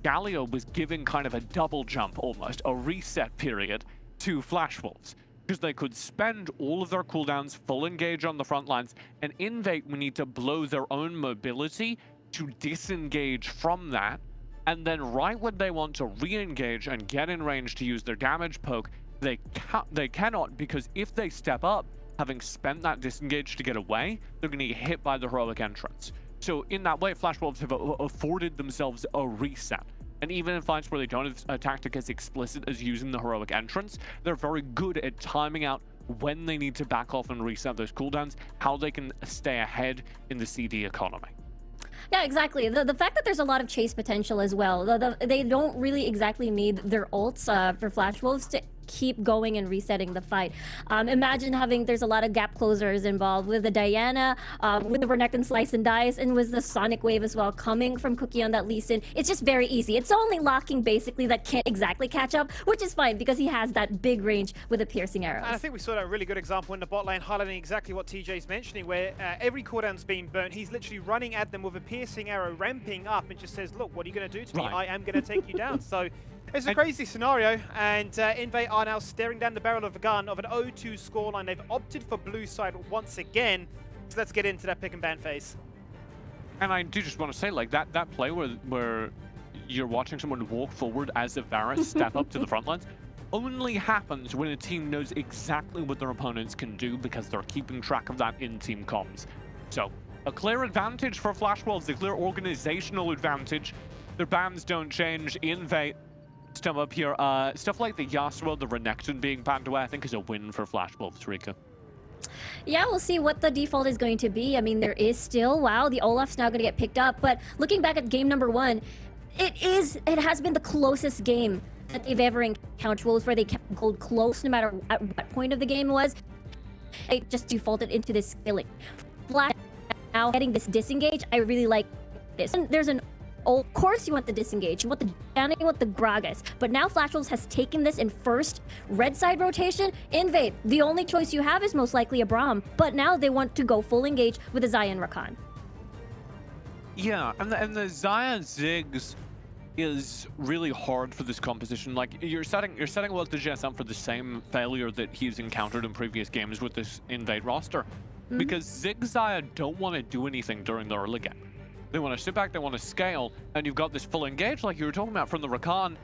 Galio was giving kind of a double jump, almost a reset period to Flash Wolves, because they could spend all of their cooldowns, full engage on the front lines, and Invade would need to blow their own mobility to disengage from that, and then right when they want to re-engage and get in range to use their damage poke, they cannot, because if they step up, having spent that disengage to get away, they're going to get hit by the heroic entrance. So in that way, Flash Wolves have afforded themselves a reset. And even in fights where they don't have a tactic as explicit as using the heroic entrance, they're very good at timing out when they need to back off and reset those cooldowns, how they can stay ahead in the CD economy. Yeah, exactly. The fact that there's a lot of chase potential as well. They don't really exactly need their ults for Flash Wolves to keep going and resetting the fight. Imagine there's a lot of gap closers involved with the Diana, with the Renekton Slice and Dice, and with the Sonic Wave as well coming from Cookie on that Lee Sin. It's just very easy. It's only locking basically that can't exactly catch up, which is fine because he has that big range with the piercing arrows. And I think we saw that really good example in the bot lane, highlighting exactly what TJ's mentioning, where every cooldown's being burnt. He's literally running at them with a piercing arrow, ramping up, and just says, look, what are you going to do to me? I am going to take you down. So it's a crazy scenario, and Invade are now staring down the barrel of a gun of an 0-2 scoreline. They've opted for blue side once again, so let's get into that pick and ban phase. And I do just want to say, like, that play where you're watching someone walk forward as a Varus step up to the front lines only happens when a team knows exactly what their opponents can do because they're keeping track of that in team comms. So a clear advantage for Flash Wolves, a clear organizational advantage. Their bans don't change. Invade stuff up here. Stuff like the Yasuo, the Renekton being banned away, I think is a win for Flash Wolves, Rika. Yeah, we'll see what the default is going to be. I mean, there is still, wow, the Olaf's now going to get picked up. But looking back at game number 1, it has been the closest game that they've ever encountered. Wolves, where they kept gold close no matter at what point of the game was. It just defaulted into this skilling. Flash now getting this disengage, I really like this. And there's an of course you want the disengage, you want the Diana, you want the Gragas, but now Flash Wolves has taken this in first red side rotation. Invade, the only choice you have is most likely a Braum, but now they want to go full engage with a Xayah and Rakan. Yeah, and the Xayah Ziggs is really hard for this composition. Like you're setting World to GS up for the same failure that he's encountered in previous games with this Invade roster, because Zigzaya don't want to do anything during the early game. They want to sit back, they want to scale, and you've got this full engage like you were talking about from the Rakan.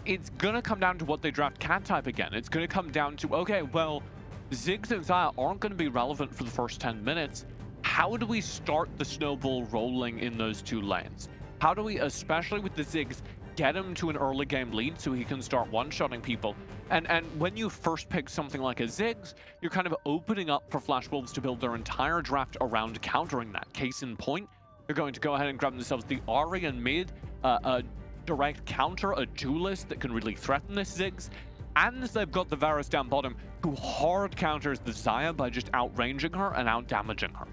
It's gonna come down to what they draft cat type again. It's gonna come down to, okay, well, Ziggs and Zaya aren't gonna be relevant for the first 10 minutes. How do we start the snowball rolling in those two lanes? How do we, especially with the Ziggs, get him to an early game lead so he can start one-shotting people? And when you first pick something like a Ziggs, you're kind of opening up for Flash Wolves to build their entire draft around countering that. Case in point, they're going to go ahead and grab themselves the Ahri in mid, a direct counter, a duelist that can really threaten this Ziggs, and they've got the Varus down bottom, who hard counters the Zaya by just outranging her and out-damaging her.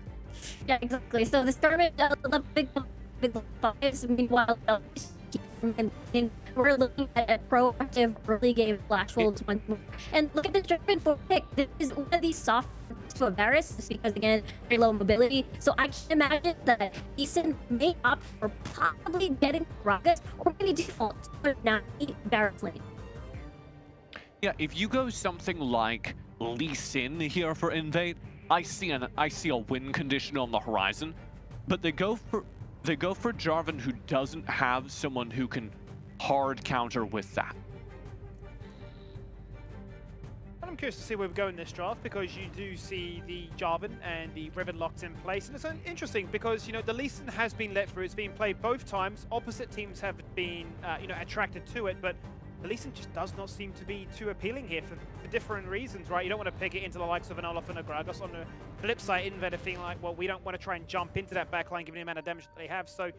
Yeah, exactly. So this tournament, the big is meanwhile, we're looking at a proactive early game Flash Wolves once more. And look at the German for pick. This is one of these soft to Varus, just because again, very low mobility. So I can imagine that Eason may opt for possibly getting Gragas or maybe default to not Varus lane. Yeah, if you go something like Lee Sin here for Invade, I see a win condition on the horizon, but they go for Jarvan, who doesn't have someone who can hard counter with that. I'm curious to see where we go in this draft, because you do see the Jarvan and the Riven locked in place, and it's interesting because, you know, the Lee Sin has been let through. It's been played both times. Opposite teams have been you know, attracted to it, but the Lee Sin just does not seem to be too appealing here for different reasons, right? You don't want to pick it into the likes of an Olaf and a Gragas. On the flip side, Invade are feeling like, well, we don't want to try and jump into that backline given the amount of damage that they have. So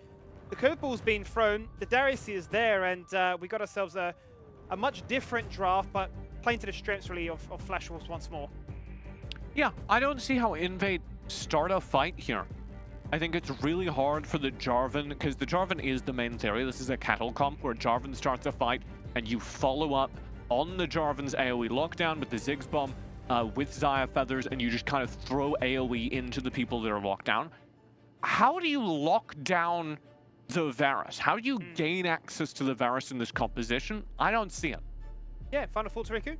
the curveball's been thrown, the Darius is there, and we got ourselves a much different draft, but playing to the strengths really of Flash Wolves once more. Yeah, I don't see how Invade start a fight here. I think it's really hard for the Jarvan, because the Jarvan is the main theory. This is a cattle comp where Jarvan starts a fight and you follow up on the Jarvan's AoE lockdown with the Ziggs bomb, with Zaya feathers, and you just kind of throw AoE into the people that are locked down. How do you lock down the Varus? How do you gain access to the Varus in this composition? I don't see it. Yeah, final thoughts, Riku?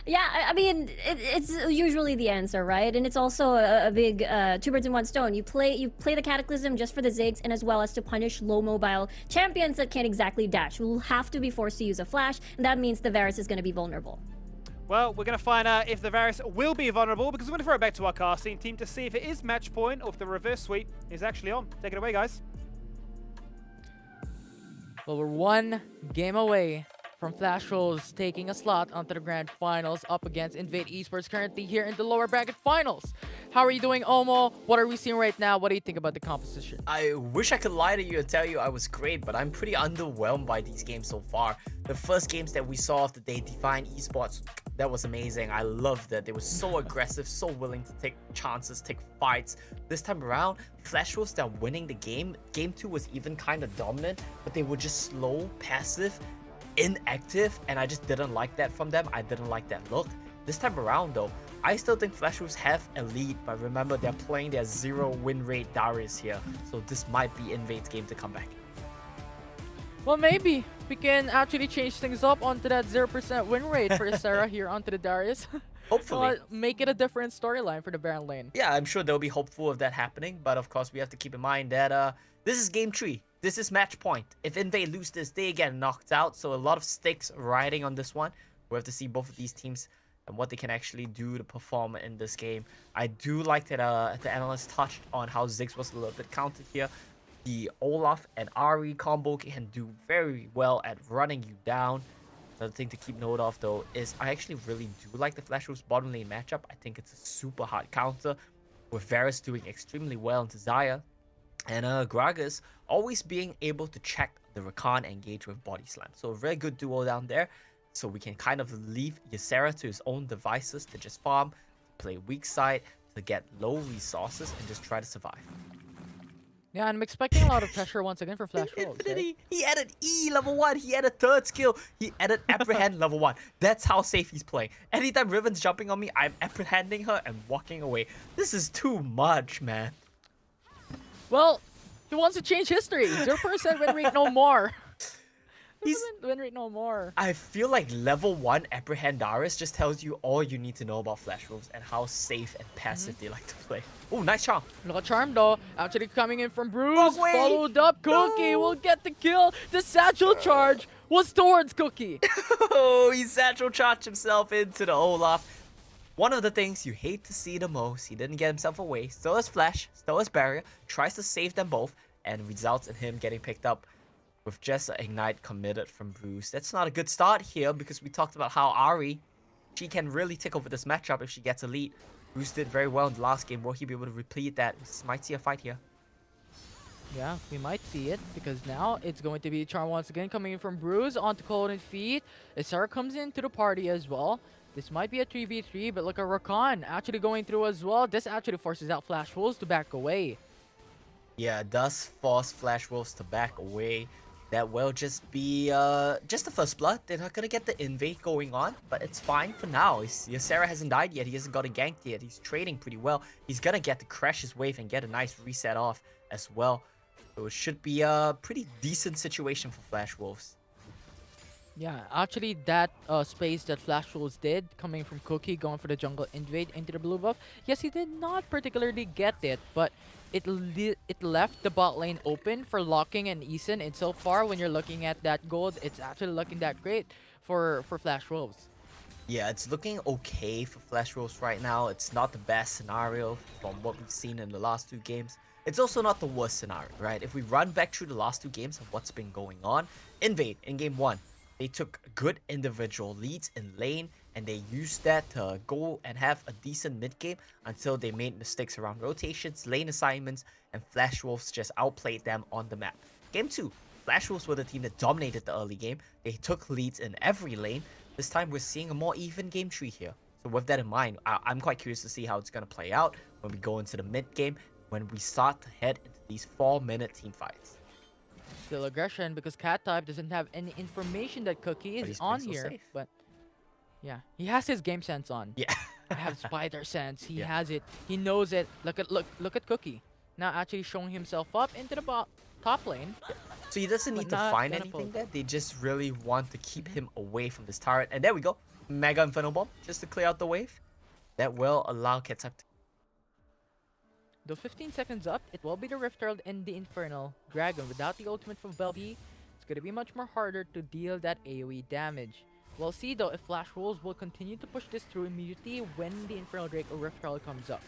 Yeah, I mean, it's usually the answer, right? And it's also a big two birds in one stone. You play the Cataclysm just for the Ziggs, and as well as to punish low mobile champions that can't exactly dash. We'll have to be forced to use a flash, and that means the Varus is going to be vulnerable. Well, we're going to find out if the Varus will be vulnerable, because we're going to throw it back to our casting team to see if it is match point or if the reverse sweep is actually on. Take it away, guys. Well, we're one game away from Flash Wolves taking a slot onto the grand finals up against Invade Esports, currently here in the lower bracket finals. How are you doing, Omo? What are we seeing right now? What do you think about the composition? I wish I could lie to you and tell you I was great, but I'm pretty underwhelmed by these games so far. The first games that we saw of the day, Define Esports, that was amazing. I loved it. They were so aggressive, so willing to take chances, take fights. This time around, Flash Wolves, they're winning the game. Game 2 was even kind of dominant, but they were just slow, passive, inactive, and I just didn't like that from them. I didn't like that look. This time around though, I still think Flash Wolves have a lead, but remember they're playing their 0 win rate Darius here, so this might be Invade's game to come back. Well, maybe we can actually change things up onto that 0% win rate for Sarah here onto the Darius. Hopefully. Make it a different storyline for the Baron lane. Yeah, I'm sure they'll be hopeful of that happening, but of course we have to keep in mind that this is game 3. This is match point. If Invade lose this, they get knocked out, so a lot of stakes riding on this one. We have to see both of these teams and what they can actually do to perform in this game. I do like that the analyst touched on how Ziggs was a little bit counted here. The Olaf and Ahri combo can do very well at running you down. Another thing to keep note of though is I actually really do like the Flash Wolves bottom lane matchup. I think it's a super hard counter with Varus doing extremely well into Zaya. And Gragas always being able to check the Rakan engage with Body Slam. So a very good duo down there. So we can kind of leave Ysera to his own devices to just farm, play weak side, to get low resources, and just try to survive. Yeah, and I'm expecting a lot of pressure once again for Flash Wolves. Infinity, he added E level 1, he added third skill, he added Apprehend level 1. That's how safe he's playing. Anytime Riven's jumping on me, I'm apprehending her and walking away. This is too much, man. Well, he wants to change history. 0% win rate no more. He's win rate no more. I feel like level 1 Apprehend Darius just tells you all you need to know about Flash Wolves and how safe and passive they like to play. Oh, nice charm. Look at Charm though, actually coming in from Bruce, Away. followed up. Cookie will get the kill. The satchel charge was towards Cookie. Oh, he satchel charged himself into the Olaf. One of the things you hate to see the most, he didn't get himself away. Still has Flash, still has Barrier, tries to save them both, and results in him getting picked up with just an Ignite committed from Bruce. That's not a good start here because we talked about how Ari, she can really take over this matchup if she gets a lead. Bruce did very well in the last game. Will he be able to repeat that? We might see a fight here. Yeah, we might see it because now it's going to be Charm once again coming in from Bruce onto Golden Feet. Isara comes into the party as well. This might be a 3v3, but look at Rakan actually going through as well. This actually forces out Flash Wolves to back away. Yeah, it does force Flash Wolves to back away. That will just be just the first blood. They're not gonna get the invade going on, but it's fine for now. Ysera hasn't died yet. He hasn't got a gank yet. He's trading pretty well. He's gonna get to crash his wave and get a nice reset off as well. So it should be a pretty decent situation for Flash Wolves. Yeah, actually that space that Flash Wolves did, coming from Cookie, going for the jungle invade into the blue buff, yes, he did not particularly get it, but it left the bot lane open for locking and Eason, and so far when you're looking at that gold, it's actually looking that great for Flash Wolves. Yeah, it's looking okay for Flash Wolves right now. It's not the best scenario from what we've seen in the last 2 games. It's also not the worst scenario, right? If we run back through the last 2 games of what's been going on, Invade in game 1, they took good individual leads in lane and they used that to go and have a decent mid game until they made mistakes around rotations, lane assignments, and Flash Wolves just outplayed them on the map. Game 2, Flash Wolves were the team that dominated the early game. They took leads in every lane. This time we're seeing a more even game tree here. So with that in mind, I'm quite curious to see how it's going to play out when we go into the mid game, when we start to head into these 4-minute team fights. Still aggression because Cat type doesn't have any information that Cookie is on here. Safe. But yeah, he has his game sense on. Yeah. I have spider sense. He Yeah. has it. He knows it. Look at Cookie. Now actually showing himself up into the top lane. So he doesn't But need to not find gonna anything poke. there. They just really want to keep him away from this turret. And there we go. Mega Inferno Bomb just to clear out the wave. That will allow Cat type to... Though 15 seconds up, it will be the Rift Herald and the Infernal Dragon. Without the ultimate from Belby, it's going to be much more harder to deal that AoE damage. We'll see though if Flash Wolves will continue to push this through immediately when the Infernal Drake or Rift Herald comes up.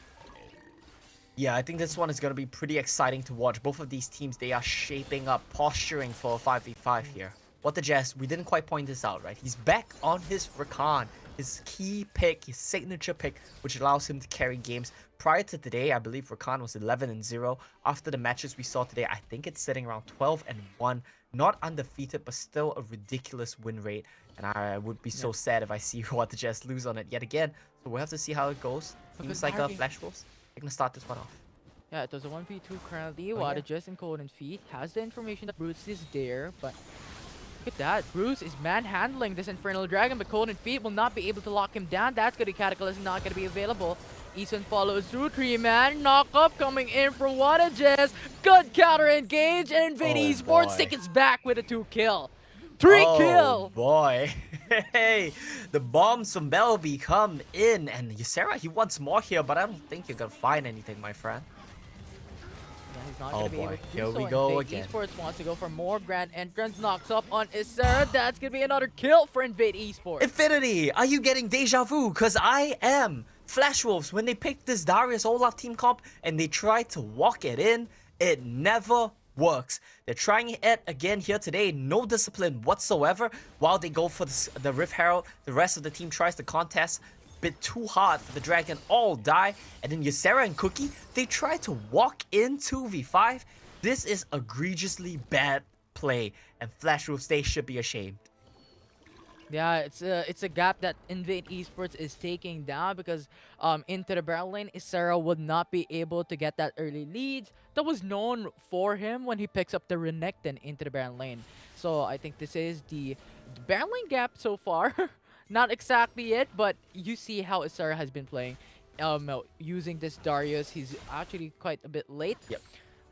Yeah, I think this one is going to be pretty exciting to watch. Both of these teams, they are shaping up, posturing for a 5v5 here. What the Jess, we didn't quite point this out, right? He's back on his Rakan, his key pick, his signature pick, which allows him to carry games. Prior to today, I believe Rakan was 11-0. After the matches we saw today, I think it's sitting around 12-1. Not undefeated, but still a ridiculous win rate. And I would be so sad if I see What the Jess lose on it yet again. So we'll have to see how it goes. Seems like Flash Wolves. They're gonna start this one off. Yeah, it was a 1v2 currently. Oh, Wadages and Golden Feet has the information that Bruce is there, but look at that. Bruce is manhandling this Infernal Dragon, but Golden Feet will not be able to lock him down. That's gonna be Cataclysm, not gonna be available. Eason follows through, 3-man knock up coming in from Wadages. Good counter engage, and Invade Esports boy. takes back with a 2-kill. 3-kill! Oh boy. Hey, the bombs from Belby come in, and Ysera, he wants more here, but I don't think you're gonna find anything, my friend. Yeah, he's not Oh gonna be able boy, to do here so. we go Invade again. Esports wants to go for more grand entrance, knocks up on Isera. That's gonna be another kill for Invade Esports. Infinity, are you getting deja vu? Cause I am. Flash Wolves, when they picked this Darius Olaf team comp and they tried to walk it in, it never works. They're trying it again here today, no discipline whatsoever. While they go for the Rift Herald, the rest of the team tries to contest. Bit too hard for the Dragon, all die. And then Ysera and Cookie, they try to walk in 2v5. This is egregiously bad play, and Flash Wolves, they should be ashamed. Yeah, it's a gap that Invade Esports is taking down because into the barrel lane, Isera would not be able to get that early lead that was known for him when he picks up the Renekton into the barrel lane. So I think this is the barrel lane gap so far. Not exactly it, but you see how Isera has been playing. Using this Darius, he's actually quite a bit late. Yep.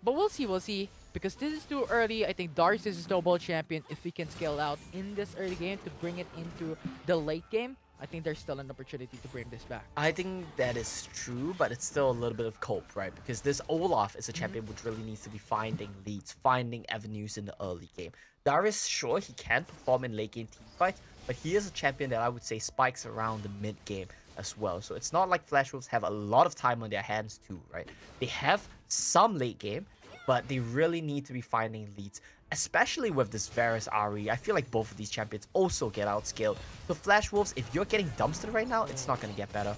But we'll see. because this is too early. I think Darius is a snowball champion. If he can scale out in this early game to bring it into the late game, I think there's still an opportunity to bring this back. I think that is true, but it's still a little bit of cope, right? Because this Olaf is a champion which really needs to be finding leads, finding avenues in the early game. Darius, sure, he can perform in late game team fights, but he is a champion that I would say spikes around the mid game as well. So it's not like Flash Wolves have a lot of time on their hands too, right? They have some late game, but they really need to be finding leads, especially with this Varus RE. I feel like both of these champions also get outscaled. So Flash Wolves, if you're getting dumpstered right now, it's not going to get better.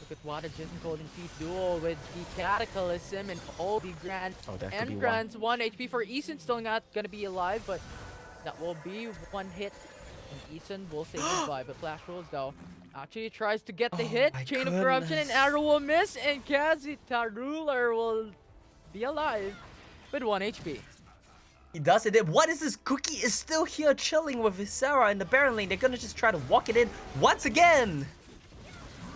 Look at what a Jin Golden Feet duel with the Cataclysm and all the Grand Entrance. 1 HP for Eason, still not going to be alive, but that will be one hit. And Eason will say goodbye, but Flash Wolves though actually tries to get the hit. Chain of Corruption and Arrow will miss, and Kazita Ruler will be alive with 1 HP. He does it. What is this? Cookie is still here chilling with his Sarah in the Baron lane. They're gonna just try to walk it in once again.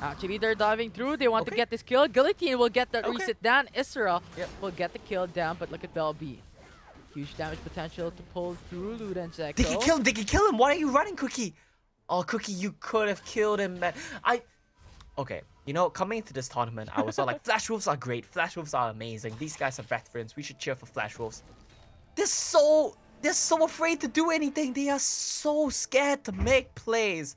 Actually, they're diving through. They want to get this kill. Guillotine will get the reset down. Isra will get the kill down, but look at Bell B. Huge damage potential to pull through Luden's Echo. They can kill him. They can kill him. Why are you running, Cookie? Oh, Cookie, you could have killed him, man. Okay, you know, coming into this tournament, I was all like, Flash Wolves are great. Flash Wolves are amazing. These guys are veterans. We should cheer for Flash Wolves. They're so afraid to do anything. They are so scared to make plays.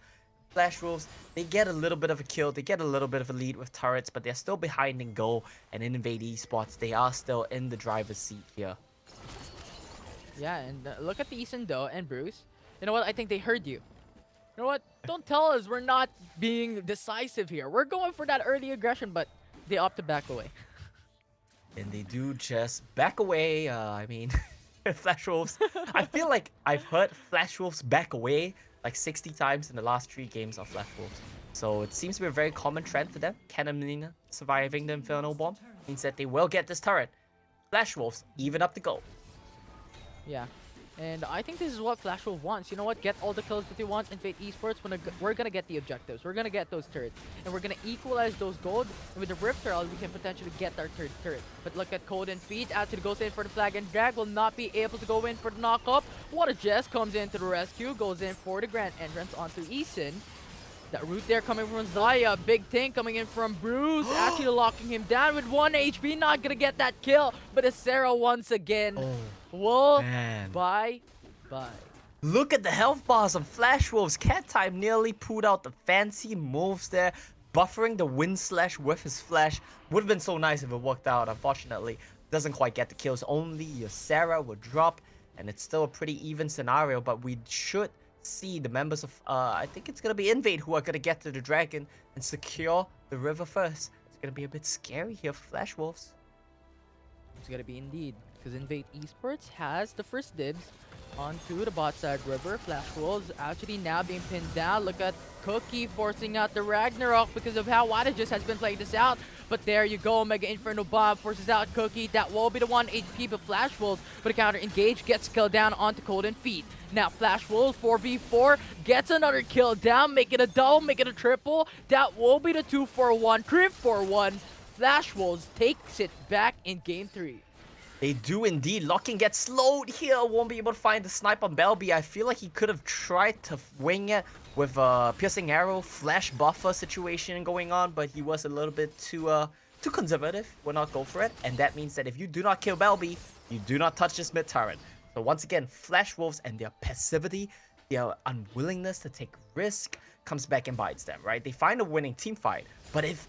Flash Wolves, they get a little bit of a kill. They get a little bit of a lead with turrets, but they're still behind in goal and in Invade Esports. They are still in the driver's seat here. Yeah, and look at the Eason though, and Bruce. You know what? I think they heard you. You know what? Don't tell us we're not being decisive here. We're going for that early aggression, but they opt to back away. And they do just back away. I mean, Flash Wolves. I feel like I've heard Flash Wolves back away like 60 times in the last 3 games of Flash Wolves. So it seems to be a very common trend for them. Cannon surviving the Inferno Bomb means that they will get this turret. Flash Wolves even up the goal. Yeah. And I think this is what Flash Wolf wants. You know what? Get all the kills that they want. Invade Esports. We're gonna get the objectives. We're gonna get those turrets. And we're gonna equalize those gold. And with the Rift Herald, we can potentially get our third turret. But look at Code and Feet. Actually goes in for the flag and drag. Will not be able to go in for the knock-up. What a Jess comes in to the rescue. Goes in for the Grand Entrance onto Eason. That root there coming from Zaya. Big thing coming in from Bruce. Actually locking him down with 1 HP. Not gonna get that kill. But it's Sarah once again. Whoa. Bye. Look at the health bars of Flash Wolves. Cat Time nearly pulled out the fancy moves there. Buffering the wind slash with his flash. Would have been so nice if it worked out. Unfortunately, doesn't quite get the kills. Only your Sarah will drop. And it's still a pretty even scenario. But we should see the members of, I think it's going to be Invade who are going to get to the dragon and secure the river first. It's going to be a bit scary here for Flash Wolves. It's going to be indeed. Because Invade Esports has the first dibs onto the bot side river. Flash Wolves actually now being pinned down. Look at Cookie forcing out the Ragnarok because of how Wadages has been playing this out. But there you go, Mega Inferno Bomb forces out Cookie. That will be the 1 HP, but Flash Wolves with a counter engage gets killed down onto Cold and Feet. Now Flash Wolves 4v4 gets another kill down, make it a double, make it a triple. That will be the 2-for-1, 3-for-1. Flash Wolves takes it back in game 3. They do indeed. Locking gets slowed here. Won't be able to find the snipe on Belby. I feel like he could have tried to wing it with a piercing arrow, flash buffer situation going on, but he was a little bit too conservative. Will not go for it. And that means that if you do not kill Belby, you do not touch this mid turret. So once again, Flash Wolves and their passivity, their unwillingness to take risk comes back and bites them, right? They find a winning team fight, but if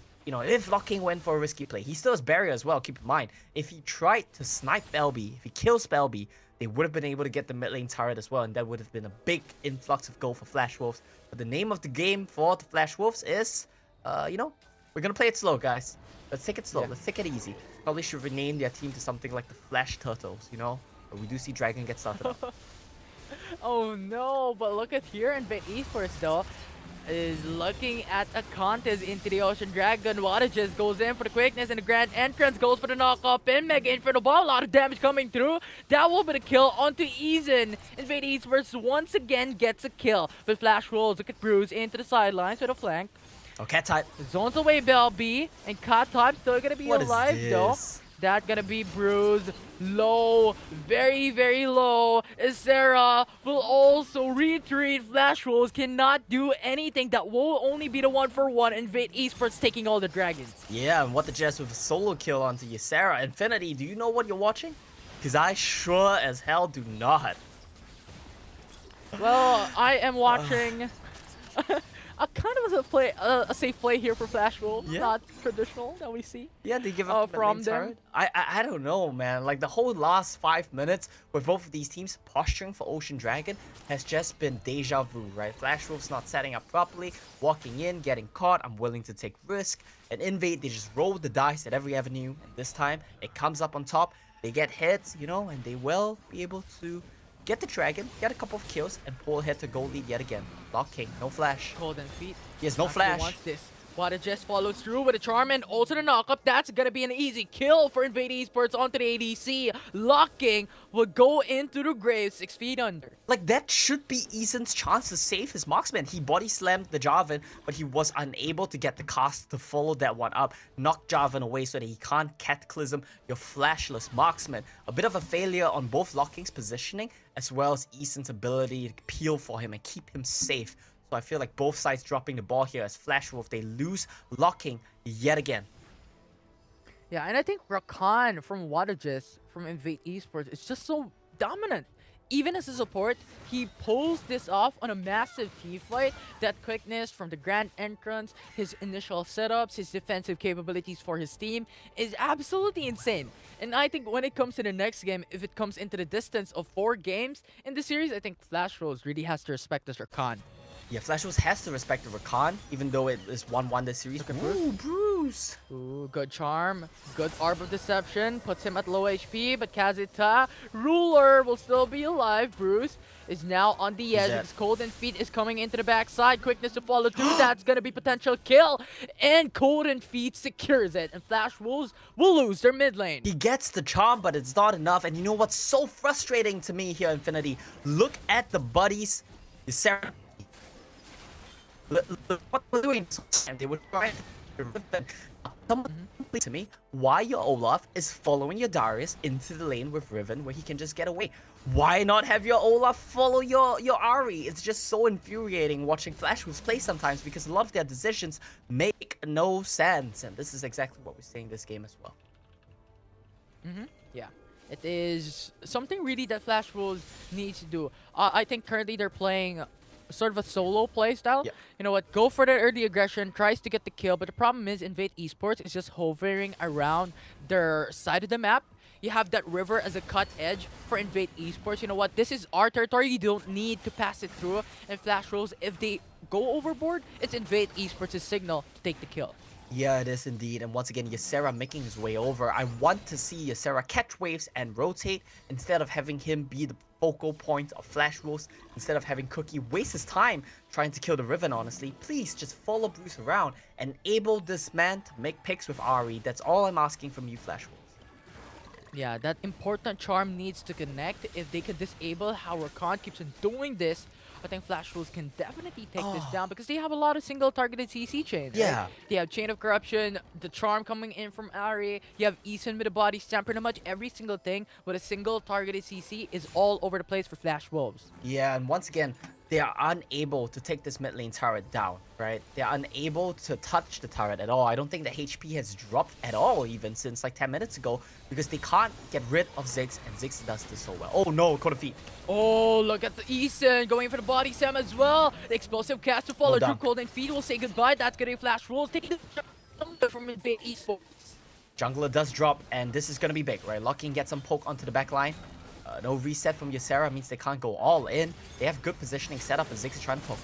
Locking went for a risky play, he still has barrier as well, keep in mind. If he tried to snipe Belby, if he kills Belby, they would have been able to get the mid lane turret as well, and that would have been a big influx of gold for Flash Wolves. But the name of the game for the Flash Wolves is, we're gonna play it slow, guys. Let's take it slow, let's take it easy. Probably should rename their team to something like the Flash Turtles, But we do see Dragon get started up. Oh no, but look at here in Invade Esports though. Is looking at a contest into the Ocean Dragon. Wadages goes in for the quickness and the Grand Entrance goes for the knock-up in. Mega Inferno Ball, a lot of damage coming through. That will be the kill onto Eason. Invade Esports once again gets a kill. But Flash Wolves, look at Bruce into the sidelines with a flank. Oh, Cat Type. Zones away Bell B, and Cat Type still gonna be alive though. That gonna be bruised. Low. Very, very low. Sarah will also retreat. Flash Wolves cannot do anything. That will only be the 1-for-1. Invade Esports taking all the dragons. Yeah, and what the Jets with a solo kill onto Ysera. Infinity, do you know what you're watching? Because I sure as hell do not. Well, I am watching a kind of a safe play here for Flash Wolves. Yeah. Not traditional that we see. Yeah, they give up from from them. I don't know, man. Like the whole last 5 minutes with both of these teams posturing for Ocean Dragon has just been deja vu, right? Flash Wolves not setting up properly, walking in, getting caught. I'm willing to take risk. And Invade, they just roll the dice at every avenue. And this time, it comes up on top. They get hits, you know, and they will be able to get the dragon, get a couple of kills, and pull ahead to gold lead yet again. Lock King, no flash. Golden Feet. He has no Actually flash. wants this. Wada just follows through with a charm and also the knockup. That's gonna be an easy kill for Invade Esports onto the ADC. Locking will go into the grave 6 feet under. Like, that should be Eason's chance to save his marksman. He body slammed the Jarvan, but he was unable to get the cast to follow that one up. Knocked Jarvan away so that he can't cataclysm your flashless marksman. A bit of a failure on both Locking's positioning, as well as Eason's ability to peel for him and keep him safe. So I feel like both sides dropping the ball here as Flash Wolf, they lose Locking yet again. Yeah, and I think Rakan from Wadajis from Invade Esports is just so dominant. Even as a support, he pulls this off on a massive team fight. That quickness from the grand entrance, his initial setups, his defensive capabilities for his team is absolutely insane. And I think when it comes to the next game, if it comes into the distance of 4 games in the series, I think Flash Rose really has to respect this Rakan. Yeah, Flash Wolves has to respect the Rakan, even though it is 1-1 this series. Ooh, Bruce! Ooh, good charm. Good Orb of Deception. Puts him at low HP, but Kazita, Ruler will still be alive. Bruce is now on the edge. His Golden Feet is coming into the backside. Quickness to follow through. That's going to be potential kill. And Golden Feet secures it. And Flash Wolves will lose their mid lane. He gets the charm, but it's not enough. And you know what's so frustrating to me here, Infinity? Look at the buddies. Ysera. What they're doing, and they would try to rip them. Someone please to me why your Olaf is following your Darius into the lane with Riven where he can just get away. Why not have your Olaf follow your Ahri? It's just so infuriating watching Flash Wolves play sometimes because a lot of their decisions make no sense, and this is exactly what we're seeing this game as well. Yeah. It is something really that Flash Wolves needs to do. I think currently they're playing sort of a solo play style. Yep. You know what? Go for the early aggression, tries to get the kill, but the problem is Invade Esports is just hovering around their side of the map. You have that river as a cut edge for Invade Esports. You know what? This is our territory. You don't need to pass it through. And Flash Wolves, if they go overboard, it's Invade Esports' signal to take the kill. Yeah, it is indeed. And once again, Ysera making his way over. I want to see Ysera catch waves and rotate instead of having him be the focal point of Flash Wolves, instead of having Cookie waste his time trying to kill the Riven, honestly. Please just follow Bruce around and enable this man to make picks with Ahri. That's all I'm asking from you, Flash Wolves. Yeah, that important charm needs to connect. If they can disable how Rakan keeps on doing this, I think Flash Wolves can definitely take this down because they have a lot of single targeted CC chains. Yeah. Right? They have Chain of Corruption, the charm coming in from Ahri. You have Eason with a body stamp. Pretty much every single thing with a single targeted CC is all over the place for Flash Wolves. Yeah, and once again, they are unable to take this mid lane turret down, right? They are unable to touch the turret at all. I don't think the HP has dropped at all even since like 10 minutes ago because they can't get rid of Ziggs, and Ziggs does this so well. Oh no, Cold Feet. Oh, look at the Eason going for the body slam as well. The explosive cast to follow Well through. done. Golden Feet will say goodbye. That's going to be Flash Wolves taking the from Invade Esports. Jungler does drop, and this is going to be big, right? Locking gets some poke onto the back line. No reset from Ysera means they can't go all in. They have good positioning set up, and Ziggs is trying to poke.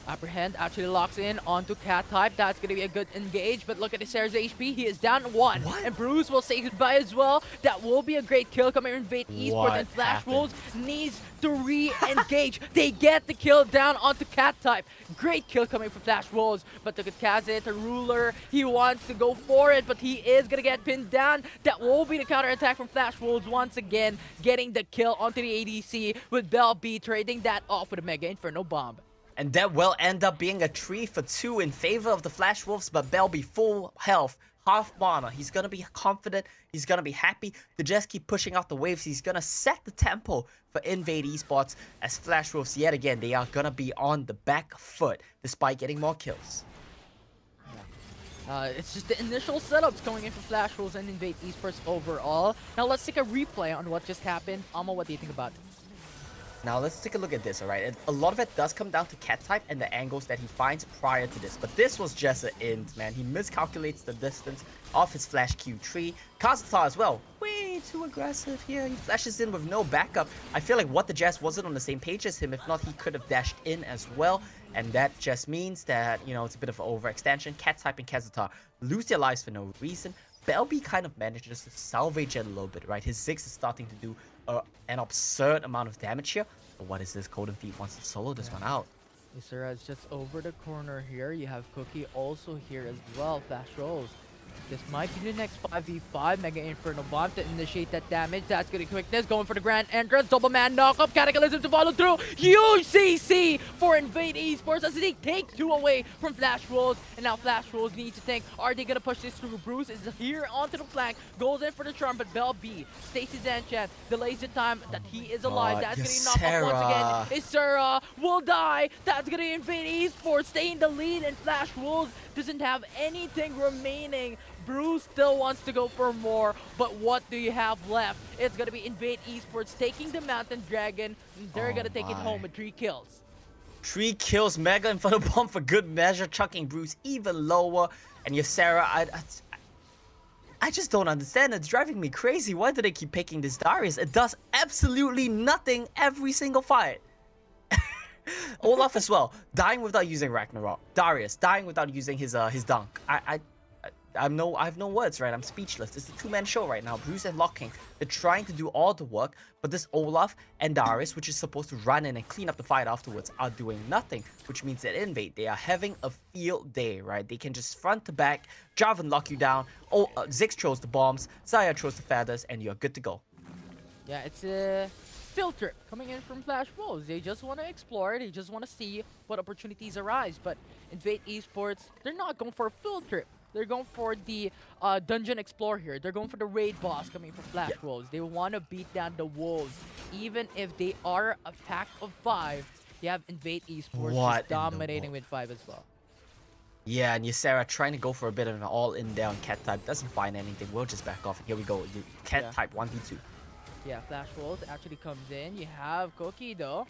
Apprehend actually locks in onto Cat type. That's going to be a good engage, but look at Ysera's HP. He is down 1. What? And Bruce will say goodbye as well. That will be a great kill coming in Invade Esports. What And Flash happened? Wolves needs to re-engage. They get the kill down onto Cat type. Great kill coming from Flash Wolves. But look at Kazit, the Ruler. He wants to go for it, but he is going to get pinned down. That will be the counterattack from Flash Wolves once again, getting the kill onto the ADC with Bell B trading that off with a Mega Inferno Bomb. And that will end up being a 3 for 2 in favor of the Flash Wolves, but Bell be full health. half mana. He's gonna be confident. He's gonna be happy to just keep pushing out the waves. He's gonna set the tempo for Invade Esports as Flash Wolves yet again. They are gonna be on the back foot despite getting more kills. It's just the initial setups going in for Flash Wolves and Invade Esports overall. Now let's take a replay on what just happened. Amo, what do you think about it? Now let's take a look at this, alright? A lot of it does come down to cat type and the angles that he finds prior to this. But this was just an int, man. He miscalculates the distance of his flash Q3. Kazatar as well. Way too aggressive here. He flashes in with no backup. I feel like what the Jazz wasn't on the same page as him. If not, he could have dashed in as well. And that just means that, you know, it's a bit of an overextension. Cat type and Kazatar lose their lives for no reason. Belby kind of manages to salvage it a little bit, right? His Ziggs is starting to do an absurd amount of damage here. But what is this? Golden Feet wants to solo this one out. Isura is just over the corner here. You have Cookie also here as well. Flash rolls. This might be the next 5v5. Mega Inferno Bomb to initiate that damage. That's good quickness. Going for the grand entrance. Double man knockup. Cataclysm to follow through. Huge CC for Invade Esports as they take 2 away from Flash Rolls. And now Flash Rolls need to think, are they going to push this through? Bruce is here onto the flank. Goes in for the charm, but Bell B stays his enchant. Delays the time that he is alive. That's going to knock up once again. Isura will die. That's going to Invade Esports. Stay in the lead, and Flash Rolls doesn't have anything remaining. Bruce still wants to go for more, but what do you have left? It's going to be Invade Esports taking the Mountain Dragon, and they're going to take it home with 3 kills. 3 kills, Mega Inferno Bomb for good measure, chucking Bruce even lower. And Ysera, I just don't understand. It's driving me crazy. Why do they keep picking this Darius? It does absolutely nothing every single fight. Olaf as well, dying without using Ragnarok. Darius dying without using his dunk. I have no words, right? I'm speechless. It's a 2-man show right now. Bruce and Locking, they're trying to do all the work, but this Olaf and Darius, which is supposed to run in and clean up the fight afterwards, are doing nothing, which means that Invade, they are having a field day, right? They can just front to back, Jarvan lock you down, Ziggs throws the bombs, Zaya throws the feathers, and you're good to go. Yeah, it's a field trip coming in from Flash Wolves. They just want to explore, they just want to see what opportunities arise, but Invade Esports, they're not going for a field trip. They're going for the dungeon explore here. They're going for the raid boss coming from Flash Wolves. They want to beat down the wolves. Even if they are a pack of 5, you have Invade Esports just dominating with 5 as well. Yeah, and Ysera trying to go for a bit of an all-in down cat type. Doesn't find anything. We'll just back off. Here we go. Cat type 1v2. Yeah, Flash Wolves actually comes in. You have Cookie though.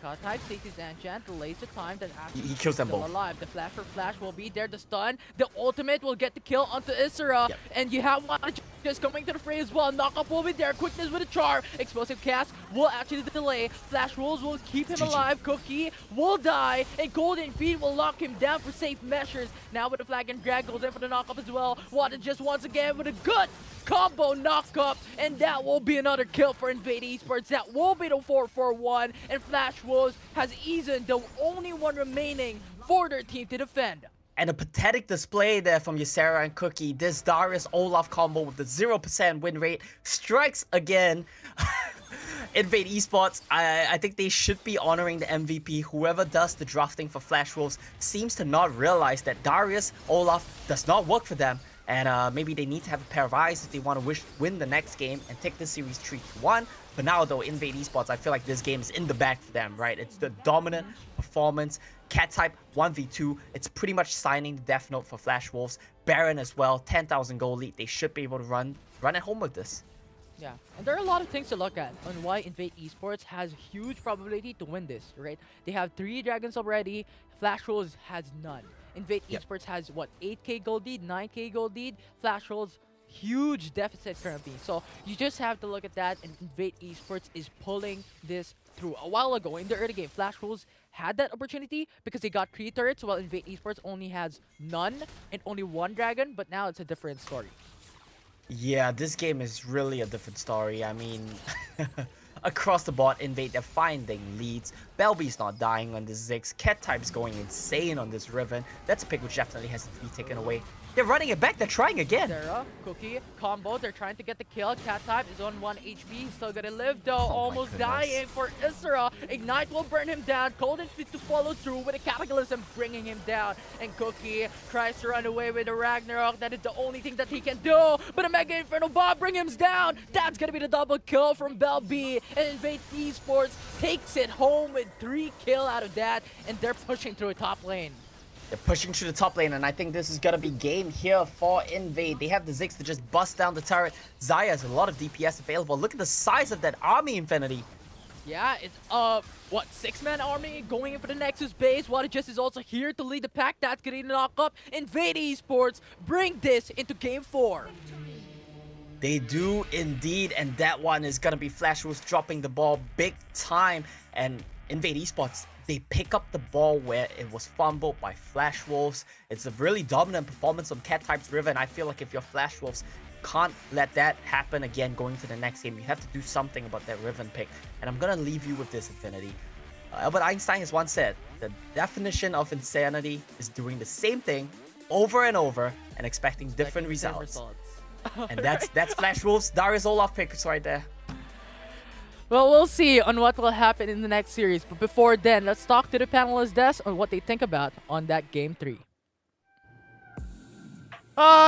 Cat type takes his enchant, delays the time that actually he kills them both. Alive. The flash for Flash will be there. The stun, the ultimate will get the kill onto Isra, and you have one just coming to the fray as well. Knock up will be there. Quickness with a charm. Explosive cast will actually delay. Flash Rolls will keep him alive. Cookie will die, and Golden Feet will lock him down for safe measures. Now with the flag and drag goes in for the knockup as well. Water just once again with a good combo knockup, and that will be another kill for Invade Esports. That will be the 4-4-1, and Flash Wolves has Eason, the only one remaining for their team to defend. And a pathetic display there from Ysera and Cookie. This Darius Olaf combo with the 0% win rate strikes again. Invade Esports, I think they should be honoring the MVP. Whoever does the drafting for Flash Wolves seems to not realize that Darius Olaf does not work for them. And maybe they need to have a pair of eyes if they want to win the next game and take this series 3-1. But now, though, Invade Esports, I feel like this game is in the bag for them, right? It's the dominant performance. Cat type 1v2. It's pretty much signing the death note for Flash Wolves. Baron as well, 10,000 gold lead. They should be able to run at home with this. Yeah, and there are a lot of things to look at on why Invade Esports has huge probability to win this, right? They have 3 dragons already. Flash Wolves has none. Invade Esports has, what, 8k gold lead, 9k gold lead. Flash Rolls, huge deficit currently. So you just have to look at that, and Invade Esports is pulling this through. A while ago in the early game, Flash Rolls had that opportunity because they got 3 turrets, while Invade Esports only has none and only 1 dragon, but now it's a different story. Yeah, this game is really a different story. I mean, across the board, Invade, they're finding leads. Belby's not dying on this Ziggs. Cat type's going insane on this Riven. That's a pick which definitely has to be taken away. They're running it back. They're trying again. Sarah, Cookie, combo. They're trying to get the kill. Cat type is on 1 HP. He's still gonna live though. Oh my Almost goodness. dying for Isra. Ignite will burn him down. Golden Feet to follow through with a Cataclysm bringing him down. And Cookie tries to run away with a Ragnarok. That is the only thing that he can do. But a Mega Inferno Bomb brings him down. That's gonna be the double kill from Bell B. And Invade Esports takes it home with 3 kills out of that. And they're pushing through a top lane. They're pushing through the top lane, and I think this is gonna be game here for Invade. They have the Ziggs to just bust down the turret. Xayah has a lot of DPS available. Look at the size of that army, Infinity. Yeah, it's what, 6-man army going in for the Nexus base. Water Just is also here to lead the pack. That's gonna knock up. Invade Esports bring this into game 4. They do indeed, and that one is gonna be Flash Wolves dropping the ball big time. And Invade Esports, they pick up the ball where it was fumbled by Flash Wolves. It's a really dominant performance on Cat Type's River, and I feel like if you're Flash Wolves, can't let that happen again going to the next game. You have to do something about that Riven pick. And I'm gonna leave you with this, Infinity. Albert Einstein has once said, the definition of insanity is doing the same thing over and over and expecting different results. And that's Flash Wolves, Darius Olaf picks right there. Well, we'll see on what will happen in the next series. But before then, let's talk to the panelists' desk on what they think about on that game 3.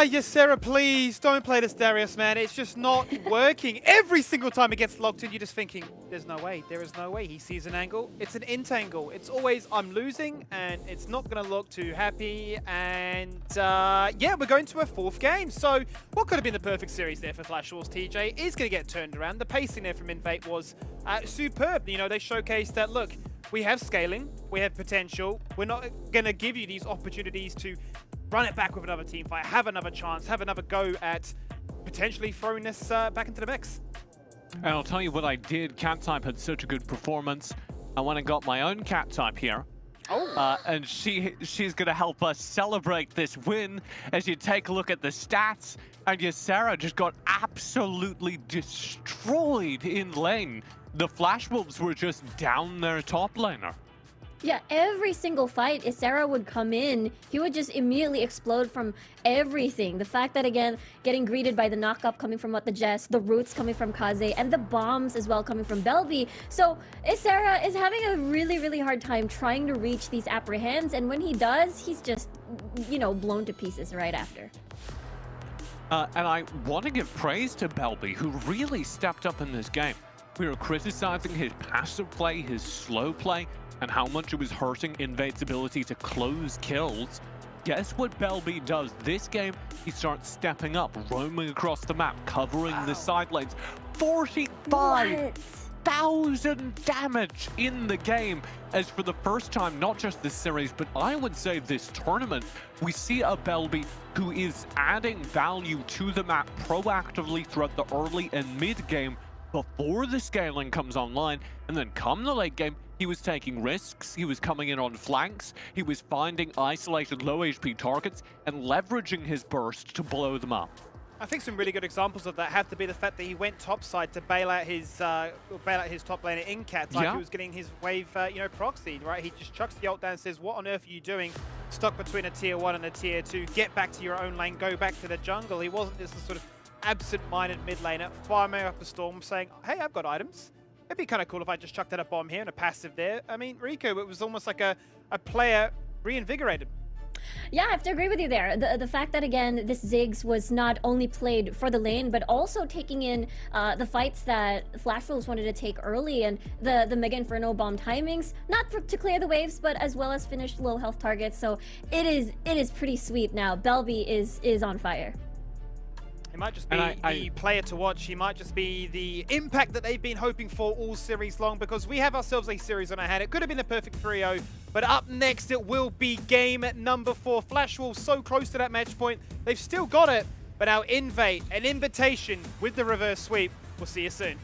Yes, Sarah, please don't play this Darius, man. It's just not working. Every single time it gets locked in, you're just thinking, there's no way. There is no way. He sees an angle. It's an entangle. It's always, I'm losing, and it's not going to look too happy. And yeah, we're going to a 4th game. So what could have been the perfect series there for Flash Wolves TJ is going to get turned around. The pacing there from Invade was superb. You know, they showcased that, look, we have scaling. We have potential. We're not going to give you these opportunities to run it back with another team fight, have another chance, have another go at potentially throwing this back into the mix. And I'll tell you what I did. Cat type had such a good performance. I went and got my own cat type here. Oh. And she's going to help us celebrate this win as you take a look at the stats. And yes, Sarah just got absolutely destroyed in lane. The Flash Wolves were just down their top laner. Yeah, every single fight, Isera would come in, he would just immediately explode from everything. The fact that, again, getting greeted by the knock-up coming from What the Jess, the roots coming from Kaze, and the bombs as well coming from Belby. So Isera is having a really, really hard time trying to reach these apprehends, and when he does, he's just, you know, blown to pieces right after. And I want to give praise to Belby, who really stepped up in this game. We were criticizing his passive play, his slow play, and how much it was hurting Invade's ability to close kills. Guess what Belby does this game? He starts stepping up, roaming across the map, covering the side lanes. 45,000 damage in the game, as for the first time, not just this series, but I would say this tournament, we see a Belby who is adding value to the map proactively throughout the early and mid game before the scaling comes online, and then come the late game, he was taking risks, he was coming in on flanks, he was finding isolated low HP targets and leveraging his burst to blow them up. I think some really good examples of that have to be the fact that he went topside to bail out his top laner in Cat type. He was getting his wave, you know, proxied, right? He just chucks the ult down and says, what on earth are you doing? Stuck between a tier 1 and a tier 2, get back to your own lane, go back to the jungle. He wasn't just a sort of absent-minded mid laner farming up a storm saying, hey, I've got items. It'd be kind of cool if I just chucked out a bomb here and a passive there. I mean, Rico, it was almost like a player reinvigorated. Yeah, I have to agree with you there. The fact that, again, this Ziggs was not only played for the lane, but also taking in the fights that Flash Wolves wanted to take early, and the Mega Inferno bomb timings, not to clear the waves, but as well as finish low health targets. So it is pretty sweet now. Belby is on fire. He might just be the player to watch. He might just be the impact that they've been hoping for all series long, because we have ourselves a series on our hand. It could have been a perfect 3-0, but up next it will be game number 4. Flash Wolves so close to that match point. They've still got it, but now Invade, an invitation with the reverse sweep. We'll see you soon.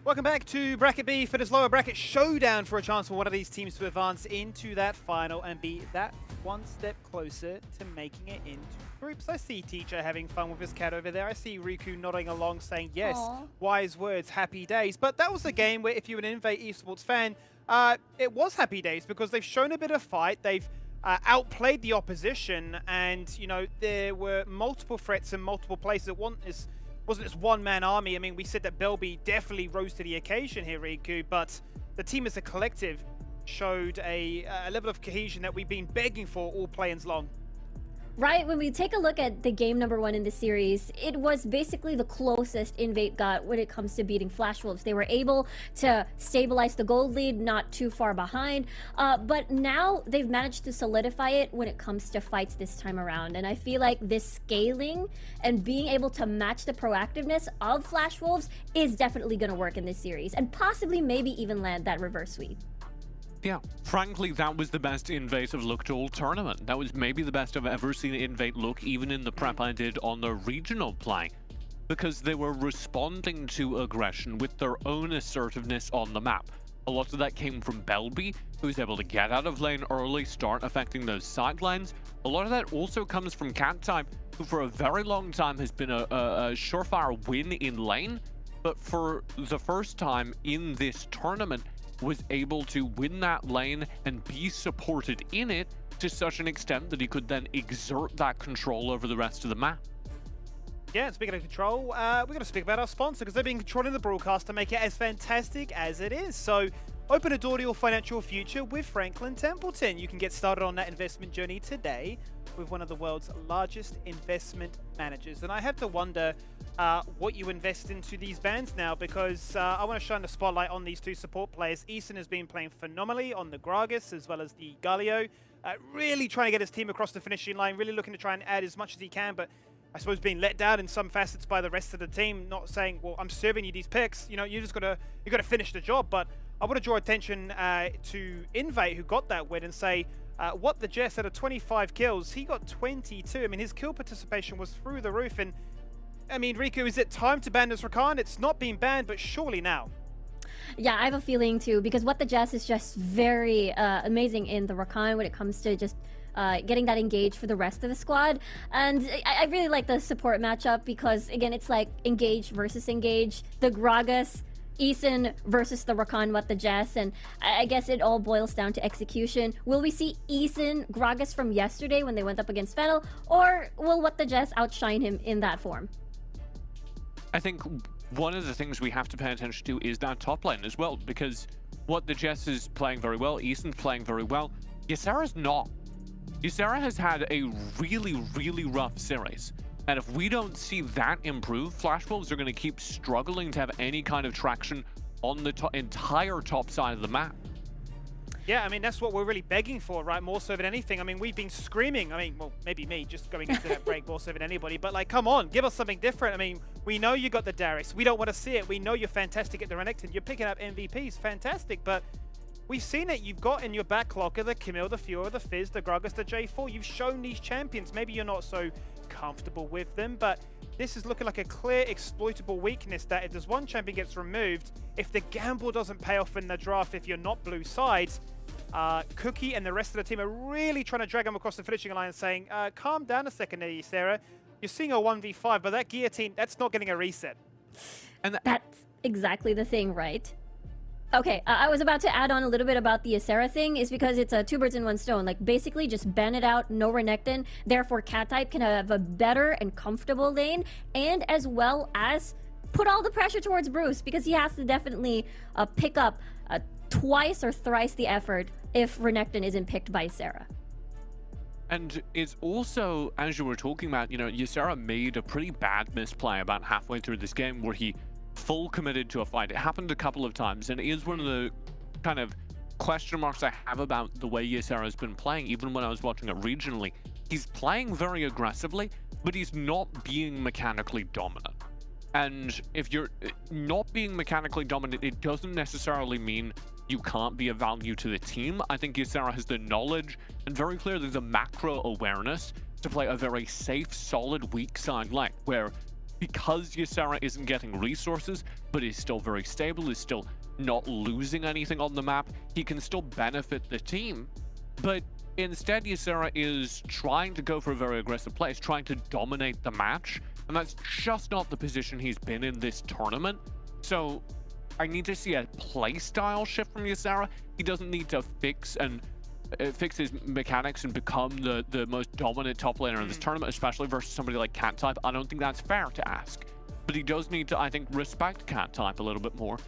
Welcome back to Bracket B for this lower bracket showdown for a chance for one of these teams to advance into that final and be that one step closer to making it into groups. I see Teacher having fun with his cat over there. I see Riku nodding along saying, yes, Aww. wise words, happy days. But that was a game where if you're an Invade Esports fan, it was happy days because they've shown a bit of fight. They've outplayed the opposition and, you know, there were multiple threats in multiple places. It wasn't this one-man army. I mean, we said that Belby definitely rose to the occasion here, Riku, but the team as a collective showed a level of cohesion that we've been begging for all play-ins long. Right, when we take a look at the game number 1 in the series, it was basically the closest Invade got when it comes to beating Flash Wolves. They were able to stabilize the gold lead, not too far behind, but now they've managed to solidify it when it comes to fights this time around. And I feel like this scaling and being able to match the proactiveness of Flash Wolves is definitely going to work in this series, and possibly maybe even land that reverse sweep. Yeah, frankly, that was the best Invade have looked all tournament. That was maybe the best I've ever seen Invade look, even in the prep I did on the regional play. Because they were responding to aggression with their own assertiveness on the map. A lot of that came from Belby, who was able to get out of lane early, start affecting those sidelines. A lot of that also comes from Cat-Type, who for a very long time has been a surefire win in lane. But for the first time in this tournament, was able to win that lane and be supported in it to such an extent that he could then exert that control over the rest of the map. Yeah, and speaking of control, we're going to speak about our sponsor because they've been controlling the broadcast to make it as fantastic as it is. So open a door to your financial future with Franklin Templeton. You can get started on that investment journey today with one of the world's largest investment managers. And I have to wonder what you invest into these bands now, because I want to shine the spotlight on these two support players. Eason has been playing phenomenally on the Gragas as well as the Galio. Really trying to get his team across the finishing line, really looking to try and add as much as he can, but I suppose being let down in some facets by the rest of the team, not saying, well, I'm serving you these picks, you know, you gotta finish the job. But I want to draw attention to Invade, who got that win, and say, what the Jess out of 25 kills, he got 22. I mean, his kill participation was through the roof. And I mean, Riku, is it time to ban this Rakan? It's not been banned, but surely now. Yeah, I have a feeling too, because what the Jess is just very amazing in the Rakan when it comes to just getting that engaged for the rest of the squad. And I really like the support matchup because, again, it's like engage versus engage. The Gragas, Eason versus the Rakan, what the Jess, and I guess it all boils down to execution. Will we see Eason Gragas from yesterday when they went up against Fennel, or will what the Jess outshine him in that form? I think one of the things we have to pay attention to is that top lane as well, because what the Jess is playing very well, Eason's playing very well, Ysera's not. Ysera has had a really, really rough series. And if we don't see that improve, Flash Wolves are going to keep struggling to have any kind of traction on the entire top side of the map. Yeah, I mean, that's what we're really begging for, right? More so than anything. I mean, we've been screaming. I mean, well, maybe me just going into that break more so than anybody. But, like, come on, give us something different. I mean, we know you got the Darius. We don't want to see it. We know you're fantastic at the Renekton. You're picking up MVPs. Fantastic. But we've seen it. You've got in your backlog the Camille, the Fiora, the Fizz, the Gragas, the J4. You've shown these champions. Maybe you're not so comfortable with them, but this is looking like a clear exploitable weakness that if there's one champion gets removed, if the gamble doesn't pay off in the draft, if you're not blue side, Cookie and the rest of the team are really trying to drag him across the finishing line, saying, calm down a second there, Sarah. You're seeing a 1v5, but that guillotine, that's not getting a reset. And that's exactly the thing, right? Okay, I was about to add on a little bit about the Ysera thing, is because it's a two birds in one stone. Like, basically just ban it out, no Renekton, therefore Cat-Type can have a better and comfortable lane, and as well as put all the pressure towards Bruce, because he has to definitely pick up twice or thrice the effort if Renekton isn't picked by Ysera. And it's also, as you were talking about, you know, Ysera made a pretty bad misplay about halfway through this game where he full committed to a fight. It happened a couple of times, and it is one of the kind of question marks I have about the way Ysera has been playing, even when I was watching it regionally. He's playing very aggressively, but he's not being mechanically dominant. And if you're not being mechanically dominant, it doesn't necessarily mean you can't be of value to the team. I think Ysera has the knowledge and very clearly the macro awareness to play a very safe, solid, weak side lane, where because Ysera isn't getting resources, but is still very stable, is still not losing anything on the map, he can still benefit the team. But instead, Ysera is trying to go for a very aggressive play, is trying to dominate the match, and that's just not the position he's been in this tournament. So I need to see a playstyle shift from Ysera. He doesn't need to fix his mechanics and become the most dominant top laner in this tournament, especially versus somebody like Cat type. I don't think that's fair to ask. But he does need to, I think, respect Cat type a little bit more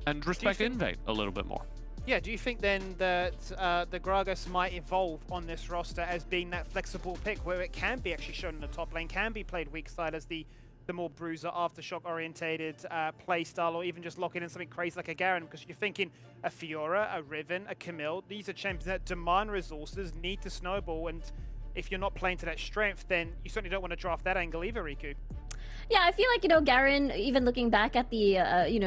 and respect Invade a little bit more. Yeah, do you think then that the Gragas might evolve on this roster as being that flexible pick where it can be actually shown in the top lane, can be played weak side as the more bruiser, aftershock orientated play style, or even just locking in something crazy like a Garen? Because you're thinking a Fiora, a Riven, a Camille, these are champions that demand resources, need to snowball, and if you're not playing to that strength, then you certainly don't want to draft that angle either, Riku. Yeah, I feel like, Garen, even looking back at the,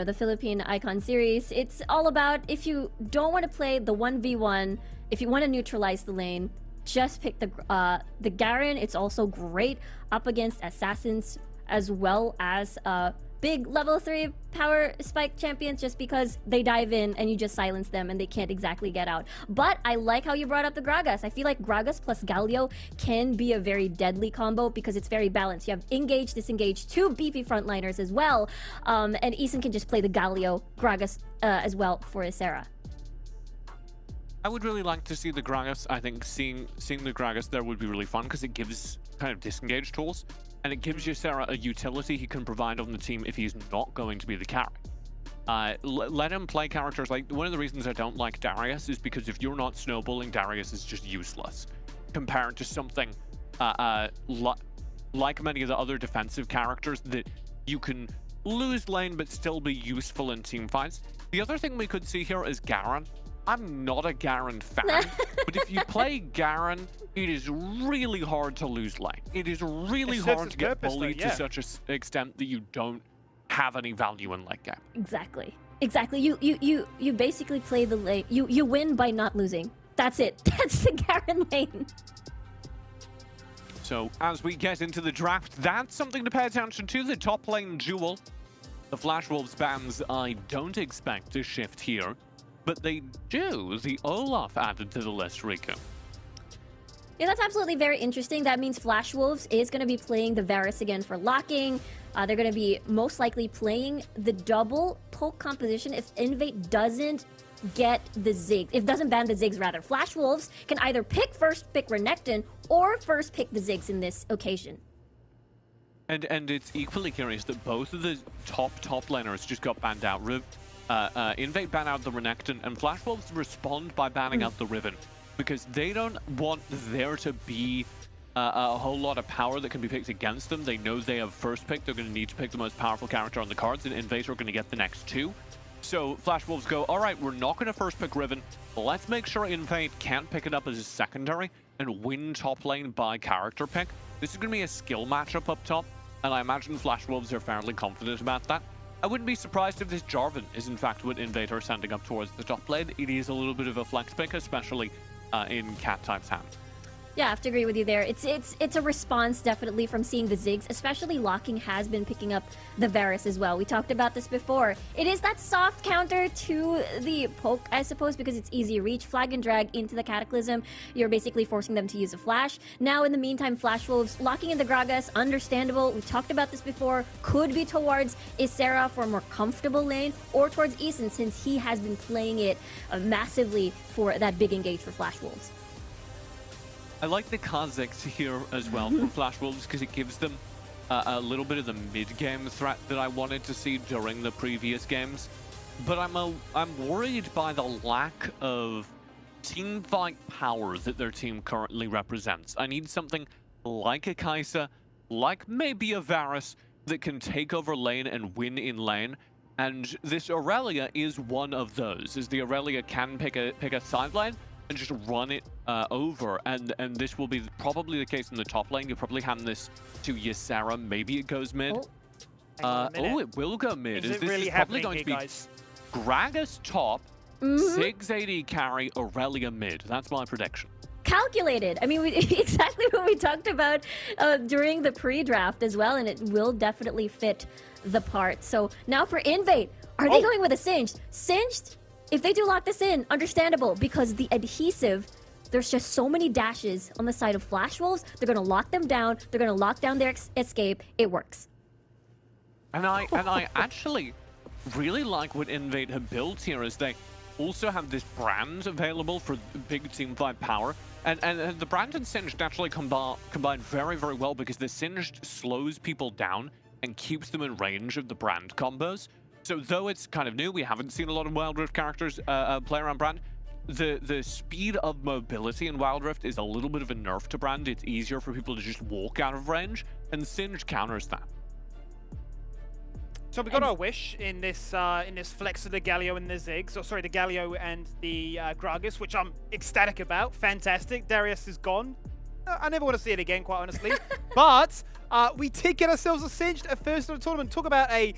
the Philippine Icon series, it's all about if you don't want to play the 1v1, if you want to neutralize the lane, just pick the Garen. It's also great up against assassins as well as big level 3 power spike champions, just because they dive in and you just silence them and they can't exactly get out. But I like how you brought up the Gragas. I feel like Gragas plus Galio can be a very deadly combo because it's very balanced. You have engage, disengage, 2 beefy frontliners as well, and Eason can just play the Galio Gragas as well for Ysera. I would really like to see the Gragas. I think seeing the Gragas there would be really fun because it gives kind of disengage tools. And it gives Ysera a utility he can provide on the team if he's not going to be the carry. Let him play characters like... One of the reasons I don't like Darius is because if you're not snowballing, Darius is just useless. Compared to something like many of the other defensive characters that you can lose lane but still be useful in team fights. The other thing we could see here is Garen. I'm not a Garen fan, but if you play Garen, it is really hard to lose lane. It is really hard to get bullied to such an extent that you don't have any value in late game. Exactly. You basically play the lane. You win by not losing. That's it. That's the Garen lane. So as we get into the draft, that's something to pay attention to. The top lane duel. The Flash Wolves bans I don't expect to shift here. But they do. The Olaf added to the list, Riku. Yeah, that's absolutely very interesting. That means Flash Wolves is going to be playing the Varus again for locking. They're going to be most likely playing the double poke composition if Invade doesn't get the Ziggs. If doesn't ban the Ziggs, rather. Flash Wolves can either first pick Renekton or first pick the Ziggs in this occasion. And it's equally curious that both of the top laners just got banned out. Invade ban out the Renekton, and Flash Wolves respond by banning out the Riven, because they don't want there to be a whole lot of power that can be picked against them. They know they have first pick. They're going to need to pick the most powerful character on the cards, and Invade are going to get the next 2. So Flash Wolves go, all right, we're not going to first pick Riven. Let's make sure Invade can't pick it up as a secondary and win top lane by character pick. This is going to be a skill matchup up top, and I imagine Flash Wolves are fairly confident about that. I wouldn't be surprised if this Jarvan is in fact what Invade are sending up towards the top lane. It is a little bit of a flex pick, especially in Cat type's hand. Yeah, I have to agree with you there. It's a response definitely from seeing the Ziggs, especially locking has been picking up the Varus as well. We talked about this before. It is that soft counter to the poke, I suppose, because it's easy reach. Flag and drag into the Cataclysm. You're basically forcing them to use a flash. Now, in the meantime, Flash Wolves locking in the Gragas, understandable. We talked about this before. Could be towards Ysera for a more comfortable lane, or towards Eason since he has been playing it massively for that big engage for Flash Wolves. I like the Kha'Zix here as well from Flash Wolves because it gives them a little bit of the mid-game threat that I wanted to see during the previous games. But I'm worried by the lack of team fight power that their team currently represents. I need something like a Kai'Sa, like maybe a Varus that can take over lane and win in lane. And this Aurelia is one of those. As the Aurelia can pick a side lane and just run it over, and this will be probably the case in the top lane. You'll probably hand this to Ysera. Maybe it goes mid. It will go mid. Is it this really is probably happening going here, to be guys? Gragas top, 680 carry, Aurelia mid. That's my prediction. calculated. I mean, exactly what we talked about during the pre-draft as well, and it will definitely fit the part. So now for Invade, are they going with a Singed? Singed, if they do lock this in, understandable, because the adhesive, there's just so many dashes on the side of Flash Wolves. They're going to lock them down. They're going to lock down their escape. It works. And I actually really like what Invade have built here, is they also have this brand available for big team fight power. And the brand and Singed actually combine very, very well, because the Singed slows people down and keeps them in range of the brand combos. So though it's kind of new, we haven't seen a lot of Wild Rift characters play around brand. The speed of mobility in Wild Rift is a little bit of a nerf to brand. It's easier for people to just walk out of range, and Singed counters that. So we got our wish in this flex of the Galio and the Ziggs, or sorry, the Galio and the Gragas, which I'm ecstatic about. Fantastic. Darius is gone. I never want to see it again, quite honestly. But we did get ourselves a Singed at first of the tournament. Talk about a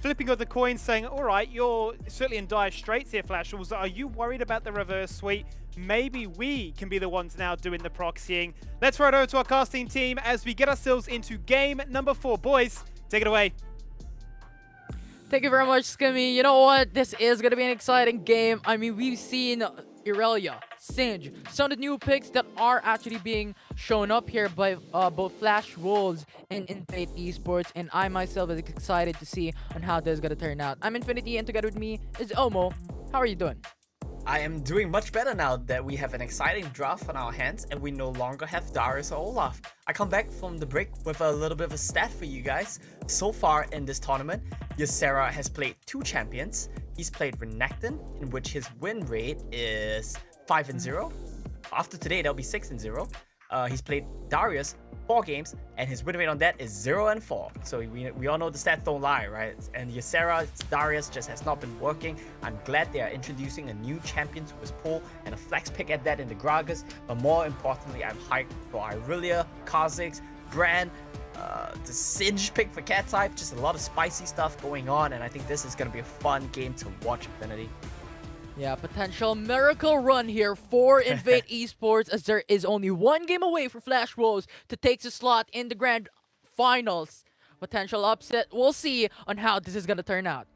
flipping of the coin, saying, all right, you're certainly in dire straits here, Flash Wolves. Are you worried about the reverse sweep? Maybe we can be the ones now doing the proxying. Let's ride over to our casting team as we get ourselves into game number 4. Boys, take it away. Thank you very much, Skimmy. You know what? This is going to be an exciting game. I mean, we've seen Irelia, Singe, some of the new picks that are actually being shown up here by both Flash Wolves and Invade Esports, and I myself is excited to see on how this is going to turn out. I'm Infinity, and together with me is Omo. How are you doing? I am doing much better now that we have an exciting draft on our hands and we no longer have Darius or Olaf. I come back from the break with a little bit of a stat for you guys. So far in this tournament, Ysera has played 2 champions. He's played Renekton, in which his win rate is 5-0. After today, that'll be 6-0. He's played Darius 4 games, and his win rate on that is 0-4. So we all know the stats don't lie, right? And Ysera, Darius just has not been working. I'm glad they are introducing a new champion to his pool and a flex pick at that in the Gragas. But more importantly, I'm hyped for Irelia, Kha'Zix, Bran, the Singe pick for cat type. Just a lot of spicy stuff going on, and I think this is going to be a fun game to watch, Infinity. Yeah, potential miracle run here for Invade Esports, as there is only 1 game away for Flash Wolves to take the slot in the grand finals. Potential upset. We'll see on how this is going to turn out.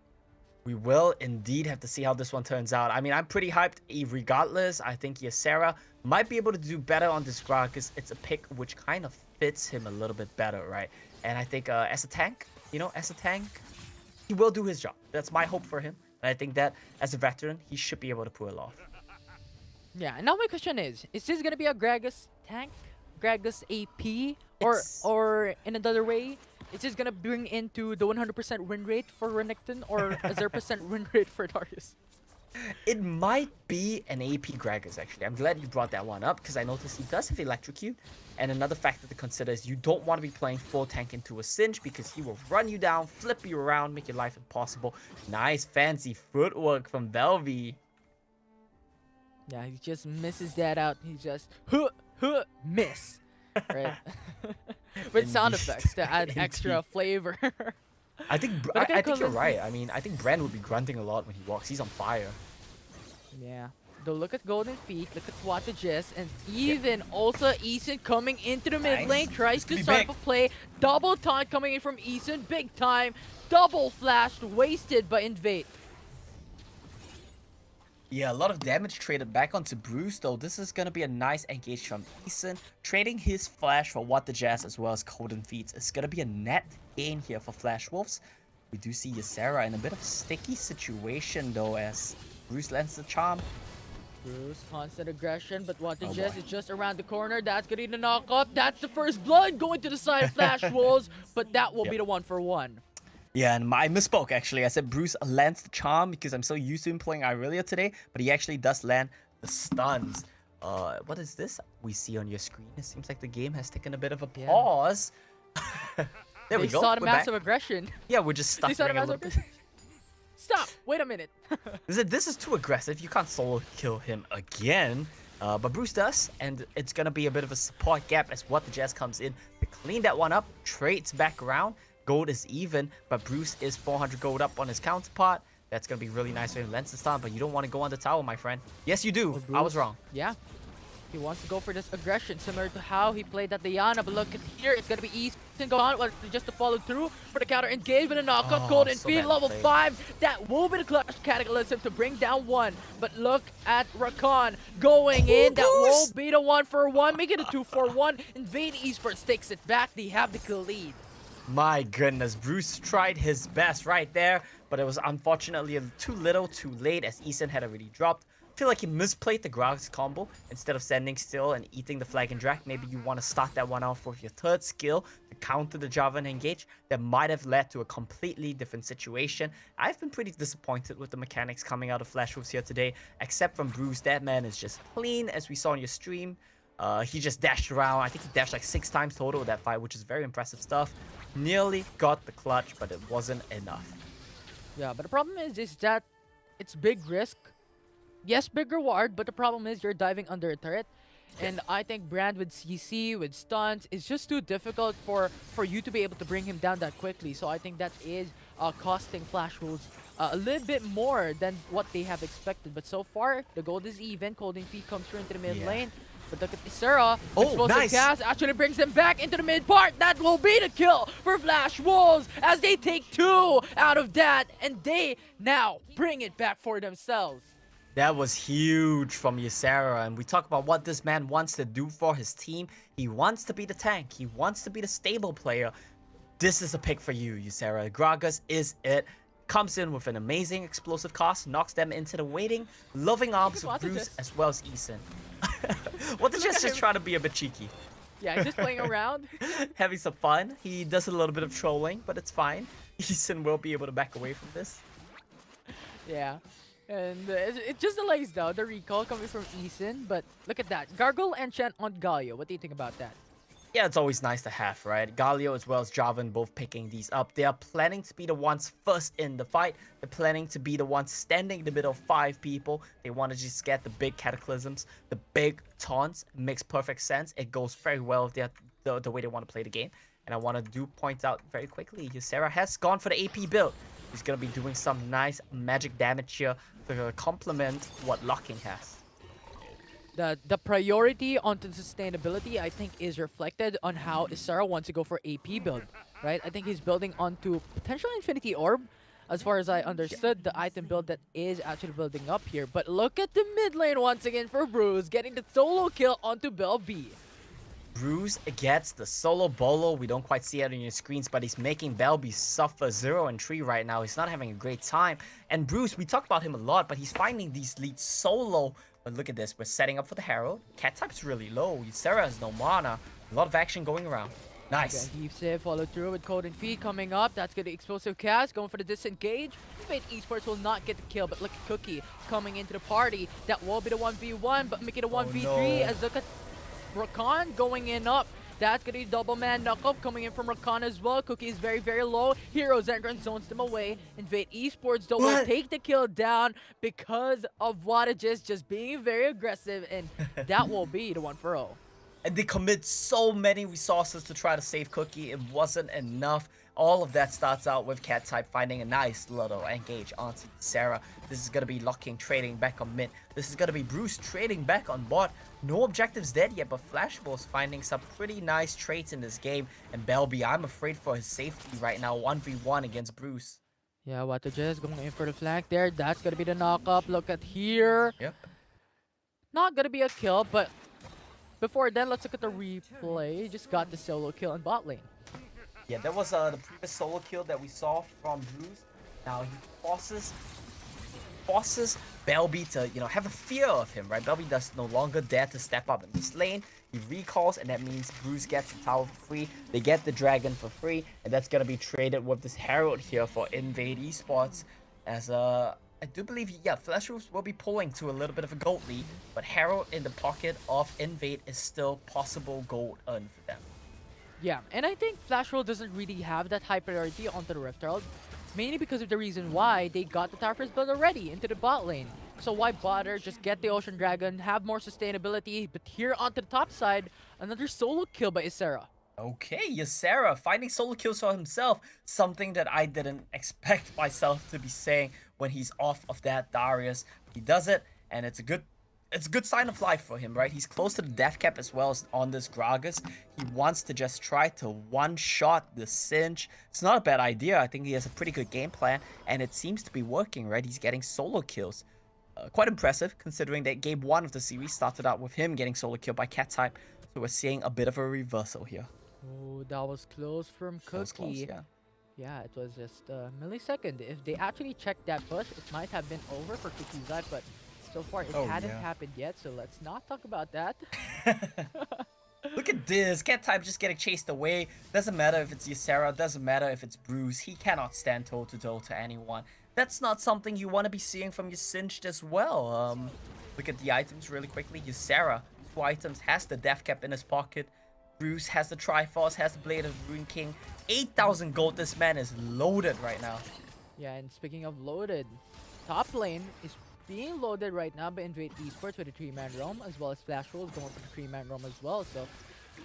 We will indeed have to see how this one turns out. I mean, I'm pretty hyped regardless. I think Ysera might be able to do better on this ground because it's a pick which kind of fits him a little bit better, right? And I think as a tank, he will do his job. That's my hope for him. And I think that as a veteran, he should be able to pull it off. Yeah, and now my question is this going to be a Gragas tank? Gragas AP? Or in another way, is this going to bring into the 100% win rate for Renekton or a 0% win rate for Darius? It might be an AP Gragas, actually. I'm glad you brought that one up because I noticed he does have Electrocute. And another factor to consider is you don't want to be playing full tank into a Singe because he will run you down, flip you around, make your life impossible. Nice fancy footwork from Velvy. Yeah, he just misses that out. He just miss. Right? With sound effects to add extra flavor. I think you're right. I mean, I think Bran would be grunting a lot when he walks. He's on fire. Yeah. Though look at Golden Feet, look at Watajes, and even also Eason coming into the mid lane, tries to start up a play. Double taunt coming in from Eason, big time. Double flashed, wasted by Invade. Yeah, a lot of damage traded back onto Bruce, though. This is going to be a nice engage from Eason. Trading his flash for Watajes as well as Golden Feet is going to be a net gain here for Flash Wolves. We do see Ysera in a bit of a sticky situation, though, as Bruce lands the charm. Bruce, constant aggression, but Watajes is just around the corner. That's going to be the knock-up. That's the first blood going to the side of Flash Wolves, but that will be the 1-for-1. Yeah, and I misspoke, actually. I said Bruce lands the charm because I'm so used to him playing Irelia today, but he actually does land the stuns. What is this we see on your screen? It seems like the game has taken a bit of a pause. There we go. They saw the massive aggression. Yeah, we're just stuck. Stop! Wait a minute. This is too aggressive. You can't solo kill him again. But Bruce does, and it's going to be a bit of a support gap as Watajes comes in to clean that one up, trades back around. Gold is even, but Bruce is 400 gold up on his counterpart. That's going to be really nice for him. Lens the stun, but you don't want to go on the tower, my friend. Yes, you do. I was wrong. Yeah. He wants to go for this aggression, similar to how he played at Diana. But look at here, it's gonna be Easton going on just to follow through for the counter engage with a knockup. Oh, Golden so Feet, bad level play. 5. That will be the clutch catalysm to bring down one. But look at Rakan going in. That will be the 1-for-1, make it a 2-for-1. Invade Esports takes it back. They have the kill lead. My goodness, Bruce tried his best right there, but it was unfortunately too little, too late, as Eason had already dropped. I feel like he misplayed the Gragas combo. Instead of standing still and eating the flag and drag, maybe you want to start that one off with your third skill to counter the Java and engage. That might have led to a completely different situation. I've been pretty disappointed with the mechanics coming out of Flash Wolves here today, except from Bruce. That man is just clean, as we saw in your stream. He just dashed around. I think he dashed like 6 times total that fight, which is very impressive stuff. Nearly got the clutch, but it wasn't enough. Yeah, but the problem is that it's big risk. Yes, big reward, but the problem is you're diving under a turret. And I think Brand with CC, with stunts, is just too difficult for you to be able to bring him down that quickly. So I think that is costing Flash Wolves a little bit more than what they have expected. But so far, the gold is even. Golden Feet comes through into the mid lane. But look at Isera. Oh, Explosive nice. Gas actually brings them back into the mid part. That will be the kill for Flash Wolves as they take 2 out of that. And they now bring it back for themselves. That was huge from Ysera, and we talk about what this man wants to do for his team. He wants to be the tank. He wants to be the stable player. This is a pick for you, Ysera. Gragas is it. Comes in with an amazing explosive cost, knocks them into the waiting, loving arms of Bruce as well as Eason. What did just try to be a bit cheeky? Yeah, he's just playing around. Having some fun. He does a little bit of trolling, but it's fine. Eason will be able to back away from this. Yeah. And it just delays though, the recall coming from Eason. But look at that. Gargle enchant on Galio. What do you think about that? Yeah, it's always nice to have, right? Galio as well as Jarvan both picking these up. They are planning to be the ones first in the fight. They're planning to be the ones standing in the middle of 5 people. They want to just get the big cataclysms, the big taunts. It makes perfect sense. It goes very well with the way they want to play the game. And I want to point out very quickly, Ysera has gone for the AP build. He's going to be doing some nice magic damage here to complement what Locking has. The priority onto sustainability, I think, is reflected on how Isara wants to go for AP build, right? I think he's building onto potential Infinity Orb, as far as I understood, the item build that is actually building up here. But look at the mid lane once again for Bruce, getting the solo kill onto Bell B. Bruce gets the solo bolo. We don't quite see it on your screens, but he's making Belby suffer 0 and 3 right now. He's not having a great time. And Bruce, we talk about him a lot, but he's finding these leads solo. But look at this. We're setting up for the Herald. Cat type's really low. Sarah has no mana. A lot of action going around. Nice. Again, Heaves it, follow through with Golden Feet coming up. That's good explosive cast, going for the disengage. Fate Esports will not get the kill, but look at Cookie coming into the party. That will be the 1v1, but make it a 1v3 no. as look at Rakan going in up. That's gonna be double man knuckle coming in from Rakan as well. Cookie is very, very low. Heroes Entrance zones them away. Invade Esports though will take the kill down because of Wattages just being very aggressive, and that will be the 1-for-0. And they commit so many resources to try to save Cookie. It wasn't enough. All of that starts out with Cat type finding a nice little engage onto Sarah. This is going to be Locking trading back on mid. This is going to be Bruce trading back on bot. No objectives dead yet, but Flashball's finding some pretty nice traits in this game. And Belby, I'm afraid for his safety right now, 1v1 against Bruce. Yeah, Wattages going in for the flank there. That's going to be the knock-up. Look at here. Yep. Not going to be a kill, but before then, let's look at the replay. He just got the solo kill in bot lane. Yeah, that was the previous solo kill that we saw from Bruce. Now he forces Belby to, have a fear of him, right? Belby does no longer dare to step up in this lane. He recalls, and that means Bruce gets the tower for free. They get the dragon for free, and that's gonna be traded with this Herald here for Invade Esports. As I do believe, Flash Wolves will be pulling to a little bit of a gold lead, but Herald in the pocket of Invade is still possible gold earned for them. Yeah, and I think Flash Roll doesn't really have that high priority onto the Rift Herald, mainly because of the reason why they got the Tower First build already into the bot lane. So why bother? Just get the Ocean Dragon, have more sustainability, but here onto the top side, another solo kill by Isera. Okay, Ysera finding solo kills for himself, something that I didn't expect myself to be saying when he's off of that Darius. He does it, and it's a good it's a good sign of life for him, right? He's close to the death cap as well as on this Gragas. He wants to just try to one-shot the Cinch. It's not a bad idea. I think he has a pretty good game plan, and it seems to be working, right? He's getting solo kills. Quite impressive, considering that game 1 of the series started out with him getting solo killed by Cat-type. So we're seeing a bit of a reversal here. Oh, that was close from Cookie. That was close, yeah. Yeah, it was just a millisecond. If they actually checked that push, it might have been over for Cookie's life, but so far it hadn't happened yet, so let's not talk about that. Look at this, Cat-type just getting chased away. Doesn't matter if it's Ysera, doesn't matter if it's Bruce. He cannot stand toe-to-toe to anyone. That's not something you want to be seeing from your Cinched as well. Look at the items really quickly. Ysera, 2 items, has the death cap in his pocket. Bruce has the Triforce, has the Blade of the Rune King. 8,000 gold, this man is loaded right now. Yeah, and speaking of loaded, top lane is being loaded right now by Invade Esports with a 3-man roam, as well as Flash Rolls going for the 3-man roam as well. So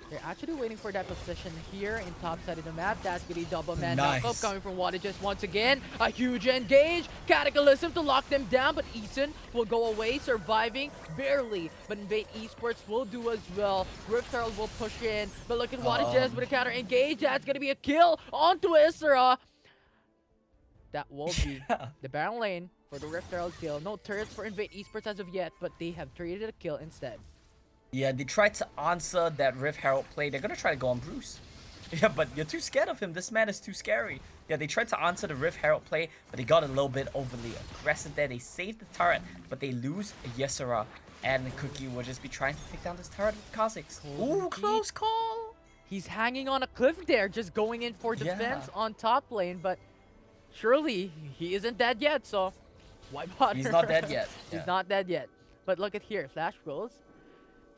they're actually waiting for that position here in top side of the map. That's gonna be double man knockup coming from Waterjust once again. A huge engage, Cataclysm to lock them down, but Eason will go away, surviving barely. But Invade Esports will do as well. Rift Herald will push in, but look at Waterjust with a counter engage. That's gonna be a kill onto Isra. That will be the Baron lane for the Rift Herald kill. No turrets for Invade Esports as of yet, but they have traded a kill instead. Yeah, they tried to answer that Rift Herald play. They're gonna try to go on Bruce. Yeah, but you're too scared of him. This man is too scary. Yeah, they tried to answer the Rift Herald play, but they got a little bit overly aggressive there. They saved the turret, but they lose Ysera. And Cookie will just be trying to take down this turret with Kha'Zix. Ooh, close call! He's hanging on a cliff there, just going in for defense on top lane, but surely he isn't dead yet, so why bother? He's not dead yet. He's not dead yet. But look at here, Flash Rolls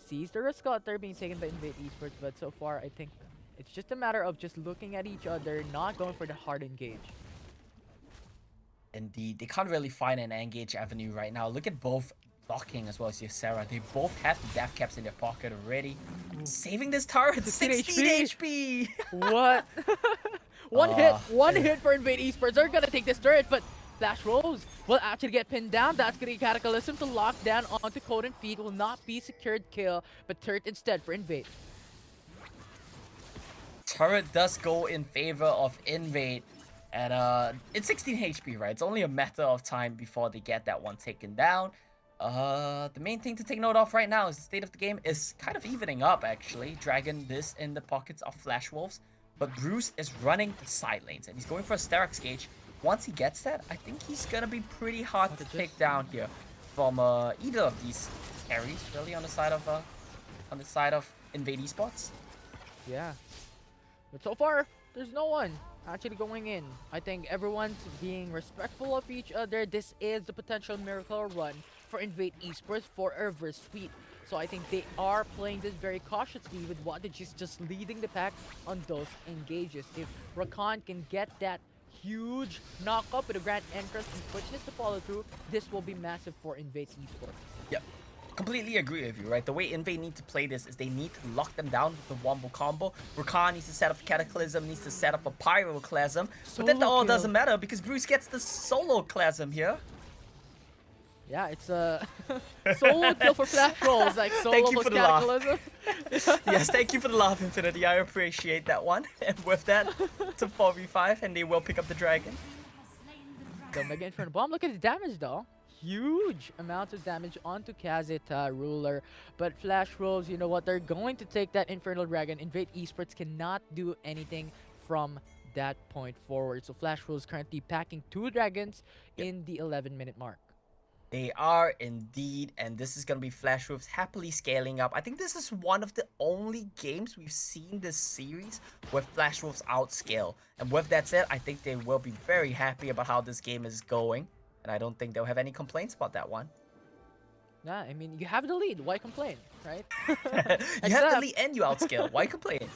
sees the risk out there being taken by Invade Esports, but so far I think it's just a matter of just looking at each other, not going for the hard engage. Indeed, they can't really find an engage avenue right now. Look at both blocking as well as Ysera. They both have the death caps in their pocket already. Saving this turret, 16 HP! What? One hit for Invade Esports. They're gonna take this turret, but Flash Rolls will actually get pinned down. That's gonna be Cataclysm to lock down onto Code and Feed. Will not be secured kill, but turret instead for Invade. Turret does go in favor of Invade. And it's 16 HP, right? It's only a matter of time before they get that one taken down. The main thing to take note of right now is the state of the game is kind of evening up, actually. Dragon this in the pockets of Flash Wolves. But Bruce is running the side lanes, and he's going for a Sterak's Gauge. Once he gets that, I think he's gonna be pretty hard to take down here from either of these carries, really, on the side of Invade Esports. Yeah, but so far there's no one actually going in. I think everyone's being respectful of each other. This is the potential miracle run for Invade Esports for a reverse sweep. So I think they are playing this very cautiously with Waterjust just leading the pack on those engages. If Rakan can get that huge knock-up with a Grand Entrance and quickness to follow through, this will be massive for Invade Esports. Yep. Completely agree with you, right? The way Invade need to play this is they need to lock them down with the Wombo combo. Rakan needs to set up a Cataclysm, needs to set up a Pyroclasm. But then all doesn't matter because Bruce gets the solo Clasm here. Yeah, it's a solo kill for Flash Rolls, like solo plus Cataclysm. Yes, thank you for the laugh, Infinity. I appreciate that one. And with that, it's a 4v5, and they will pick up the dragon. The Mega Inferno Bomb, look at the damage though. Huge amounts of damage onto Kha'Zix Ruler. But Flash Rolls, you know what? They're going to take that Infernal Dragon. Invade Esports cannot do anything from that point forward. So Flash Rolls currently packing 2 dragons in the 11-minute mark. They are indeed, and this is going to be Flash Wolves happily scaling up. I think this is one of the only games we've seen this series where Flash Wolves outscale. And with that said, I think they will be very happy about how this game is going. And I don't think they'll have any complaints about that one. Nah, I mean, you have the lead. Why complain, right? You have the lead and you outscale. Why complain?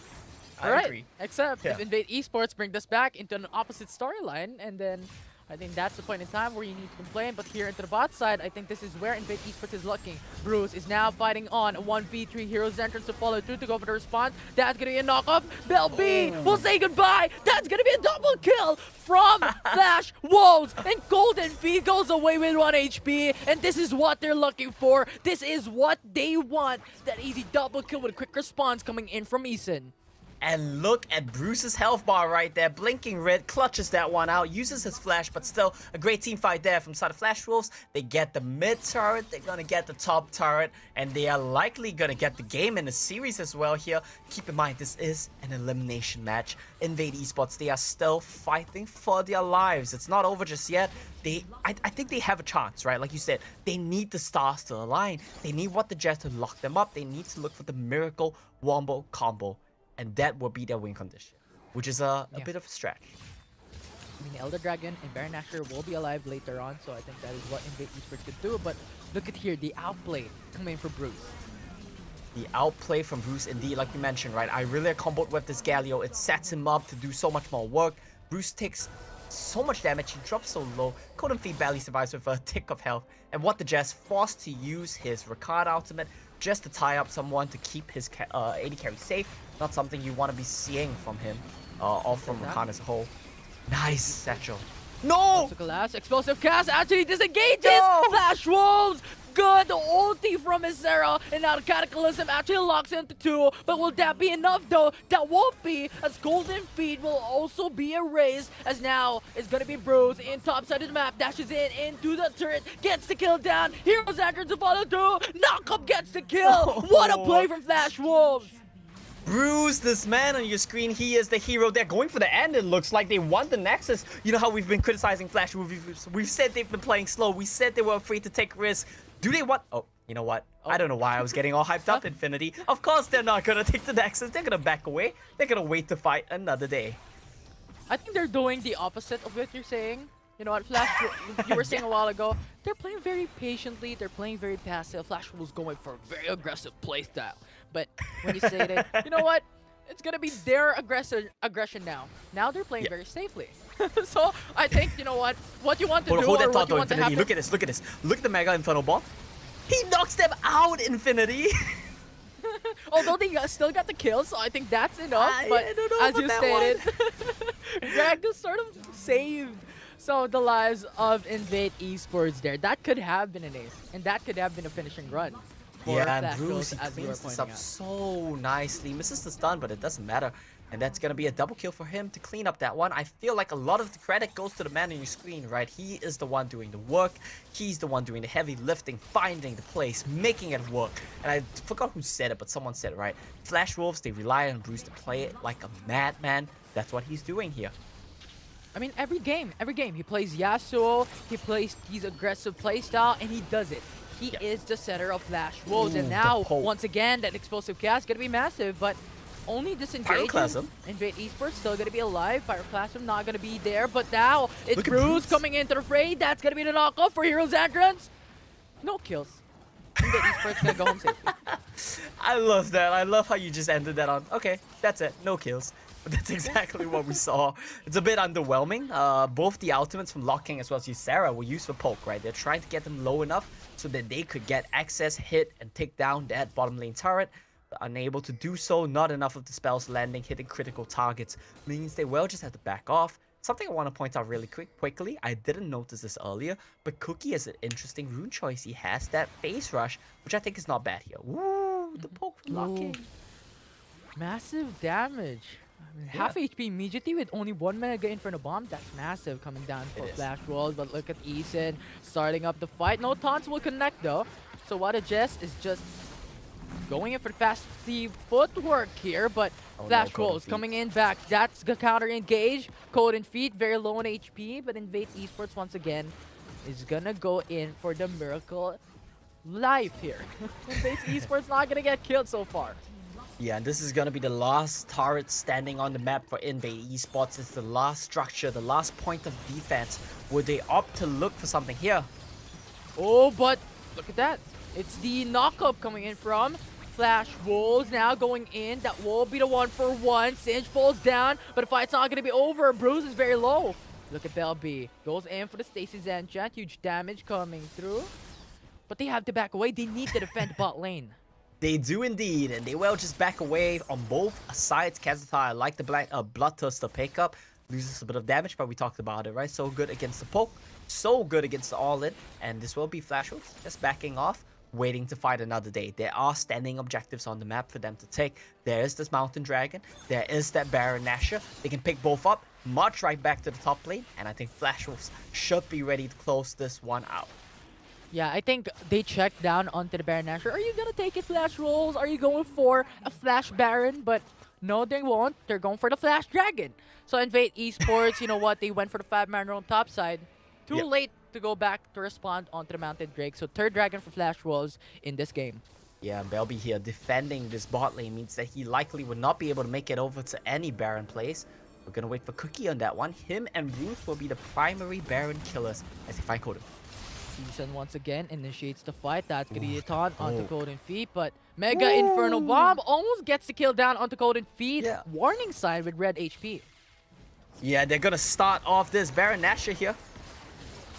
I agree. Except if Invade Esports bring this back into an opposite storyline, and then I think that's the point in time where you need to complain, but here into the bot side, I think this is where Invade Esports is looking. Bruce is now fighting on a 1v3 Heroes entrance to follow through to go for the response. That's gonna be a knock-off. Bell B will say goodbye. That's gonna be a double kill from Flash Wolves. And Golden Feed goes away with 1 HP. And this is what they're looking for. This is what they want. That easy double kill with a quick response coming in from Eason. And look at Bruce's health bar right there. Blinking red, clutches that one out, uses his flash, but still a great team fight there from side of Flash Wolves. They get the mid turret, they're gonna get the top turret, and they are likely gonna get the game in the series as well here. Keep in mind, this is an elimination match. Invade Esports, they are still fighting for their lives. It's not over just yet. I think they have a chance, right? Like you said, they need the stars to align. They need what the Jets to lock them up. They need to look for the miracle wombo combo. And that will be their win condition, which is a bit of a stretch. I mean, Elder Dragon and Baron Nashor will be alive later on, so I think that is what Invade Esports could do. But look at here, the outplay coming for Bruce. The outplay from Bruce, indeed, like you mentioned, right? I really comboed with this Galio. It sets him up to do so much more work. Bruce takes so much damage, he drops so low. Golden Feed barely survives with a tick of health. And what the Jazz forced to use his Ricard ultimate just to tie up someone to keep his AD carry safe. Not something you want to be seeing from him, or from Rakan as a whole. Nice satchel. No! Explosive cast actually disengages! No! Flash Wolves! Good ulti from Isera, and now the Cataclysm actually locks into 2. But will that be enough though? That won't be, as Golden Feed will also be erased, as now it's gonna be Bruce in top side of the map, dashes in into the turret, gets the kill down, Heroes entered to follow through, Knockup gets the kill! What a play from Flash Wolves! Bruce, this man on your screen, he is the hero. They're going for the end, it looks like. They won the Nexus. You know how we've been criticizing Flash? We've said they've been playing slow. We said they were afraid to take risks. Do they want... Oh, you know what? I don't know why I was getting all hyped up, Infinity. Of course they're not going to take the Nexus. They're going to back away. They're going to wait to fight another day. I think they're doing the opposite of what you're saying. You know what, Flash, you were saying a while ago, they're playing very patiently, they're playing very passive. Flash was going for a very aggressive playstyle. But when you say it, you know what? It's gonna be their aggression now. Now they're playing very safely. So I think, you know what you want to do Hold or that thought, what you want to happen. Look at this, look at this. Look at the Mega Inferno Bomb. He knocks them out, Infinity. Although they still got the kill, so I think that's enough. But I don't know as you stated, Greg just sort of saved some of the lives of Invade Esports there. That could have been an ace, and that could have been a finishing run. Yeah, and Bruce, he cleans this up so nicely. Misses the stun, but it doesn't matter. And that's going to be a double kill for him to clean up that one. I feel like a lot of the credit goes to the man on your screen, right? He is the one doing the work. He's the one doing the heavy lifting, finding the place, making it work. And I forgot who said it, but someone said it, right? Flash Wolves, they rely on Bruce to play it like a madman. That's what he's doing here. I mean, every game, he plays Yasuo, he plays his aggressive playstyle, and he does it. He is the center of Flash Wolves, and now, once again, that explosive cast is going to be massive, but only disengaging. Invade Esports still going to be alive. Pyroclasm not going to be there, but now it's Bruce coming into the fray. That's going to be the knockoff for Heroes entrance. No kills. Invade Esports going to go home safely. I love that. I love how you just ended that on, okay, that's it, no kills. But that's exactly what we saw. It's a bit underwhelming. Both the ultimates from Locking as well as Ysera were used for poke, right? They're trying to get them low enough so that they could get access, hit, and take down that bottom lane turret. But unable to do so, not enough of the spells landing, hitting critical targets, means they will just have to back off. Something I want to point out really quickly, I didn't notice this earlier, but Cookie has an interesting rune choice. He has that face rush, which I think is not bad here. Woo, the poke from Locking. Massive damage. I mean, half HP immediately with only 1 minute gain for the bomb. That's massive coming down for Flash Wolves. But look at Eason starting up the fight. No taunts will connect though. So what a Jess is just going in for the fast footwork here. But Flash Wolves coming in back. That's the counter engage. Golden Feet very low on HP. But Invade Esports once again is gonna go in for the miracle life here. Invade Esports not gonna get killed so far. Yeah, and this is going to be the last turret standing on the map for Invade Esports. It's the last structure, the last point of defense. Would they opt to look for something here? Oh, but look at that. It's the knockup coming in from Flash Wolves now going in. That will be the 1-for-1. Singe falls down, but the fight's not going to be over. Bruce is very low. Look at Bell B. Goes in for the Stacy Zenchant. Huge damage coming through. But they have to back away. They need to defend bot lane. They do indeed, and they will just back away on both sides. Kazuta, I like the Bloodthirster pickup. Loses a bit of damage, but we talked about it, right? So good against the poke, so good against the all-in, and this will be Flash Wolves just backing off, waiting to fight another day. There are standing objectives on the map for them to take. There is this Mountain Dragon, there is that Baron Nashor. They can pick both up, march right back to the top lane, and I think Flash Wolves should be ready to close this one out. Yeah, I think they checked down onto the Baron Nashor. Are you gonna take it, Flash Rolls? Are you going for a Flash Baron? But no, they won't. They're going for the Flash Dragon. So Invade Esports, you know what? They went for the 5-man on top side. Too late to go back to respond onto the Mounted Drake. So third Dragon for Flash Rolls in this game. Yeah, Belby here defending this bot lane means that he likely would not be able to make it over to any Baron plays. We're gonna wait for Cookie on that one. Him and Bruce will be the primary Baron killers as they find Kodo. Season once again initiates the fight. That's gonna be a taunt onto Golden Feet, but Mega Inferno Bomb almost gets the kill down onto Golden Feet. Yeah. Warning sign with red HP. Yeah, they're gonna start off this Baron Nashor here.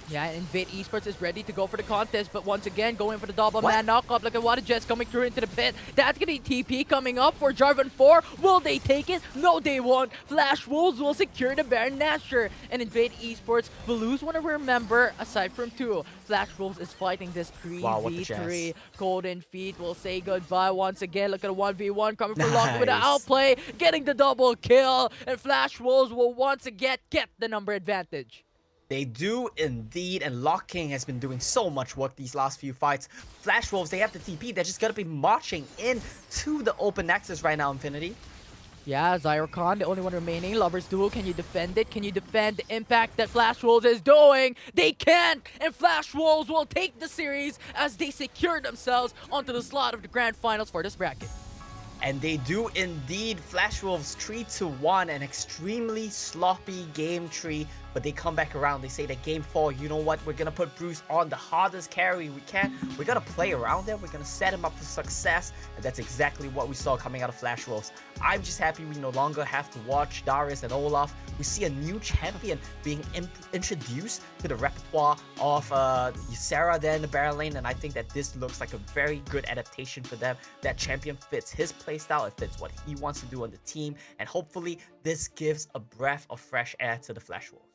Yeah, Invade Esports is ready to go for the contest, but once again, going for the double man knockup. Look at Water Jets coming through into the pit. That's gonna be TP coming up for Jarvan 4. Will they take it? No, they won't. Flash Wolves will secure the Baron Nashor, and Invade Esports will lose one of their member aside from 2. Flash Wolves is fighting this 3v3. Golden Feet will say goodbye once again. Look at a 1v1 coming for Lock with the outplay, getting the double kill, and Flash Wolves will once again get the number advantage. They do indeed, and Lock King has been doing so much work these last few fights. Flash Wolves, they have the TP. They're just gonna be marching in to the open access right now, Infinity. Yeah, Zyrocon, the only one remaining. Lovers Duel, can you defend it? Can you defend the impact that Flash Wolves is doing? They can! And Flash Wolves will take the series as they secure themselves onto the slot of the grand finals for this bracket. And they do indeed. Flash Wolves 3-1, an extremely sloppy game 3, but they come back around. They say that game 4, you know what, we're gonna put Bruce on the hardest carry we can. We're gonna play around there, we're gonna set him up for success, and that's exactly what we saw coming out of Flash Wolves. I'm just happy we no longer have to watch Darius and Olaf. We see a new champion being introduced to the repertoire of Ysera there in the Baron lane, and I think that this looks like a very good adaptation for them. That champion fits his playstyle, it fits what he wants to do on the team, and hopefully this gives a breath of fresh air to the Flash Wolves.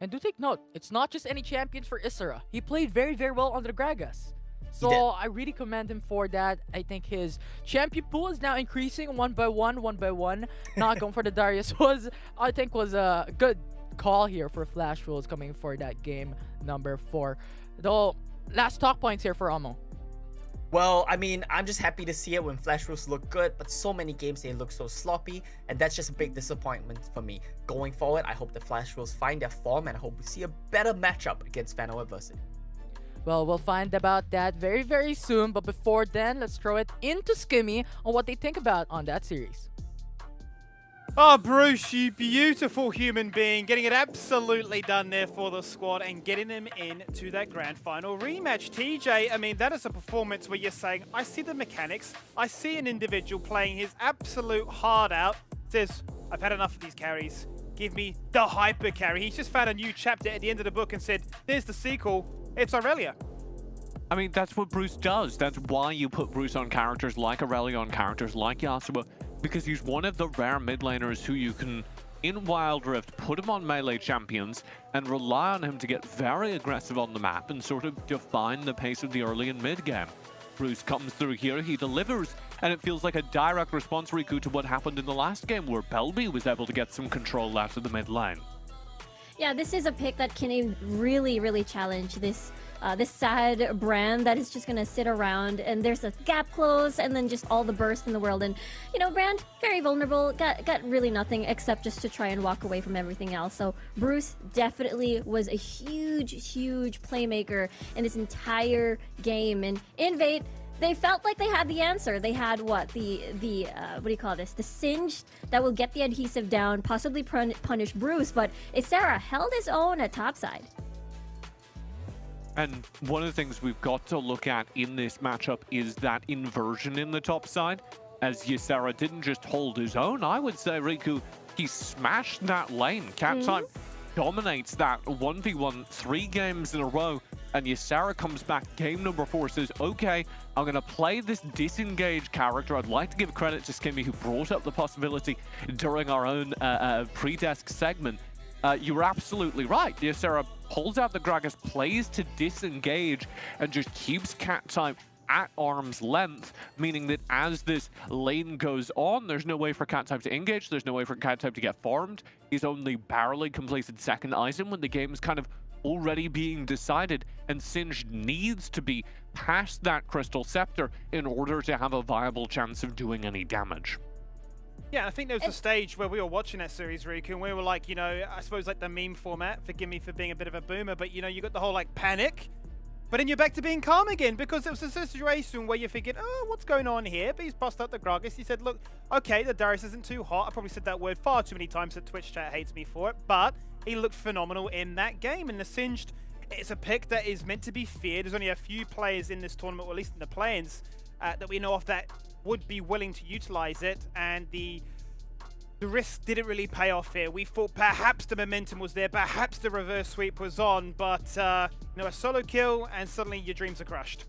And do take note, it's not just any champions for Ysera. He played very, very well under the Gragas. So I really commend him for that. I think his champion pool is now increasing one by one. Not going for the Darius I think was a good call here for Flash Wolves coming for that game number 4. Though, last talk points here for Amo. Well, I mean, I'm just happy to see it when Flash Wolves look good, but so many games they look so sloppy, and that's just a big disappointment for me. Going forward, I hope the Flash Wolves find their form, and I hope we see a better matchup against Fano Adversity. Well, we'll find about that very, very soon, but before then, let's throw it into Skimmy on what they think about on that series. Oh, Bruce, you beautiful human being, getting it absolutely done there for the squad and getting them into that grand final rematch. TJ, I mean, that is a performance where you're saying, I see the mechanics, I see an individual playing his absolute heart out, says, I've had enough of these carries, give me the hyper carry. He's just found a new chapter at the end of the book and said, there's the sequel, it's Aurelia. I mean, that's what Bruce does. That's why you put Bruce on characters like Aurelia, on characters like Yasuo, because he's one of the rare mid laners who you can, in Wild Rift, put him on melee champions and rely on him to get very aggressive on the map and sort of define the pace of the early and mid game. Bruce comes through here, he delivers, and it feels like a direct response, Riku, to what happened in the last game where Belby was able to get some control out of the mid lane. Yeah, this is a pick that can really, really challenge this sad Brand that is just gonna sit around, and there's a gap close and then just all the burst in the world, and you know, Brand very vulnerable, got really nothing except just to try and walk away from everything else. So Bruce definitely was a huge playmaker in this entire game, and Invade, they felt like they had the answer. They had what, the what do you call this, the singe that will get the adhesive down, possibly punish Bruce, but Ysera held his own at topside. And one of the things we've got to look at in this matchup is that inversion in the top side, as Ysera didn't just hold his own, I would say, Riku, he smashed that lane. Cat's Eye dominates that 1v1 3 games in a row, and Ysera comes back game number 4, says, okay, I'm going to play this disengaged character. I'd like to give credit to Skimmy, who brought up the possibility during our own pre-desk segment. You were absolutely right. Ysera pulls out the Gragas, plays to disengage, and just keeps cat type at arm's length, meaning that as this lane goes on, there's no way for cat type to engage, there's no way for cat type to get farmed. He's only barely completed second item when the game's kind of already being decided, and Singed needs to be past that Crystal Scepter in order to have a viable chance of doing any damage. Yeah, I think there was a stage where we were watching that series, Riku, and we were like, you know, I suppose like the meme format, forgive me for being a bit of a boomer, but you know, you got the whole like panic, but then you're back to being calm again, because it was a situation where you're thinking, oh, what's going on here? But he's bust out the Gragas. He said, look, okay, the Darius isn't too hot. I probably said that word far too many times that Twitch chat hates me for it, but he looked phenomenal in that game. And the Singed, it's a pick that is meant to be feared. There's only a few players in this tournament, or at least in the play-ins, that we know of that would be willing to utilize it, and the risk didn't really pay off here. We thought perhaps the momentum was there, perhaps the reverse sweep was on, but you know, a solo kill and suddenly your dreams are crushed.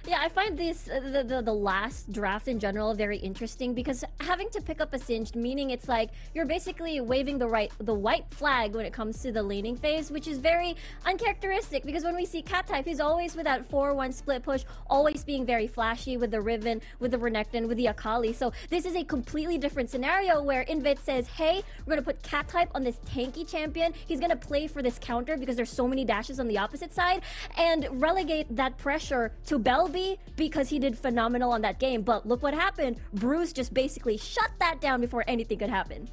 Yeah, I find this the last draft in general very interesting, because having to pick up a Singed, meaning it's like you're basically waving the white flag when it comes to the laning phase, which is very uncharacteristic, because when we see cat type, he's always with that 4-1 split push, always being very flashy with the Riven, with the Renekton, with the Akali. So this is a completely different scenario where Invade says, hey, we're gonna put cat type on this tanky champion. He's gonna play for this counter because there's so many dashes on the opposite side, and relegate that pressure to Belby, because he did phenomenal on that game. But look what happened. Bruce just basically shut that down before anything could happen.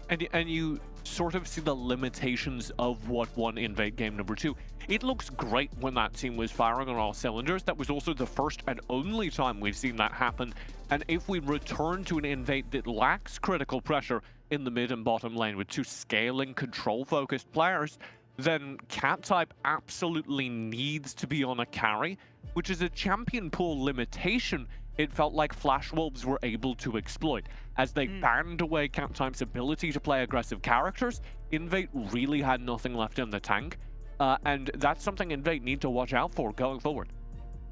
And you sort of see the limitations of what won Invade game number 2. It looks great when that team was firing on all cylinders. That was also the first and only time we've seen that happen. And if we return to an Invade that lacks critical pressure in the mid and bottom lane with 2 scaling, control-focused players, then cat type absolutely needs to be on a carry, which is a champion pool limitation it felt like Flash Wolves were able to exploit. As they banned away cat type's ability to play aggressive characters, Invade really had nothing left in the tank, and that's something Invade need to watch out for going forward.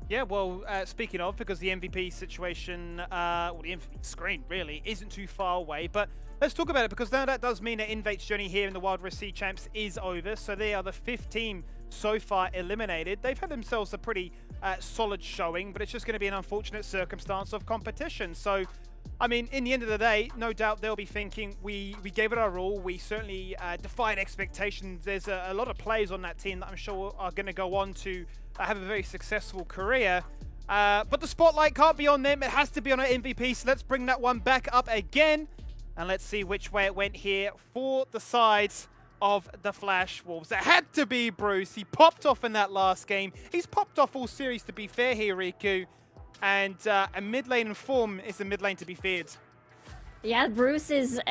Yeah, well, speaking of, because the MVP situation, well, the MVP screen really isn't too far away, but let's talk about it, because now that does mean that Invade's journey here in the Wild Rift Sea Champs is over, so they are the 5th team so far eliminated. They've had themselves a pretty solid showing, but it's just going to be an unfortunate circumstance of competition. So, I mean, in the end of the day, no doubt they'll be thinking, we gave it our all, we certainly defied expectations. There's a lot of players on that team that I'm sure are going to go on to have a very successful career. But the spotlight can't be on them, it has to be on our MVP, so let's bring that one back up again. And let's see which way it went here for the sides of the Flash Wolves. It had to be Bruce. He popped off in that last game. He's popped off all series, to be fair here, Riku. And a mid lane in form is a mid lane to be feared. Yeah, Bruce is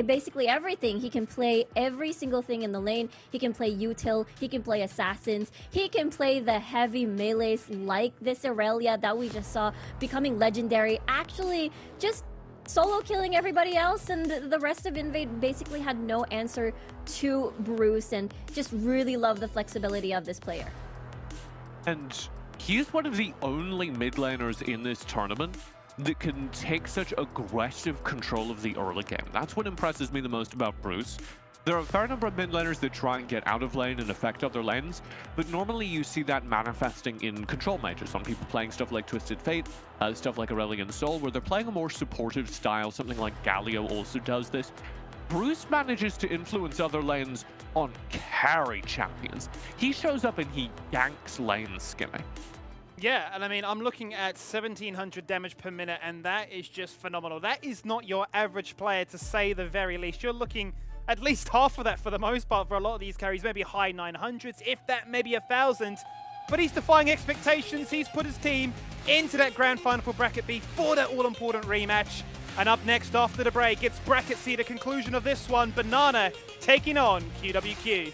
basically everything. He can play every single thing in the lane. He can play util, he can play assassins, he can play the heavy melees like this Aurelia that we just saw becoming legendary. Actually, just solo killing everybody else, and the rest of Invade basically had no answer to Bruce, and just really love the flexibility of this player. And he's one of the only mid laners in this tournament that can take such aggressive control of the early game. That's what impresses me the most about Bruce. There are a fair number of mid laners that try and get out of lane and affect other lanes, but normally you see that manifesting in control mages, on people playing stuff like Twisted Fate, stuff like Aurelion Sol, where they're playing a more supportive style. Something like Galio also does this. Bruce manages to influence other lanes on carry champions. He shows up and he yanks lanes, Skimmy. Yeah, and I mean, I'm looking at 1700 damage per minute, and that is just phenomenal. That is not your average player, to say the very least. You're looking at least half of that for the most part for a lot of these carries, maybe high 900s, if that, maybe 1,000. But he's defying expectations. He's put his team into that grand final for Bracket B for that all-important rematch. And up next after the break, it's Bracket C, the conclusion of this one. Banana taking on QWQ.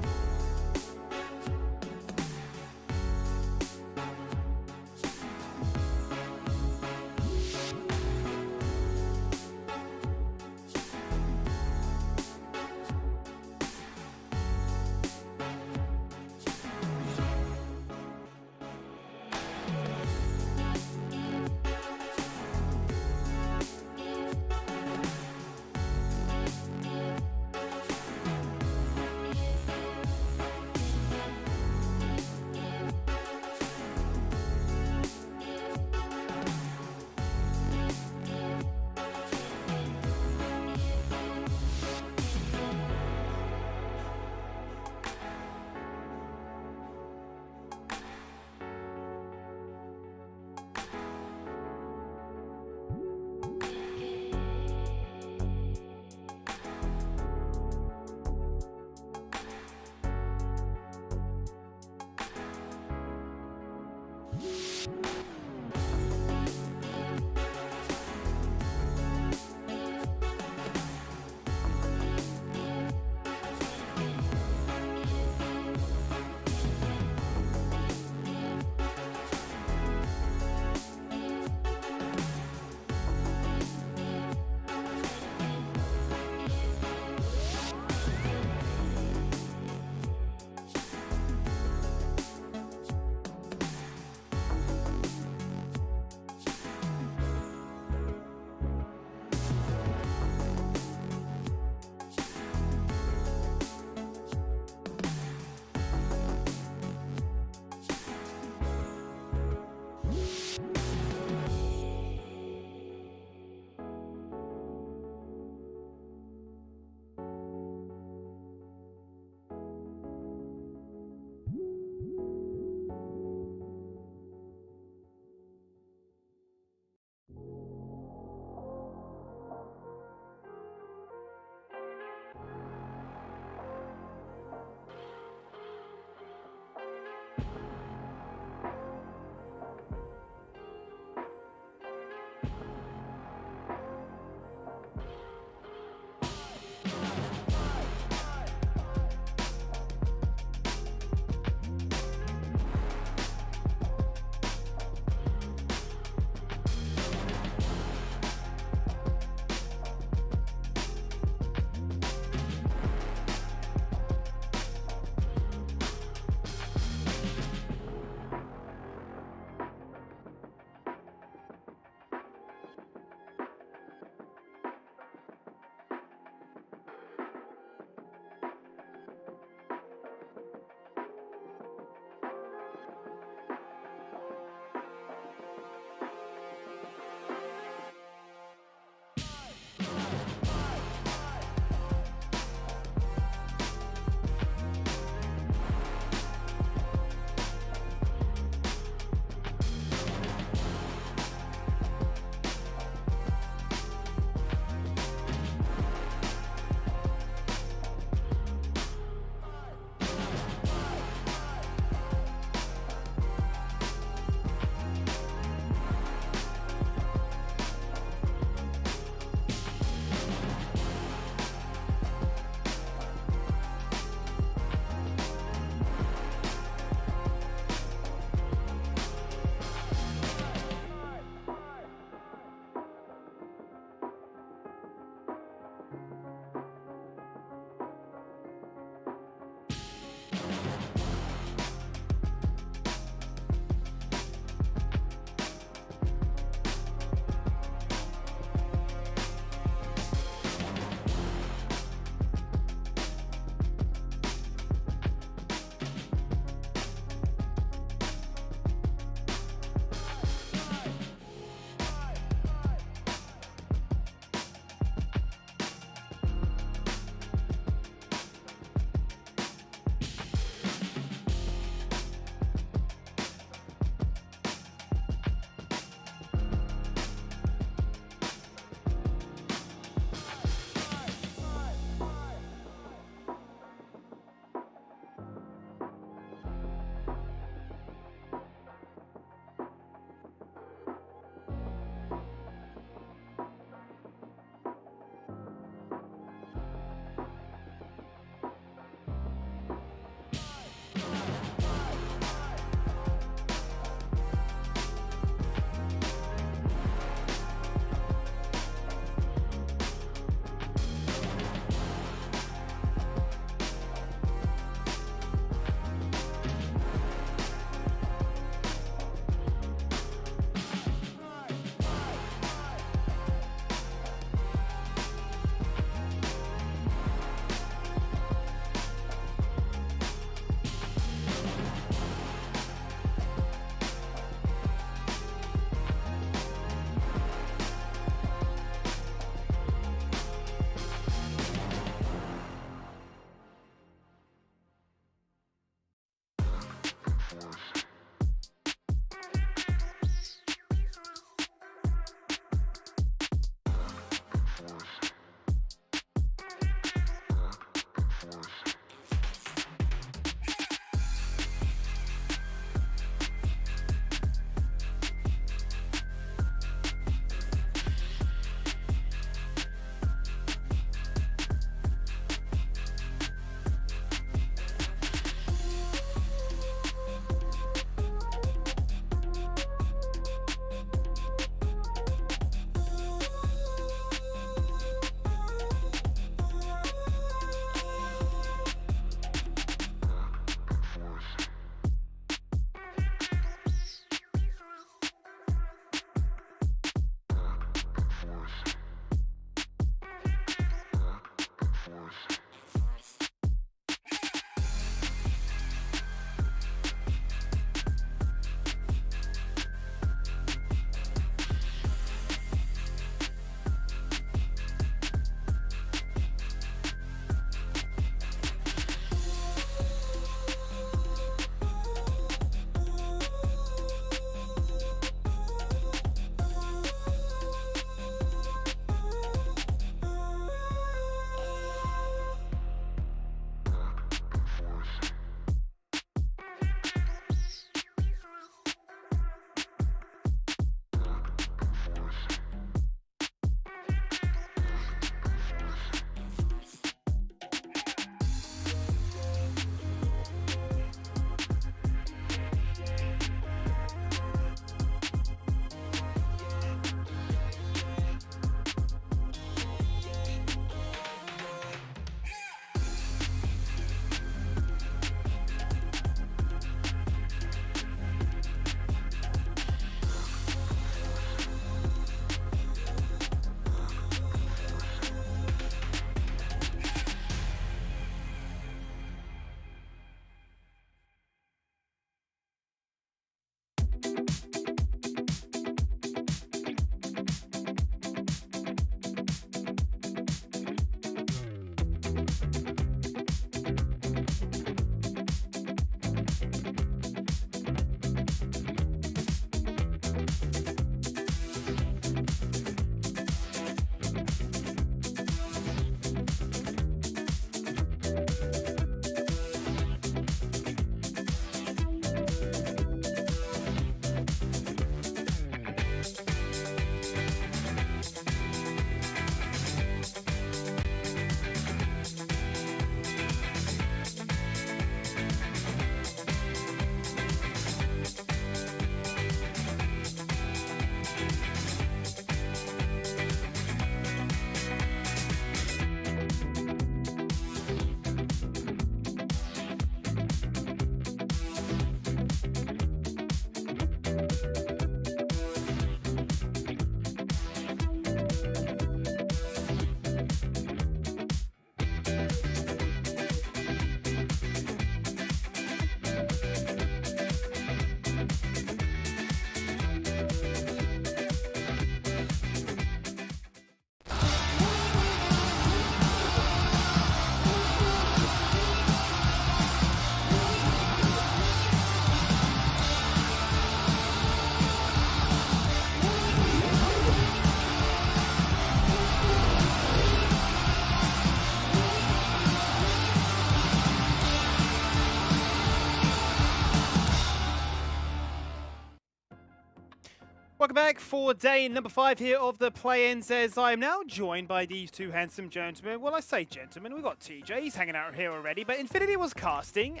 welcome back for day number 5 here of the play-ins, as I am now joined by these two handsome gentlemen. Well, I say gentlemen, we've got TJ, he's hanging out here already, but Infinity was casting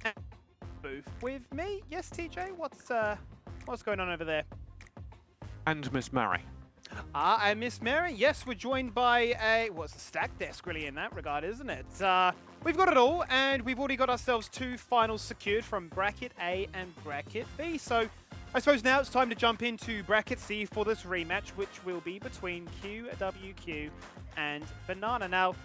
and booth with me. Yes, TJ, what's going on over there? And Miss Mary. And Miss Mary, yes, we're joined by a, what's a stack desk really in that regard, isn't it? We've got it all, and we've already got ourselves 2 finals secured from Bracket A and Bracket B. So I suppose now it's time to jump into Bracket C for this rematch, which will be between QWQ and Banana. Now,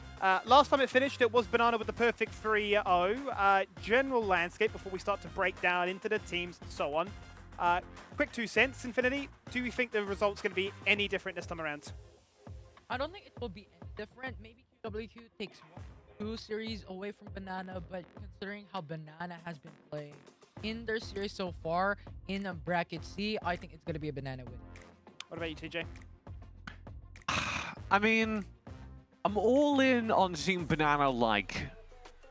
last time it finished, it was Banana with the perfect 3-0. General landscape before we start to break down into the teams and so on. Quick 2 cents, Infinity. Do you think the result's going to be any different this time around? I don't think it will be any different. Maybe QWQ takes 1-2 series away from Banana, but considering how Banana has been playing in their series so far in Bracket C, I think it's going to be a Banana win. What about you, TJ? I mean, I'm all in on Team Banana, like,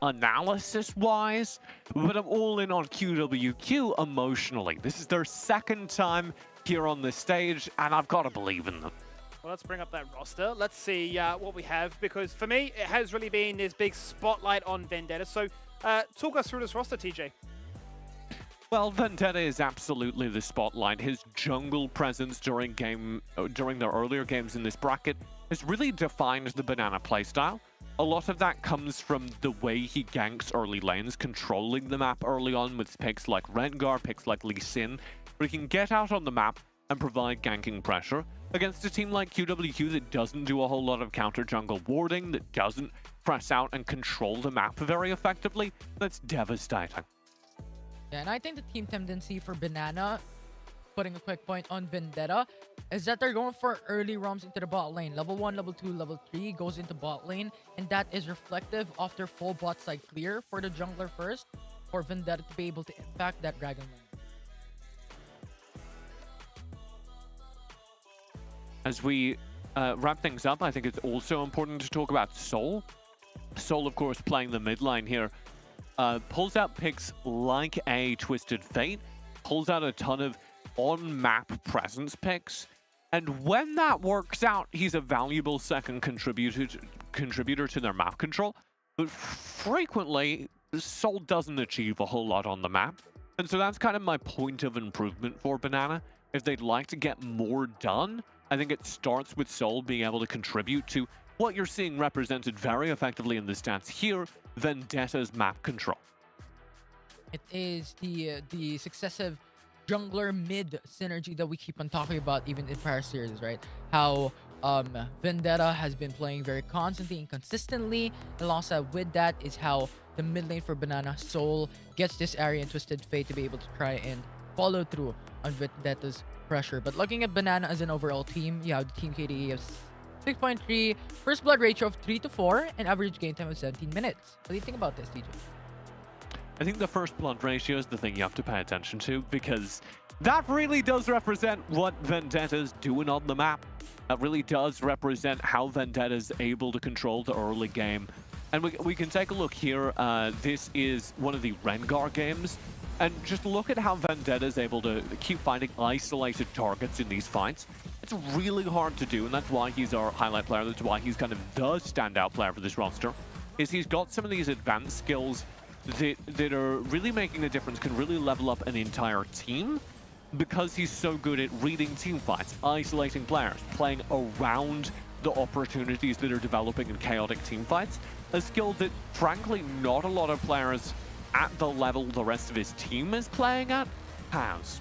analysis-wise, but I'm all in on QWQ emotionally. This is their 2nd time here on this stage, and I've got to believe in them. Well, let's bring up that roster. Let's see what we have, because for me, it has really been this big spotlight on Vendetta. So talk us through this roster, TJ. Well, Vendetta is absolutely the spotlight. His jungle presence during their earlier games in this bracket has really defined the Banana playstyle. A lot of that comes from the way he ganks early lanes, controlling the map early on with picks like Rengar, picks like Lee Sin, where he can get out on the map and provide ganking pressure against a team like QWQ that doesn't do a whole lot of counter jungle warding, that doesn't press out and control the map very effectively. That's devastating. Yeah, and I think the team tendency for Banana, putting a quick point on Vendetta, is that they're going for early roams into the bot lane. Level 1, level 2, level 3 goes into bot lane, and that is reflective of their full bot side clear for the jungler first, for Vendetta to be able to impact that dragon lane. As we wrap things up, I think it's also important to talk about Soul. Soul, of course, playing the mid lane here. Pulls out picks like a Twisted Fate, pulls out a ton of on-map presence picks, and when that works out, he's a valuable second contributor to their map control, but frequently, Soul doesn't achieve a whole lot on the map, and so that's kind of my point of improvement for Banana. If they'd like to get more done, I think it starts with Soul being able to contribute to what you're seeing represented very effectively in the stats here, Vendetta's map control. It is the successive jungler mid synergy that we keep on talking about even in prior series, right? How Vendetta has been playing very constantly and consistently. Alongside with that is how the mid lane for Banana, Soul, gets this area and Twisted Fate to be able to try and follow through on Vendetta's pressure. But looking at Banana as an overall team, you have the team KDA of 6.3, first blood ratio of 3-4, and average game time of 17 minutes. What do you think about this, DJ? I think the first blood ratio is the thing you have to pay attention to, because that really does represent what Vendetta's doing on the map. That really does represent how Vendetta's able to control the early game. And we can take a look here. This is one of the Rengar games. And just look at how Vendetta's able to keep finding isolated targets in these fights. It's really hard to do, and that's why he's our highlight player. That's why he's kind of the standout player for this roster, is he's got some of these advanced skills that are really making a difference, can really level up an entire team, because he's so good at reading team fights, isolating players, playing around the opportunities that are developing in chaotic team fights. A skill that, frankly, not a lot of players at the level the rest of his team is playing at has.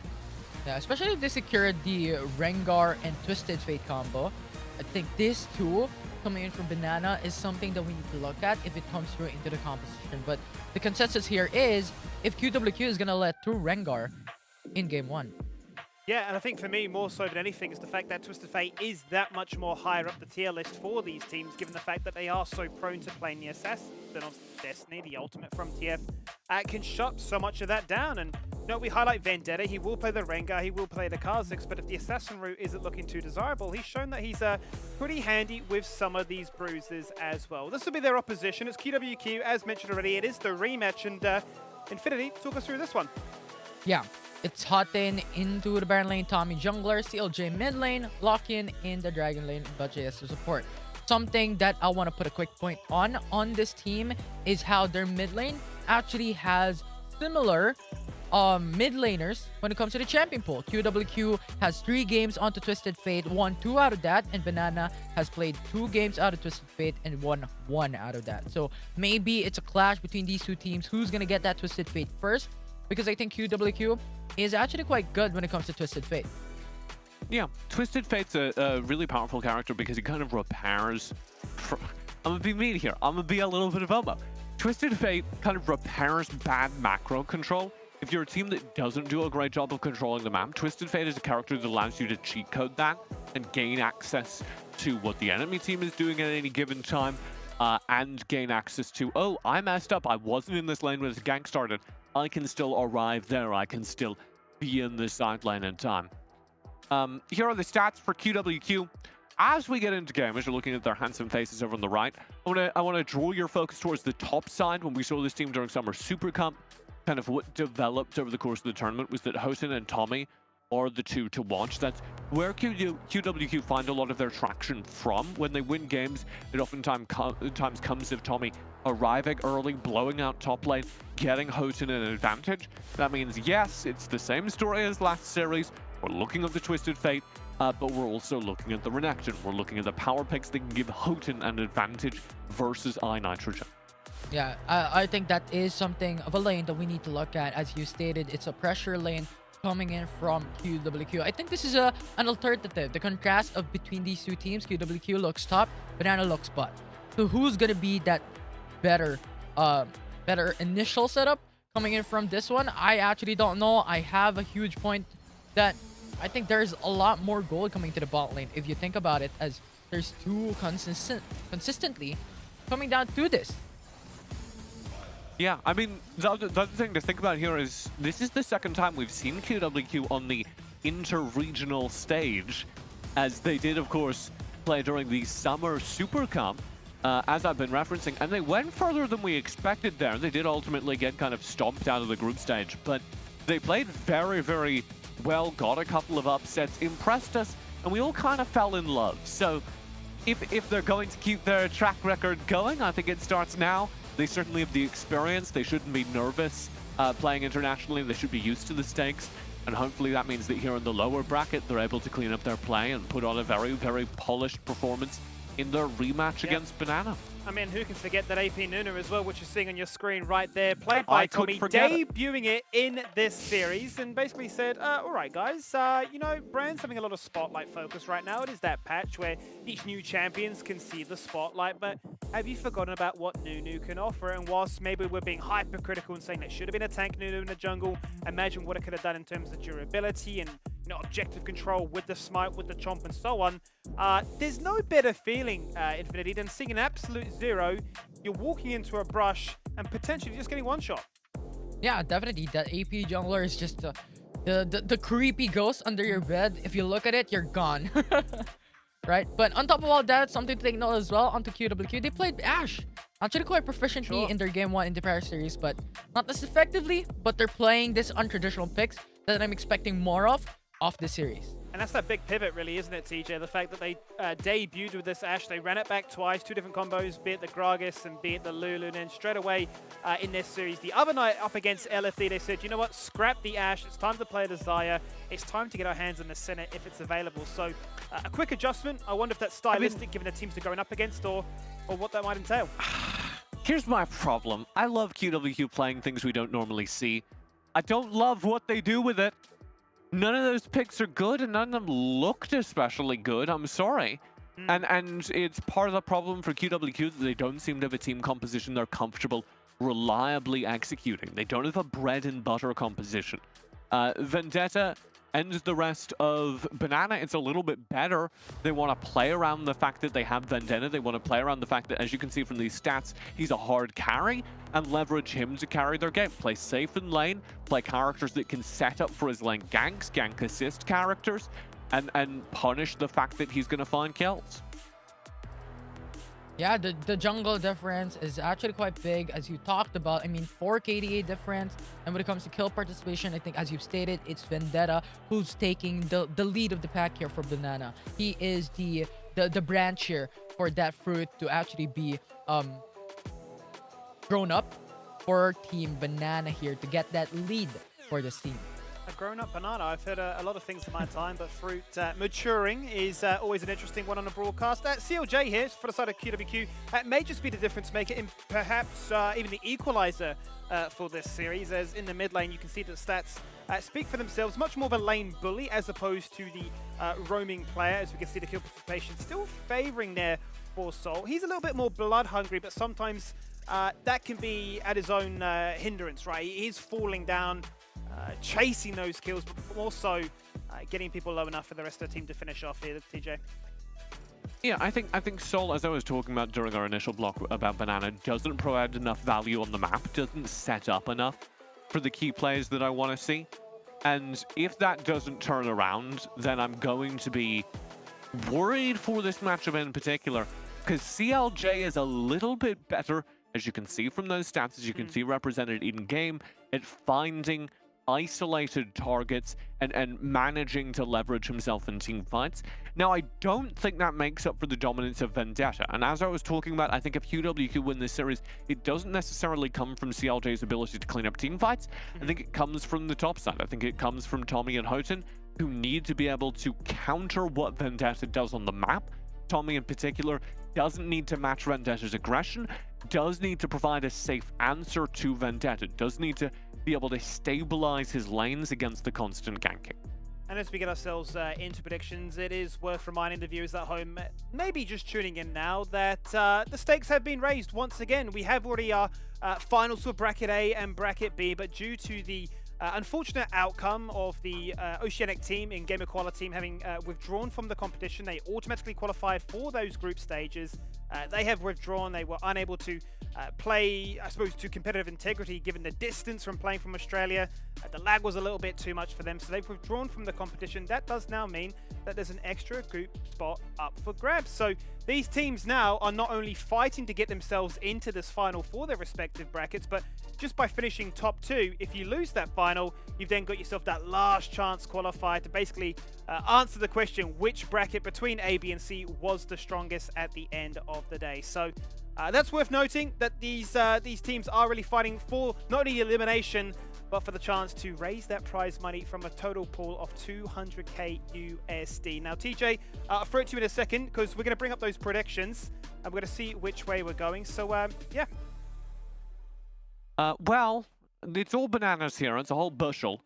Yeah, especially if they secured the Rengar and Twisted Fate combo. I think this too, coming in from Banana, is something that we need to look at if it comes through into the composition. But the consensus here is, if QWQ is going to let through Rengar in game 1. Yeah, and I think for me, more so than anything, is the fact that Twisted Fate is that much more higher up the tier list for these teams, given the fact that they are so prone to playing the Assassin. Then obviously Destiny, the ultimate from TF, can shut so much of that down. And you know, we highlight Vendetta, he will play the Rengar, he will play the Kha'Zix, but if the Assassin route isn't looking too desirable, he's shown that he's pretty handy with some of these bruises as well. This will be their opposition. It's QWQ, as mentioned already. It is the rematch, and Infinity, talk us through this one. Yeah, It's Hotten into the Baron lane, Tommy jungler, CLJ mid lane, Lock-in in the Dragon lane, but JS to support. Something that I want to put a quick point on this team is how their mid lane actually has similar mid laners when it comes to the champion pool. QWQ has 3 games onto Twisted Fate, won 2 out of that, and Banana has played 2 games out of Twisted Fate and won 1 out of that. So maybe it's a clash between these 2 teams. Who's gonna get that Twisted Fate first? Because I think QWQ is actually quite good when it comes to Twisted Fate. Yeah, Twisted Fate's a really powerful character because he kind of repairs... I'm gonna be mean here. I'm gonna be a little bit of FOMO. Twisted Fate kind of repairs bad macro control. If you're a team that doesn't do a great job of controlling the map, Twisted Fate is a character that allows you to cheat code that and gain access to what the enemy team is doing at any given time, and gain access to, oh, I messed up. I wasn't in this lane when this gank started. I can still arrive there. I can still be in this side lane in time. Here are the stats for QWQ. As we get into game, as you're looking at their handsome faces over on the right, I want to draw your focus towards the top side. When we saw this team during Summer Super Cup, kind of what developed over the course of the tournament was that Hosen and Tommy are the 2 to watch. That's where QWQ find a lot of their traction from. When they win games, it oftentimes comes of Tommy arriving early, blowing out top lane, getting Hosen an advantage. That means, yes, it's the same story as last series. We're looking at the Twisted Fate, but we're also looking at the Renekton. We're looking at the power picks that can give Houghton an advantage versus iNitrogen. Yeah, I think that is something of a lane that we need to look at. As you stated, it's a pressure lane coming in from QWQ. I think this is an alternative. The contrast of between these 2 teams, QWQ looks top, Banana looks bot. So who's gonna be that better initial setup coming in from this one? I actually don't know. I have a huge point that I think there's a lot more gold coming to the bot lane if you think about it, as there's 2 consistently coming down to this. Yeah, I mean, the other thing to think about here is this is the second time we've seen QWQ on the inter-regional stage, as they did, of course, play during the Summer Super Cup, as I've been referencing, and they went further than we expected there. They did ultimately get kind of stomped out of the group stage, but they played very, very well, got a couple of upsets, impressed us, and we all kind of fell in love. So if they're going to keep their track record going, I think it starts now. They certainly have the experience. They shouldn't be nervous playing internationally. They should be used to the stakes. And hopefully that means that here in the lower bracket, they're able to clean up their play and put on a very, very polished performance in their rematch against Banana. I mean, who can forget that AP Nuna as well, which you're seeing on your screen right there, played by Tommy, debuting it in this series, and basically said, all right, guys, you know, Brand's having a lot of spotlight focus right now. It is that patch where each new champions can see the spotlight, but have you forgotten about what Nunu can offer? And whilst maybe we're being hypercritical and saying that should have been a tank Nunu in the jungle, imagine what it could have done in terms of durability and, you know, objective control with the smite, with the chomp, and so on. There's no better feeling, Infinity, than seeing an absolute 0. You're walking into a brush and potentially just getting one shot. Yeah, definitely. That AP jungler is just the creepy ghost under your bed. If you look at it, you're gone. Right? But on top of all that, something to take note as well, onto QWQ, they played Ashe. Actually quite proficiently in their game 1 in the Paris series, but not as effectively. But they're playing this untraditional picks that I'm expecting more of the series. And that's that big pivot, really, isn't it, TJ? The fact that they debuted with this Ashe, they ran it back twice, 2 different combos, be it the Gragas and be it the Lulu, and then straight away in this series. The other night up against LFD, they said, you know what, scrap the Ashe, it's time to play the Xayah, it's time to get our hands on the Senate if it's available. So a quick adjustment. I wonder if that's stylistic, given the teams they're going up against, or what that might entail. Here's my problem. I love QWQ playing things we don't normally see. I don't love what they do with it. None of those picks are good, and none of them looked especially good. I'm sorry. And it's part of the problem for QWQ that they don't seem to have a team composition they're comfortable reliably executing. They don't have a bread and butter composition. Vendetta and the rest of Banana, it's a little bit better. They want to play around the fact that they have Vendetta. They want to play around the fact that, as you can see from these stats, he's a hard carry, and leverage him to carry their game. Play safe in lane, play characters that can set up for his lane ganks, gank assist characters, and punish the fact that he's going to find kills. Yeah, the jungle difference is actually quite big, as you talked about. I mean, 4 KDA difference. And when it comes to kill participation, I think, as you've stated, it's Vendetta who's taking the lead of the pack here for Banana. He is the branch here for that fruit to actually be grown up for Team Banana here to get that lead for this team. A grown-up banana. I've heard a lot of things in my time, but fruit maturing is always an interesting one on a broadcast. CLJ here for the side of QWQ may just be the difference maker in perhaps even the equalizer for this series, as in the mid lane you can see that stats speak for themselves. Much more of a lane bully as opposed to the roaming player, as we can see the kill participation still favoring there for Sol. He's a little bit more blood hungry, but sometimes that can be at his own hindrance, right? He is falling down, chasing those kills, but also getting people low enough for the rest of the team to finish off here, TJ. Yeah, I think Sol, as I was talking about during our initial block about Banana, doesn't provide enough value on the map, doesn't set up enough for the key players that I want to see. And if that doesn't turn around, then I'm going to be worried for this matchup in particular, because CLJ is a little bit better, as you can see from those stats, as you can see represented in game, at finding isolated targets and managing to leverage himself in team fights. Now, I don't think that makes up for the dominance of Vendetta. And as I was talking about, I think if QWQ win this series, it doesn't necessarily come from CLJ's ability to clean up team fights. I think it comes from the top side. I think it comes from Tommy and Houghton, who need to be able to counter what Vendetta does on the map. Tommy in particular doesn't need to match Vendetta's aggression, does need to provide a safe answer to Vendetta, does need to be able to stabilize his lanes against the constant ganking. And as we get ourselves into predictions, it is worth reminding the viewers at home, maybe just tuning in now, that the stakes have been raised once again. We have already our finals for Bracket A and Bracket B, but due to the unfortunate outcome of the Oceanic team in Game Equality team having withdrawn from the competition, they automatically qualified for those group stages. They have withdrawn. They were unable to play, I suppose, to competitive integrity given the distance from playing from Australia. The lag was a little bit too much for them, so they've withdrawn from the competition. That does now mean that there's an extra group spot up for grabs. So these teams now are not only fighting to get themselves into this final for their respective brackets, but just by finishing top 2, if you lose that final, you've then got yourself that last chance qualifier to basically answer the question which bracket between A, B, and C was the strongest at the end of the day. So that's worth noting that these teams are really fighting for not only elimination, but for the chance to raise that prize money from a total pool of 200k USD. Now, TJ, I'll throw it to you in a second because we're going to bring up those predictions and we're going to see which way we're going. So, yeah. Well, it's all bananas here. It's a whole bushel.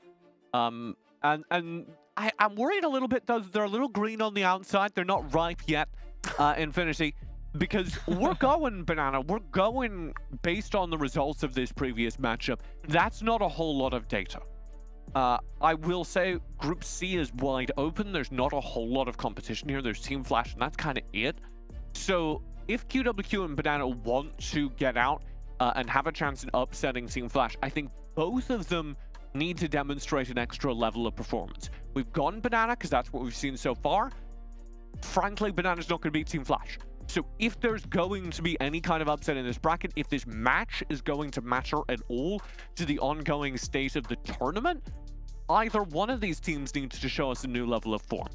And I'm worried a little bit, though. They're a little green on the outside. They're not ripe yet, Infinity. Because we're going banana. We're going based on the results of this previous matchup. That's not a whole lot of data. I will say Group C is wide open. There's not a whole lot of competition here. There's Team Flash, and that's kind of it. So if QWQ and Banana want to get out and have a chance in upsetting Team Flash, I think both of them need to demonstrate an extra level of performance. We've gone Banana because that's what we've seen so far. Frankly, Banana's not going to beat Team Flash. So if there's going to be any kind of upset in this bracket, if this match is going to matter at all to the ongoing state of the tournament, either one of these teams needs to show us a new level of form.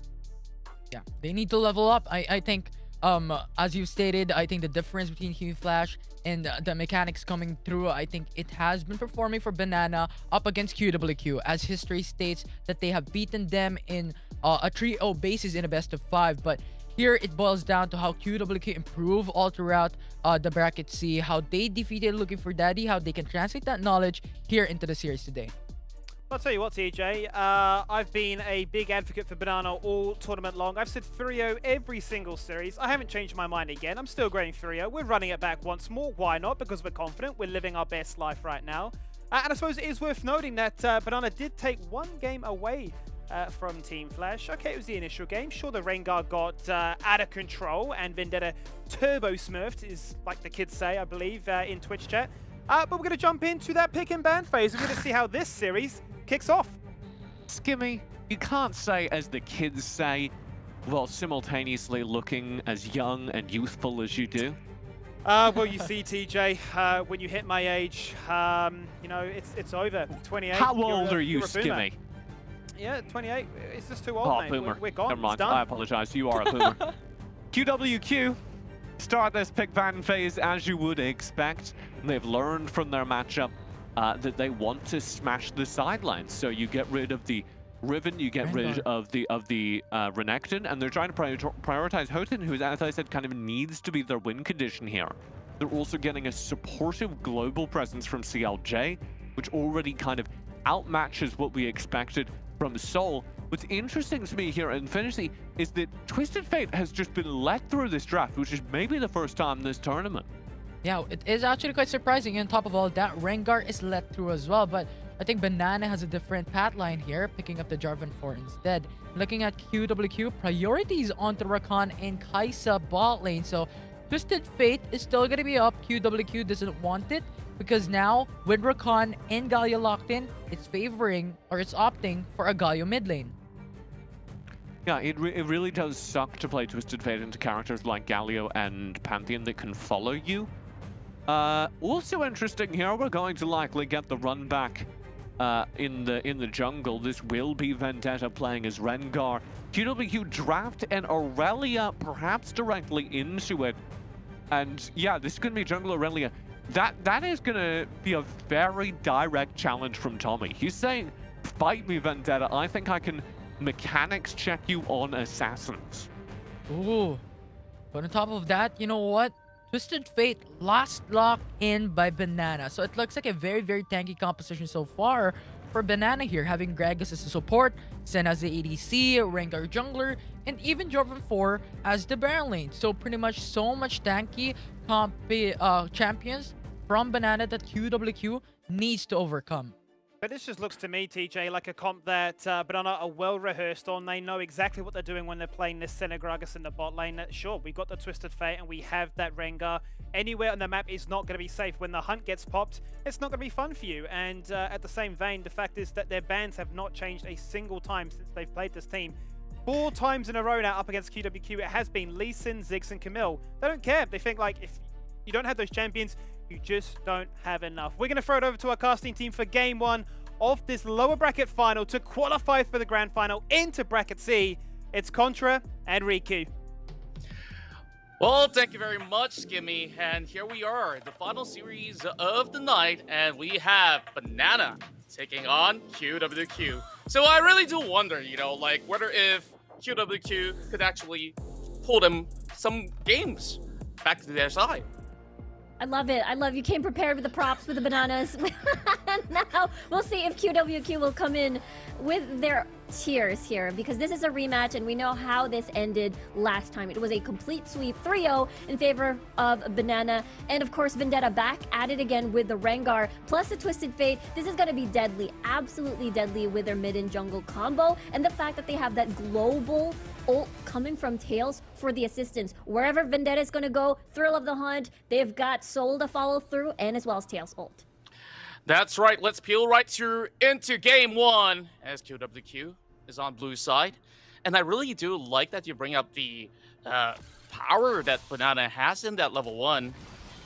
Yeah, they need to level up. I think, as you stated, I think the difference between Team Flash and the mechanics coming through, I think it has been performing for Banana up against QWQ, as history states that they have beaten them in a 3-0 basis in a best of 5, but here it boils down to how QWQ improve all throughout the bracket C, how they defeated Looking for Daddy, how they can translate that knowledge here into the series today. I'll tell you what, TJ, I've been a big advocate for Banana all tournament long. I've said Furio every single series. I haven't changed my mind again. I'm still going Furio. We're running it back once more. Why not? Because we're confident. We're living our best life right now. And I suppose it is worth noting that Banana did take one game away from Team Flash. Okay, it was the initial game. Sure, the Rengar got out of control and Vendetta turbo smurfed, is like the kids say, I believe, in Twitch chat. But we're going to jump into that pick and ban phase. We're going to see how this series kicks off. Skimmy, you can't say as the kids say while simultaneously looking as young and youthful as you do. Well, you see, TJ, when you hit my age, you know, it's over. 28. How old are you, you're a boomer. Skimmy? Yeah, 28. It's just too old, Oh, mate. boomer. We're gone. Never It's mind. done. I apologize. You are a boomer. QWQ start this pick ban phase as you would expect. They've learned from their matchup that they want to smash the sidelines. So you get rid of the Riven, you get rid of the Renekton, and they're trying to prioritize Houghton, who, as I said, kind of needs to be their win condition here. They're also getting a supportive global presence from CLJ, which already kind of outmatches what we expected from Seoul. What's interesting to me here in Infinity is that Twisted Fate has just been let through this draft, which is maybe the first time this tournament. Yeah, it is actually quite surprising. And on top of all that, Rengar is let through as well. But I think Banana has a different path line here, picking up the Jarvan 4 instead. Looking at QWQ, priorities onto Rakan and Kai'Sa bot lane. So Twisted Fate is still going to be up. QWQ doesn't want it, because now with Rakan and Galio locked in, it's favoring, or it's opting for a Galio mid lane. Yeah, it really does suck to play Twisted Fate into characters like Galio and Pantheon that can follow you. Also interesting here, we're going to likely get the run back in the jungle. This will be Vendetta playing as Rengar. QWQ draft and Aurelia perhaps directly into it. And yeah, this is going to be jungle Aurelia. That is going to be a very direct challenge from Tommy. He's saying, fight me, Vendetta. I think I can mechanics check you on assassins. Ooh. But on top of that, you know what? Twisted Fate last locked in by Banana. So it looks like a very, very tanky composition so far for Banana here, having Gragas as a support, Senna as the ADC, Rengar jungler, and even Jarvan 4 as the Baron lane. So pretty much so much tanky champions from Banana that QWQ needs to overcome. But this just looks to me, TJ, like a comp that Banana are well rehearsed on. They know exactly what they're doing when they're playing this Senna Gragas in the bot lane. Sure, we've got the Twisted Fate and we have that Rengar. Anywhere on the map is not going to be safe. When the hunt gets popped, it's not going to be fun for you. And at the same vein, the fact is that their bans have not changed a single time since they've played this team. 4 times in a row now up against QWQ, it has been Lee Sin, Ziggs, and Camille. They don't care. They think, like, if you don't have those champions, you just don't have enough. We're going to throw it over to our casting team for Game 1 of this lower bracket final to qualify for the grand final into bracket C. It's Contra and Riku. Well, thank you very much, Skimmy. And here we are, the final series of the night, and we have Banana taking on QWQ. So I really do wonder, you know, like whether if QWQ could actually pull them some games back to their side. I love it. I love you came prepared with the props, with the bananas. Now, we'll see if QWQ will come in with their tiers here, because this is a rematch and we know how this ended last time. It was a complete sweep, 3-0 in favor of Banana. And of course, Vendetta back at it again with the Rengar plus the Twisted Fate. This is going to be deadly, absolutely deadly with their mid and jungle combo. And the fact that they have that global ult coming from Tails for the assistance. Wherever Vendetta is going to go, Thrill of the Hunt, they've got Soul to follow through, and as well as Tails ult. That's right, let's peel right through into Game 1 as QWQ is on blue side. And I really do like that you bring up the power that Banana has in that level 1.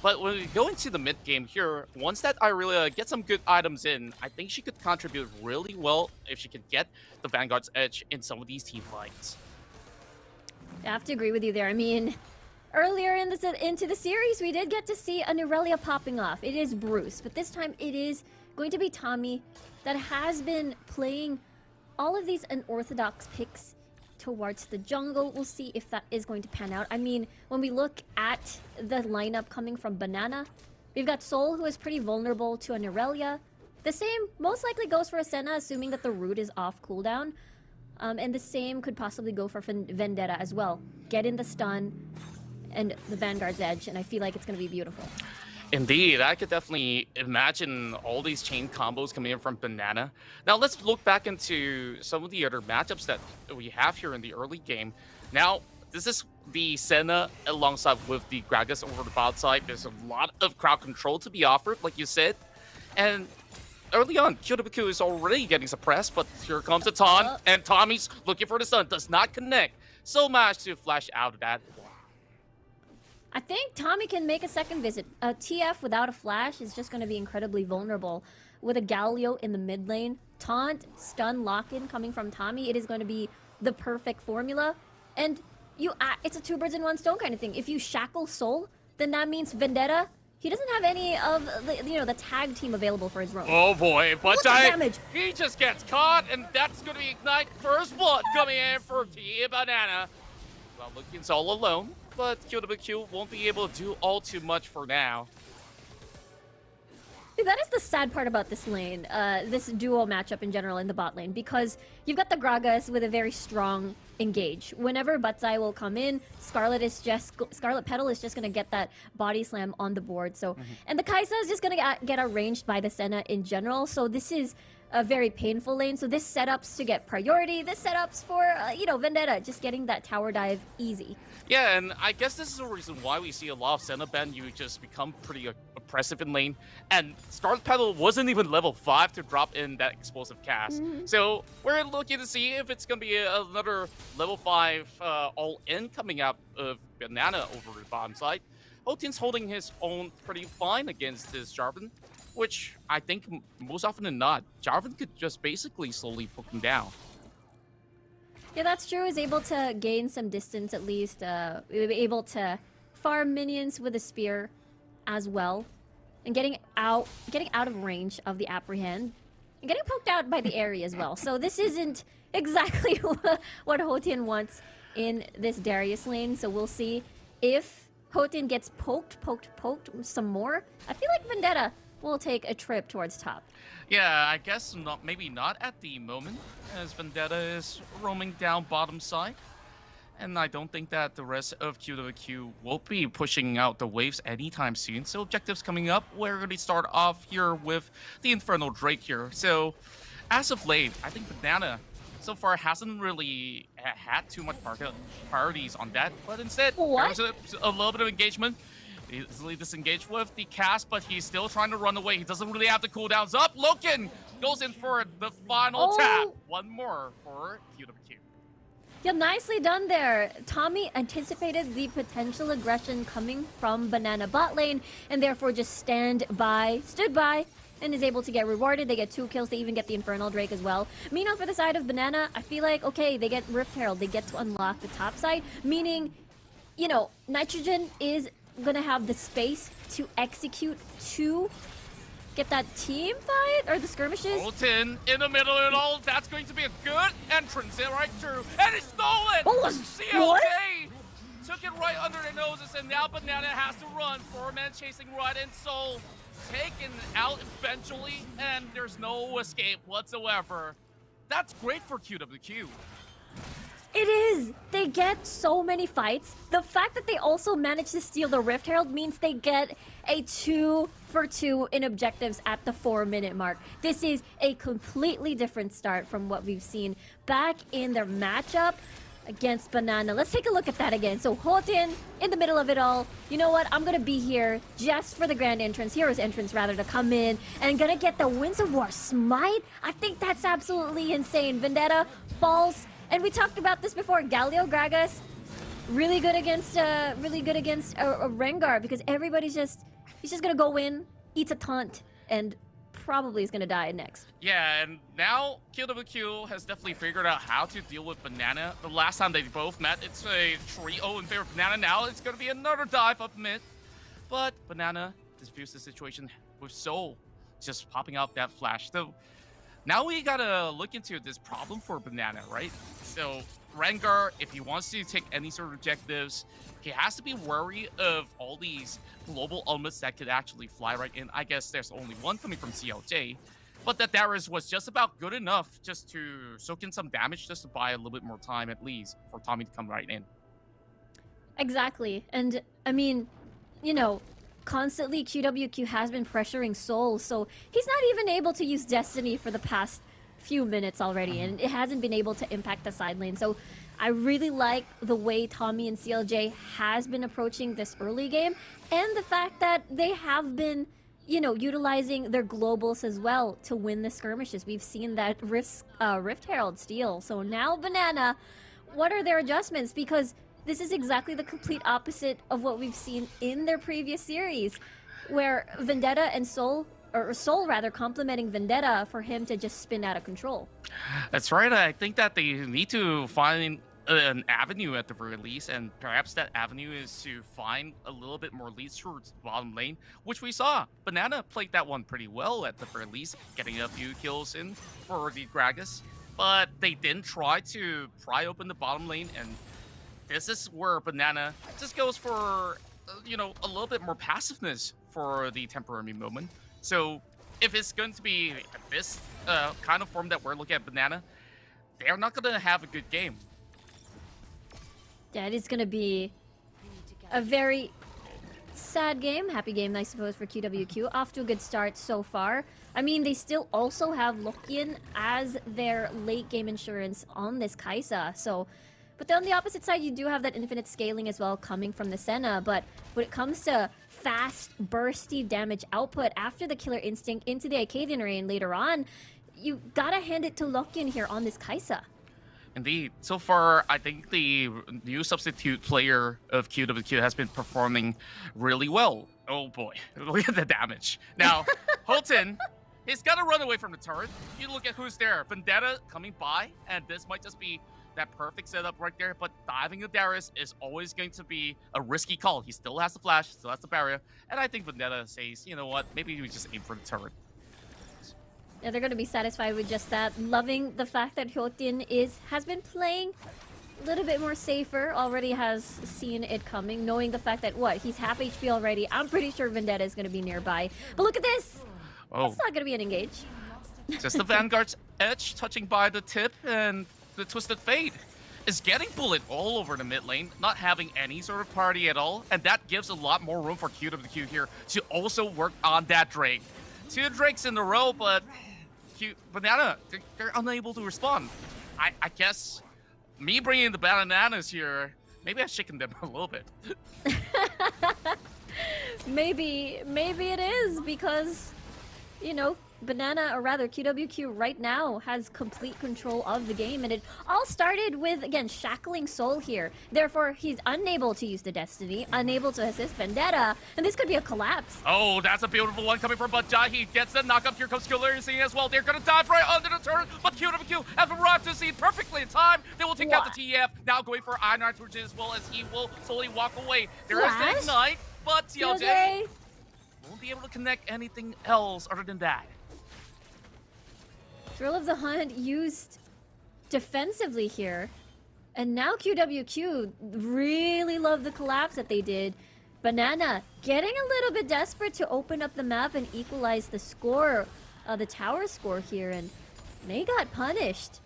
But when we go into the mid game here, once that Aurelia gets some good items in, I think she could contribute really well if she could get the Vanguard's edge in some of these team fights. I have to agree with you there. I mean, earlier into the series, we did get to see an Aurelia popping off. It is Bruce, but this time it is going to be Tommy that has been playing all of these unorthodox picks towards the jungle. We'll see if that is going to pan out. I mean, when we look at the lineup coming from Banana, we've got Soul, who is pretty vulnerable to an Aurelia. The same most likely goes for a Senna, assuming that the root is off cooldown. And the same could possibly go for Vendetta as well. Get in the stun and the Vanguard's edge, and I feel like it's going to be beautiful. Indeed, I could definitely imagine all these chain combos coming in from Banana. Now let's look back into some of the other matchups that we have here in the early game. Now, this is the Senna alongside with the Gragas over the bot side. There's a lot of crowd control to be offered, like you said. And early on, QWQ is already getting suppressed, but here comes the taunt, and Tommy's looking for the stun. Does not connect. So managed to flash out of that. I think Tommy can make a second visit. TF without a flash is just going to be incredibly vulnerable. With a Galio in the mid lane, taunt, stun, lock-in coming from Tommy, it is going to be the perfect formula. And it's a two birds in one stone kind of thing. If you shackle Soul, then that means Vendetta, he doesn't have any of the tag team available for his roam. Oh boy, but Look at damage. He just gets caught, and that's going to be Ignite. First blood coming in for Team Banana. Well, Lukian's all alone, but QWQ won't be able to do all too much for now. That is the sad part about this lane, this duo matchup in general in the bot lane, because you've got the Gragas with a very strong engage. Whenever Butzai will come in, Scarlet Petal is just gonna get that body slam on the board. So, and the Kai'Sa is just gonna get arranged by the Senna in general. So this is a very painful lane. So this setups to get priority. This setups for Vendetta just getting that tower dive easy. Yeah, and I guess this is the reason why we see a lot of Senna Ben. You just become pretty oppressive in lane. And Scarlet Petal wasn't even level 5 to drop in that explosive cast. So we're looking to see if it's going to be another level 5 all-in coming out of Banana over the bottom side. Hotin's holding his own pretty fine against this Jarvan, which I think most often than not, Jarvan could just basically slowly poke him down. Yeah, that's true. Is able to gain some distance at least. Able to farm minions with a spear as well, and getting out of range of the apprehend, and getting poked out by the Aerie as well. So this isn't exactly what Hotin wants in this Darius lane. So we'll see if Hotin gets poked some more. I feel like Vendetta will take a trip towards top. Yeah, I guess maybe not at the moment, as Vendetta is roaming down bottom side. And I don't think that the rest of QWQ will be pushing out the waves anytime soon. So objectives coming up, we're going to start off here with the Infernal Drake here. So as of late, I think Banana so far hasn't really had too much priorities on that. But instead, there's a little bit of engagement. Easily disengaged with the cast, but he's still trying to run away. He doesn't really have the cooldowns up. Loken goes in for the final tap. One more for QWQ. Yeah, nicely done there. Tommy anticipated the potential aggression coming from Banana bot lane, and therefore just stood by, and is able to get rewarded. They get 2 kills. They even get the Infernal Drake as well. Meanwhile, for the side of Banana, I feel like, okay, they get Rift Herald. They get to unlock the top side, meaning, Nitrogen is gonna have the space to execute to get that team fight or the skirmishes. Bolton in the middle of it all. That's going to be a good entrance right through, and it's stolen. CLJ took it right under their noses, and now Banana has to run. 4-man chasing right in. Soul taken out eventually, and there's no escape whatsoever. That's great for QWQ. It is! They get so many fights. The fact that they also managed to steal the Rift Herald means they get a 2 for 2 in objectives at the 4-minute mark. This is a completely different start from what we've seen back in their matchup against Banana. Let's take a look at that again. So Hotin in the middle of it all. You know what? I'm gonna be here just for the grand entrance, hero's entrance rather, to come in and gonna get the Winds of War smite. I think that's absolutely insane. Vendetta falls. And we talked about this before. Galio Gragas, really good against a Rengar, because he's just gonna go in, eats a taunt, and probably is gonna die next. Yeah, and now QWQ has definitely figured out how to deal with Banana. The last time they both met, it's a trio in favor of Banana. Now it's gonna be another dive up mid, but Banana diffused the situation with Soul just popping out that flash. So now we gotta look into this problem for Banana, right? So Rengar, if he wants to take any sort of objectives, he has to be wary of all these global elements that could actually fly right in. I guess there's only one coming from CLJ, but that Darius was just about good enough just to soak in some damage, just to buy a little bit more time at least for Tommy to come right in. Exactly. And I mean, constantly QWQ has been pressuring Soul, so he's not even able to use Destiny for the past few minutes already, and it hasn't been able to impact the side lane. So I really like the way Tommy and CLJ has been approaching this early game, and the fact that they have been, utilizing their globals as well to win the skirmishes. We've seen that Rift Herald steal. So now Banana, what are their adjustments? Because this is exactly the complete opposite of what we've seen in their previous series, where Vendetta and Soul, or Soul rather, complimenting Vendetta for him to just spin out of control. That's right. I think that they need to find an avenue at the very least, and perhaps that avenue is to find a little bit more leads towards the bottom lane, which we saw. Banana played that one pretty well at the very least, getting a few kills in for the Gragas, but they didn't try to pry open the bottom lane, and this is where Banana just goes for, you know, a little bit more passiveness for the temporary moment. So if it's going to be this kind of form that we're looking at Banana, they're not going to have a good game. Yeah, it is going to be a very sad game. Happy game, I suppose, for QWQ. Off to a good start so far. I mean, they still also have Lokian as their late game insurance on this Kaisa. So, but then on the opposite side, you do have that infinite scaling as well coming from the Senna. But when it comes to fast, bursty damage output after the Killer Instinct into the Acadian Rain later on, you gotta hand it to Lokian here on this Kaisa. Indeed. So far, I think the new substitute player of QWQ has been performing really well. Oh boy, look at the damage. Now, Holton, he's got to run away from the turret. You look at who's there. Vendetta coming by, and this might just be that perfect setup right there, but diving the Darius is always going to be a risky call. He still has the flash, still has the barrier, and I think Vendetta says, you know what, maybe we just aim for the turret. Yeah, they're going to be satisfied with just that. Loving the fact that Hyotin has been playing a little bit more safer, already has seen it coming, knowing the fact that, he's half HP already. I'm pretty sure Vendetta is going to be nearby. But look at this! Oh. It's not going to be an engage. Just the Vanguard's edge touching by the tip, and the Twisted Fate is getting bullet all over the mid lane, not having any sort of party at all, and that gives a lot more room for QWQ here to also work on that Drake. 2 Drakes in a row, but Banana, they're unable to respond. I guess me bringing the bananas here, maybe I shaken them a little bit. Maybe it is because, you know, Banana, or rather QWQ right now has complete control of the game, and it all started with, again, shackling Soul here. Therefore, he's unable to use the Destiny, unable to assist Vendetta, and this could be a collapse. Oh, that's a beautiful one coming from Bajai. He gets the knockup. Here comes Killer as well. They're going to dive right under the turret, but QWQ has arrived to see perfectly in time. They will take out the TF. Now going for Iron Archer as well, as he will slowly walk away. There is the Ignite, but TLJ won't be able to connect anything else other than that. Thrill of the Hunt used defensively here. And now QWQ really love the collapse that they did. Banana getting a little bit desperate to open up the map and equalize the score, the tower score here, and they got punished.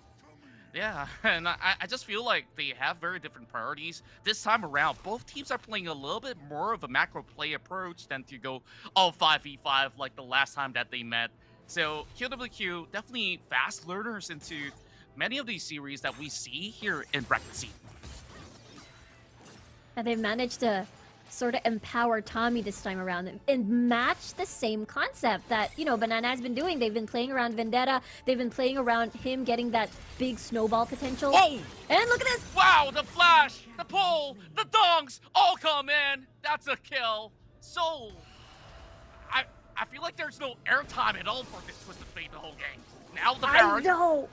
Yeah, and I just feel like they have very different priorities. This time around, both teams are playing a little bit more of a macro play approach than to go all 5v5 like the last time that they met. So QWQ, definitely fast learners into many of these series that we see here in Bracket C. And they've managed to sort of empower Tommy this time around and match the same concept that, you know, Banana has been doing. They've been playing around Vendetta. They've been playing around him getting that big snowball potential. Oh! And look at this! Wow, the flash, the pull, the dongs all come in. That's a kill. Soul. I feel like there's no airtime at all for this Twisted Fate the whole game. Now the Baron. I know!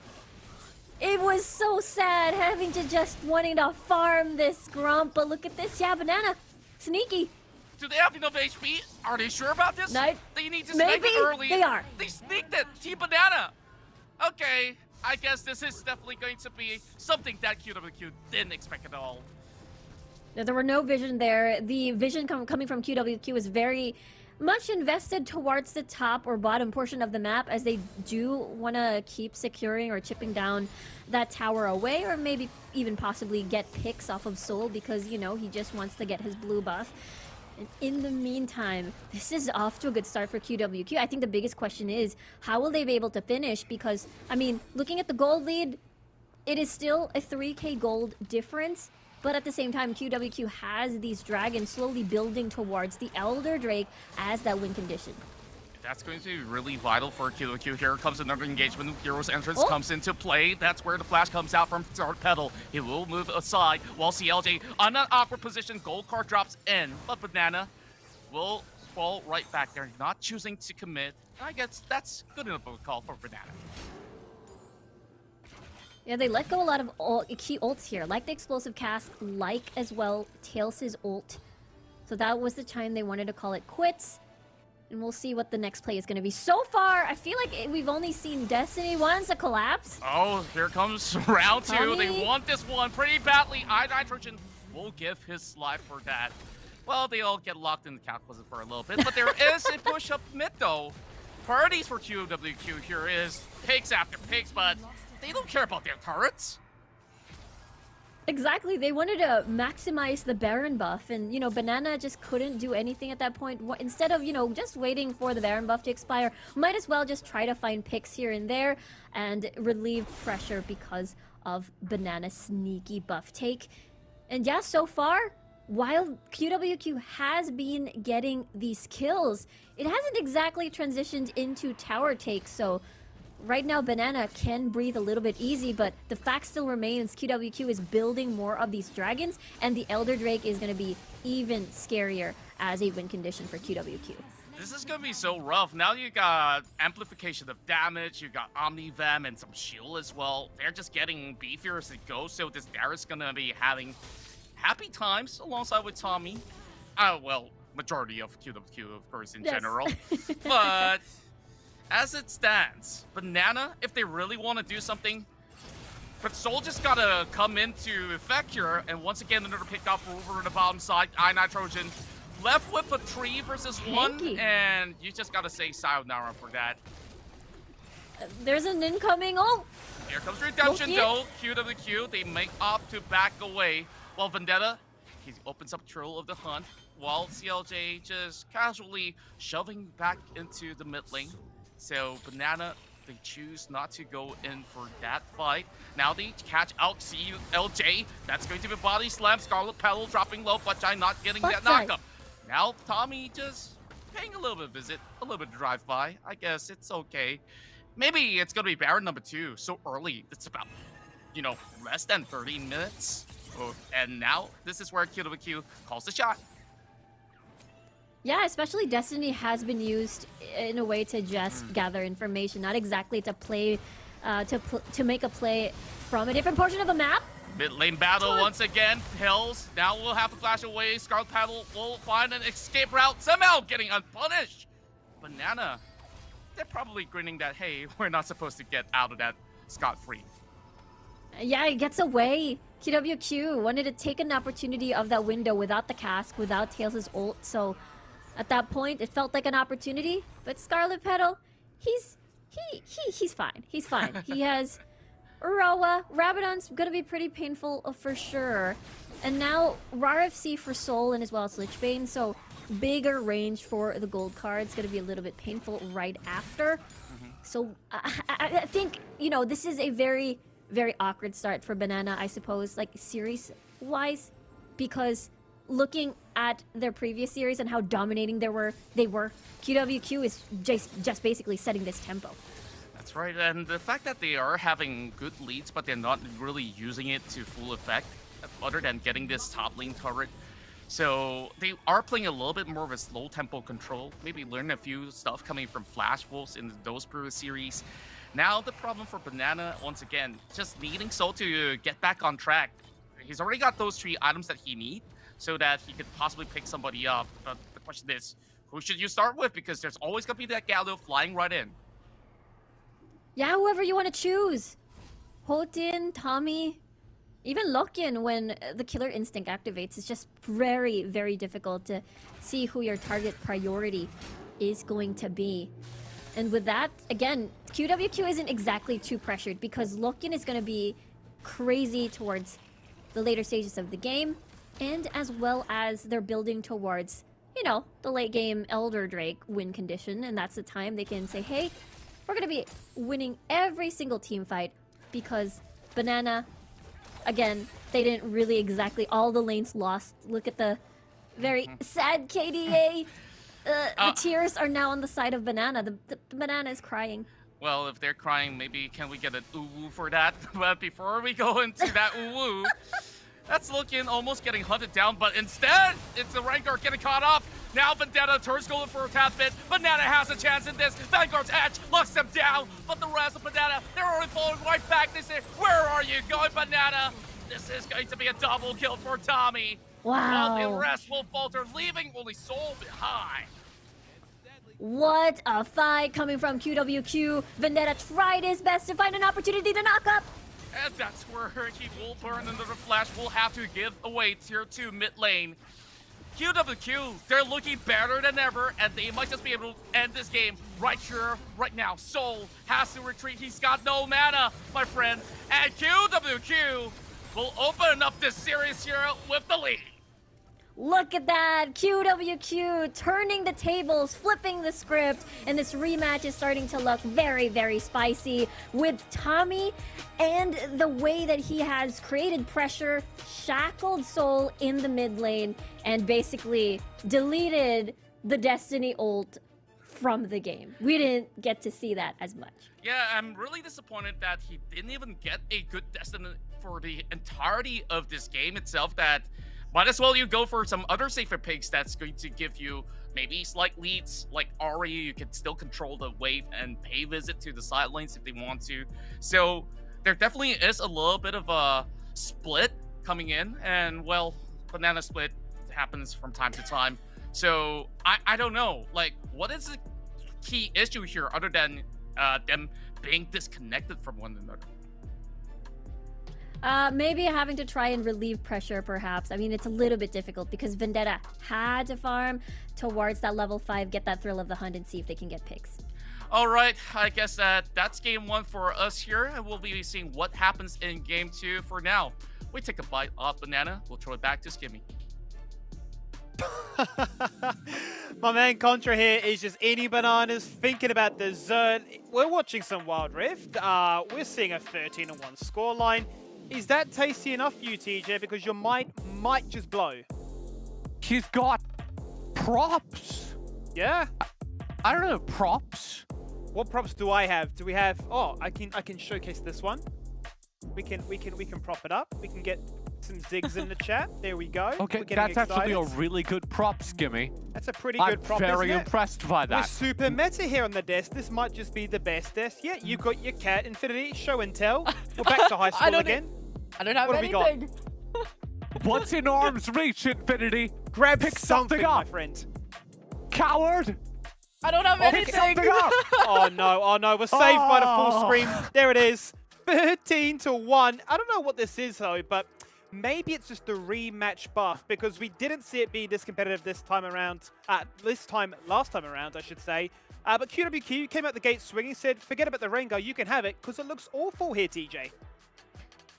It was so sad having to just wanting to farm this Grump, but look at this. Yeah, Banana. Sneaky. Do they have enough HP? Are they sure about this? No. They need to sneak it early. They are. They sneaked it. Team Banana. Okay, I guess this is definitely going to be something that QWQ didn't expect at all. There were no vision there. The vision coming from QWQ was very much invested towards the top or bottom portion of the map, as they do want to keep securing or chipping down that tower away, or maybe even possibly get picks off of Soul because, you know, he just wants to get his blue buff. And in the meantime, this is off to a good start for QWQ. I think the biggest question is, how will they be able to finish? Because, I mean, looking at the gold lead, it is still a 3k gold difference. But at the same time, QWQ has these dragons slowly building towards the Elder Drake as that win condition. That's going to be really vital for QQ. Here comes another engagement. Hero's entrance Oh. comes into play. That's where the flash comes out from Dark Petal. He will move aside while CLJ on an awkward position. Gold card drops in, but Banana will fall right back there, not choosing to commit. I guess that's good enough of a call for Banana. Yeah, they let go a lot of key ults here, like the explosive cask, like as well Tails' ult. So that was the time they wanted to call it quits. And we'll see what the next play is going to be. So far, I feel like we've only seen Destiny once a collapse. Oh, here comes round 2. Tommy. They want this one pretty badly. iNitrogen will give his life for that. Well, they all get locked in the calculus for a little bit, but there is a push up mid though. Priorities for QWQ here is pigs after pigs, but they don't care about their turrets. Exactly, they wanted to maximize the Baron buff, and, you know, Banana just couldn't do anything at that point. Instead of, you know, just waiting for the Baron buff to expire, might as well just try to find picks here and there and relieve pressure because of Banana's sneaky buff take. And yeah, so far, while QWQ has been getting these kills, it hasn't exactly transitioned into tower takes, so right now, Banana can breathe a little bit easy, but the fact still remains QWQ is building more of these dragons, and the Elder Drake is going to be even scarier as a win condition for QWQ. This is going to be so rough. Now you got amplification of damage, you got Omni-Vam and some shield as well. They're just getting beefier as it goes, so this Darius going to be having happy times alongside with Tommy. Well, majority of QWQ, of course, in Yes. general. But as it stands, Banana, if they really want to do something, but Soul just gotta come into effect here, and once again another pick up over the bottom side. iNitrogen left with a 3 versus 1, Hanky. and you just gotta say sayonara for that. There's an incoming ult. Here comes Redemption Loki. though. QWQ, they make opt to back away, while Vendetta, he opens up control of the hunt, while CLJ just casually shoving back into the mid lane. So Banana, they choose not to go in for that fight. Now they catch out CLJ. That's going to be body slam. Scarlet Petal dropping low, but not getting that Backside. knockup. Now Tommy just paying a little bit of visit, a little bit of drive-by. I guess it's okay. Maybe it's going to be Baron number 2 so early. It's about, you know, less than 30 minutes. Oh, and now this is where QWQ calls the shot. Yeah, especially Destiny has been used in a way to just gather information, not exactly to play, to make a play from a different portion of the map. Mid lane battle once again. Hills now will have to flash away. Scarlet Petal will find an escape route, somehow getting unpunished. Banana, they're probably grinning that, hey, we're not supposed to get out of that scot-free. Yeah, it gets away. QWQ wanted to take an opportunity of that window without the cask, without Tails' ult, so at that point it felt like an opportunity. But Scarlet Petal, he's fine. He's fine. He has Roa. Rabadon's gonna be pretty painful for sure. And now RFC for Soul and as well as Lichbane, so bigger range for the gold card. It's gonna be a little bit painful right after. So I think, you know, this is a very, very awkward start for Banana, I suppose, like series-wise, because looking at their previous series and how dominating they were, QWQ is just basically setting this tempo. That's right, and the fact that they are having good leads, but they're not really using it to full effect, other than getting this top lane turret. So they are playing a little bit more of a slow tempo control, maybe learn a few stuff coming from Flash Wolves in those previous series. Now the problem for Banana, once again, just needing Soul to get back on track. He's already got those 3 items that he needs, so that he could possibly pick somebody up. But the question is, who should you start with? Because there's always going to be that Gallo flying right in. Yeah, whoever you want to choose. Hotin, Tommy, even Lokian when the killer instinct activates. It's just very, very difficult to see who your target priority is going to be. And with that, again, QWQ isn't exactly too pressured because Lokian is going to be crazy towards the later stages of the game, and as well as they're building towards, you know, the late game Elder Drake win condition, and that's the time they can say, hey, we're going to be winning every single team fight because Banana, again, they didn't really exactly, all the lanes lost. Look at the very sad KDA. The tears are now on the side of Banana. The Banana is crying. Well, if they're crying, maybe can we get an ooh-woo for that? But before we go into that ooh-woo, that's looking almost getting hunted down, but instead, it's the Rengar getting caught off. Now Vendetta turns golden for a tad bit. Banana has a chance in this. Vanguard's edge locks them down, but the rest of Banana, they're already falling right back. They say, where are you going, Banana? This is going to be a double kill for Tommy. Wow. While the rest will falter, leaving only Soul behind. What a fight coming from QWQ. Vendetta tried his best to find an opportunity to knock up. And that's where he will burn into the flash. Will have to give away tier 2 mid lane. QWQ, they're looking better than ever, and they might just be able to end this game right here, right now. Soul has to retreat. He's got no mana, my friend. And QWQ will open up this series here with the lead. Look at that, QWQ turning the tables, flipping the script, and this rematch is starting to look very, very spicy with Tommy and the way that he has created pressure, shackled Soul in the mid lane, and basically deleted the Destiny ult from the game. We didn't get to see that as much. Yeah, I'm really disappointed that he didn't even get a good Destiny for the entirety of this game itself. That might as well you go for some other safer picks that's going to give you maybe slight leads. Like Ari, you can still control the wave and pay visit to the side lanes if they want to. So there definitely is a little bit of a split coming in. And well, banana split happens from time to time. So I don't know. Like, what is the key issue here other than them being disconnected from one another? Maybe having to try and relieve pressure, perhaps. I mean, it's a little bit difficult because Vendetta had to farm towards that level 5, get that thrill of the hunt, and see if they can get picks. All right, I guess that's game 1 for us here, and we'll be seeing what happens in game 2. For now, we take a bite off banana. We'll throw it back to Skimmy. My man Contra here is just eating bananas, thinking about dessert. We're watching some Wild Rift. We're seeing a 13-1 scoreline. Is that tasty enough for you, TJ? Because your might just blow. He's got props. Yeah? I don't know, props? What props do I have? Do we have... Oh, I can showcase this one. We can prop it up. We can get some zigs in the chat. There we go. Okay, We're getting that's actually a excited. really good prop, Skimmy. That's a pretty good prop, I'm very isn't it? impressed by We're that. super meta here on the desk. This might just be the best desk. Yeah, you got your cat, Infinity, show and tell. We're back to high school again. I don't have What have we got? anything. What's in arm's reach, Infinity? Grab Pick something something my up. friend. Coward! I don't have Pick anything. something up! Oh no, we're saved by the full Oh. screen. There it is. 13-1. I don't know what this is though, but maybe it's just a rematch buff because we didn't see it be this competitive this time around. Last time around, I should say. But QWQ came out the gate swinging, said, forget about the Rengar, you can have it, because it looks awful here, TJ.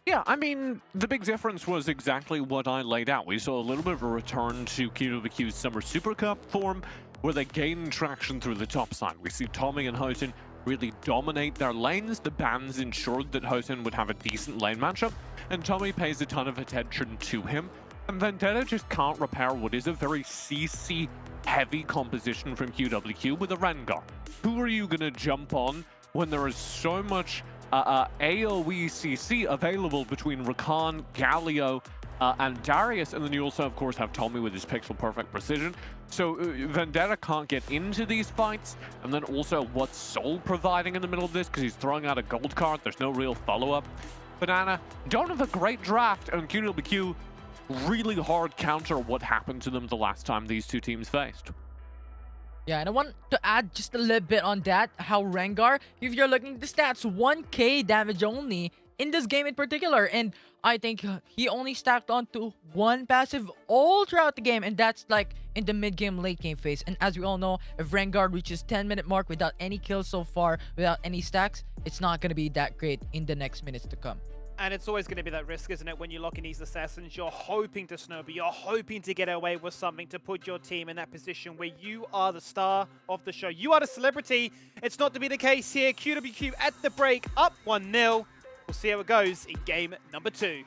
Yeah, I mean, the big difference was exactly what I laid out. We saw a little bit of a return to QWQ's Summer Super Cup form, where they gained traction through the top side. We see Tommy and Hosen really dominate their lanes. The bans ensured that Hosen would have a decent lane matchup, and Tommy pays a ton of attention to him. And Vendetta just can't repair what is a very CC-heavy composition from QWQ with a Rengar. Who are you going to jump on when there is so much AoE CC available between Rakan, Galio, and Darius, and then you also, of course, have Tommy with his pixel-perfect precision. So Vendetta can't get into these fights, and then also what's Soul providing in the middle of this, because he's throwing out a gold card, there's no real follow-up. Banana don't have a great draft, and QWQ really hard counter what happened to them the last time these two teams faced. Yeah, and I want to add just a little bit on that, how Rengar, if you're looking at the stats, 1k damage only in this game in particular, and I think he only stacked onto one passive all throughout the game, and that's like in the mid-game, late-game phase. And as we all know, if Rengar reaches 10-minute mark without any kills so far, without any stacks, it's not going to be that great in the next minutes to come. And it's always going to be that risk, isn't it? When you lock in these assassins, you're hoping to snowball, you're hoping to get away with something to put your team in that position where you are the star of the show. You are the celebrity. It's not to be the case here. QWQ at the break, up 1-0. We'll see how it goes in game number 2.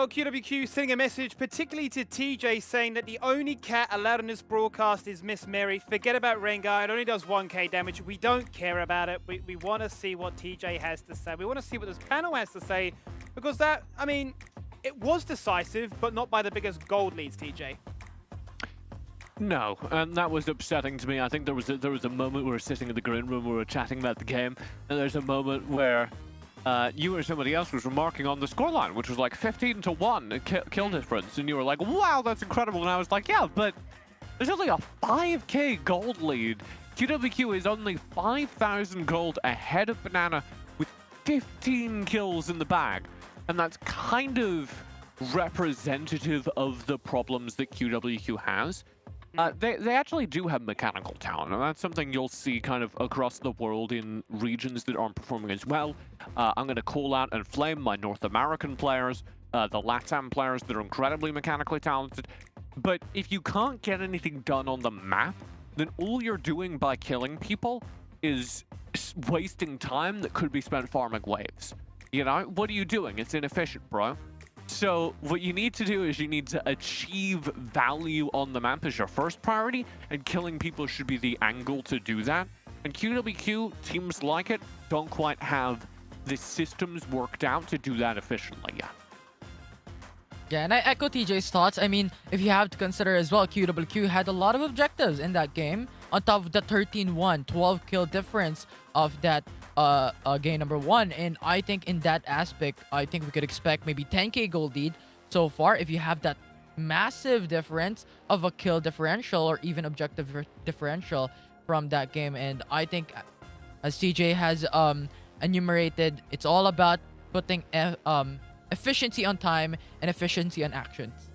Well, QWQ sending a message, particularly to TJ, saying that the only cat allowed in this broadcast is Miss Mary. Forget about Rengar. It only does 1k damage. We don't care about it. We want to see what TJ has to say. We want to see what this panel has to say, because that, I mean, it was decisive, but not by the biggest gold leads, TJ. No, and that was upsetting to me. I think there was a moment we were sitting in the green room, we were chatting about the game, and there's a moment where you or somebody else was remarking on the scoreline, which was like 15-1 kill difference, and you were like, wow, that's incredible. And I was like, yeah, but there's only a 5k gold lead. QWQ is only 5,000 gold ahead of Banana with 15 kills in the bag. And that's kind of representative of the problems that QWQ has. They actually do have mechanical talent, and that's something you'll see kind of across the world in regions that aren't performing as well. I'm going to call out and flame my North American players, the LATAM players that are incredibly mechanically talented. But if you can't get anything done on the map, then all you're doing by killing people is wasting time that could be spent farming waves. You know, what are you doing? It's inefficient, bro. So what you need to do is you need to achieve value on the map as your first priority, and killing people should be the angle to do that. And QWQ, teams like it, don't quite have the systems worked out to do that efficiently yet. Yeah, and I echo TJ's thoughts. I mean, if you have to consider as well, QWQ had a lot of objectives in that game. On top of the 13-1, 12 kill difference of that game number 1. And I think in that aspect, I think we could expect maybe 10k gold lead so far if you have that massive difference of a kill differential or even objective differential from that game. And I think, as TJ has enumerated, it's all about putting efficiency on time and efficiency on actions.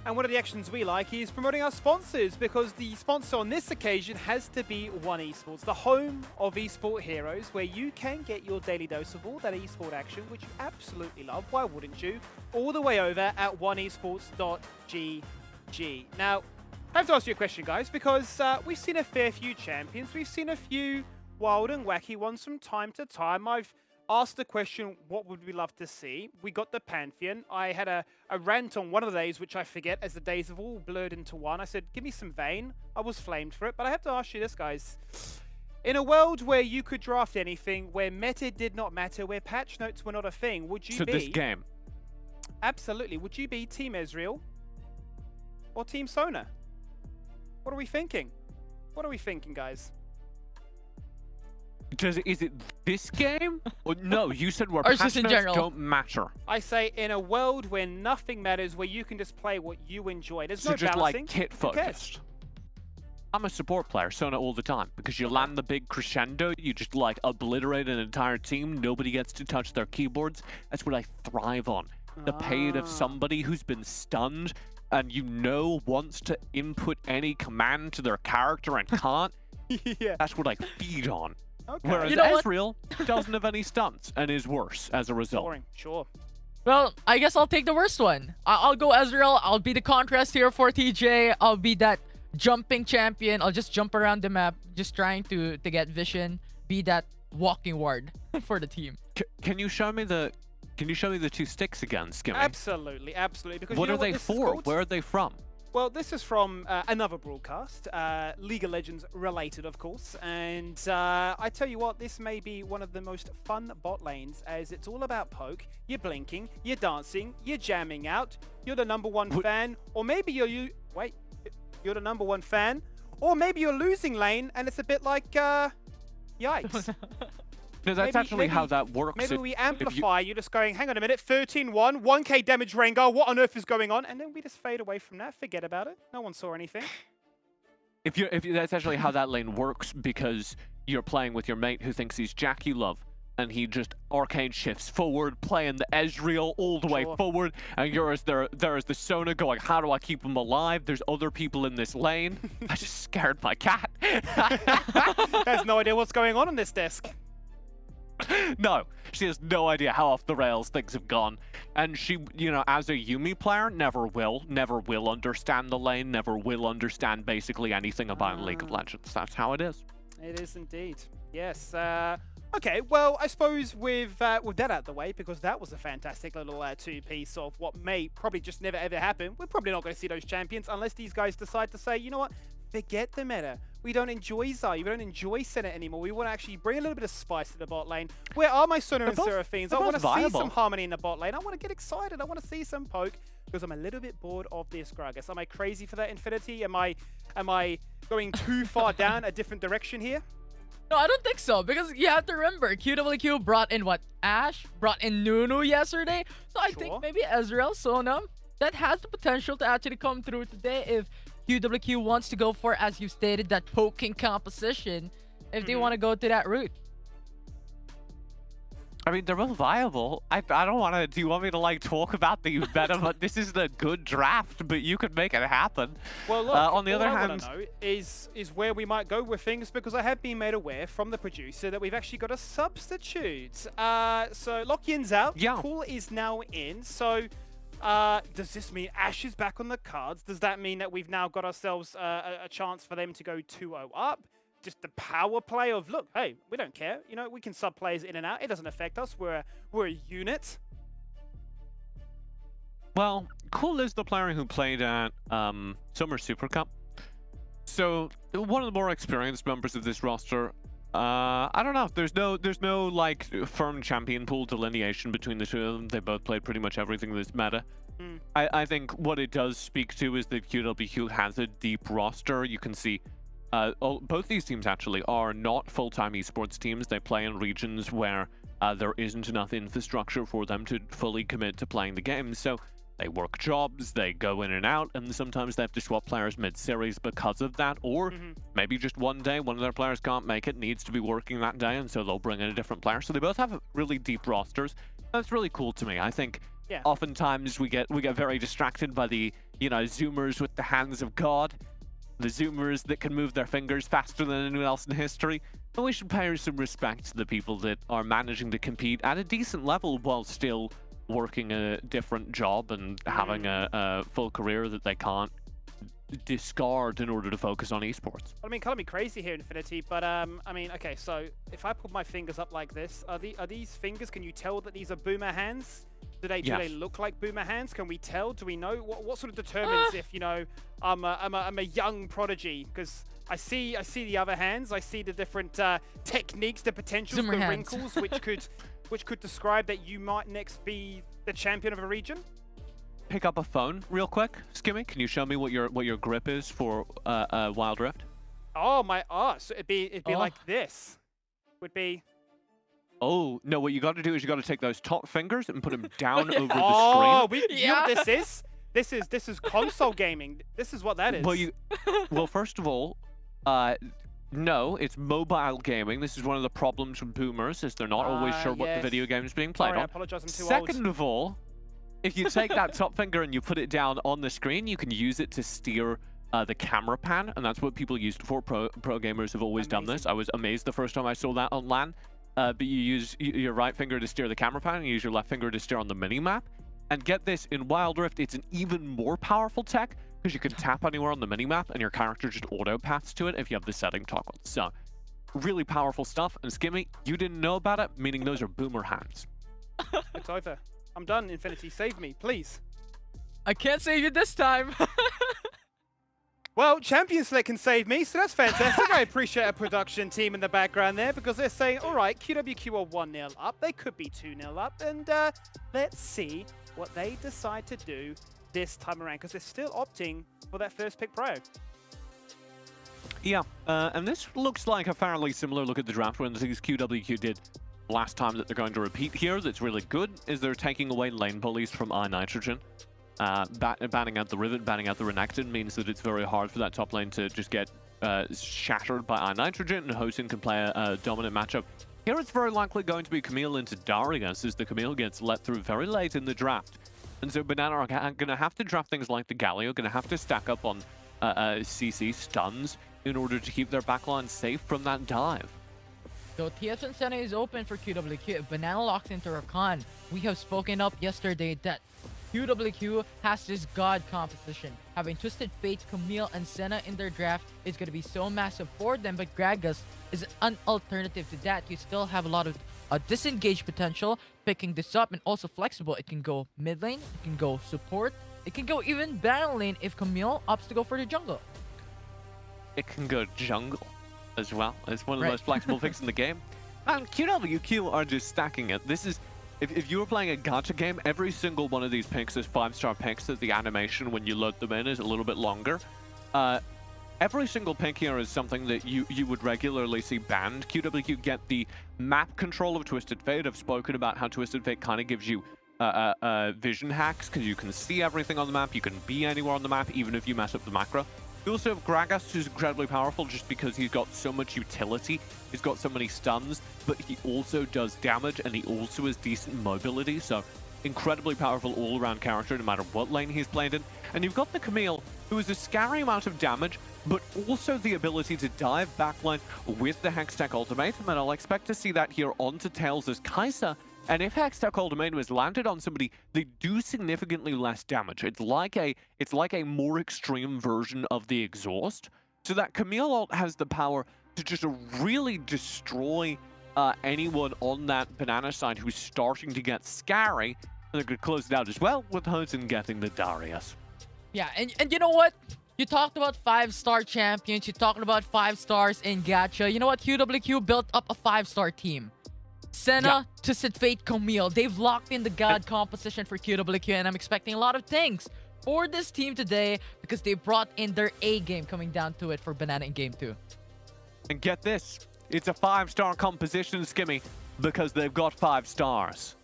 And one of the actions we like is promoting our sponsors, because the sponsor on this occasion has to be One Esports, the home of esport heroes, where you can get your daily dose of all that esport action, which you absolutely love. Why wouldn't you? All the way over at oneesports.gg. Now, I have to ask you a question, guys, because we've seen a fair few champions. We've seen a few wild and wacky ones from time to time. I've asked the question, what would we love to see? We got the Pantheon. I had a rant on one of the days, which I forget, as the days have all blurred into one. I said, give me some Vayne. I was flamed for it. But I have to ask you this, guys. In a world where you could draft anything, where meta did not matter, where patch notes were not a thing, would you be... this game. Absolutely. Would you be Team Ezreal or Team Sona? What are we thinking? What are we thinking, guys? Is it this game? Or no, you said where Or just patch in notes general? don't matter. I say in a world where nothing matters, where you can just play what you enjoy. There's So no just balancing. like kit focused. I'm a support player, Sona all the time, because you land the big crescendo, you just like obliterate an entire team, nobody gets to touch their keyboards. That's what I thrive on. The pain of somebody who's been stunned and wants to input any command to their character and can't. Yeah. That's what I feed on. Okay. Whereas You know what? Ezreal doesn't have any stunts and is worse as a result. Boring. Sure. Well, I guess I'll take the worst one. I'll go Ezreal. I'll be the contrast here for TJ. I'll be that jumping champion. I'll just jump around the map, just trying to get vision. Be that walking ward for the team. Can you show me the two sticks again, Skimmy? Absolutely, absolutely. Because What you know are they this is for? called? Where are they from? Well, this is from another broadcast, League of Legends related, of course. And I tell you what, this may be one of the most fun bot lanes, as it's all about poke. You're blinking, you're dancing, you're jamming out. You're the #1 fan, or maybe you're the #1 fan, or maybe you're losing lane, and it's a bit like yikes. No, that's actually how that works. Maybe we amplify you just going, hang on a minute, 13-1, 1k damage Rengar, what on earth is going on? And then we just fade away from that, forget about it. No one saw anything. That's actually how that lane works, because you're playing with your mate who thinks he's Jackie Love, and he just arcane shifts forward, playing the Ezreal all the way forward, and there is the Sona going, how do I keep him alive? There's other people in this lane. I just scared my cat. Has no idea what's going on this desk. No, she has no idea how off the rails things have gone. And she, as a Yuumi player, never will understand the lane, never will understand basically anything about League of Legends. That's how it is. It is indeed. Yes. Okay, well, I suppose with that out of the way, because that was a fantastic little two-piece of what may probably just never ever happen. We're probably not going to see those champions unless these guys decide to say, you know what, forget the meta. We don't enjoy Zai, we don't enjoy Senna anymore. We want to actually bring a little bit of spice to the bot lane. Where are my Sonar and Seraphines? I want to see some harmony in the bot lane. I want to get excited. I want to see some poke because I'm a little bit bored of this Gragas. Am I crazy for that, Infinity? Am I going too far down a different direction here? No, I don't think so, because you have to remember, QWQ brought in what? Ashe, brought in Nunu yesterday. So I think maybe Ezreal, Sonam, that has the potential to actually come through today if QWQ wants to go for, as you stated, that poking composition, if they want to go to that route. I mean, they're both viable. I don't want to... Do you want me to, like, talk about the meta? But this is the good draft, but you could make it happen. Well, look, on the other hand... what I want to know is where we might go with things, because I have been made aware from the producer that we've actually got a substitute. So, Lock-in's out. Yeah. Cool is now in. So, does this mean Ashe is back on the cards? Does that mean that we've now got ourselves a chance for them to go 2-0 up? Just the power play of, look, hey, we don't care. You know, we can sub players in and out. It doesn't affect us. We're a unit. Well, Cool is the player who played at Summer Super Cup. So one of the more experienced members of this roster. I don't know. There's no like firm champion pool delineation between the two of them. They both played pretty much everything this meta. I think what it does speak to is that QWQ has a deep roster. You can see both these teams actually are not full-time esports teams. They play in regions where there isn't enough infrastructure for them to fully commit to playing the game. So they work jobs, they go in and out, and sometimes they have to swap players mid-series because of that. Or maybe just one day one of their players can't make it, needs to be working that day, and so they'll bring in a different player. So they both have really deep rosters. That's really cool to me. I think oftentimes we get very distracted by the, you know, Zoomers with the hands of God. The Zoomers that can move their fingers faster than anyone else in history. And we should pay some respect to the people that are managing to compete at a decent level while still working a different job and having a full career that they can't discard in order to focus on esports. I mean, call me crazy here, Infinity, but I mean, okay, so if I put my fingers up like this, are these fingers, can you tell that these are boomer hands? Do they look like boomer hands? Can we tell? Do we know? What sort of determines if, you know, I'm a young prodigy? Because I see the other hands. I see the different techniques, the potentials, the wrinkles, which could describe that you might next be the champion of a region. Pick up a phone real quick, Skimmy. Can you show me what your grip is for Wild Rift? Oh my! So it'd be like this. Would be. Oh, no, what you got to do is you got to take those top fingers and put them down over the screen. Oh, you know what this is? This is console gaming. This is what that is. Well, first of all, no, it's mobile gaming. This is one of the problems with boomers, is they're not always sure what the video game is being played on. I apologize, I'm too Second of all, if you take that top finger and you put it down on the screen, you can use it to steer the camera pan, and that's what people used for. Pro gamers have always done this. I was amazed the first time I saw that on LAN. But you use your right finger to steer the camera pan, and you use your left finger to steer on the mini-map. And get this, in Wild Rift, it's an even more powerful tech, because you can tap anywhere on the mini-map, and your character just auto-paths to it if you have the setting toggled. So, really powerful stuff. And Skimmy, you didn't know about it, meaning those are boomer hands. It's over. I'm done, Infinity. Save me, please. I can't save you this time. Well, Champion Select can save me, so that's fantastic. I appreciate a production team in the background there, because they're saying, all right, QWQ are 1-0 up. They could be 2-0 up, and let's see what they decide to do this time around, because they're still opting for that first pick pro. Yeah, and this looks like a fairly similar look at the draft when the things QWQ did last time that they're going to repeat here. That's really good, is they're taking away lane bullies from iNitrogen. Banning out the Rivet, banning out the Renekton means that it's very hard for that top lane to just get shattered by iNitrogen, and Hosin can play a dominant matchup. Here it's very likely going to be Camille into Darius, as the Camille gets let through very late in the draft. And so Banana are going to have to draft things like the Galio, going to have to stack up on CC stuns in order to keep their backline safe from that dive. So TSN Senna is open for QWQ. If Banana locks into Rakan, we have spoken up yesterday that QWQ has this god composition. Having Twisted Fate, Camille, and Senna in their draft is going to be so massive for them, but Gragas is an alternative to that. You still have a lot of disengage potential picking this up, and also flexible. It can go mid lane, it can go support, it can go even battle lane if Camille opts to go for the jungle. It can go jungle as well. It's one of the Right. most flexible picks in the game. And QWQ are just stacking it. This is, if you were playing a gacha game, every single one of these picks is 5-star picks that the animation when you load them in is a little bit longer. Every single pick here is something that you would regularly see banned. QWQ get the map control of Twisted Fate. I've spoken about how Twisted Fate kind of gives you vision hacks, because you can see everything on the map, you can be anywhere on the map, even if you mess up the macro. You also have Gragas, who's incredibly powerful just because he's got so much utility. He's got so many stuns, but he also does damage, and he also has decent mobility, so incredibly powerful all-around character no matter what lane he's played in. And you've got the Camille, who is a scary amount of damage, but also the ability to dive backline with the Hextech Ultimatum, and I'll expect to see that here onto Tails as Kai'Sa. And if Hextech Ultimatum is landed on somebody, they do significantly less damage. It's like a more extreme version of the exhaust. So that Camille ult has the power to just really destroy anyone on that banana side who's starting to get scary. And they're going to close it out as well with Hosen getting the Darius. Yeah, and you know what? You talked about 5-star champions, you talked about 5 stars in gacha. You know what? QWQ built up a 5-star team. Senna, Twisted Fate, Camille. They've locked in the god composition for QWQ, and I'm expecting a lot of things for this team today because they brought in their A game coming down to it for Banana in Game 2. And get this, it's a 5-star composition, Skimmy, because they've got 5 stars.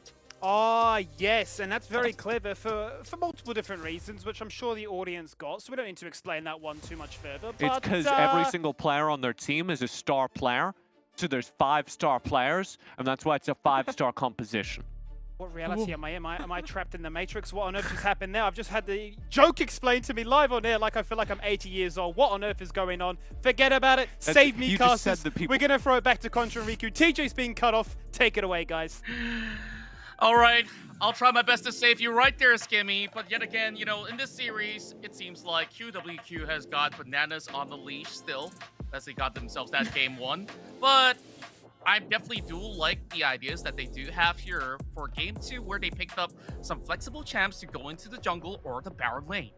Ah, yes, and that's very clever for multiple different reasons, which I'm sure the audience got, so we don't need to explain that one too much further. It's But, because every single player on their team is a star player, so there's 5-star players, and that's why it's a 5-star composition. What reality am I in? Am I trapped in the Matrix? What on earth just happened there? I've just had the joke explained to me live on air like I feel like I'm 80 years old. What on earth is going on? Forget about it. Save me, you just said Cassus. that people- We're going to throw it back to Contra and Riku. TJ's being cut off. Take it away, guys. All right, I'll try my best to save you right there, Skimmy. But yet again, you know, in this series, it seems like QWQ has got bananas on the leash still, as they got themselves that game 1. But I definitely do like the ideas that they do have here for game 2, where they picked up some flexible champs to go into the jungle or the Baron lane.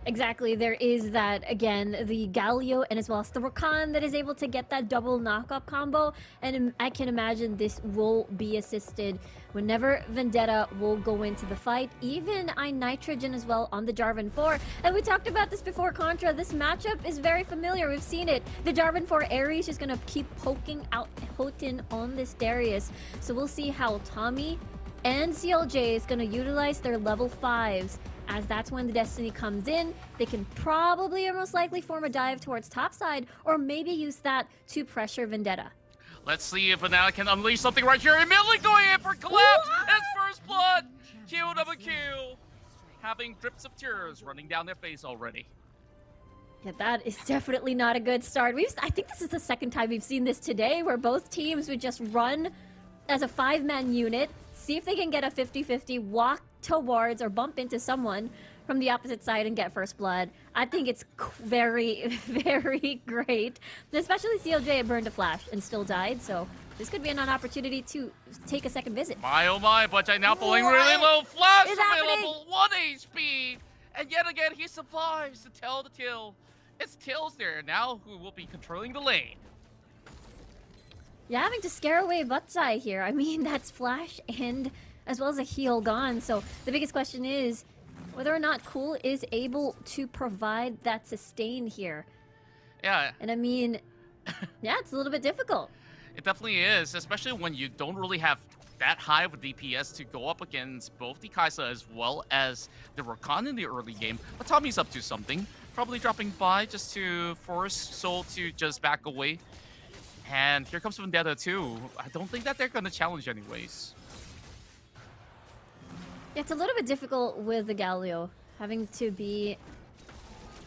Exactly, there is that, again, the Galio and as well as the Rakan that is able to get that double knockup combo, and I can imagine this will be assisted whenever Vendetta will go into the fight, even iNitrogen as well on the Jarvan 4. And we talked about this before, Contra, this matchup is very familiar, we've seen it. The Jarvan 4 Ares just gonna keep poking out Houghton on this Darius, so we'll see how Tommy and CLJ is gonna utilize their level 5s, as that's when the Destiny comes in. They can probably or most likely form a dive towards topside, or maybe use that to pressure Vendetta. Let's see if Banana can unleash something right here. Immediately going in for collapse. It's first blood. QWQ having drips of tears running down their face already. Yeah, that is definitely not a good start. I think this is the second time we've seen this today, where both teams would just run as a 5-man unit, see if they can get a 50-50, walk towards or bump into someone from the opposite side and get first blood. I think it's very, very great. Especially CLJ burned a flash and still died, so this could be an opportunity to take a second visit. My oh my, Butchai now falling really low. Flash is available, 1 HP. And yet again, he survives to tell the Till. It's Tills there now who will be controlling the lane. Yeah, having to scare away Butsai here. I mean, that's flash and as well as a heal gone. So the biggest question is whether or not Cool is able to provide that sustain here. Yeah. And I mean, yeah, it's a little bit difficult. It definitely is, especially when you don't really have that high of a DPS to go up against both the Kai'Sa as well as the Rakan in the early game. But Tommy's up to something. Probably dropping by just to force Soul to just back away. And here comes Vendetta too. I don't think that they're going to challenge anyways. It's a little bit difficult with the Galio, having to be,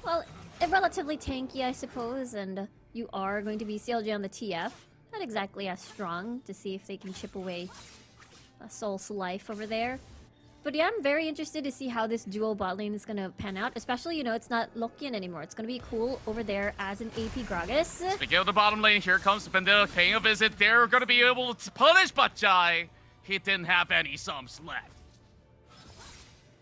well, relatively tanky, I suppose, and you are going to be CLJ on the TF. Not exactly as strong to see if they can chip away Soul's life over there. But yeah, I'm very interested to see how this duo bot lane is gonna pan out. Especially, you know, it's not Lokian anymore. It's gonna be cool over there as an AP Gragas. Speaking of the bottom lane, here comes Bandera paying a visit. They're going to be able to punish Butchai. He didn't have any sums left.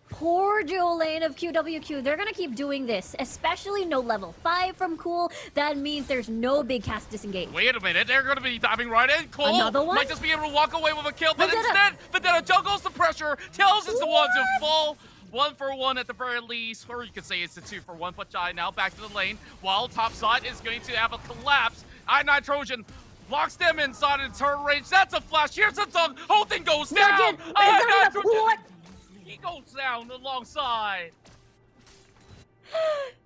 Poor duo lane of QWQ. They're gonna keep doing this, especially no level 5 from Cool. That means there's no big cast disengage. Wait a minute, they're going to be diving right in. Cole Another one? might just be able to walk away with a kill, but Vendetta. instead, Vendetta juggles the pressure. Tails is the one to fall. 1 for 1 at the very least, or you could say it's a 2 for 1. Butchai now back to the lane, while top side is going to have a collapse. Nitrogen blocks them inside in turn range. That's a flash. Here's the tongue. Whole thing goes down. Nugget, is that enough? What? He goes down alongside.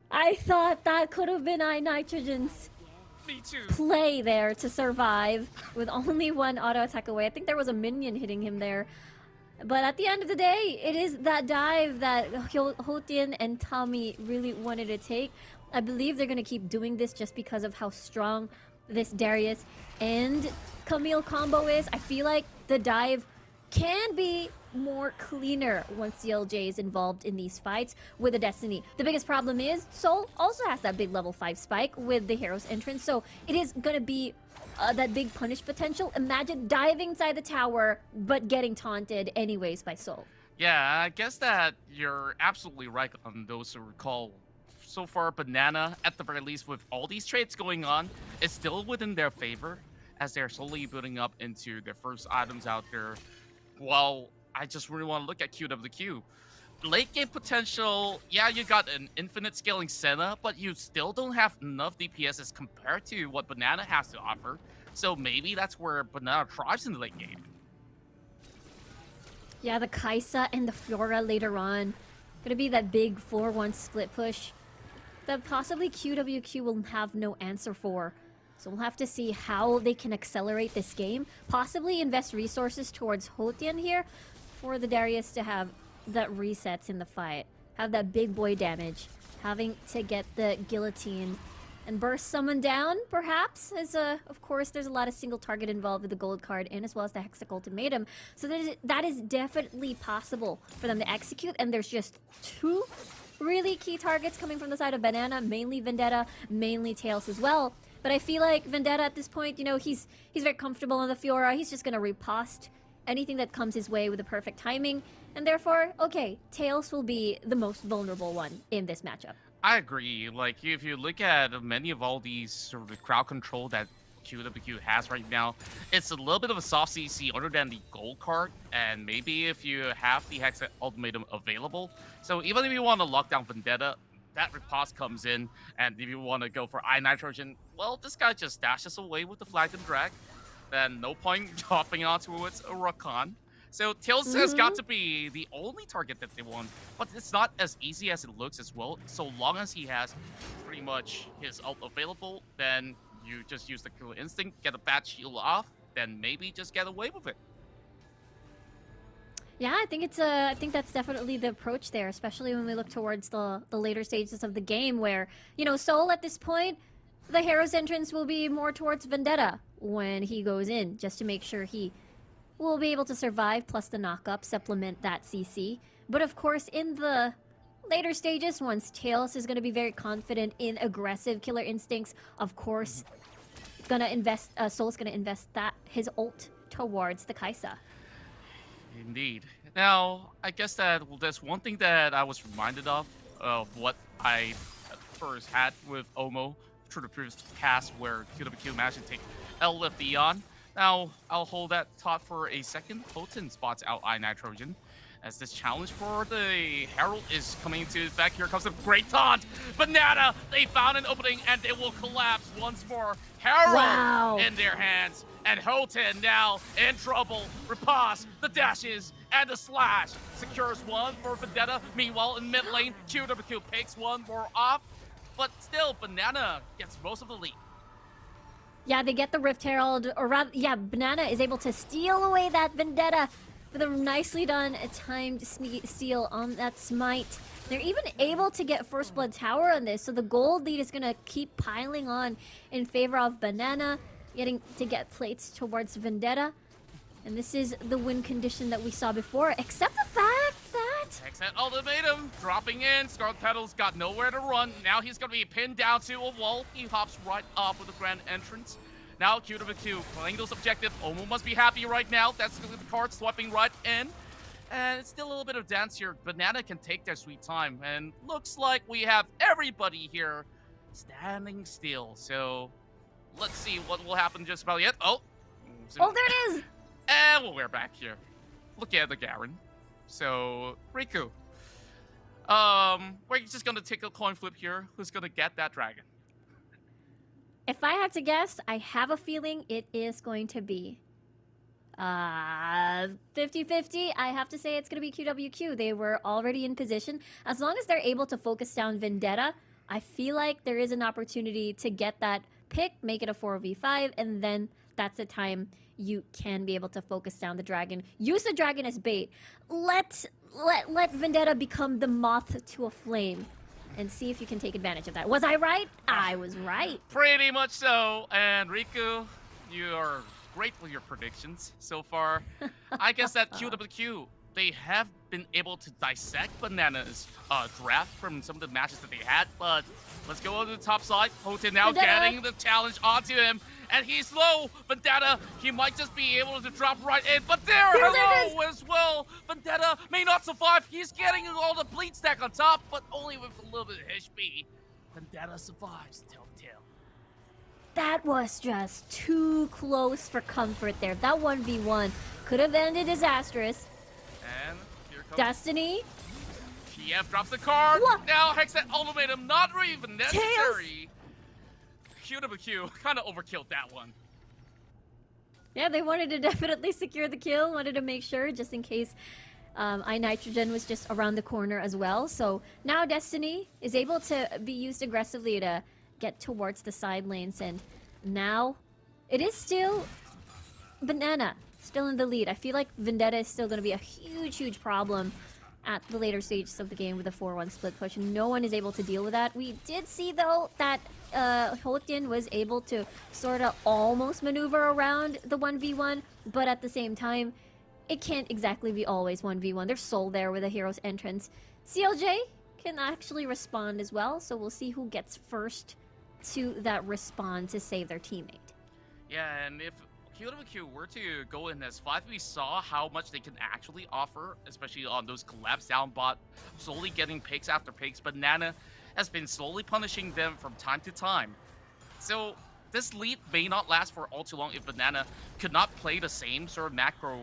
I thought that could have been iNitrogen's Me too. play there to survive with only one auto attack away. I think there was a minion hitting him there. But at the end of the day, it is that dive that Hotian and Tommy really wanted to take. I believe they're going to keep doing this just because of how strong this Darius and Camille combo is. I feel like the dive can be more cleaner once CLJ is involved in these fights with the Destiny. The biggest problem is Soul also has that big level 5 spike with the hero's entrance, so it is gonna be that big punish potential. Imagine diving inside the tower but getting taunted anyways by Soul. Yeah, I guess that you're absolutely right on those who recall. So far, Banana, at the very least, with all these trades going on, is still within their favor as they're slowly building up into their first items out there. Well, I just really want to look at QWQ. Late game potential, yeah, you got an infinite scaling Senna, but you still don't have enough DPS as compared to what Banana has to offer. So maybe that's where Banana thrives in the late game. Yeah, the Kaisa and the Fiora later on. Gonna be that big 4-1 split push that possibly QWQ will have no answer for. So we'll have to see how they can accelerate this game. Possibly invest resources towards Hotian here for the Darius to have that resets in the fight. Have that big boy damage. Having to get the guillotine and burst someone down, perhaps, as of course, there's a lot of single target involved with the gold card and as well as the Hextech Ultimatum. So that is definitely possible for them to execute, and there's just 2 really key targets coming from the side of Banana, mainly Vendetta, mainly Tails as well. But I feel like Vendetta at this point, you know, he's very comfortable on the Fiora. He's just gonna riposte anything that comes his way with the perfect timing. And therefore, okay, Tails will be the most vulnerable one in this matchup. I agree. Like, if you look at many of all these sort of crowd control that QWQ has right now, it's a little bit of a soft CC other than the gold card, and maybe if you have the Hex Ultimatum available. So even if you want to lock down Vendetta, that riposte comes in, and if you want to go for iNitrogen, well, this guy just dashes away with the Flag and Drag. Then no point hopping onto it, a Rakan. So Tails has got to be the only target that they want, but it's not as easy as it looks as well. So long as he has pretty much his ult available, then you just use the Killer Instinct, get a bad shield off, then maybe just get away with it. Yeah, I think that's definitely the approach there, especially when we look towards the later stages of the game where, you know, Soul at this point, the hero's entrance will be more towards Vendetta when he goes in, just to make sure he will be able to survive, plus the knock-up, supplement that CC. But of course, in the later stages, once Tails is going to be very confident in aggressive killer instincts, of course, Soul's gonna invest his ult towards the Kaisa. Indeed. Now, I guess that there's one thing that I was reminded of what I first had with Omo through the previous cast where QWQ managed to take L with Dion. Now, I'll hold that thought for a second. Potent spots out iNitrogen as this challenge for the Herald is coming into effect. Here comes a great taunt. Banana, they found an opening and they will collapse once more. Herald in their hands. And Houghton now in trouble. Riposte, the dashes, and the slash. Secures one for Vendetta. Meanwhile, in mid lane, QWQ picks one more off. But still, Banana gets most of the lead. Yeah, they get the Rift Herald, or rather, yeah, Banana is able to steal away that Vendetta with a nicely done timed steal on that Smite. They're even able to get First Blood Tower on this, so the gold lead is going to keep piling on in favor of Banana, getting to get plates towards Vendetta. And this is the win condition that we saw before, except the fact what? Exit ultimatum, dropping in. Scarlet Petal's got nowhere to run. Now he's going to be pinned down to a wall. He hops right off with the grand entrance. Now QW2 playing those objective. Omo must be happy right now. That's the card swiping right in. And it's still a little bit of dance here. Banana can take their sweet time. And looks like we have everybody here standing still. So let's see what will happen just about yet. Oh, Oh, there it is. and well, we're back here. Look at the Garen. So, Riku. We're just gonna take a coin flip here. Who's gonna get that dragon? If I had to guess, I have a feeling it is going to be 50-50. I have to say it's going to be QWQ. They were already in position. As long as they're able to focus down Vendetta, I feel like there is an opportunity to get that pick, make it a 4v5, and then that's the time you can be able to focus down the dragon. Use the dragon as bait. Let Vendetta become the moth to a flame. And see if you can take advantage of that. Was I right? I was right. Pretty much so. And Riku, you are great with your predictions so far. I guess that QWQ, they have been able to dissect Banana's draft from some of the matches that they had. But let's go on to the top side. Hoten now getting the challenge onto him. And he's low. Vendetta, he might just be able to drop right in. But hello as well. Vendetta may not survive. He's getting all the bleed stack on top, but only with a little bit of HP. Vendetta survives, Telltale. That was just too close for comfort there. That 1v1 could have ended disastrous. And here comes Destiny. TF drops the card. What? Now Hexet ultimatum, not even necessary. QWQ kind of overkilled that one. Yeah, they wanted to definitely secure the kill. Wanted to make sure just in case iNitrogen was just around the corner as well. So now Destiny is able to be used aggressively to get towards the side lanes. And now it is still Banana still in the lead. I feel like Vendetta is still going to be a huge problem at the later stages of the game with a 4-1 split push. No one is able to deal with that. We did see, though, that Hoten was able to sort of almost maneuver around the 1v1, but at the same time, it can't exactly be always 1v1. There's Soul there with a hero's entrance. CLJ can actually respond as well, so we'll see who gets first to that respond to save their teammate. Yeah, and if QWQ were to go in as 5, we saw how much they can actually offer, especially on those collapse down bot, slowly getting picks after picks. Banana has been slowly punishing them from time to time. So this lead may not last for all too long if Banana could not play the same sort of macro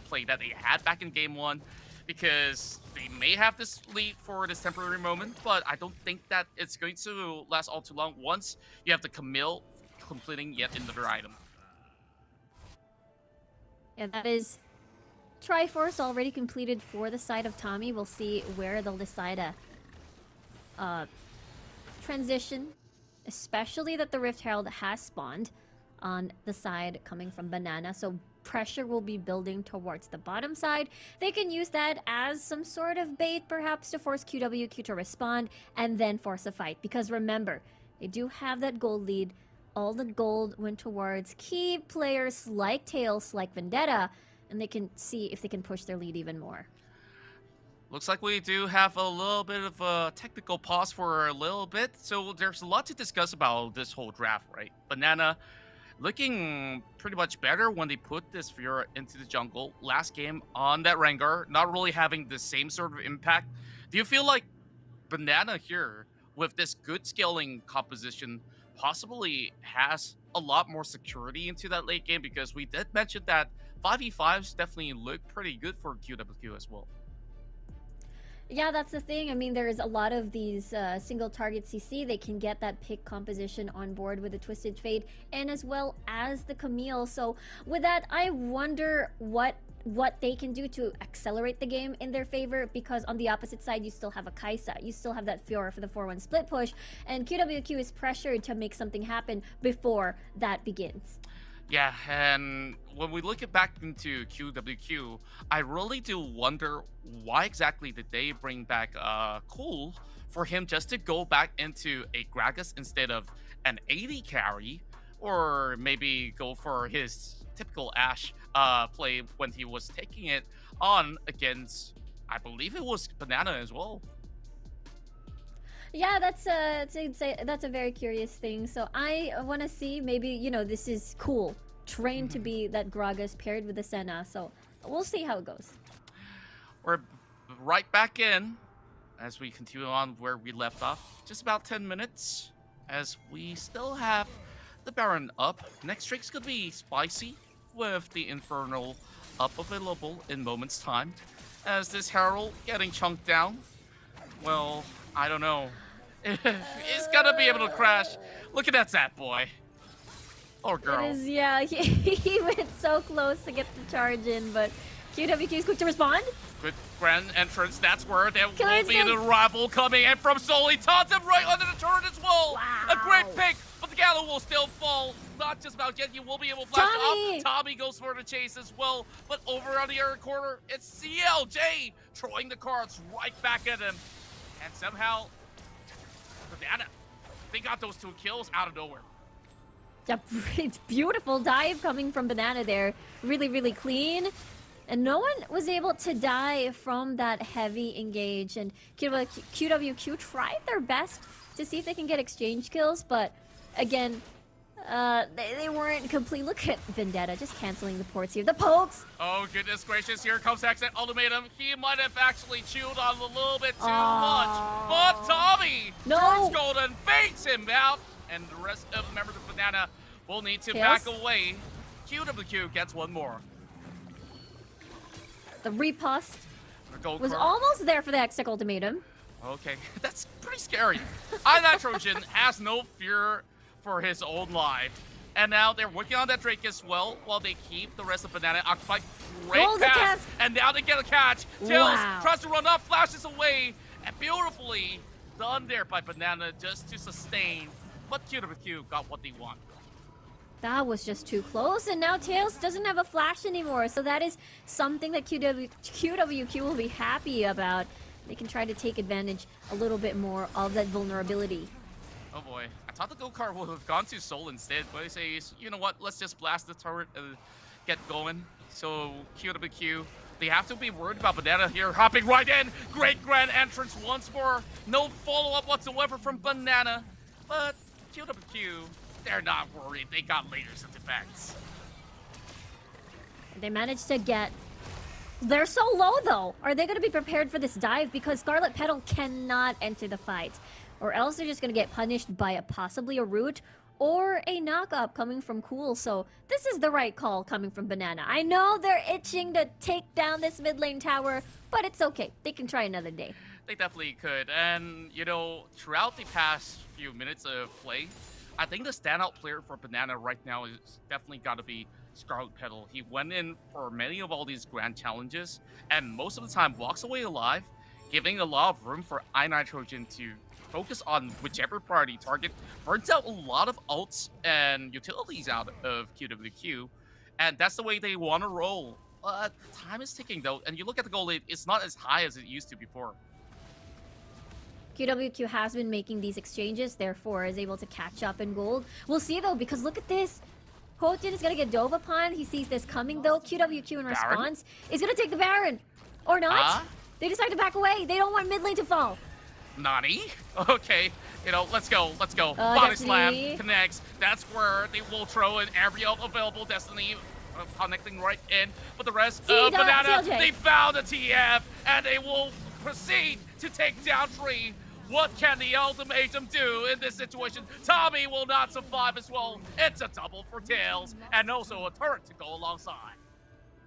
play that they had back in game 1, because they may have this lead for this temporary moment, but I don't think that it's going to last all too long once you have the Camille completing yet another item. Yeah, that is Triforce already completed for the side of Tommy. We'll see where they'll decide a transition, especially that the Rift Herald has spawned on the side coming from Banana. So pressure will be building towards the bottom side. They can use that as some sort of bait, perhaps, to force QWQ to respond and then force a fight. Because remember, they do have that gold lead. All the gold went towards key players like Tails, like Vendetta, and they can see if they can push their lead even more. Looks like we do have a little bit of a technical pause for a little bit, so there's a lot to discuss about this whole draft, right? Banana looking pretty much better when they put this Fiora into the jungle. Last game on that Rengar, not really having the same sort of impact. Do you feel like Banana here, with this good scaling composition, possibly has a lot more security into that late game? Because we did mention that 5v5s definitely look pretty good for QWQ as well. Yeah, that's the thing. I mean, there's a lot of these single target CC. They can get that pick composition on board with the Twisted Fate and as well as the Camille. So with that, I wonder what they can do to accelerate the game in their favor, because on the opposite side, you still have a Kaisa. You still have that Fiora for the 4-1 split push, and QWQ is pressured to make something happen before that begins. Yeah, and when we look back into QWQ, I really do wonder why exactly did they bring back Cool for him just to go back into a Gragas instead of an AD carry, or maybe go for his typical Ashe play when he was taking it on against I believe it was Banana as well. Yeah, that's a very curious thing. So I want to see, maybe, you know, this is cool. Trained to be that Gragas paired with the Senna. So we'll see how it goes. We're right back in as we continue on where we left off. Just about 10 minutes as we still have the Baron up. Next Drake's gonna be spicy with the Infernal up available in moments time. As this Herald getting chunked down, well, I don't know. He's gonna be able to crash. Look at that Zap boy. Or girl. It is, yeah, he went so close to get the charge in, but QWQ is quick to respond. Good grand entrance. That's where there Killer will be an instinct. arrival coming in from Soli. Taunts him right under the turret as well. Wow. A great pick, but the Gallo will still fall. Not just about yet. You will be able to flash Tommy. up. Tommy goes for the chase as well. But over on the other corner, it's CLJ throwing the cards right back at him. And somehow, Banana, they got those 2 kills out of nowhere. Yeah, it's beautiful dive coming from Banana there. Really, really clean. And no one was able to die from that heavy engage. And QWQ tried their best to see if they can get exchange kills, but again, they weren't complete. Look at Vendetta just canceling the ports here. The pokes! Oh, goodness gracious. Here comes Hexet Ultimatum. He might have actually chewed on a little bit too Aw. much. But Tommy No. turns golden, baits him out. And the rest of the members of Banana will need to Chaos. back away. QWQ gets one more. The riposte The gold was card. almost there for the Hextech ultimatum. Okay, that's pretty scary. iNitrogen has no fear for his own life. And now they're working on that Drake as well, while they keep the rest of Banana occupied. Great Roll the pass, cast. and now they get a catch. Tails Wow. tries to run up, flashes away, and beautifully done there by Banana just to sustain. But QWQ got what they want. That was just too close, and now Tails doesn't have a flash anymore, so that is something that QWQ will be happy about. They can try to take advantage a little bit more of that vulnerability. Oh boy, I thought the go-kart would have gone to Soul instead, but he says, you know what, let's just blast the turret and get going. So QWQ, they have to be worried about Banana here, hopping right in. Great grand entrance once more. No follow-up whatsoever from Banana, but QWQ, they're not worried. They got layers of defense. They managed to get... They're so low, though. Are they going to be prepared for this dive? Because Scarlet Petal cannot enter the fight. Or else they're just going to get punished by possibly a root or a knock-up coming from Cool. So this is the right call coming from Banana. I know they're itching to take down this mid lane tower, but it's okay. They can try another day. They definitely could. And, you know, throughout the past few minutes of play, I think the standout player for Banana right now is definitely got to be Scarlet Petal. He went in for many of all these grand challenges, and most of the time walks away alive, giving a lot of room for iNitrogen to focus on whichever priority target, burns out a lot of ults and utilities out of QWQ, and that's the way they want to roll. Time is ticking, though, and you look at the goal lead, it's not as high as it used to before. QWQ has been making these exchanges, therefore is able to catch up in gold. We'll see, though, because look at this. Hojin is going to get dove upon. He sees this coming, though. QWQ in response is going to take the Baron. Or not. They decide to back away. They don't want mid lane to fall. Nani? Okay, you know, let's go. Body slam connects. That's where they will throw in every available Destiny connecting right in. But the rest of Banana, CLJ. they found a TF, and they will proceed to take down 3. What can the ultimatum do in this situation? Tommy will not survive as well. It's a double for Tails, and also a turret to go alongside.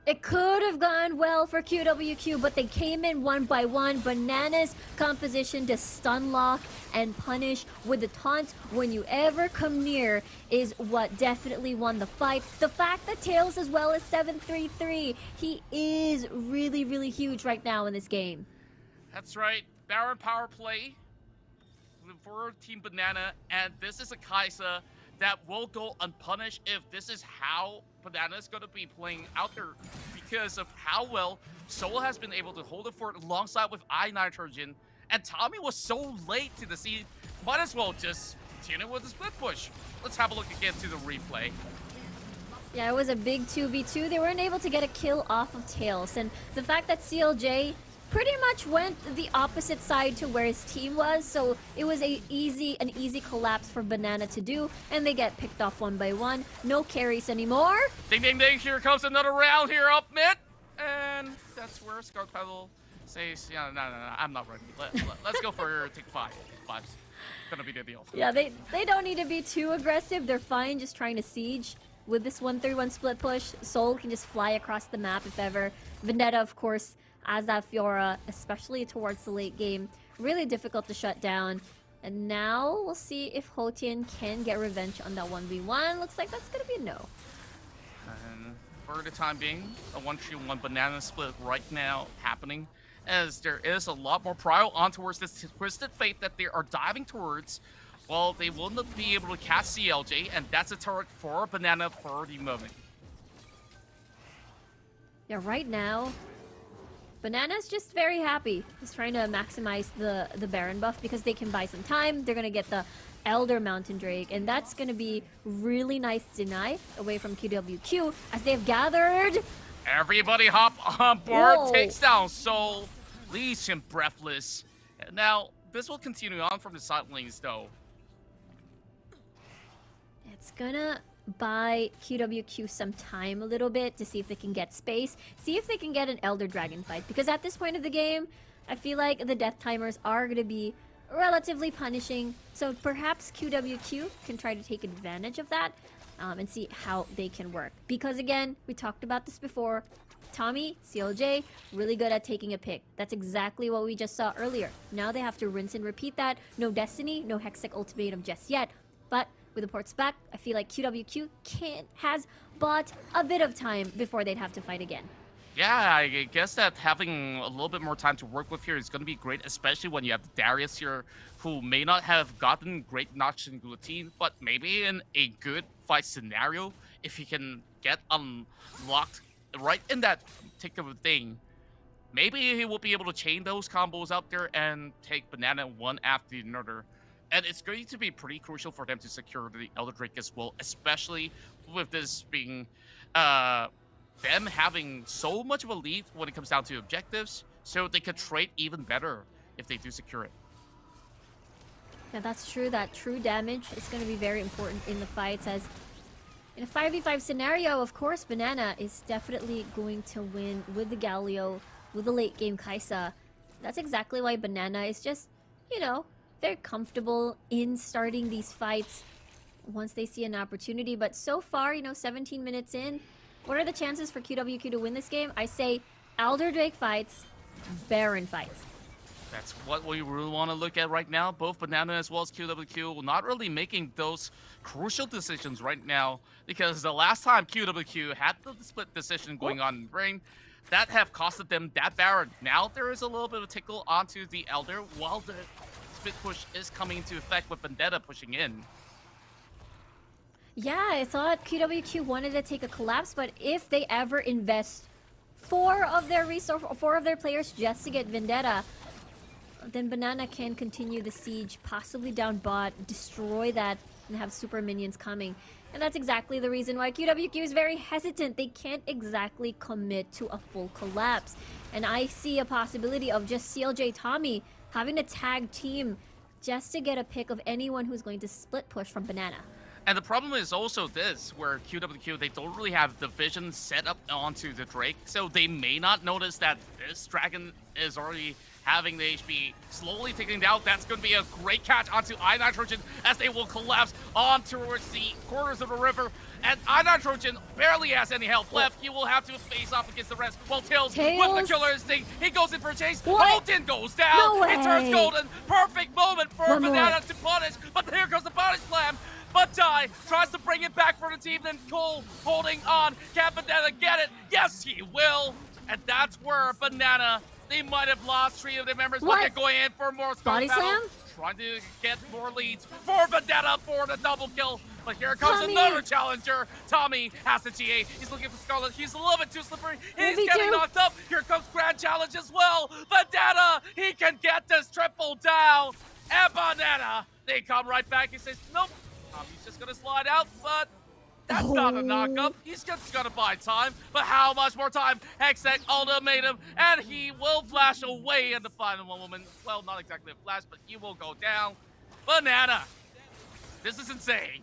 It could have gone well for QWQ, but they came in one by one. Banana's composition to stun lock and punish with the taunt when you ever come near is what definitely won the fight. The fact that Tails as well as 733, he is really, really huge right now in this game. That's right. Baron power play for Team Banana, and this is a Kaisa that will go unpunished if this is how Banana is going to be playing out there, because of how well Soul has been able to hold it fort alongside with iNitrogen, and Tommy was so late to the scene, might as well just continue with the split push. Let's have a look again to the replay. Yeah, it was a big 2v2. They weren't able to get a kill off of Tails, and the fact that CLJ pretty much went the opposite side to where his team was, so it was an easy collapse for Banana to do, and they get picked off one by one. No carries anymore. Ding, ding, ding. Here comes another round here up mid. And that's where Scarlet Petal says, yeah, no, I'm not ready. Let's go for take 5. 5's gonna be the deal. Yeah, they don't need to be too aggressive. They're fine just trying to siege. With this 1-3-1 split push, Soul can just fly across the map if ever. Vendetta, of course, as that Fiora, especially towards the late game. Really difficult to shut down. And now we'll see if Hotian can get revenge on that 1v1. Looks like that's gonna be a no. And for the time being, a 1-3-1 banana split right now happening, as there is a lot more prio on towards this Twisted Fate that they are diving towards. Well, they will not be able to cast CLJ, and that's a turret for Banana for the moment. Yeah, right now, Banana's just very happy. He's trying to maximize the Baron buff because they can buy some time. They're gonna get the Elder Mountain Drake, and that's gonna be really nice deny away from QWQ as they have gathered. Everybody hop on board, Whoa. takes down Soul, leaves him breathless. Now, this will continue on from the side lanes though. It's gonna buy QWQ some time a little bit to see if they can get space, see if they can get an Elder Dragon fight, because at this point of the game, I feel like the death timers are gonna be relatively punishing, so perhaps QWQ can try to take advantage of that and see how they can work. Because again, we talked about this before, Tommy, CLJ, really good at taking a pick. That's exactly what we just saw earlier. Now they have to rinse and repeat that. No Destiny, no Hextech Ultimatum just yet, but with the ports back, I feel like QWQ has bought a bit of time before they'd have to fight again. Yeah, I guess that having a little bit more time to work with here is going to be great, especially when you have Darius here, who may not have gotten great notch in Guillotine, but maybe in a good fight scenario, if he can get unlocked right in that particular thing, maybe he will be able to chain those combos out there and take Banana one after another. And it's going to be pretty crucial for them to secure the Elder Drake as well, especially with this being them having so much of a lead when it comes down to objectives, so they could trade even better if they do secure it. Yeah, that's true. That true damage is going to be very important in the fights, as in a 5v5 scenario, of course, Banana is definitely going to win with the Galio, with the late game Kaisa. That's exactly why Banana is just, you know, very comfortable in starting these fights once they see an opportunity. But so far, you know, 17 minutes in, what are the chances for QWQ to win this game? I say Elder Drake fights, Baron fights. That's what we really want to look at right now. Both Banana as well as QWQ not really making those crucial decisions right now, because the last time QWQ had the split decision going on in Brain, that have costed them that Baron. Now there is a little bit of a tickle onto the Elder while the split push is coming into effect with Vendetta pushing in. Yeah, I thought QWQ wanted to take a collapse, but if they ever invest 4 of their players just to get Vendetta, then Banana can continue the siege, possibly down bot, destroy that, and have super minions coming. And that's exactly the reason why QWQ is very hesitant. They can't exactly commit to a full collapse. And I see a possibility of just CLJ Tommy having a tag team just to get a pick of anyone who's going to split push from Banana. And the problem is also this, where QWQ, they don't really have the vision set up onto the Drake, so they may not notice that this Dragon is already having the HP slowly ticking down. That's going to be a great catch onto iNitrogen as they will collapse on towards the corners of the river. And iNitrogen barely has any health left. He will have to face off against the rest. Well, Tails with the killer instinct. He goes in for a chase. Bolton goes down. No way. It turns golden. Perfect moment for One Banana more. to punish. But here goes the punish slam. But Dai tries to bring it back for the team, then Cole holding on. Can Banana get it? Yes, he will. And that's where Banana, they might have lost 3 of their members, but they're going in for more Body slam? trying to get more leads for Vendetta for the double kill. But here comes Tommy. another challenger. Tommy has the GA. He's looking for Scarlet. He's a little bit too slippery. He's Me getting too. knocked up. Here comes Grand Challenge as well. Vendetta, he can get this triple down. And Banana, they come right back. He says, nope. Tommy's just gonna slide out, but That's not a knockup. He's just gonna buy time. But how much more time? Hextech ultimatum, and he will flash away in the final moment. Well, not exactly a flash, but he will go down. Banana. This is insane.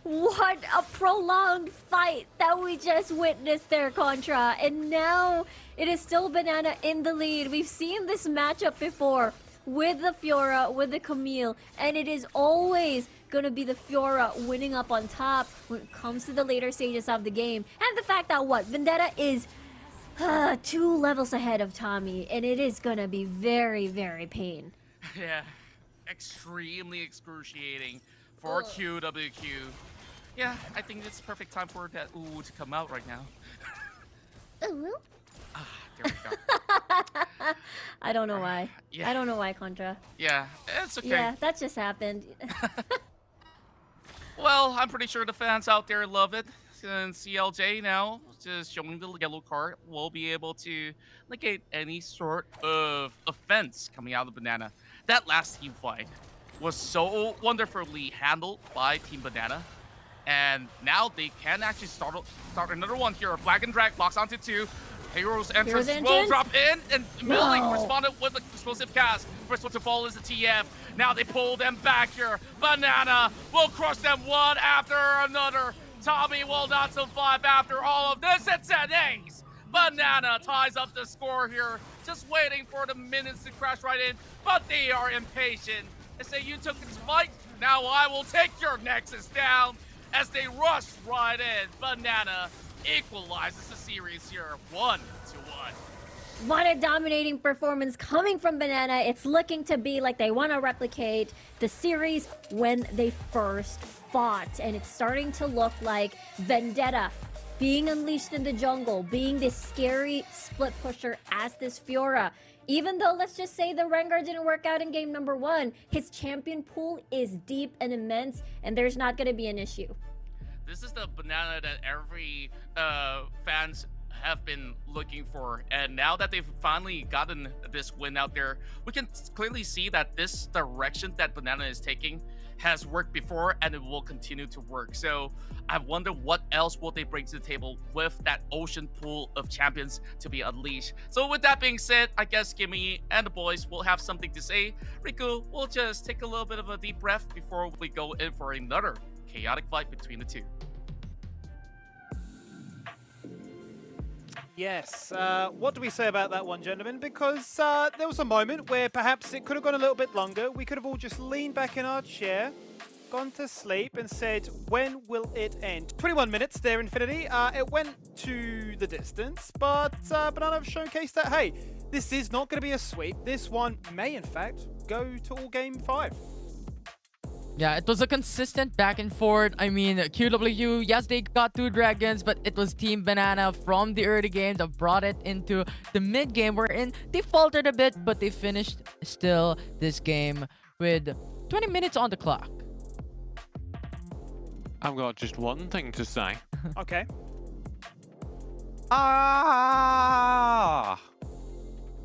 What a prolonged fight that we just witnessed there, Contra. And now it is still Banana in the lead. We've seen this matchup before with the Fiora, with the Camille, and it is always going to be the Fiora winning up on top when it comes to the later stages of the game. And the fact that Vendetta is 2 levels ahead of Tommy, and it is going to be very, very pain. Yeah, extremely excruciating for QWQ. Yeah, I think it's perfect time for that ooh to come out right now. Ooh. There we go. I don't know why. Yeah. I don't know why, Contra. Yeah, it's okay. Yeah, that just happened. Well, I'm pretty sure the fans out there love it. Since CLJ now, just showing the yellow card, will be able to negate any sort of offense coming out of Banana. That last team fight was so wonderfully handled by Team Banana. And now they can actually start another one here. Flag and drag blocks onto 2. Heroes entrance will drop in, and Milling responded with an explosive cast. First one to fall is the TF. Now they pull them back here. Banana will crush them one after another. Tommy will not survive after all of this. It's an ace. Banana ties up the score here, just waiting for the minutes to crash right in. But they are impatient. They say, you took this fight, now I will take your Nexus down. As they rush right in, Banana equalizes the series here, 1-1. What a dominating performance coming from Banana. It's looking to be like they want to replicate the series when they first fought. And it's starting to look like Vendetta being unleashed in the jungle, being this scary split pusher as this Fiora. Even though, let's just say, the Rengar didn't work out in game number 1, his champion pool is deep and immense, and there's not going to be an issue. This is the Banana that every fans have been looking for, and now that they've finally gotten this win out there, we can clearly see that this direction that Banana is taking has worked before, and it will continue to work. So I wonder what else will they bring to the table with that ocean pool of champions to be unleashed. So with that being said, I guess Gimme and the boys will have something to say. Riku, we'll just take a little bit of a deep breath before we go in for another chaotic fight between the two. Yes, what do we say about that one, gentlemen? Because there was a moment where perhaps it could have gone a little bit longer. We could have all just leaned back in our chair, gone to sleep, and said, when will it end? 21 minutes there, Infinity. It went to the distance, but Banana have showcased that, hey, this is not going to be a sweep. This one may, in fact, go to all game 5. Yeah, it was a consistent back and forth. I mean, QW, yes, they got 2 dragons, but it was Team Banana from the early game that brought it into the mid game, wherein they faltered a bit, but they finished still this game with 20 minutes on the clock. I've got just one thing to say. Okay.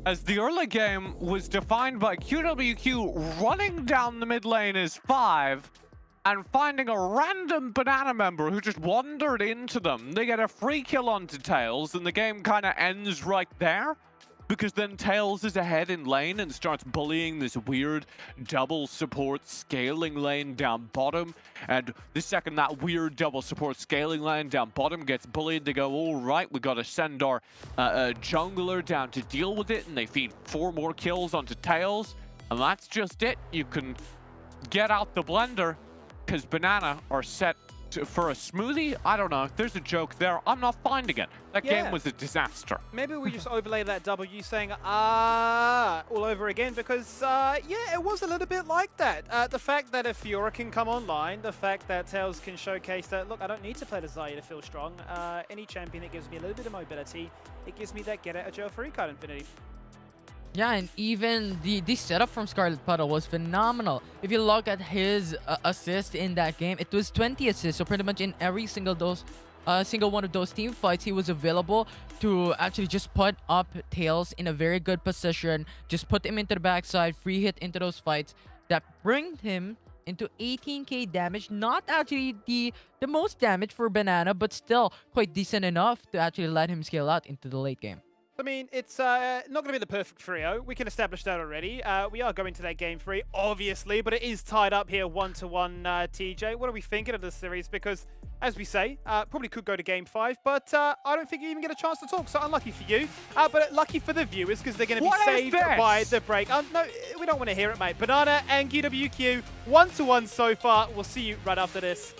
As the early game was defined by QWQ running down the mid lane as 5 and finding a random Banana member who just wandered into them. They get a free kill onto Tails, and the game kind of ends right there. Because then Tails is ahead in lane and starts bullying this weird double support scaling lane down bottom. And the second that weird double support scaling lane down bottom gets bullied, they go, all right, we got to send our jungler down to deal with it. And they feed 4 more kills onto Tails. And that's just it. You can get out the blender because Banana are set for a smoothie. I don't know. There's a joke there. I'm not finding it. That game was a disaster. Maybe we just overlay that W saying all over again because yeah, it was a little bit like that. The fact that a Fiora can come online, the fact that Tails can showcase that, look, I don't need to play the Zarya to feel strong. Any champion that gives me a little bit of mobility, it gives me that get out of jail free card, Infinity. Yeah, and even the setup from Scarlet Puddle was phenomenal. If you look at his assist in that game, it was 20 assists. So pretty much in every single one of those team fights, he was available to actually just put up Tails in a very good position, just put him into the backside, free hit into those fights that bring him into 18k damage. Not actually the most damage for Banana, but still quite decent enough to actually let him scale out into the late game. I mean, it's not going to be the perfect trio. We can establish that already. We are going to that game 3, obviously, but it is tied up here 1-1, TJ. What are we thinking of this series? Because, as we say, probably could go to game 5, but I don't think you even get a chance to talk, so unlucky for you. But lucky for the viewers, because they're going to be saved by the break. No, we don't want to hear it, mate. Banana and QWQ, 1-1 so far. We'll see you right after this.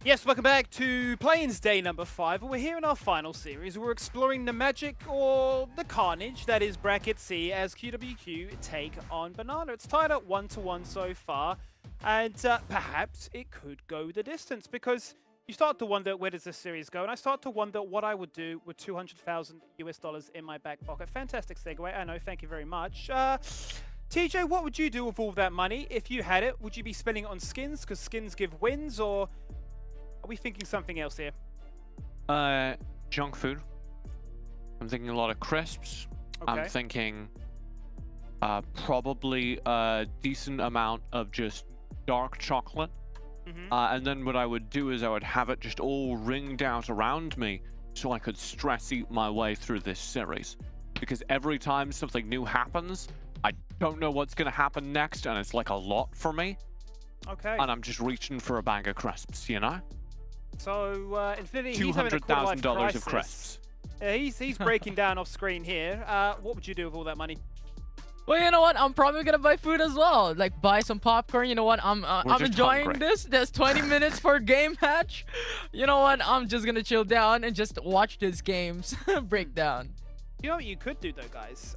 Yes, welcome back to Play-ins Day number 5. We're here in our final series. We're exploring the magic or the carnage that is Bracket C as QWQ take on Banana. It's tied at 1-1 so far, and perhaps it could go the distance because you start to wonder where does this series go, and I start to wonder what I would do with $200,000 in my back pocket. Fantastic segue, I know, thank you very much. TJ, what would you do with all that money if you had it? Would you be spending it on skins because skins give wins, or are we thinking something else here? Junk food. I'm thinking a lot of crisps. Okay. I'm thinking probably a decent amount of just dark chocolate. And then what I would do is I would have it just all ringed out around me so I could stress eat my way through this series. Because every time something new happens, I don't know what's going to happen next, and it's like a lot for me. Okay. And I'm just reaching for a bag of crisps, you know? So, Infinity, he's having a quarter-life $200,000 of crisis. crisps. He's breaking down off screen here. What would you do with all that money? Well, you know what? I'm probably gonna buy food as well. Like buy some popcorn. You know what? I'm just enjoying hungry. this. There's 20 minutes per game match. You know what? I'm just gonna chill down and just watch these games break down. You know what you could do, though, guys?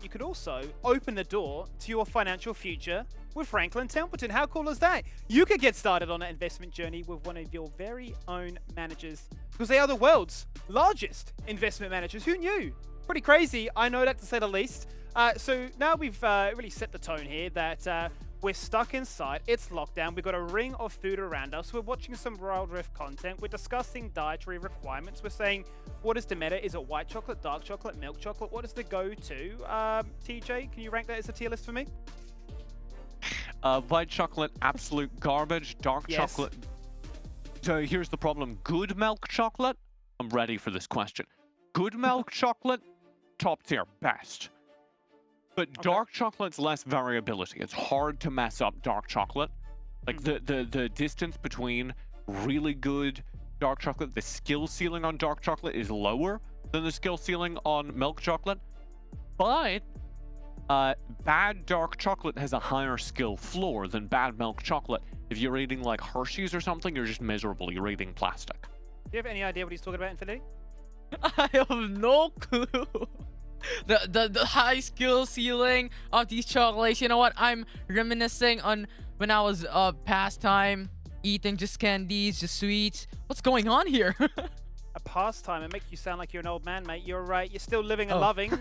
You could also open the door to your financial future with Franklin Templeton. How cool is that? You could get started on an investment journey with one of your very own managers because they are the world's largest investment managers. Who knew? Pretty crazy. I know that, to say the least. So now we've really set the tone here that we're stuck inside. It's lockdown. We've got a ring of food around us. We're watching some Wild Rift content. We're discussing dietary requirements. We're saying, what is the meta? Is it white chocolate, dark chocolate, milk chocolate? What is the go-to? TJ, can you rank that as a tier list for me? White chocolate, absolute garbage. Dark chocolate. So here's the problem. Good milk chocolate? I'm ready for this question. Good milk chocolate? Top tier, best. But dark chocolate's less variability. It's hard to mess up dark chocolate. Like the distance between really good dark chocolate, the skill ceiling on dark chocolate is lower than the skill ceiling on milk chocolate. But bad dark chocolate has a higher skill floor than bad milk chocolate. If you're eating like Hershey's or something, you're just miserable. You're eating plastic. Do you have any idea what he's talking about, Infinity? I have no clue. The high skill ceiling of these chocolates. You know what? I'm reminiscing on when I was pastime eating just candies, just sweets. What's going on here? A pastime. It makes you sound like you're an old man, mate. You're right. You're still living and loving.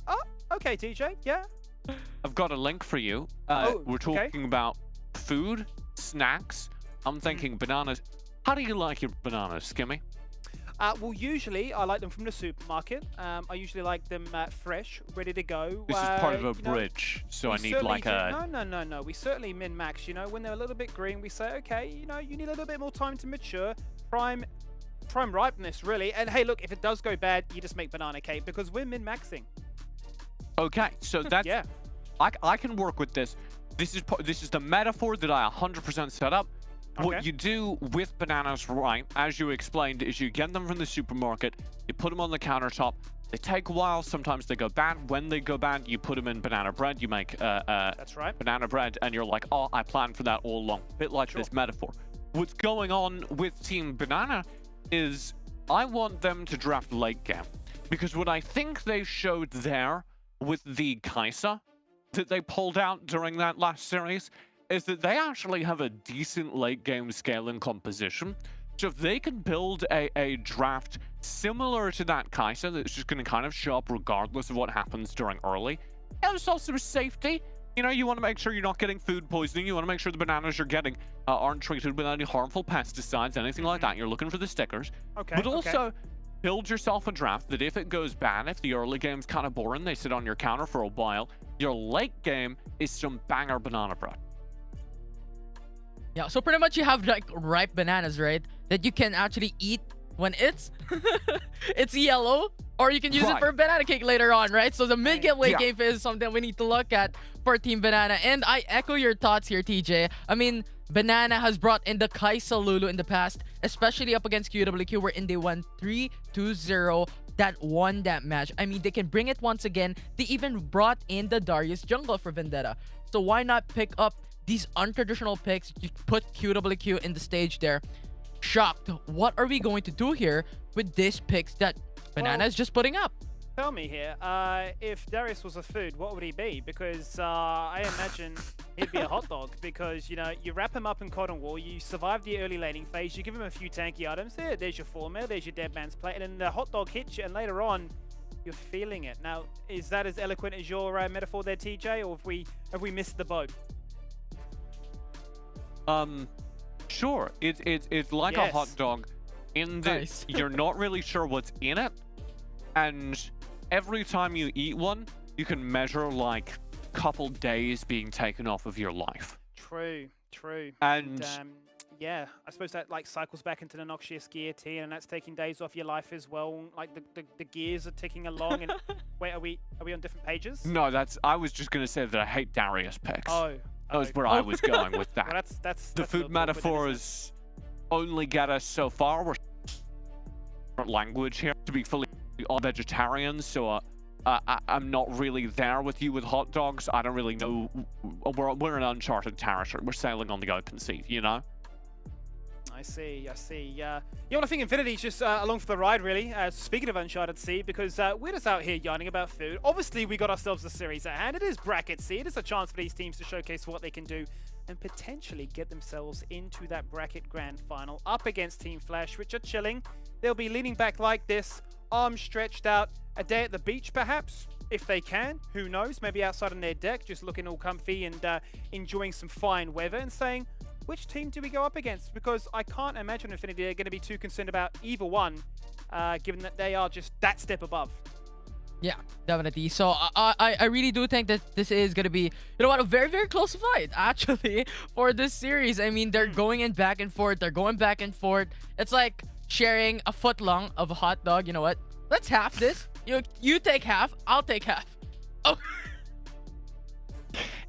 Oh, okay, TJ. Yeah. I've got a link for you. We're talking about food, snacks. I'm thinking bananas. How do you like your bananas, Skimmy? Well, usually I like them from the supermarket. I usually like them fresh, ready to go. This is part of a bridge, so I need like a... No. We certainly min-max, you know. When they're a little bit green, we say, okay, you know, you need a little bit more time to mature. Prime ripeness, really. And hey, look, if it does go bad, you just make banana cake because we're min-maxing. Okay, so that's... Yeah. I can work with this. This is the metaphor that I 100% set up. What you do with bananas, right, as you explained, is you get them from the supermarket, you put them on the countertop, they take a while, sometimes they go bad. When they go bad, you put them in banana bread, you make that's right. banana bread, and you're like, oh, I planned for that all along. A bit like this metaphor. What's going on with Team Banana is I want them to draft late game. Because what I think they showed there with the Kaisa that they pulled out during that last series is that they actually have a decent late game scaling composition. So if they can build a draft similar to that Kaisa that's just going to kind of show up regardless of what happens during early, and it's also safety. You know, you want to make sure you're not getting food poisoning. You want to make sure the bananas you're getting aren't treated with any harmful pesticides, anything like that. You're looking for the stickers. But also build yourself a draft that if it goes bad, if the early game's kind of boring, they sit on your counter for a while, your late game is some banger banana bread. Yeah, so pretty much you have like ripe bananas, right? That you can actually eat when it's yellow, or you can use it for a banana cake later on, right? So the mid-game, late game phase is something we need to look at for Team Banana. And I echo your thoughts here, TJ. I mean, Banana has brought in the Kaisa Lulu in the past, especially up against QWQ, wherein they won 3-2-0 that won that match. I mean, they can bring it once again. They even brought in the Darius jungle for Vendetta. So why not pick up these untraditional picks? You put QWQ in the stage there. shocked. What are we going to do here with these picks that Banana is just putting up? Tell me here, if Darius was a food, what would he be? Because I imagine he'd be a hot dog. Because, you know, you wrap him up in cotton wool, you survive the early laning phase, you give him a few tanky items. There's your 4-mer, there's your dead man's plate, and then the hot dog hits you, and later on, you're feeling it. Now, is that as eloquent as your metaphor there, TJ, or have we missed the boat? Sure. It's like a hot dog in that Nice. you're not really sure what's in it, and every time you eat one, you can measure like a couple days being taken off of your life. True. And yeah, I suppose that like cycles back into the noxious guillotine, and that's taking days off your life as well. Like the gears are ticking along. And wait, are we on different pages? no, I was just gonna say that I hate Darius picks. Oh, That was where I was going with that. well, that's The a food little awkward, metaphors only get us so far. We're language here to be fully all vegetarians, so I'm not really there with you with hot dogs. I don't really know. We're in uncharted territory. We're sailing on the open sea, you know? I see. Yeah, well, I think Infinity's just along for the ride, really. Speaking of Uncharted Sea, because we're just out here yarning about food. Obviously, we got ourselves a series at hand. It is Bracket C. It is a chance for these teams to showcase what they can do and potentially get themselves into that bracket grand final up against Team Flash, which are chilling. They'll be leaning back like this, arms stretched out, a day at the beach, perhaps, if they can. Who knows? Maybe outside on their deck, just looking all comfy and enjoying some fine weather and saying, which team do we go up against? Because I can't imagine Infinity are going to be too concerned about either one, given that they are just that step above. Yeah, definitely. So I really do think that this is gonna be, you know what, a very, very close fight actually for this series. I mean, they're going in back and forth. They're going back and forth. It's like sharing a foot long of a hot dog. You know what? Let's half this. You take half. I'll take half. Oh.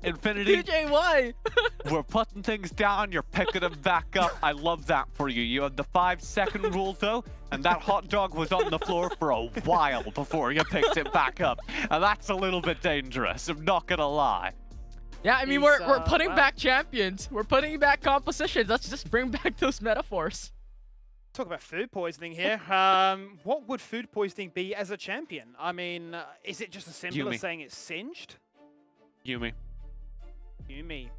Infinity, TJ, why? we're putting things down, you're picking them back up. I love that for you. You had the 5-second rule though, and that hot dog was on the floor for a while before you picked it back up. And that's a little bit dangerous, I'm not gonna lie. Yeah, I mean, He's, we're putting wow. back champions. We're putting back compositions. Let's just bring back those metaphors. Talk about food poisoning here. What would food poisoning be as a champion? I mean, is it just as simple Yumi. as saying it's singed? Yumi. Yumi.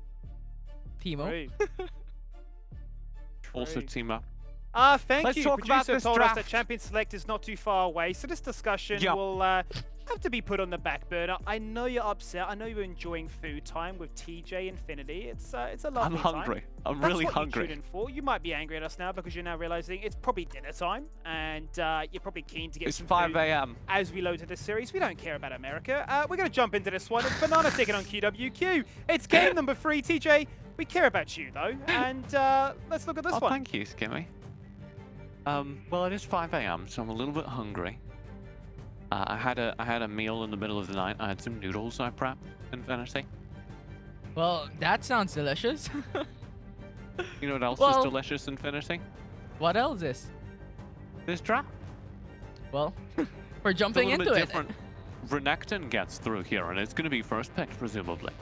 Timo. True. Also True. Timo. Thank Let's you. talk about Producer this told us that draft. Champion Select is not too far away, so this discussion Yeah. will have to be put on the back burner. I know you're upset. I know you're enjoying food time with TJ Infinity. It's a lovely I'm time. hungry. I'm That's really what hungry. You tuned in for. You might be angry at us now because you're now realizing it's probably dinner time, and you're probably keen to get It's some 5 food a.m. as we load to this series. We don't care about America. We're going to jump into this one. It's Banana taking on QWQ. It's game number 3. TJ, we care about you, though. And let's look at this Oh, one. thank you, Skimmy. Well, it is 5 a.m., so I'm a little bit hungry. I had a meal in the middle of the night. I had some noodles I prepped, Infinity. Well, that sounds delicious. You know what else Well- is delicious, Infinity? What else is? This draft. Well, we're It's a jumping little into bit it. different. Renekton gets through here, and it's going to be first pick, presumably.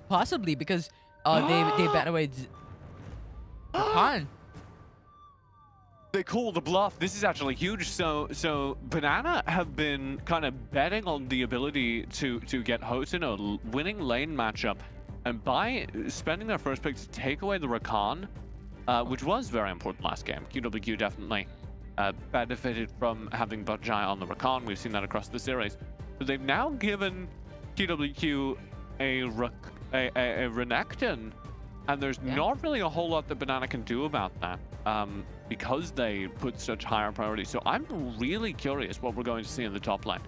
Possibly because they bat away Khan. They call the bluff. This is actually huge. So Banana have been kind of betting on the ability to get Host in a winning lane matchup, and by spending their first pick to take away the Rakan, which was very important last game. QWQ definitely benefited from having Budjai on the Rakan. We've seen that across the series. But they've now given QWQ a Renekton, and there's not really a whole lot that Banana can do about that. Because they put such higher priority. So I'm really curious what we're going to see in the top lane.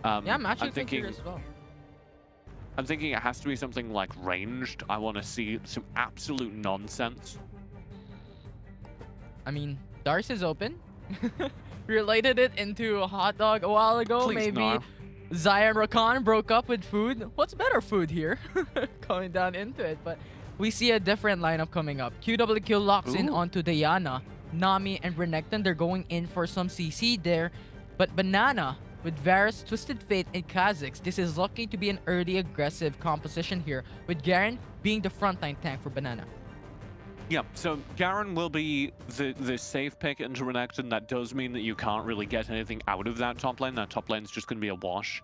Yeah, I'm actually I'm thinking curious as well. I'm thinking it has to be something like ranged. I want to see some absolute nonsense. I mean, Darce is open. Related it into a hot dog a while ago. Please, Maybe Nar. Zion Rakan broke up with food. What's better food here? Going down into it, but we see a different lineup coming up. QWQ locks in Ooh. onto Diana, Nami, and Renekton. They're going in for some CC there. But Banana, with Varus, Twisted Fate, and Kha'Zix, this is looking to be an early aggressive composition here, with Garen being the frontline tank for Banana. Yeah, so Garen will be the safe pick into Renekton. That does mean that you can't really get anything out of that top lane. That top lane's just going to be a wash.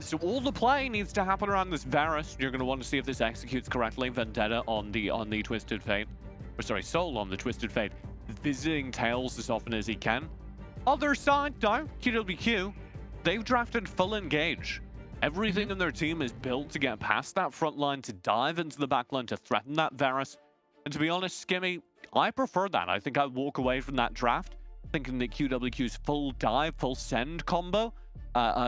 So all the play needs to happen around this Varus. You're going to want to see if this executes correctly. Vendetta on the Twisted Fate. Or sorry, Soul on the Twisted Fate. Visiting Tails as often as he can. Other side, though, QWQ, they've drafted full engage. Everything in their team is built to get past that front line, to dive into the back line, to threaten that Varus. And to be honest, Skimmy, I prefer that. I think I'd walk away from that draft thinking that QWQ's full dive, full send combo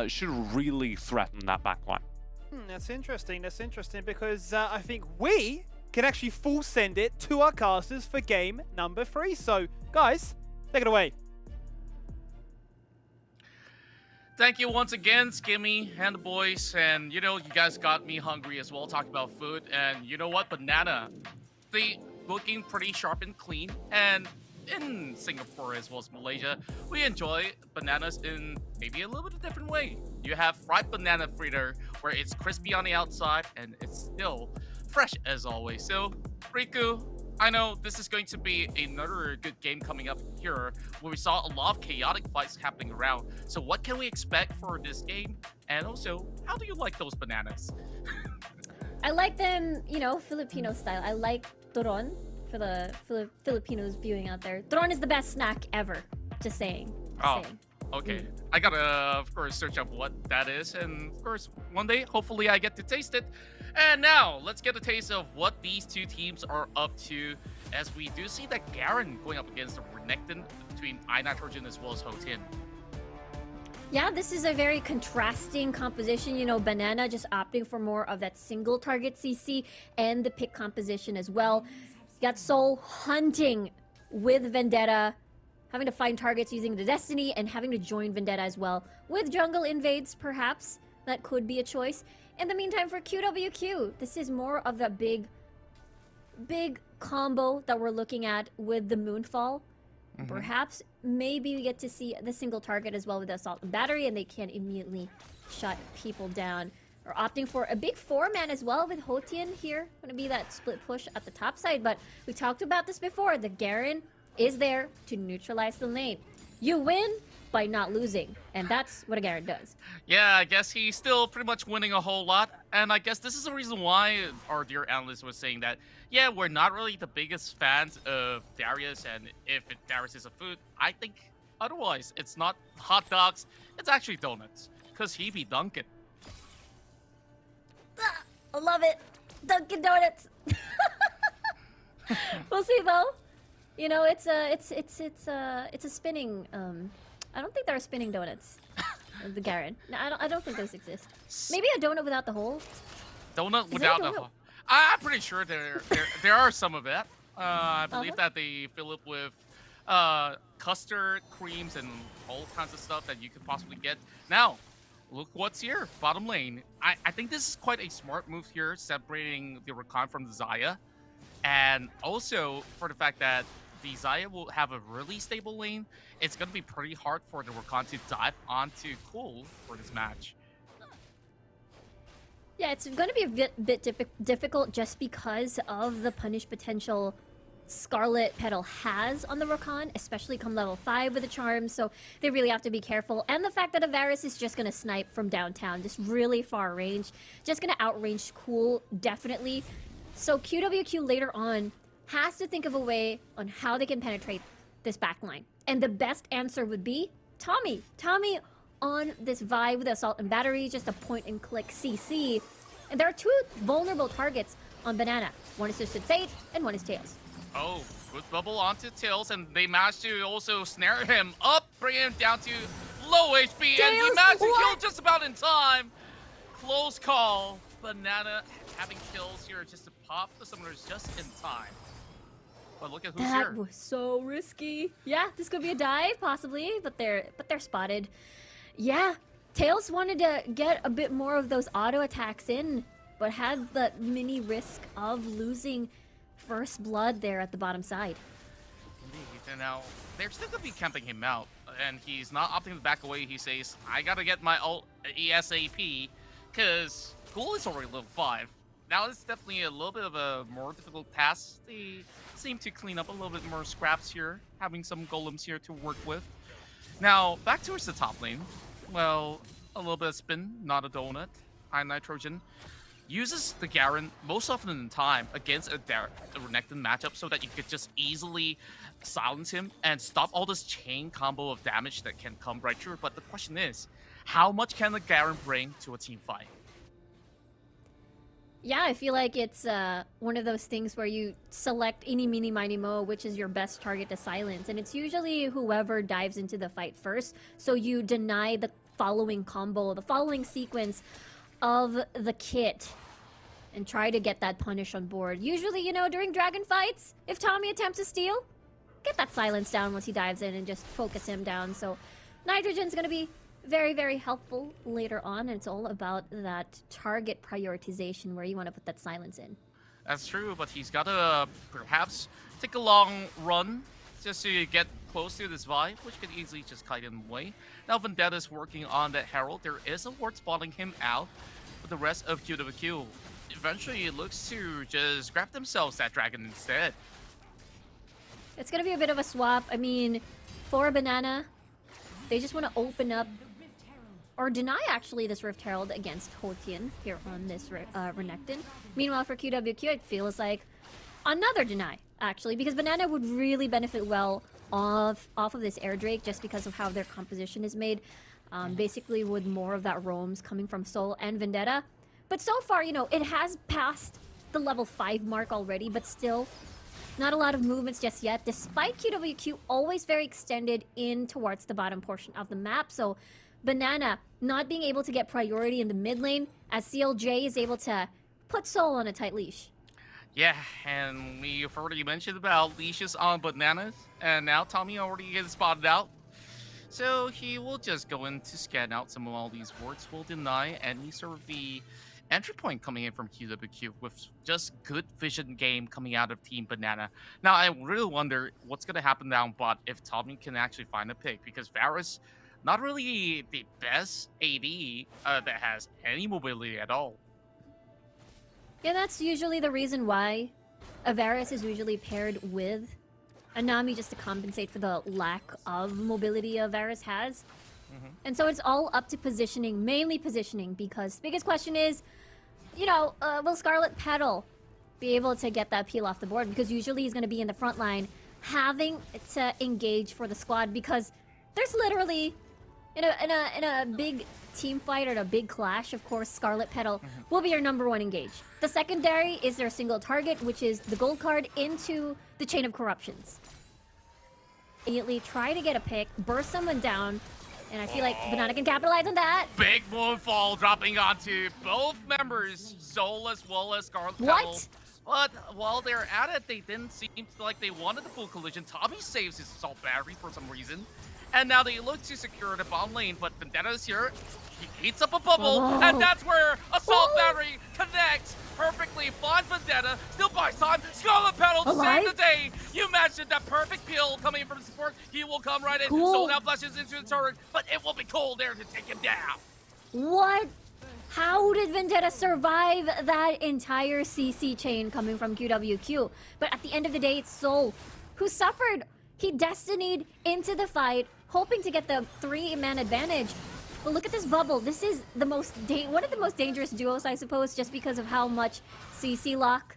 should really threaten that back line. That's interesting. That's interesting because I think we can actually full send it to our casters for game number 3. So, guys, take it away. Thank you once again, Skimmy and the boys. And, you know, you guys got me hungry as well, talking about food. And you know what? Banana, they looking pretty sharp and clean. And in Singapore as well as Malaysia, we enjoy bananas in maybe a little bit of a different way. You have fried banana fritter, where it's crispy on the outside and it's still fresh as always. So, Riku, I know this is going to be another good game coming up here, where we saw a lot of chaotic fights happening around. So what can we expect for this game? And also, how do you like those bananas? I like them, you know, Filipino style. I like turon for the Filipinos viewing out there. Turon is the best snack ever. Just saying. Okay. I gotta, of course, search up what that is. And, of course, one day, hopefully I get to taste it. And now, let's get a taste of what these two teams are up to, as we do see that Garen going up against the Renekton between iNitrogen as well as Hotin. Yeah, this is a very contrasting composition. You know, Banana just opting for more of that single target CC and the pick composition as well. You got Soul hunting with Vendetta, having to find targets using the Destiny and having to join Vendetta as well. With jungle invades, perhaps, that could be a choice. In the meantime, for QWQ, this is more of the big combo that we're looking at with the Moonfall. Perhaps, maybe we get to see the single target as well with the Assault and Battery, and they can immediately shut people down. We're opting for a big 4-man as well with Hotian here. Going to be that split push at the top side, but we talked about this before. The Garen is there to neutralize the lane. You win by not losing, and that's what a Garen does. Yeah, I guess he's still pretty much winning a whole lot, and I guess this is the reason why our dear analyst was saying that, yeah, we're not really the biggest fans of Darius, and if Darius is a food, I think otherwise. It's not hot dogs, it's actually donuts, because he be Dunkin'. I love it! Dunkin' Donuts! We'll see though. You know, it's a spinning. I don't think there are spinning donuts. The Garen. No, I don't think those exist. Maybe a donut without the hole. Donut without the hole. I'm pretty sure there are some of that. I believe that they fill it with custard creams and all kinds of stuff that you could possibly get. Now, look what's here. Bottom lane. I think this is quite a smart move here, separating the Rakan from the Xayah. And also for the fact that the Xayah will have a really stable lane, it's going to be pretty hard for the Rakan to dive onto Cool for this match. Yeah, it's going to be a bit difficult just because of the punish potential Scarlet Petal has on the Rakan, especially come level 5 with the charm, so they really have to be careful. And the fact that Varus is just going to snipe from downtown, just really far range, just going to outrange Cool, definitely. So QWQ later on has to think of a way on how they can penetrate this backline. And the best answer would be Tommy. Tommy on this Vi with Assault and Battery, just a point-and-click CC. And there are two vulnerable targets on Banana. One is Twisted Fate, and one is Tails. Oh, good bubble onto Tails, and they managed to also snare him up, bring him down to low HP, Tails, and he managed to kill what? just about in time. Close call. Banana having kills here just to pop the summoners just in time. But look at who's here. That was so risky. Yeah, this could be a dive, possibly, but they're spotted. Yeah, Tails wanted to get a bit more of those auto attacks in, but had the mini risk of losing first blood there at the bottom side. Indeed, and now they're still gonna be camping him out, and he's not opting to back away. He says, I gotta get my ult ASAP, because Ghoul is already level 5. now it's definitely a little bit of a more difficult task. They seem to clean up a little bit more scraps here, having some golems here to work with. Now, back towards the top lane. Well, a little bit of spin, not a donut. High Nitrogen uses the Garen most often in time against a Renekton matchup so that you could just easily silence him and stop all this chain combo of damage that can come right through. But the question is, how much can the Garen bring to a team fight? Yeah, I feel like it's one of those things where you select eeny, meeny, miny, mo, which is your best target to silence. And it's usually whoever dives into the fight first. So you deny the following combo, the following sequence of the kit, and try to get that punish on board. Usually, you know, during dragon fights, if Tommy attempts to steal, get that silence down once he dives in and just focus him down. So Nitrogen's going to be very, very helpful later on. And it's all about that target prioritization where you want to put that silence in. That's true, but he's got to perhaps take a long run just to get close to this Vi, which could easily just kite him away. Now Vendetta's working on that Herald. There is a ward spotting him out, but the rest of QWQ eventually it looks to just grab themselves that dragon instead. It's going to be a bit of a swap. I mean, for a Banana, they just want to open up or deny actually this Rift Herald against Hotian here on this Renekton. Meanwhile, for QWQ, it feels like another deny, actually, because Banana would really benefit well off of this Air Drake just because of how their composition is made. Basically, with more of that roams coming from Soul and Vendetta. But so far, you know, it has passed the level 5 mark already, but still not a lot of movements just yet, despite QWQ always very extended in towards the bottom portion of the map. So Banana not being able to get priority in the mid lane as CLJ is able to put Soul on a tight leash. Yeah, and we've already mentioned about leashes on Bananas, and now Tommy already gets spotted out. So he will just go in to scan out some of all these wards, will deny any sort of the entry point coming in from QWQ with just good vision game coming out of Team Banana. Now, I really wonder what's going to happen down bot if Tommy can actually find a pick, because Varus, not really the best AD that has any mobility at all. Yeah, that's usually the reason why Varus is usually paired with a Nami, just to compensate for the lack of mobility Varus has. And so it's all up to positioning, mainly positioning, because the biggest question is, you know, will Scarlet Petal be able to get that peel off the board? Because usually he's going to be in the front line having to engage for the squad, because there's literally, in a big team fight or a big clash, of course, Scarlet Petal will be your #1 engage. The secondary is their single target, which is the gold card into the Chain of Corruptions. Immediately try to get a pick, burst someone down, and I feel like Banana can capitalize on that. Big moonfall dropping onto both members, Soul as well as Scarlet Petal. What? But while they're at it, they didn't seem like they wanted the full collision. Tommy saves his assault battery for some reason. And now they look to secure the bottom lane, but Vendetta's here. He heats up a bubble, and that's where Assault Battery connects perfectly. Finds Vendetta, still buys time. Scarlet Petal to save the day. You mentioned that perfect peel coming from support. He will come right in. Soul now flashes into the turret, but it will be Cole there to take him down. What? How did Vendetta survive that entire CC chain coming from QWQ? But at the end of the day, it's Soul who suffered. He destinied into the fight, hoping to get the 3-man advantage. But look at this bubble. This is the one of the most dangerous duos, I suppose, just because of how much CC lock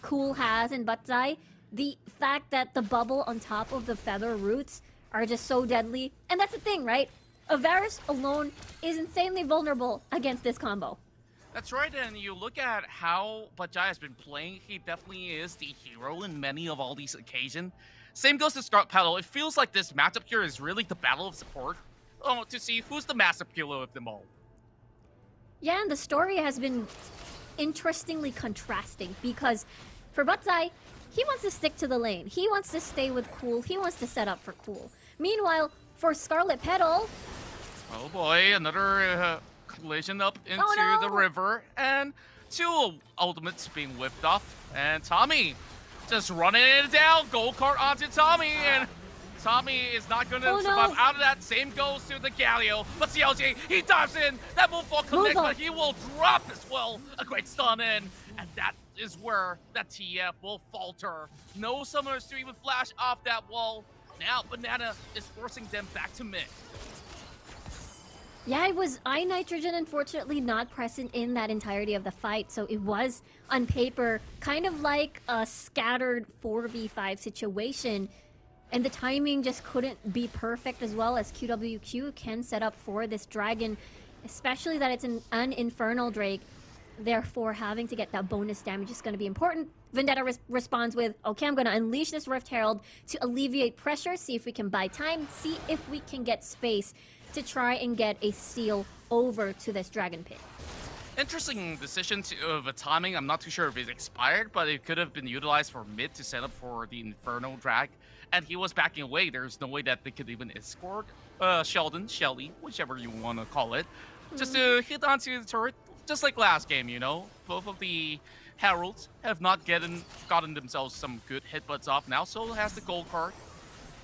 Cool has in Batzai. The fact that the bubble on top of the feather roots are just so deadly. And that's the thing, right? Varus alone is insanely vulnerable against this combo. That's right, and you look at how Batzai has been playing, he definitely is the hero in many of all these occasions. Same goes to Scarlet Petal. It feels like this matchup here is really the battle of support. To see who's the massive killer of them all. Yeah, and the story has been interestingly contrasting, because for Batzai, he wants to stick to the lane. He wants to stay with Cool. He wants to set up for Cool. Meanwhile, for Scarlet Petal... Oh boy, another collision up into the river, and 2 ultimates being whipped off. And Tommy just running it down. Gold card onto Tommy, and Tommy is not going to Oh, no. survive out of that. Same goes to the Galio. But CLG, he dives in. That moonfall connects, Moonfall. but he will drop as well. A great stun in. And that is where that TF will falter. No summoners to even flash off that wall. Now Banana is forcing them back to mid. Yeah, it was iNitrogen, unfortunately, not present in that entirety of the fight. So it was, on paper, kind of like a scattered 4v5 situation. And the timing just couldn't be perfect, as well as QWQ can set up for this dragon, especially that it's an Infernal Drake. Therefore, having to get that bonus damage is going to be important. Vendetta responds with, okay, I'm going to unleash this Rift Herald to alleviate pressure, see if we can buy time, see if we can get space to try and get a steal over to this Dragon Pit. Interesting decision of a timing. I'm not too sure if it expired, but it could have been utilized for mid to set up for the Inferno Drag. And he was backing away. There's no way that they could even escort Sheldon, Shelly, whichever you want to call it, just to hit onto the turret, just like last game, you know? Both of the Heralds have not gotten themselves some good hitbutts off. Now Solo has the gold card.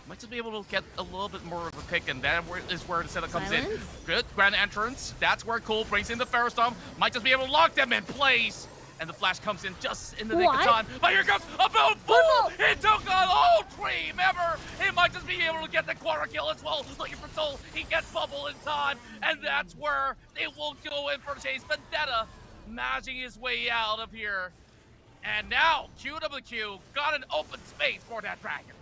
Might just be able to get a little bit more of a pick, and that is where the setup comes in. Good grand entrance. That's where Cole brings in the Ferrostorm. Might just be able to lock them in place. And the flash comes in just in the nick of time. But here comes a Moonfall! He took on all three member! He might just be able to get the quarter kill as well. Looking for Soul. He gets Bubble in time. And that's where they will go in for the chase. Vendetta managing his way out of here. And now QWQ got an open space for that dragon.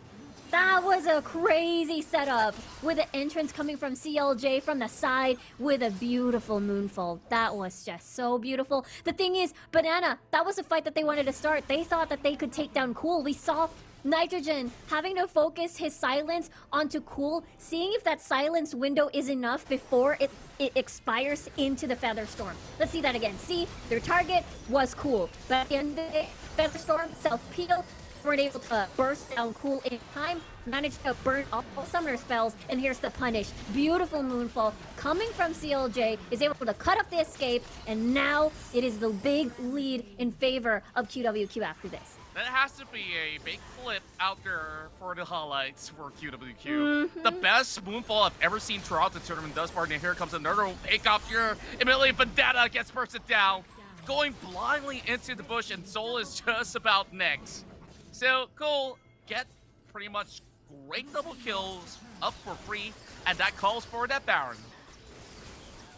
That was a crazy setup with the entrance coming from CLJ from the side with a beautiful moonfall. That was just so beautiful. The thing is, Banana, that was the fight that they wanted to start. They thought that they could take down Cool. We saw Nitrogen having to focus his silence onto Cool, seeing if that silence window is enough before it expires into the Featherstorm. Let's see that again. See, their target was Cool, but at the end of the day, Featherstorm, self-peel, weren't able to burst down Cool in time, managed to burn all summoner spells, and here's the punish. Beautiful moonfall coming from CLJ, is able to cut off the escape, and now it is the big lead in favor of QWQ after this. That has to be a big flip out there for the highlights for QWQ. The best moonfall I've ever seen throughout the tournament thus far, and here comes another pick up here. Immediately Vendetta gets bursted down, going blindly into the bush, and Soul is just about next. So, Cole get pretty much great double kills up for free, and that calls for that Baron.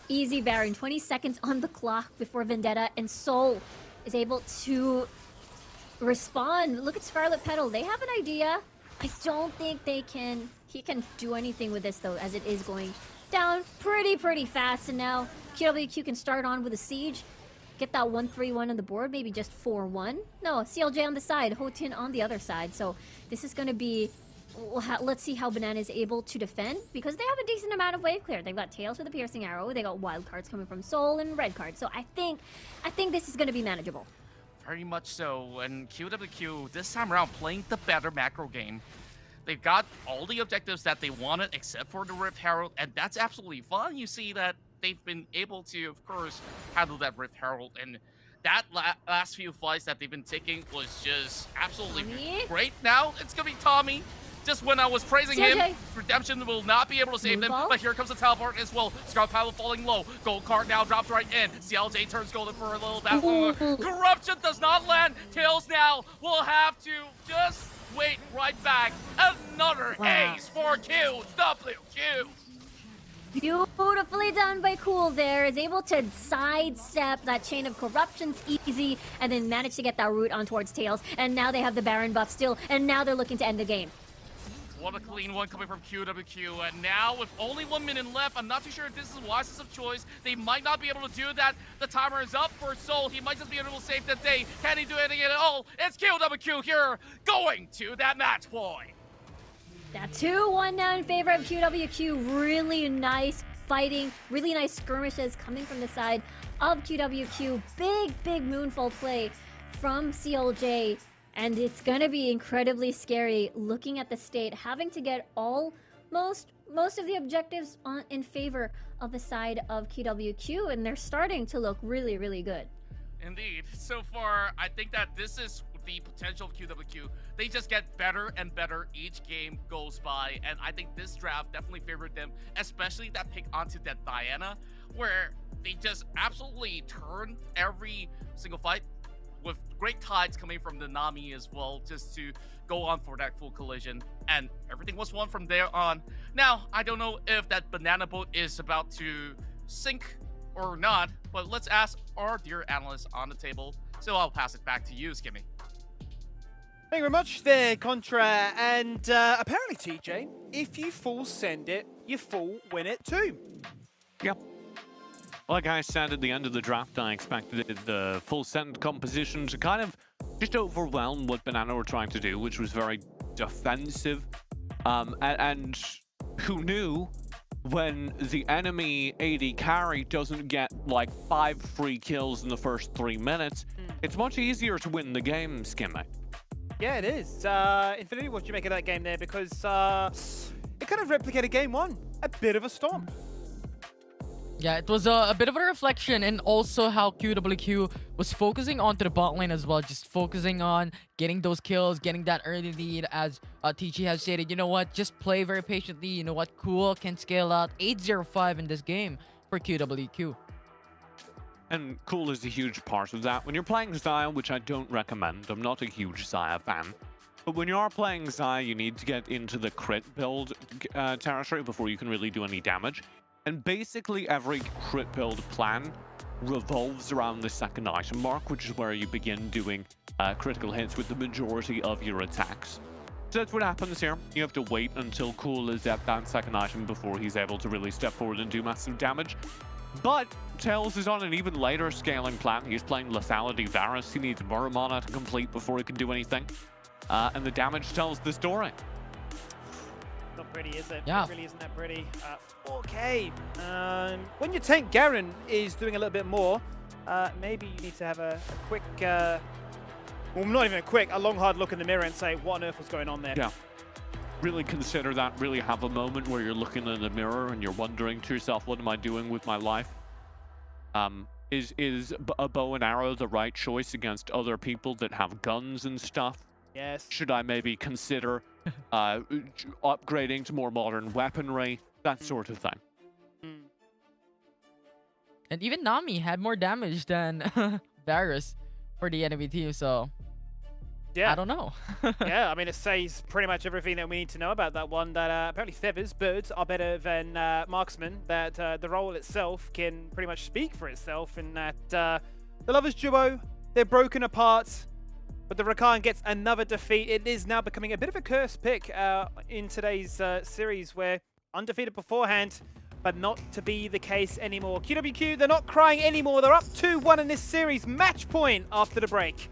Easy Baron, 20 seconds on the clock before Vendetta, and Soul is able to respond. Look at Scarlet Petal, they have an idea. I don't think he can do anything with this though, as it is going down pretty fast, and now QWQ can start on with a siege. Get that 1-3-1 on the board, maybe just 4-1. No, CLJ on the side, Hotin on the other side. So this is going to be, let's see how Banana is able to defend, because they have a decent amount of wave clear. They've got Tails with a piercing arrow, they got wild cards coming from Soul and red cards. So I think this is going to be manageable. Very much so, and QWQ this time around playing the better macro game. They've got all the objectives that they wanted except for the Rift Herald, and that's absolutely fun. You see that they've been able to, of course, handle that Rift Herald, and that last few fights that they've been taking was just absolutely great. Now it's gonna be Tommy. Just when I was praising him, Redemption will not be able to save them, but here comes the teleport as well. Scarlet Paddle falling low. Gold card now drops right in. CLJ turns golden for a little bit. Corruption does not land. Tails now will have to just wait right back. Another ace for QWQ. Beautifully done by Cool there, is able to sidestep that chain of corruptions easy, and then manage to get that root on towards Tails. And now they have the Baron buff still, and now they're looking to end the game. What a clean one coming from QWQ, and now with only 1 minute left, I'm not too sure if this is the wisest of choice. They might not be able to do that. The timer is up for Soul. He might just be able to save the day. Can he do anything at all? It's QWQ here, going to that match point. That 2-1 now in favor of QWQ. Really nice fighting, really nice skirmishes coming from the side of QWQ. Big moonfall play from CLJ. And it's gonna be incredibly scary looking at the state, having to get most of the objectives in favor of the side of QWQ, and they're starting to look really good. Indeed. So far, I think that this is the potential of QWQ. They just get better and better each game goes by, and I think this draft definitely favored them, especially that pick onto that Diana, where they just absolutely turn every single fight with great tides coming from the Nami as well, just to go on for that full collision, and everything was won from there on. Now, I don't know if that banana boat is about to sink or not, but let's ask our dear analyst on the table. So I'll pass it back to you, Skimmy. Thank you very much there, Contra. And apparently, TJ, if you full send it, you full win it too. Yep. Like I said at the end of the draft, I expected the full send composition to kind of just overwhelm what Banana were trying to do, which was very defensive. And who knew when the enemy AD carry doesn't get like 5 free kills in the first 3 minutes, it's much easier to win the game, Skimmy. Yeah, it is. Infinity, what do you make of that game there? Because it kind of replicated game 1. A bit of a stomp. Yeah, it was a bit of a reflection, and also how QWQ was focusing onto the bot lane as well, just focusing on getting those kills, getting that early lead, as TG has stated. You know what, just play very patiently. You know what, Cool can scale out 8-0-5 in this game for QWQ. And Cool is a huge part of that. When you're playing Xayah, which I don't recommend, I'm not a huge Xayah fan, but when you are playing Xayah, you need to get into the crit build territory before you can really do any damage. And basically every crit build plan revolves around the second item mark, which is where you begin doing critical hits with the majority of your attacks. So that's what happens here. You have to wait until Cool is at that second item before he's able to really step forward and do massive damage. But Tails is on an even later scaling plan. He's playing Lethality Varus. He needs Muramana to complete before he can do anything. And the damage tells the story. Not pretty, is it? Yeah. It really isn't that pretty. 4K. When your tank Garen is doing a little bit more, maybe you need to have a quick, well, not even a long hard look in the mirror and say, what on earth was going on there? Yeah. Really consider that. Really have a moment where you're looking in the mirror and you're wondering to yourself, what am I doing with my life? Is a bow and arrow the right choice against other people that have guns and stuff? Yes. Should I maybe consider upgrading to more modern weaponry? That sort of thing. And even Nami had more damage than Varus for the enemy team, so Yeah. I don't know. Yeah, I mean, it says pretty much everything that we need to know about that one, that apparently feathers, birds, are better than marksmen, that the role itself can pretty much speak for itself, and that the Lovers duo, they're broken apart, but the Rakan gets another defeat. It is now becoming a bit of a cursed pick in today's series, where undefeated beforehand, but not to be the case anymore. QWQ, they're not crying anymore. They're up 2-1 in this series. Match point after the break.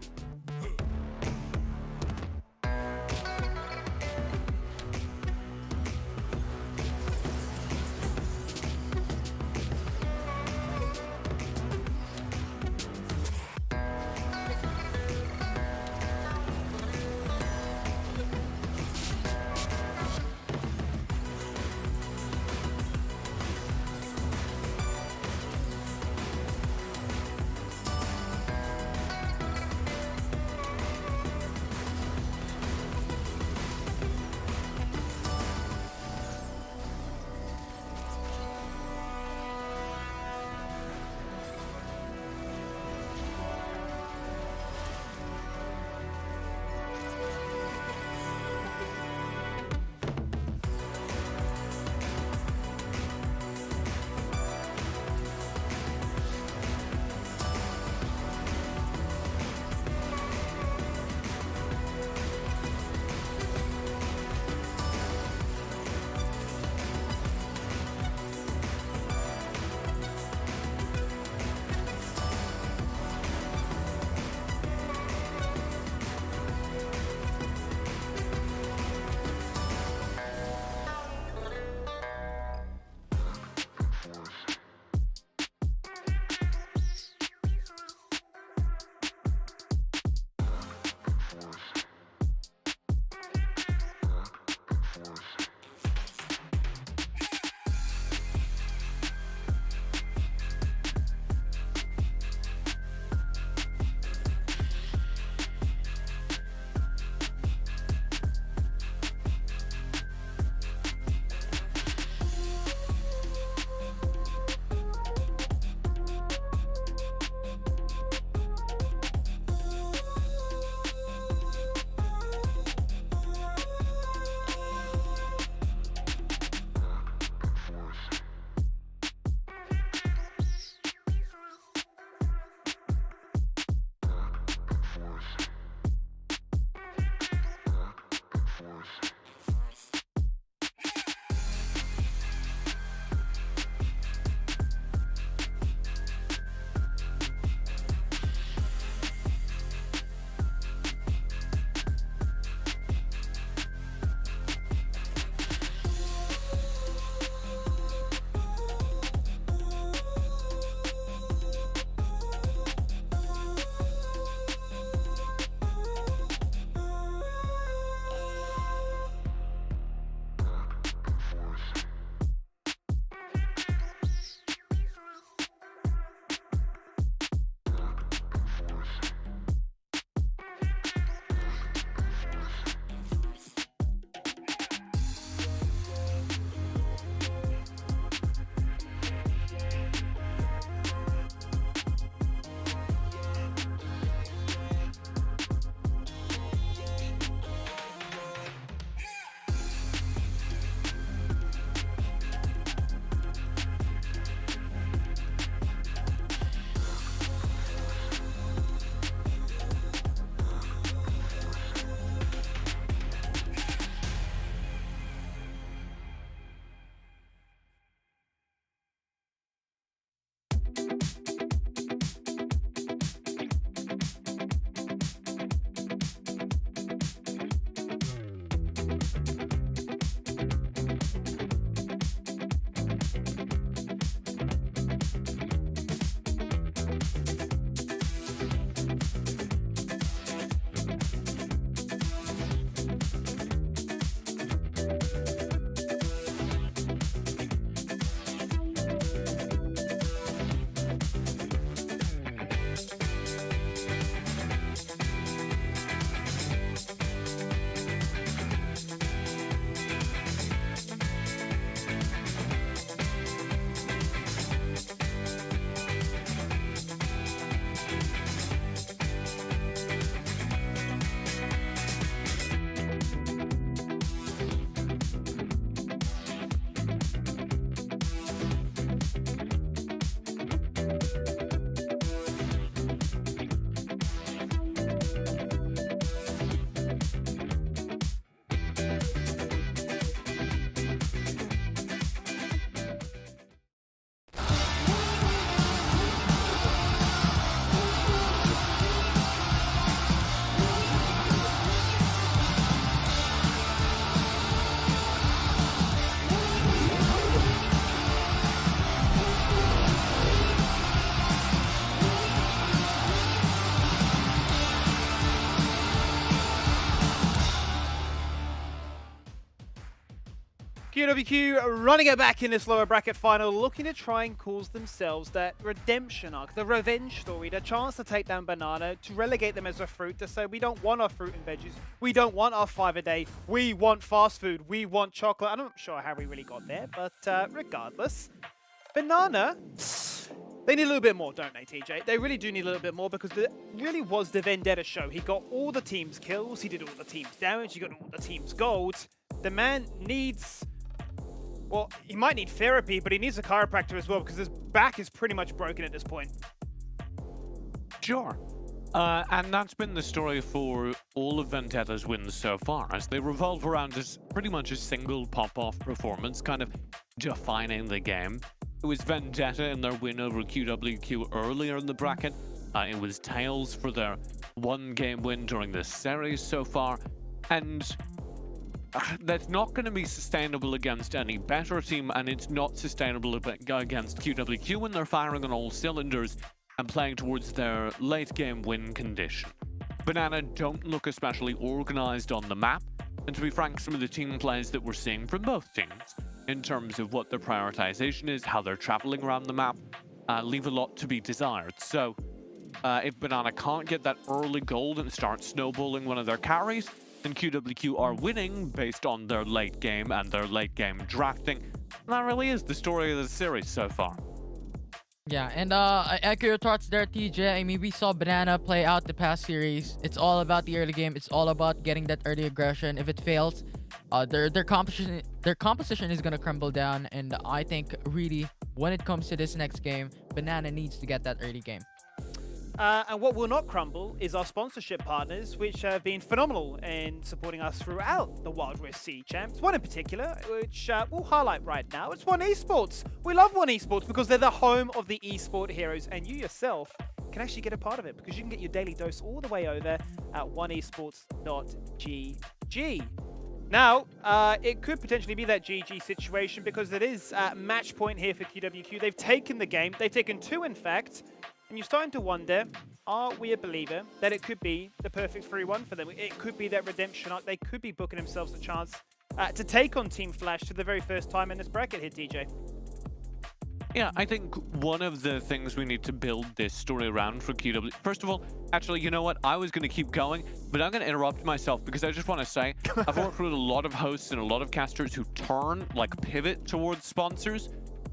QWQ running it back in this lower bracket final, looking to try and cause themselves that redemption arc, the revenge story, the chance to take down Banana, to relegate them as a fruit, to say we don't want our fruit and veggies, we don't want our 5 a day, we want fast food, we want chocolate. I'm not sure how we really got there, but regardless, Banana, they need a little bit more, don't they, TJ? They really do need a little bit more because it really was the Vendetta show. He got all the team's kills, he did all the team's damage, he got all the team's gold. The man needs... Well, he might need therapy, but he needs a chiropractor as well because his back is pretty much broken at this point. Sure. And that's been the story for all of Vendetta's wins so far, as they revolve around pretty much a single pop-off performance, kind of defining the game. It was Vendetta in their win over QWQ earlier in the bracket. It was Tails for their one-game win during this series so far. And that's not going to be sustainable against any better team, and it's not sustainable against QWQ when they're firing on all cylinders and playing towards their late-game win condition. Banana don't look especially organized on the map, and to be frank, some of the team plays that we're seeing from both teams, in terms of what their prioritization is, how they're traveling around the map, leave a lot to be desired. So, if Banana can't get that early gold and start snowballing one of their carries, and QWQ are winning based on their late game and their late game drafting. That really is the story of the series so far. Yeah, and I echo your thoughts there, TJ. I mean, we saw Banana play out the past series. It's all about the early game. It's all about getting that early aggression. If it fails, their composition is gonna crumble down. And I think really, when it comes to this next game, Banana needs to get that early game. And what will not crumble is our sponsorship partners, which have been phenomenal in supporting us throughout the Wild West Sea Champs. One in particular, which we'll highlight right now. It's One Esports. We love One Esports because they're the home of the esport heroes, and you yourself can actually get a part of it because you can get your daily dose all the way over at oneesports.gg. Now, it could potentially be that GG situation because it is match point here for QWQ. They've taken the game. They've taken 2, in fact. And you're starting to wonder, are we a believer that it could be the perfect 3-1 for them? It could be that redemption arc. They could be booking themselves a chance to take on Team Flash for the very first time in this bracket here, TJ. Yeah, I think one of the things we need to build this story around for QW... First of all, actually, you know what? I was going to keep going, but I'm going to interrupt myself because I just want to say I've worked with a lot of hosts and a lot of casters who pivot towards sponsors.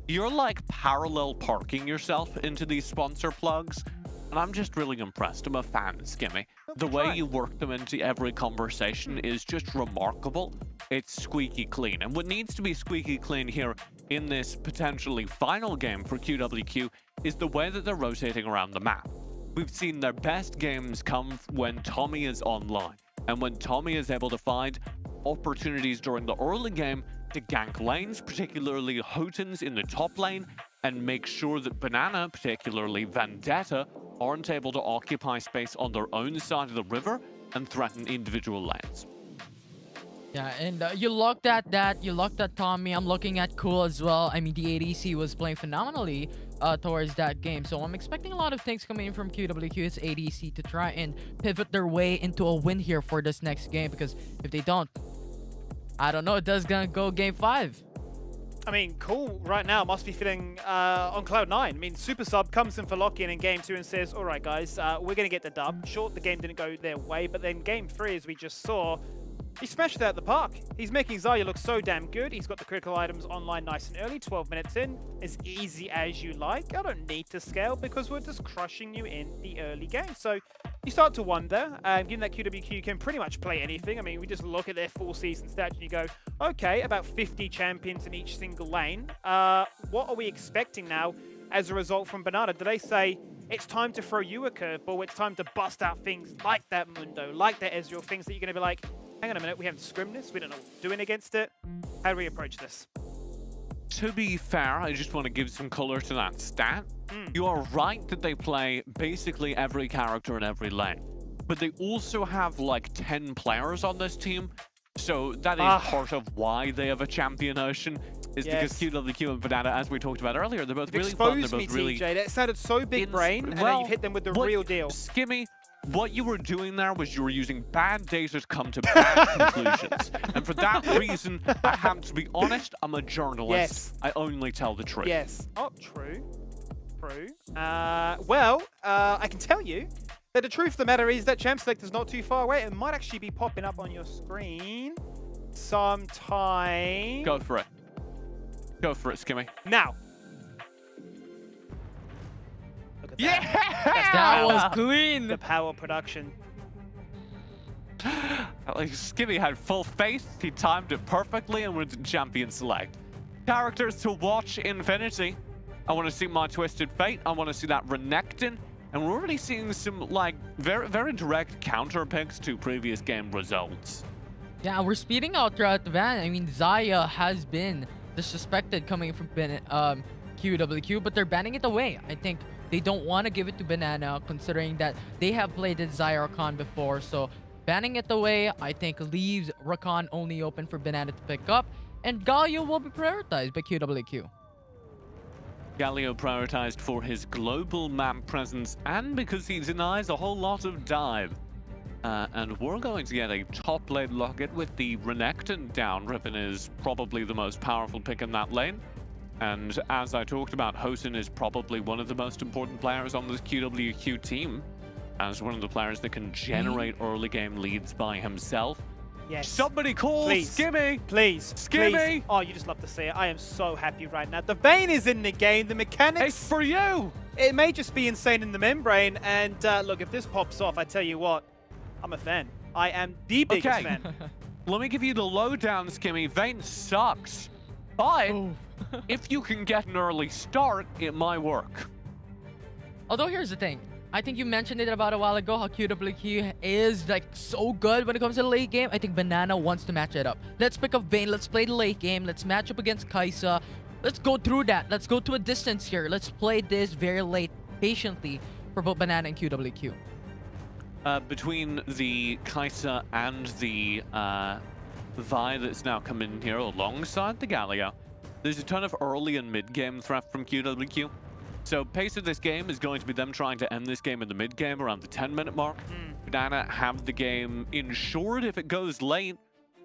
You're like parallel parking yourself into these sponsor plugs, and I'm just really impressed. I'm a fan, Skimmy. The way you work them into every conversation is just remarkable. It's squeaky clean, and what needs to be squeaky clean here in this potentially final game for QWQ is the way that they're rotating around the map. We've seen their best games come when Tommy is online, and when Tommy is able to find opportunities during the early game to gank lanes, particularly Hoten's in the top lane, and make sure that Banana, particularly Vendetta, aren't able to occupy space on their own side of the river and threaten individual lanes. Yeah, and you looked at that. You looked at Tommy. I'm looking at Cool as well. I mean, the ADC was playing phenomenally towards that game. So I'm expecting a lot of things coming in from QWQ's ADC to try and pivot their way into a win here for this next game. Because if they don't, I don't know, that's gonna go game 5. I mean, Cool right now must be feeling on cloud 9. I mean, Super Sub comes in for lock-in in game 2 and says, all right, guys, we're going to get the dub. Sure, the game didn't go their way, but then game 3, as we just saw, he smashed it out the park. He's making Zarya look so damn good. He's got the critical items online nice and early, 12 minutes in. As easy as you like. I don't need to scale because we're just crushing you in the early game. So you start to wonder, given that QWQ can pretty much play anything. I mean, we just look at their full season stats and you go, okay, about 50 champions in each single lane. What are we expecting now as a result from Banana? Do they say, it's time to throw you a curveball, it's time to bust out things like that Mundo, like that Ezreal, things that you're going to be like, hang on a minute, we haven't scrimmed this, we don't know what we're doing against it. How do we approach this? To be fair, I just want to give some color to that stat. You are right that they play basically every character in every lane, but they also have like 10 players on this team, so that is part of why they have a champion ocean, is because QWQ and Banana, as we talked about earlier, they're both really fun, they're both really... TJ. That sounded so big brain, and then you hit them with the real deal. Skimmy, what you were doing there was you were using bad data to come to bad conclusions. And for that reason, I have to be honest, I'm a journalist. Yes. I only tell the truth. Yes. Oh, true. True. Well, I can tell you that the truth of the matter is that Champ Select is not too far away. It might actually be popping up on your screen sometime. Go for it. Go for it, Skimmy. Now. Look at that. Yeah! That's the That power- was clean. the power production. Like, Skimmy had full faith, he timed it perfectly, and went to Champion Select. Characters to watch Infinity. I want to see my Twisted Fate. I want to see that Renekton. And we're already seeing some, like, very, very direct counter picks to previous game results. Yeah, we're speeding out throughout the van. I mean, Zaya has been disrespected coming from QWQ, but they're banning it away. I think they don't want to give it to Banana, considering that they have played it Zaya Rakan before. So banning it away, I think, leaves Rakan only open for Banana to pick up, and Galio will be prioritized by QWQ. Galio prioritized for his global map presence and because he denies a whole lot of dive. And we're going to get a top lane locket with the Renekton down. Riven is probably the most powerful pick in that lane. And as I talked about, Hosen is probably one of the most important players on this QWQ team, as one of the players that can generate early game leads by himself. Yes. Somebody call Please. Skimmy! Please. Skimmy! Please. Oh, you just love to see it. I am so happy right now. The Vayne is in the game. The mechanics. It's for you! It may just be insane in the membrane. And look, if this pops off, I tell you what, I'm a fan. I am the biggest Okay. fan. Let me give you the lowdown, Skimmy. Vayne sucks. But if you can get an early start, it might work. Although here's the thing, I think you mentioned it about a while ago, how QWQ is like so good when it comes to the late game. I think Banana wants to match it up. Let's pick up Vayne, let's play the late game, let's match up against Kaisa. Let's go through that. Let's go to a distance here. Let's play this very late, patiently, for both Banana and QWQ. Between the Kaisa and the Vi that's now come in here alongside the Galio, there's a ton of early and mid-game threat from QWQ. So pace of this game is going to be them trying to end this game in the mid-game around the 10-minute mark. Banana have the game insured if it goes late.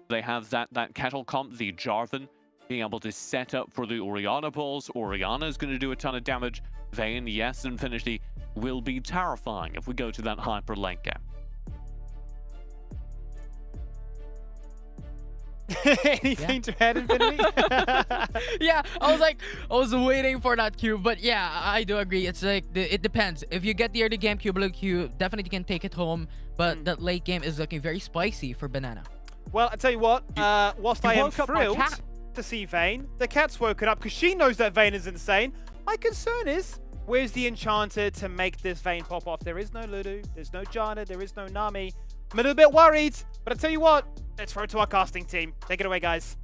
They have that kettle comp, the Jarvan, being able to set up for the Orianna pulls. Orianna's going to do a ton of damage. Vayne, yes, Infinity will be terrifying if we go to that hyper late game. Anything to add, Infinity? Yeah, I was waiting for that cue, but yeah, I do agree. It's like, it depends. If you get the early game QWQ, definitely can take it home, but that late game is looking very spicy for Banana. Well, I tell you what, whilst I am woke up my thrilled cat. to see Vayne, the cat's woken up because she knows that Vayne is insane. My concern is, where's the Enchanter to make this Vayne pop off? There is no Ludu, there's no Janna, there is no Nami. I'm a little bit worried, but I tell you what, let's throw it to our casting team. Take it away, guys.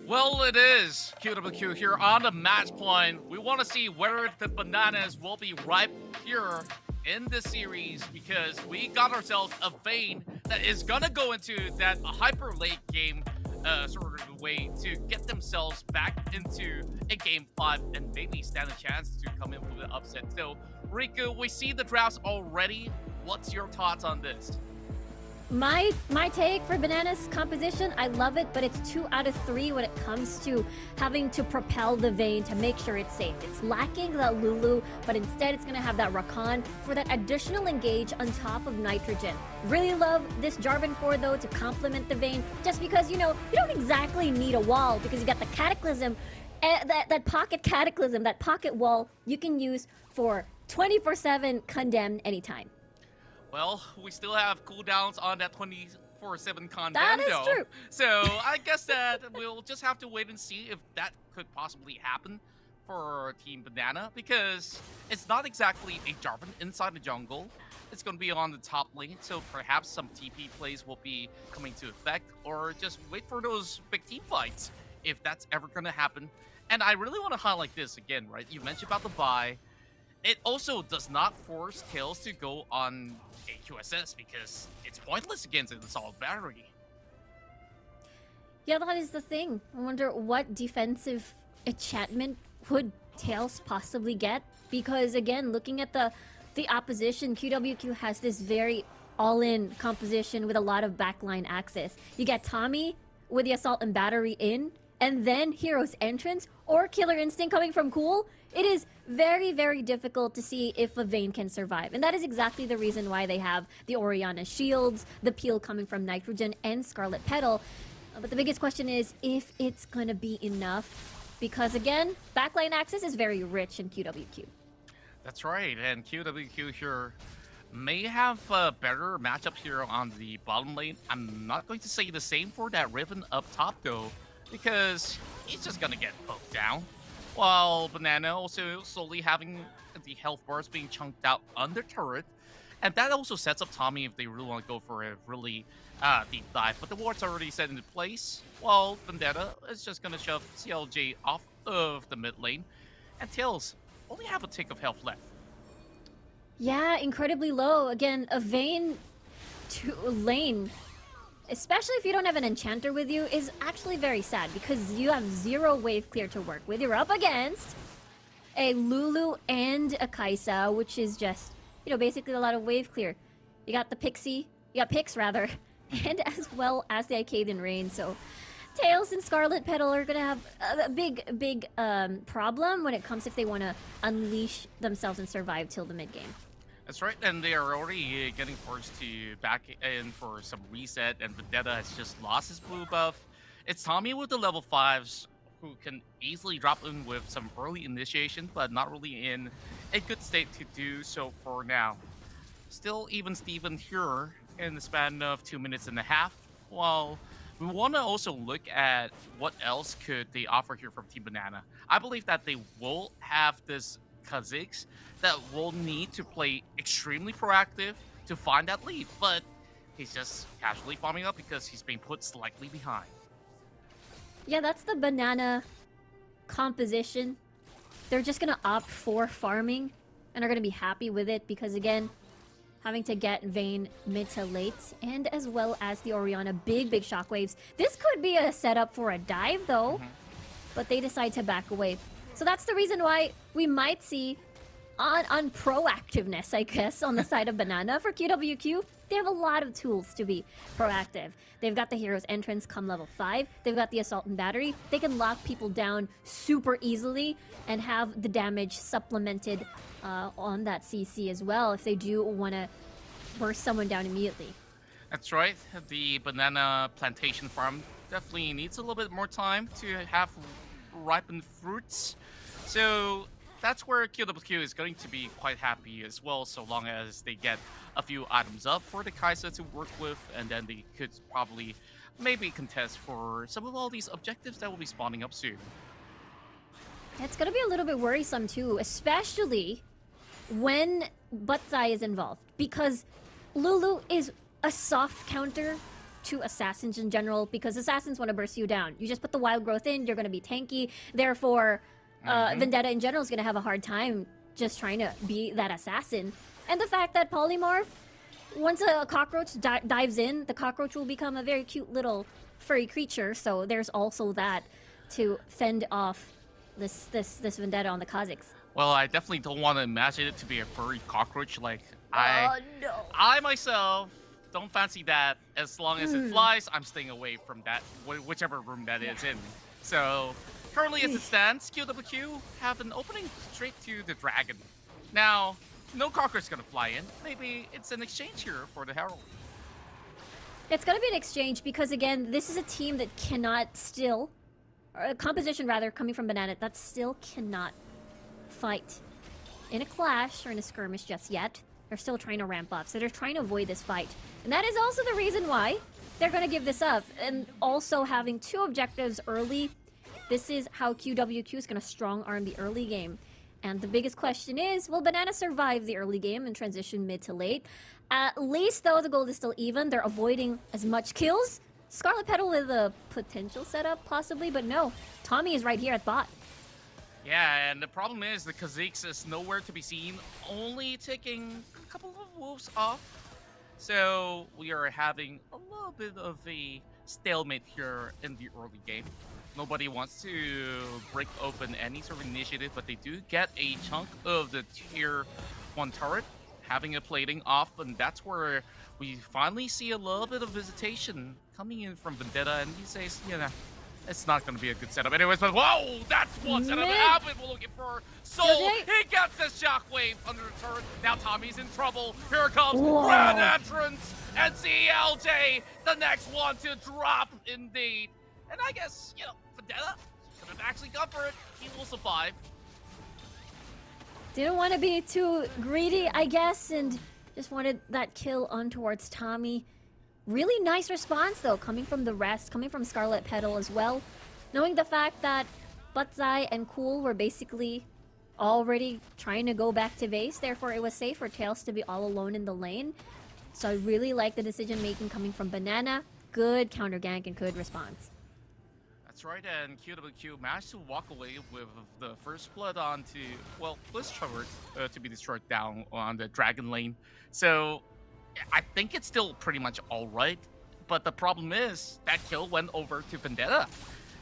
Well, it is QWQ here on the match point. We want to see whether the bananas will be ripe here in this series, because we got ourselves a Vayne that is gonna go into that hyper late game sort of way to get themselves back into a game 5 and maybe stand a chance to come in with an upset. So, Riku, we see the drafts already. What's your thoughts on this? My take for Banana's composition, I love it, but it's 2 out of 3 when it comes to having to propel the Vayne to make sure it's safe. It's lacking that Lulu, but instead it's going to have that Rakan for that additional engage on top of Nitrogen. Really love this Jarvan 4 though to complement the Vayne, just because, you know, you don't exactly need a wall because you got the Cataclysm, that pocket Cataclysm, that pocket wall you can use for 24/7 condemned anytime. Well, we still have cooldowns on that 24/7 condemn, That is though. true. So I guess that we'll just have to wait and see if that could possibly happen for Team Banana, because it's not exactly a Jarvan inside the jungle. It's going to be on the top lane, so perhaps some TP plays will be coming to effect, or just wait for those big team fights if that's ever going to happen. And I really want to highlight this again, right? You mentioned about the buy. It also does not force Tails to go on a QSS because it's pointless against an assault battery. Yeah, that is the thing. I wonder what defensive enchantment would Tails possibly get? Because again, looking at the opposition, QWQ has this very all-in composition with a lot of backline access. You get Tommy with the Assault and Battery in, and then Hero's Entrance or Killer Instinct coming from Cool. It is very, very difficult to see if a Vayne can survive. And that is exactly the reason why they have the Orianna Shields, the Peel coming from Nitrogen, and Scarlet Petal. But the biggest question is if it's gonna be enough. Because again, backline access is very rich in QWQ. That's right, and QWQ here may have a better matchup here on the bottom lane. I'm not going to say the same for that Riven up top though, because he's just gonna get poked down. While Banana also slowly having the health bars being chunked out under turret. And that also sets up Tommy if they really want to go for a really deep dive. But the ward's already set into place, while Vendetta is just going to shove CLJ off of the mid lane. And Tails only have a tick of health left. Yeah, incredibly low. Again, a Vayne to lane, especially if you don't have an enchanter with you, is actually very sad because you have 0 wave clear to work with. You're up against a Lulu and a Kaisa, which is just, you know, basically a lot of wave clear. You got the Pixie, you got Pix rather, and as well as the Icadian Rain. So Tails and Scarlet Petal are gonna have a big problem when it comes if they want to unleash themselves and survive till the mid game. That's right, and they are already getting forced to back in for some reset, and Vendetta has just lost his blue buff. It's Tommy with the level 5s who can easily drop in with some early initiation, but not really in a good state to do so for now. Still even Steven here in the span of 2.5 minutes, while we want to also look at what else could they offer here from Team Banana. I believe that they will have this Kha'Zix that will need to play extremely proactive to find that lead, but he's just casually farming up because he's being put slightly behind. Yeah, that's the Banana composition. They're just gonna opt for farming and are gonna be happy with it because again, having to get Vayne mid to late and as well as the Orianna big shockwaves. This could be a setup for a dive though, but they decide to back away. So that's the reason why we might see on proactiveness, I guess, on the side of Banana. For QWQ, they have a lot of tools to be proactive. They've got the Hero's Entrance come level 5. They've got the Assault and Battery. They can lock people down super easily and have the damage supplemented on that CC as well if they do want to burst someone down immediately. That's right. The banana plantation farm definitely needs a little bit more time to have ripened fruits. So that's where QWQ is going to be quite happy as well, so long as they get a few items up for the Kaisa to work with, and then they could probably maybe contest for some of all these objectives that will be spawning up soon. It's going to be a little bit worrisome too, especially when Butzai is involved, because Lulu is a soft counter to assassins in general, because assassins want to burst you down. You just put the wild growth in, you're going to be tanky, therefore Vendetta in general is going to have a hard time just trying to be that assassin. And the fact that Polymorph, once a cockroach dives in, the cockroach will become a very cute little furry creature, so there's also that to fend off this Vendetta on the Kha'Zix. Well, I definitely don't want to imagine it to be a furry cockroach. Like, Oh no. I myself don't fancy that. As long as it flies, I'm staying away from that, whichever room that is in. So currently as it stands, QWQ have an opening straight to the dragon. Now, no cockroach is gonna fly in. Maybe it's an exchange here for the Herald. It's gonna be an exchange because again, this is a team that cannot still, or a composition rather, coming from Banana, that still cannot fight in a clash or in a skirmish just yet. They're still trying to ramp up, so they're trying to avoid this fight. And that is also the reason why they're gonna give this up. And also having 2 objectives early, this is how QWQ is gonna strong arm the early game. And the biggest question is, will Banana survive the early game and transition mid to late? At least though, the gold is still even. They're avoiding as much kills. Scarlet Petal with a potential setup, possibly, but no. Tommy is right here at bot. Yeah, and the problem is the Kha'Zix is nowhere to be seen, only taking a couple of wolves off. So we are having a little bit of a stalemate here in the early game. Nobody wants to break open any sort of initiative, but they do get a chunk of the tier 1 turret, having a plating off, and that's where we finally see a little bit of visitation coming in from Vendetta, and he says, you know, it's not going to be a good setup anyways, but whoa, that's one setup happened we're looking for. Soul, he gets the shockwave under the turret. Now Tommy's in trouble. Here comes Grand Entrance, and CLJ, the next one to drop indeed. And I guess, you know, Vendetta could have actually gone for it. He will survive. Didn't want to be too greedy, I guess, and just wanted that kill on towards Tommy. Really nice response, though, coming from the rest, coming from Scarlet Petal as well. Knowing the fact that Butzai and Cool were basically already trying to go back to base, therefore it was safe for Tails to be all alone in the lane. So I really like the decision-making coming from Banana. Good counter gank and good response. That's right, and QWQ managed to walk away with the first blood onto, well, this turret to be destroyed down on the Dragon lane. So I think it's still pretty much alright, but the problem is that kill went over to Vendetta.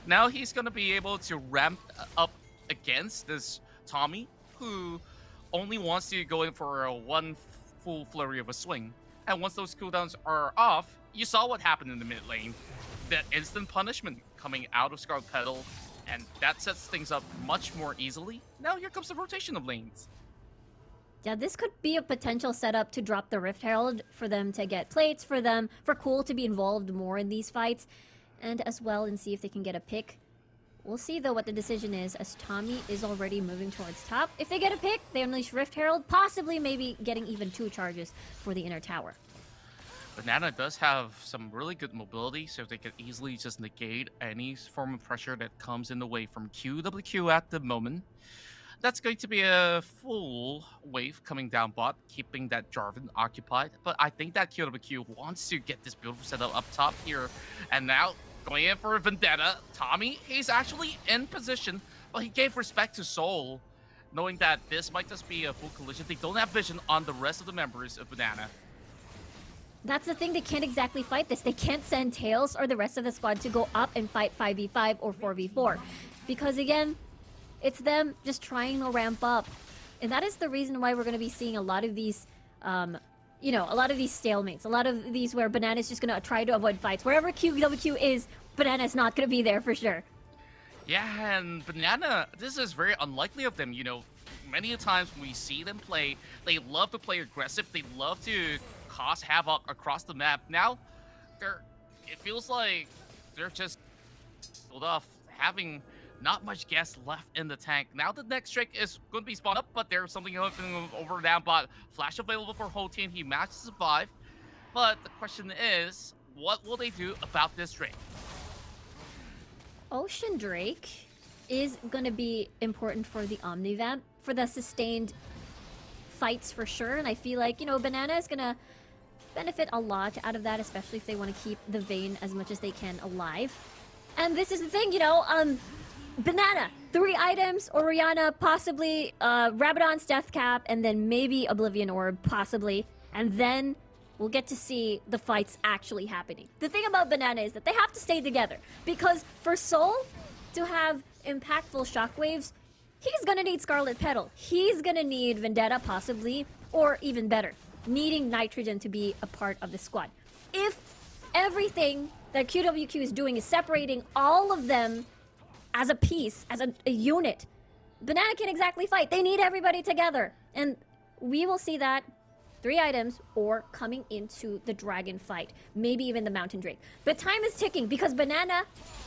Now he's going to be able to ramp up against this Tommy, who only wants to go in for a one full flurry of a swing. And once those cooldowns are off, you saw what happened in the mid lane. That instant punishment coming out of Scarlet Petal, and that sets things up much more easily. Now here comes the rotation of lanes. Yeah, this could be a potential setup to drop the Rift Herald for them to get plates, for Cool to be involved more in these fights, and as well and see if they can get a pick. We'll see though what the decision is, as Tommy is already moving towards top. If they get a pick, they unleash Rift Herald, possibly maybe getting even 2 charges for the inner tower. Banana does have some really good mobility, so they can easily just negate any form of pressure that comes in the way from QWQ at the moment. That's going to be a full wave coming down bot, keeping that Jarvan occupied. But I think that QWQ wants to get this beautiful setup up top here. And now, going in for a Vendetta, Tommy, he's actually in position, but he gave respect to Soul, knowing that this might just be a full collision. They don't have vision on the rest of the members of Banana. That's the thing, they can't exactly fight this. They can't send Tails or the rest of the squad to go up and fight 5v5 or 4v4. Because again, it's them just trying to ramp up. And that is the reason why we're going to be seeing a lot of these, you know, a lot of these stalemates. A lot of these where Banana's just going to try to avoid fights. Wherever QWQ is, Banana's not going to be there for sure. Yeah, and Banana, this is very unlikely of them, you know. Many a times when we see them play, they love to play aggressive. They love to cause havoc across the map. Now, it feels like they're just pulled off, having not much gas left in the tank. Now the next Drake is going to be spawned up, but there's something over down bot. Flash available for whole team. He managed to survive. But the question is, what will they do about this Drake? Ocean Drake is going to be important for the Omnivamp, for the sustained fights for sure. And I feel like, you know, Banana is going to benefit a lot out of that, especially if they want to keep the Vayne as much as they can alive. And this is the thing, you know, Banana, 3 items, Orianna, possibly Rabadon's Death Cap, and then maybe Oblivion Orb, possibly. And then we'll get to see the fights actually happening. The thing about Banana is that they have to stay together, because for Soul to have impactful shockwaves, he's gonna need Scarlet Petal. He's gonna need Vendetta, possibly, or even better, needing Nitrogen to be a part of the squad. If everything that QWQ is doing is separating all of them as a piece, as a unit, Banana can't exactly fight. They need everybody together. And we will see that 3 items or coming into the dragon fight, maybe even the mountain drake. But time is ticking because Banana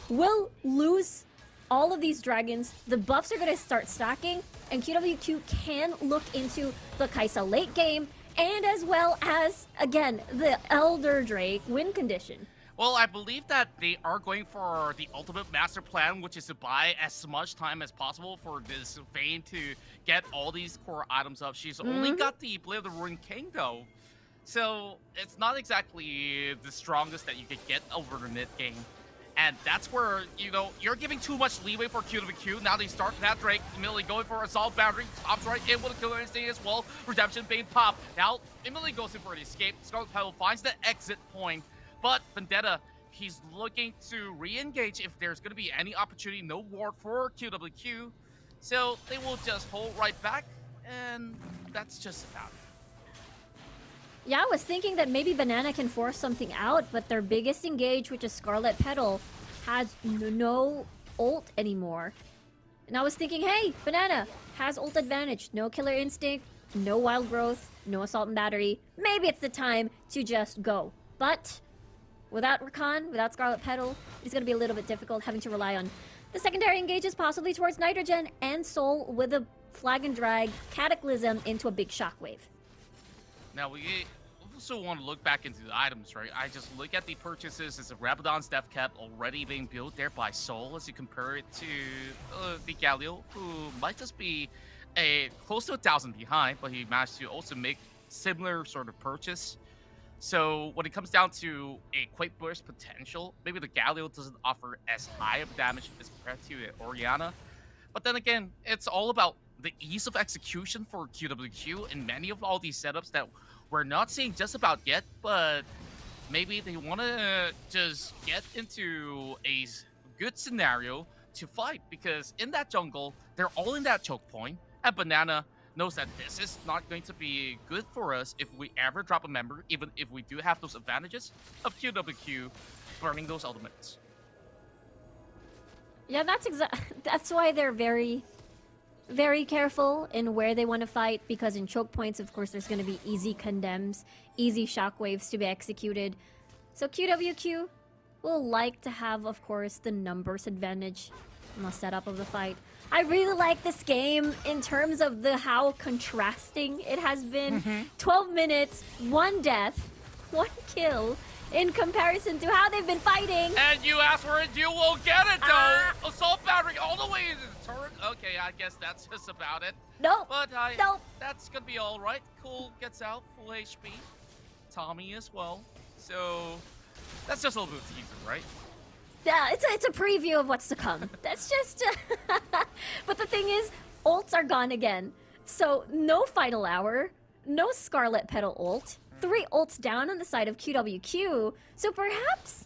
will lose all of these dragons. The buffs are going to start stacking, and QWQ can look into the Kaisa late game, and as well as, again, the Elder Drake win condition. Well, I believe that they are going for the ultimate master plan, which is to buy as much time as possible for this Vayne to get all these core items up. She's only got the Blade of the Ruined King, though. So it's not exactly the strongest that you could get over the mid game. And that's where, you know, you're giving too much leeway for QWQ. Now they start that Drake, immediately going for Assault Boundary. Tops right in with a killer instinct as well. Redemption Bane pop. Now, immediately goes in for an escape. Scarlet Petal finds the exit point. But Vendetta, he's looking to re-engage if there's going to be any opportunity. No ward for QWQ. So they will just hold right back, and that's just about it. Yeah, I was thinking that maybe Banana can force something out, but their biggest engage, which is Scarlet Petal, has no ult anymore. And I was thinking, hey, Banana has ult advantage. No Killer Instinct, no Wild Growth, no Assault and Battery. Maybe it's the time to just go. But without Rakan, without Scarlet Petal, it's going to be a little bit difficult having to rely on the secondary engages possibly towards Nitrogen and Soul with a flag and drag Cataclysm into a big shockwave. Now, we also want to look back into the items, right? I just look at the purchases. It's a Rabadon's Death Cap already being built there by Soul as you compare it to the Galio, who might just be close to 1,000 behind, but he managed to also make similar sort of purchase. So when it comes down to a quick burst potential, maybe the Galio doesn't offer as high of damage as compared to Oriana. But then again, it's all about the ease of execution for QWQ and many of all these setups that we're not seeing just about yet, but maybe they want to just get into a good scenario to fight, because in that jungle, they're all in that choke point, and Banana knows that this is not going to be good for us if we ever drop a member, even if we do have those advantages of QWQ burning those ultimates. Yeah, that's why they're very, very careful in where they want to fight, because in choke points, of course, there's going to be easy condemns, easy shockwaves to be executed. So QWQ will like to have, of course, the numbers advantage in the setup of the fight. I really like this game in terms of how contrasting it has been. 12 minutes, 1 death, 1 kill, in comparison to how they've been fighting. And you asked for it, you will get it, though. Assault battery all the way into the turret. Okay, I guess that's just about it. Nope. But Nope. that's gonna be all right. Cole gets out, full HP. Tommy as well. So that's just a little bit of teaser, right? Yeah, it's a preview of what's to come. That's just... But the thing is, ults are gone again. So no final hour, no Scarlet Petal ult, 3 ults down on the side of QWQ. So perhaps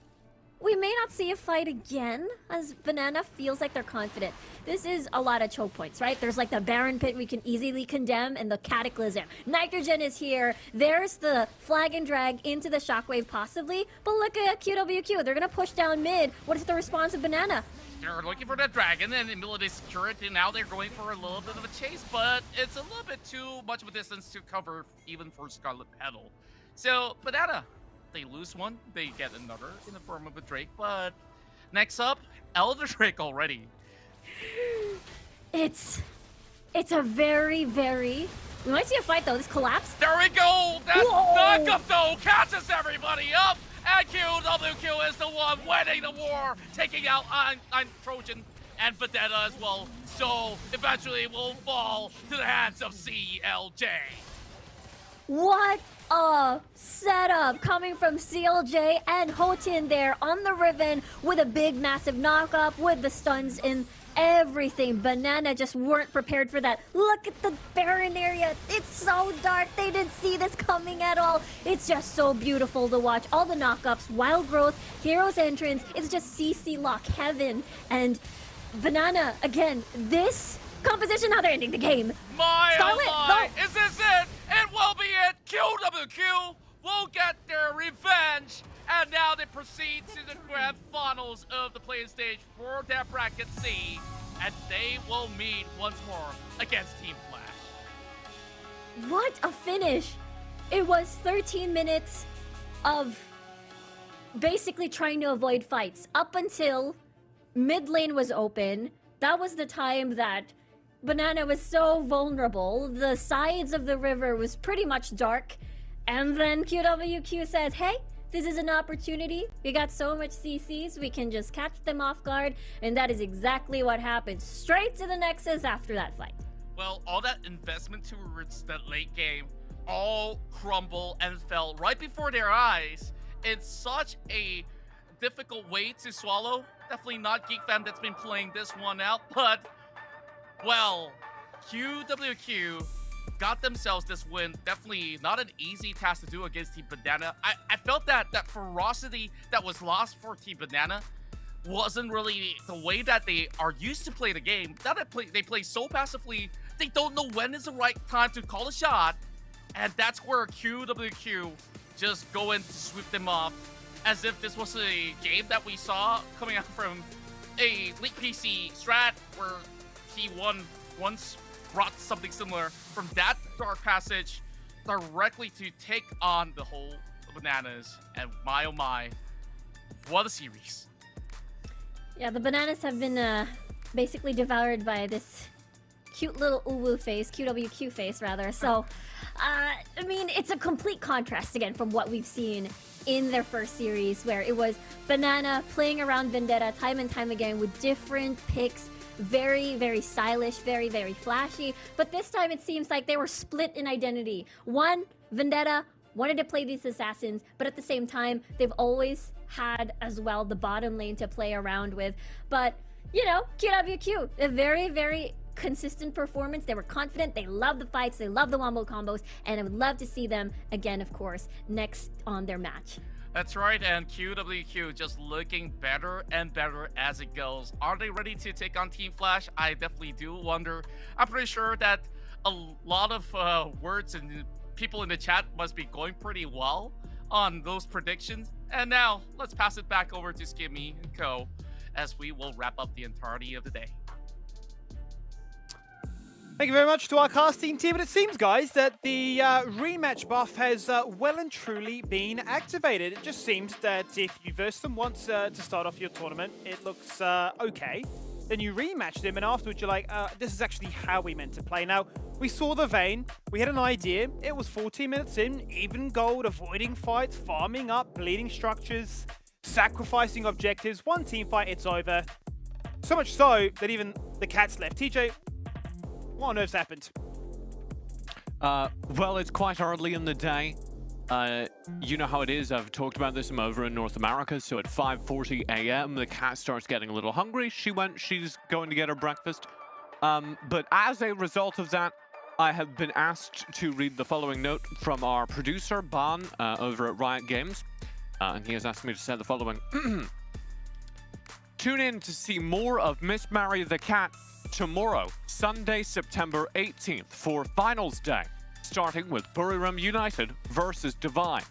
we may not see a fight again, as Banana feels like they're confident. This is a lot of choke points, right? There's like the Baron Pit we can easily condemn, and the Cataclysm. Nitrogen is here. There's the flag and drag into the shockwave possibly. But look at QWQ. They're going to push down mid. What is the response of Banana? They're looking for that dragon, and in the middle of this turret, and now they're going for a little bit of a chase, but it's a little bit too much of a distance to cover even for Scarlet Petal. So, Banana, they lose one, they get another in the form of a Drake, but next up, Elder Drake already. It's a very, very... We might see a fight though. This collapse. There we go! That Whoa! knockup though catches everybody up! And QWQ is the one winning the war, taking out I'm Trojan and Vendetta as well. So eventually will fall to the hands of CLJ. What a setup coming from CLJ and Houghton there on the Riven with a big massive knockup with the stuns in everything. Banana just weren't prepared for that. Look at the Baron area. It's so dark. They didn't see this coming at all. It's just so beautiful to watch. All the knockups, Wild Growth, Hero's Entrance. It's just CC lock heaven. And Banana, again, this composition, how they're ending the game. My Scarlet, oh my, no. is this it? It will be it. QWQ will get their revenge. And now they proceed to the grand finals of the play stage for their bracket C. And they will meet once more against Team Flash. What a finish. It was 13 minutes of basically trying to avoid fights up until mid lane was open. That was the time that Banana was so vulnerable. The sides of the river was pretty much dark. And then QWQ says, hey, this is an opportunity. We got so much CCs, we can just catch them off guard. And that is exactly what happened. Straight to the Nexus after that fight. Well, all that investment towards that late game all crumble and fell right before their eyes. It's such a difficult way to swallow. Definitely not Geek Fam that's been playing this one out, but, well, QWQ got themselves this win. Definitely not an easy task to do against Team Banana. I felt that ferocity that was lost for Team Banana wasn't really the way that they are used to play the game. Now that they play so passively, they don't know when is the right time to call a shot. And that's where QWQ just go in to sweep them off, as if this was a game that we saw coming out from a League PC strat where he once brought something similar from that dark passage directly to take on the whole Bananas. And my oh my, what a series. Yeah, the Bananas have been basically devoured by this cute little uwu face, QWQ face rather. So, I mean, it's a complete contrast again from what we've seen in their first series, where it was Banana playing around Vendetta time and time again with different picks, very, very stylish, very, very flashy. But this time it seems like they were split in identity. One, Vendetta wanted to play these assassins, but at the same time, they've always had as well the bottom lane to play around with. But, you know, QWQ, a very, very consistent performance. They were confident, they love the fights, they love the wombo combos, and I would love to see them again, of course, next on their match. That's right, and QWQ just looking better and better as it goes. Are they ready to take on Team Flash? I definitely do wonder. I'm pretty sure that a lot of words and people in the chat must be going pretty well on those predictions. And now, let's pass it back over to Skimmy and Co. as we will wrap up the entirety of the day. Thank you very much to our casting team. And it seems, guys, that the rematch buff has well and truly been activated. It just seems that if you verse them once to start off your tournament, it looks okay. Then you rematch them, and afterwards you're like, this is actually how we meant to play. Now, we saw the Vayne. We had an idea. It was 14 minutes in, even gold, avoiding fights, farming up, bleeding structures, sacrificing objectives. One team fight, it's over. So much so that even the cats left. TJ, what on earth's happened? Well, it's quite early in the day. You know how it is. I've talked about this. I'm over in North America, so at 5:40 a.m. the cat starts getting a little hungry. She's going to get her breakfast. But as a result of that, I have been asked to read the following note from our producer, Ban, over at Riot Games. And he has asked me to say the following. Tune in to see more of Miss Mary the Cat tomorrow, Sunday, September 18th, for Finals Day, starting with Buriram United versus Divine.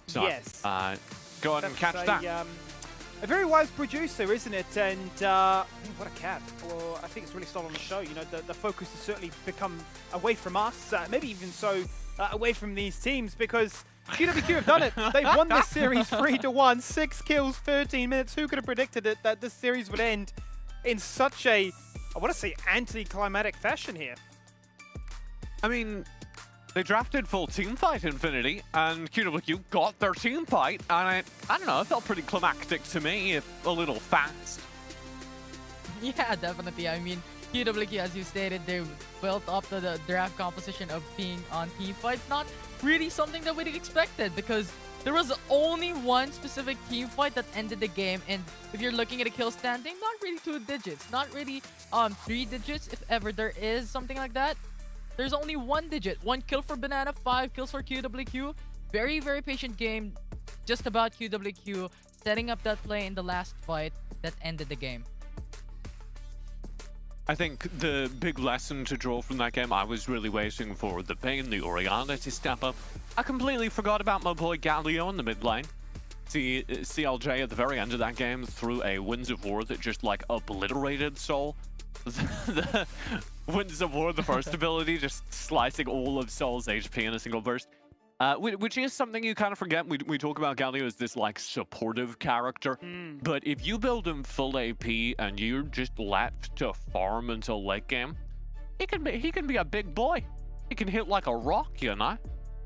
So, yes. Go ahead and catch that. A very wise producer, isn't it? And what a cat. Well, I think it's really stolen the show. You know, the focus has certainly become away from us, maybe even so away from these teams, because QWQ have done it. They've won this series 3-1, 6 kills, 13 minutes. Who could have predicted it that this series would end in such a, I want to say, anticlimactic fashion here? I mean, they drafted full team fight Infinity, and QWQ got their team fight, and I don't know, it felt pretty climactic to me, if a little fast. Yeah, definitely. I mean, QWQ, as you stated, they built up to the draft composition of being on team fights. Not really something that we'd expected, because there was only one specific team fight that ended the game, and if you're looking at a kill standing, not really 2 digits, not really 3 digits, if ever there is something like that. There's only 1 digit. 1 kill for Banana, 5 kills for QWQ. Very, very patient game. Just about QWQ setting up that play in the last fight that ended the game. I think the big lesson to draw from that game, I was really waiting for the Vayne, the Oriana to step up. I completely forgot about my boy Galio in the mid lane. See, CLJ at the very end of that game threw a Winds of War that just like obliterated Soul. The Winds of War, the first ability, just slicing all of Soul's HP in a single burst. Which is something you kind of forget. We talk about Galio as this like supportive character, but if you build him full AP and you're just left to farm until late game, he can be a big boy. He can hit like a rock, you know.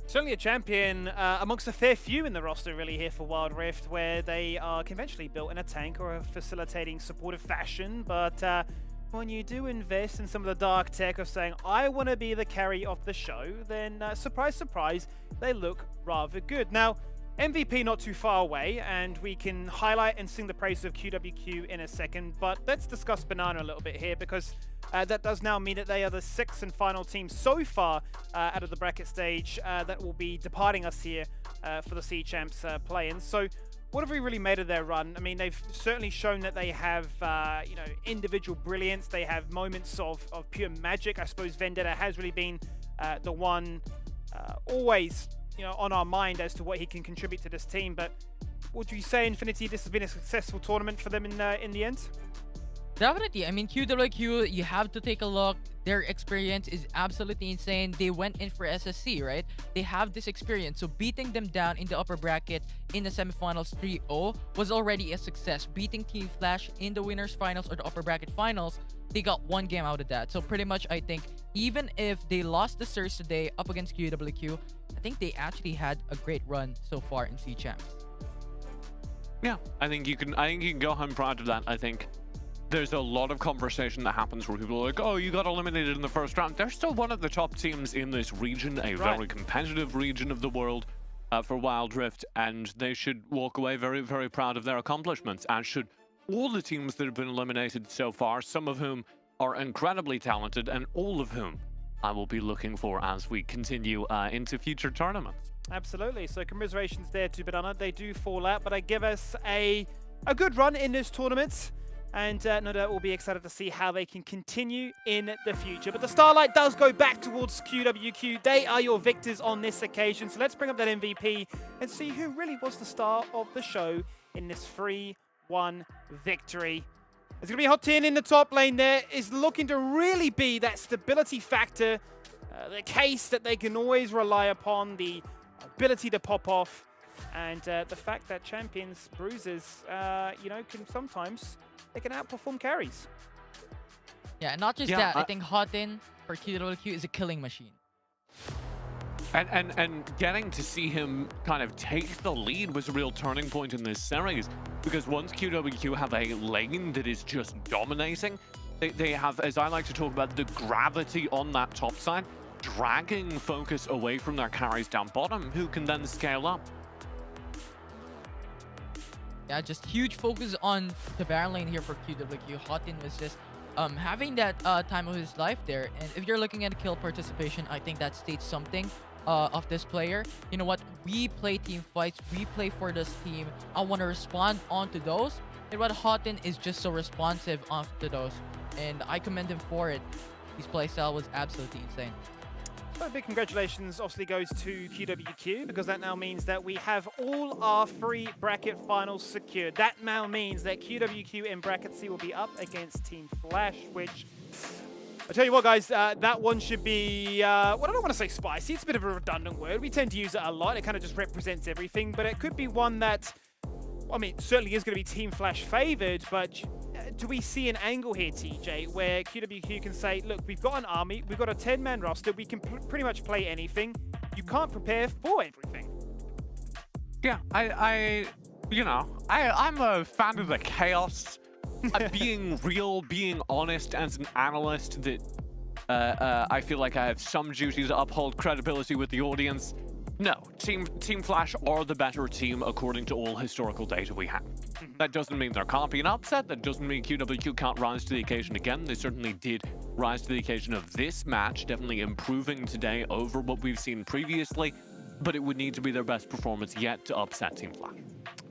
Certainly a champion amongst a fair few in the roster really here for Wild Rift, where they are conventionally built in a tank or a facilitating supportive fashion, but when you do invest in some of the dark tech of saying, I want to be the carry of the show, then surprise, surprise, they look rather good. Now, MVP not too far away, and we can highlight and sing the praises of QWQ in a second, but let's discuss Banana a little bit here, because that does now mean that they are the 6th and final team so far out of the bracket stage that will be departing us here for the C Champs play-in. So what have we really made of their run? I mean, they've certainly shown that they have, you know, individual brilliance. They have moments of pure magic. I suppose Vendetta has really been the one always, you know, on our mind as to what he can contribute to this team. But would you say, Infinity, this has been a successful tournament for them in the end? Definitely. I mean, QWQ, you have to take a look. Their experience is absolutely insane. They went in for SSC, right? They have this experience. So beating them down in the upper bracket in the semifinals 3-0 was already a success. Beating Team Flash in the winners finals or the upper bracket finals, they got one game out of that. So pretty much, I think, even if they lost the series today up against QWQ, I think they actually had a great run so far in C Champs. Yeah, I think you can go home proud of that. I think there's a lot of conversation that happens where people are like, oh, you got eliminated in the first round. They're still one of the top teams in this region, a very competitive region of the world for Wild Rift, and they should walk away very, very proud of their accomplishments, as should all the teams that have been eliminated so far, some of whom are incredibly talented, and all of whom I will be looking for as we continue into future tournaments. Absolutely. So commiserations there to Banana. They do fall out, but they give us a good run in this tournament. And no doubt we'll be excited to see how they can continue in the future. But the Starlight does go back towards QWQ. They are your victors on this occasion. So let's bring up that MVP and see who really was the star of the show in this 3-1 victory. It's going to be Hot Tin in the top lane there. Is looking to really be that stability factor, the case that they can always rely upon, the ability to pop off, and the fact that champions, bruisers, you know, can sometimes... they can outperform carries. Yeah, and not just that. I think Hotin for QWQ is a killing machine. And getting to see him kind of take the lead was a real turning point in this series, because once QWQ have a lane that is just dominating, they have, as I like to talk about, the gravity on that top side, dragging focus away from their carries down bottom, who can then scale up. Yeah, just huge focus on the Baron lane here for QWQ. Hotin was just having that time of his life there. And if you're looking at kill participation, I think that states something of this player. You know what? We play team fights. We play for this team. I want to respond onto those. And what Hotin is just so responsive onto those. And I commend him for it. His playstyle was absolutely insane. So big congratulations obviously goes to QWQ, because that now means that we have all our 3 bracket finals secured. That now means that QWQ in bracket C will be up against Team Flash, which, I tell you what guys, that one should be, well, I don't want to say spicy, it's a bit of a redundant word. We tend to use it a lot, it kind of just represents everything, but it could be one that, I mean, certainly is going to be Team Flash favored, but do we see an angle here, TJ, where QWQ can say, look, we've got an army, we've got a 10-man roster, we can pretty much play anything. You can't prepare for everything. Yeah, I'm a fan of the chaos. Being real, being honest as an analyst, that I feel like I have some duty to uphold credibility with the audience. No, Team Flash are the better team according to all historical data we have. That doesn't mean there can't be an upset. That doesn't mean QWQ can't rise to the occasion again. They certainly did rise to the occasion of this match, definitely improving today over what we've seen previously, but it would need to be their best performance yet to upset Team Flash.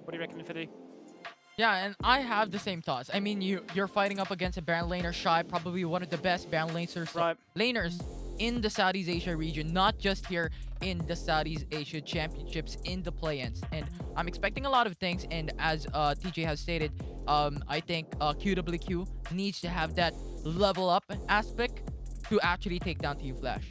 What do you reckon, Infinity? Yeah, and I have the same thoughts. I mean, you're fighting up against a Baron laner, Shy, probably one of the best Baron laners in the Southeast Asia region, not just here in the Southeast Asia Championships in the play-ins. And I'm expecting a lot of things, and as TJ has stated, I think QWQ needs to have that level up aspect to actually take down Team Flash.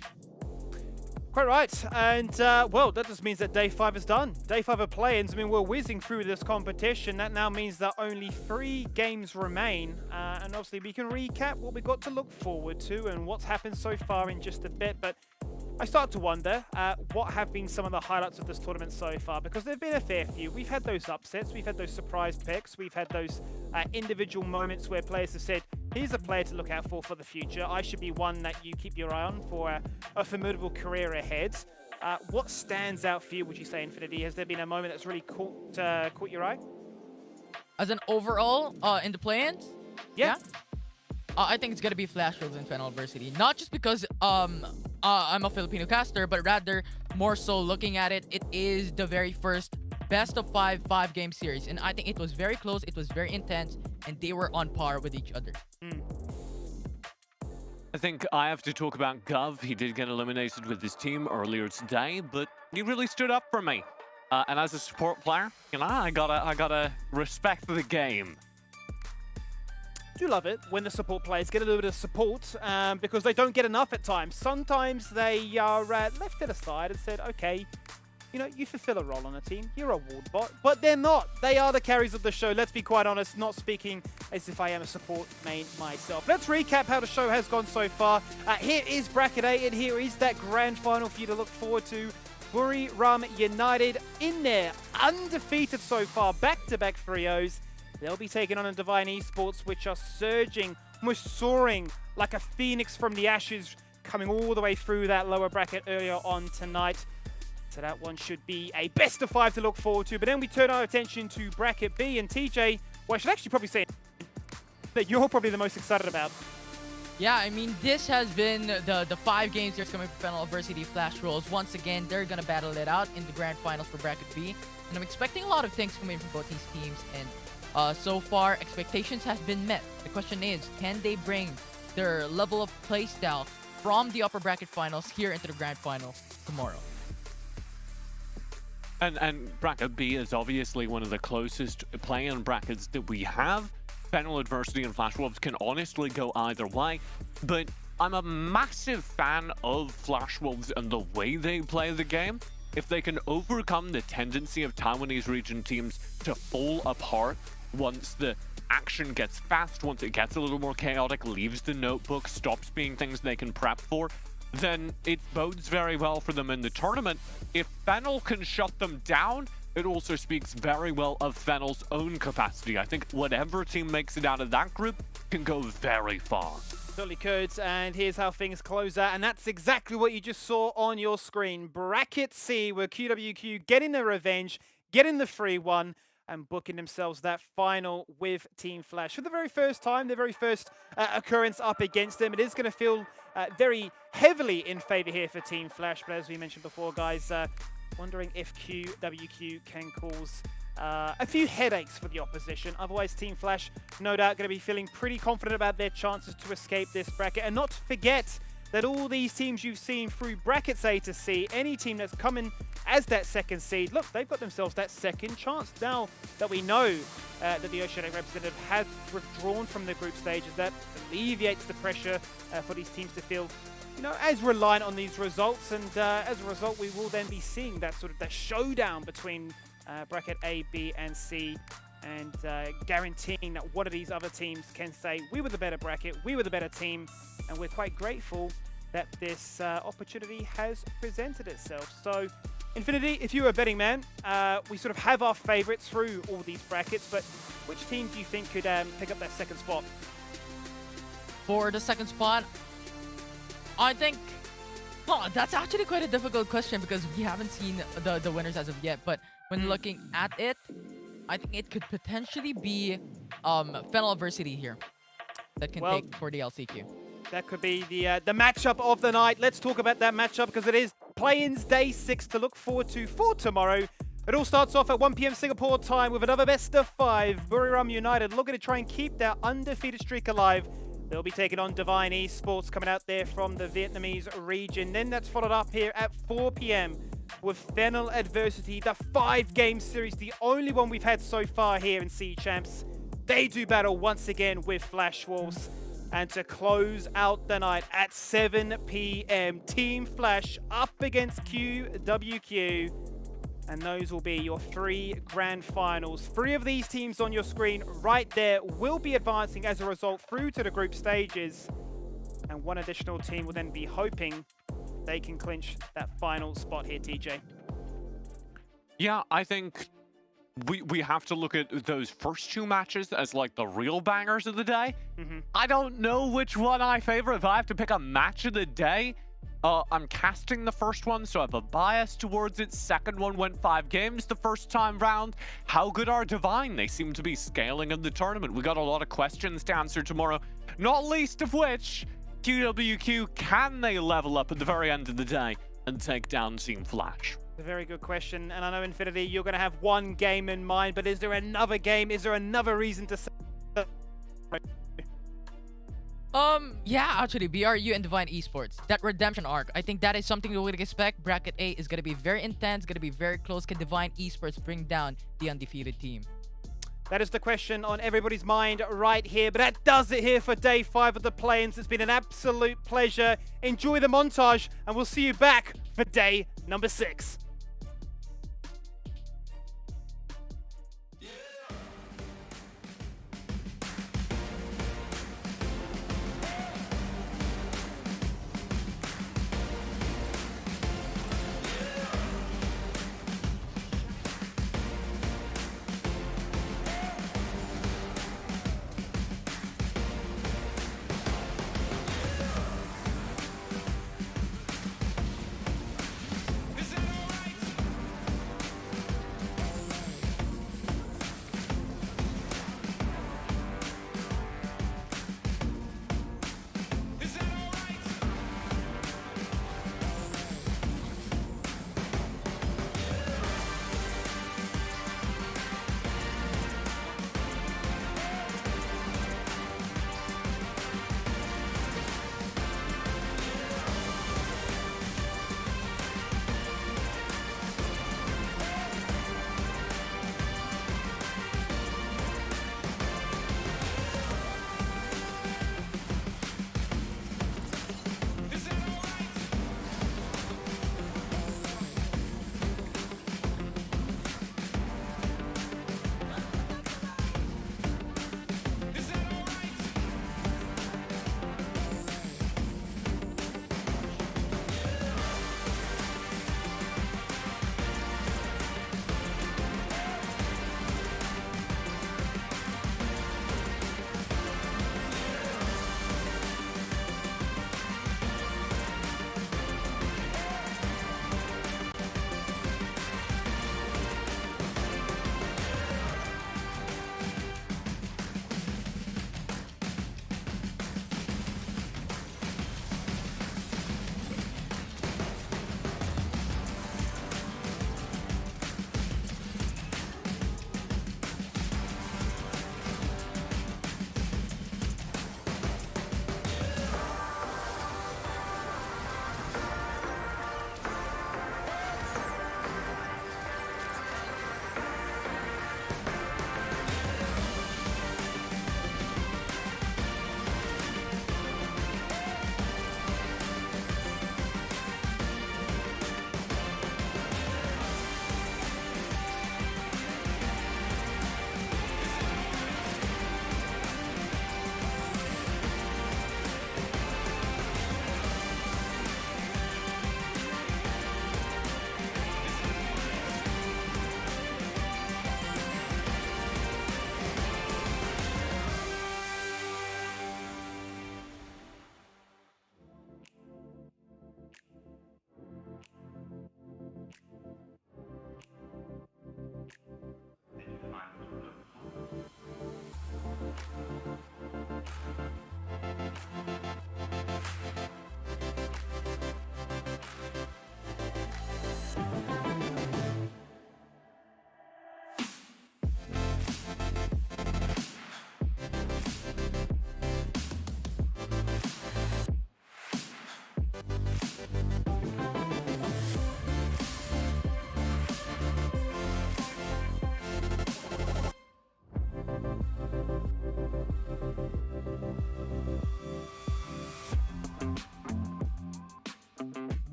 Quite right, and well, that just means that day 5 is done. Day 5 of play-ins. I mean, we're whizzing through this competition. That now means that only 3 games remain, and obviously we can recap what we've got to look forward to and what's happened so far in just a bit. But I start to wonder what have been some of the highlights of this tournament so far, because there have been a fair few. We've had those upsets, we've had those surprise picks, we've had those individual moments where players have said, here's a player to look out for the future. I should be one that you keep your eye on for a formidable career ahead. What stands out for you, would you say, Infinity? Has there been a moment that's really caught your eye? As an overall, in the play-ins? Yeah. I think it's gonna be Flash Wolves in Final Adversity. Not just because I'm a Filipino caster, but rather more so looking at it, it is the very first best of 5 game series. And I think it was very close, it was very intense, and they were on par with each other. I think I have to talk about Gov. He did get eliminated with his team earlier today, but he really stood up for me. And as a support player, you know, I gotta respect the game. I do love it when the support players get a little bit of support because they don't get enough at times. Sometimes they are left to the side and said, okay, you know, you fulfill a role on a team. You're a ward bot. But they're not. They are the carries of the show. Let's be quite honest, not speaking as if I am a support main myself. Let's recap how the show has gone so far. Here is Bracket 8, and here is that grand final for you to look forward to. Buriram United in there, undefeated so far, back-to-back 3-0s. They'll be taking on a Divine Esports, which are surging, almost soaring like a phoenix from the ashes, coming all the way through that lower bracket earlier on tonight. So that one should be a best of 5 to look forward to. But then we turn our attention to Bracket B. And TJ, well, I should actually probably say that you're probably the most excited about. Yeah, I mean, this has been the 5 games that's coming from Final Adversity Flash Rolls. Once again, they're going to battle it out in the grand finals for Bracket B. And I'm expecting a lot of things coming from both these teams. And so far, expectations have been met. The question is, can they bring their level of playstyle from the upper bracket finals here into the grand final tomorrow? And Bracket B is obviously one of the closest play-in brackets that we have. Final Adversity and Flash Wolves can honestly go either way, but I'm a massive fan of Flash Wolves and the way they play the game. If they can overcome the tendency of Taiwanese region teams to fall apart once the action gets fast, once it gets a little more chaotic, leaves the notebook, stops being things they can prep for, then it bodes very well for them in the tournament. If Fennel can shut them down, it also speaks very well of Fennel's own capacity. I think whatever team makes it out of that group can go very far. Certainly could, and here's how things close out, and that's exactly what you just saw on your screen. Bracket C, where QWQ getting their revenge, getting the 3-1, and booking themselves that final with Team Flash. For the very first time, the very first occurrence up against them, it is going to feel very heavily in favor here for Team Flash. But as we mentioned before, guys, wondering if QWQ can cause a few headaches for the opposition. Otherwise, Team Flash, no doubt, going to be feeling pretty confident about their chances to escape this bracket. And not to forget that all these teams you've seen through brackets A to C, any team that's coming as that second seed, look, they've got themselves that second chance. Now that we know that the Oceanic representative has withdrawn from the group stages, that alleviates the pressure for these teams to feel, you know, as reliant on these results. And as a result, we will then be seeing that sort of that showdown between bracket A, B, and C, and guaranteeing that one of these other teams can say, we were the better bracket, we were the better team, and we're quite grateful that this opportunity has presented itself. So, Infinity, if you were a betting man, we sort of have our favorites through all these brackets, but which team do you think could pick up that second spot? For the second spot, I think... Oh, that's actually quite a difficult question because we haven't seen the winners as of yet. But when looking at it, I think it could potentially be Final Adversity here that can take for the LCQ. That could be the matchup of the night. Let's talk about that matchup because it is play-ins day 6 to look forward to for tomorrow. It all starts off at 1 PM Singapore time with another best of 5. Buriram United looking to try and keep their undefeated streak alive. They'll be taking on Divine Esports coming out there from the Vietnamese region. Then that's followed up here at 4 PM with Final Adversity, the 5-game series, the only one we've had so far here in Sea Champs. They do battle once again with Flash Wolves. And to close out the night at 7 PM, Team Flash up against QWQ. And those will be your 3 grand finals. 3 of these teams on your screen right there will be advancing as a result through to the group stages. And one additional team will then be hoping they can clinch that final spot here, TJ. Yeah, I think we have to look at those first 2 matches as like the real bangers of the day. I don't know which one I favor. If I have to pick a match of the day, I'm casting the first one, so I have a bias towards it. Second one went 5 games the first time round. How good are Divine? They seem to be scaling in the tournament. We got a lot of questions to answer tomorrow, not least of which, QWQ, can they level up at the very end of the day and take down Team Flash? A very good question, and I know Infinity, you're going to have one game in mind, but is there another game? Is there another reason to say? Yeah, actually, BRU and Divine Esports, that redemption arc, I think that is something we would expect. Bracket 8 is going to be very intense, going to be very close. Can Divine Esports bring down the undefeated team? That is the question on everybody's mind right here, but that does it here for day 5 of the play-ins. It's been an absolute pleasure. Enjoy the montage, and we'll see you back for day number 6.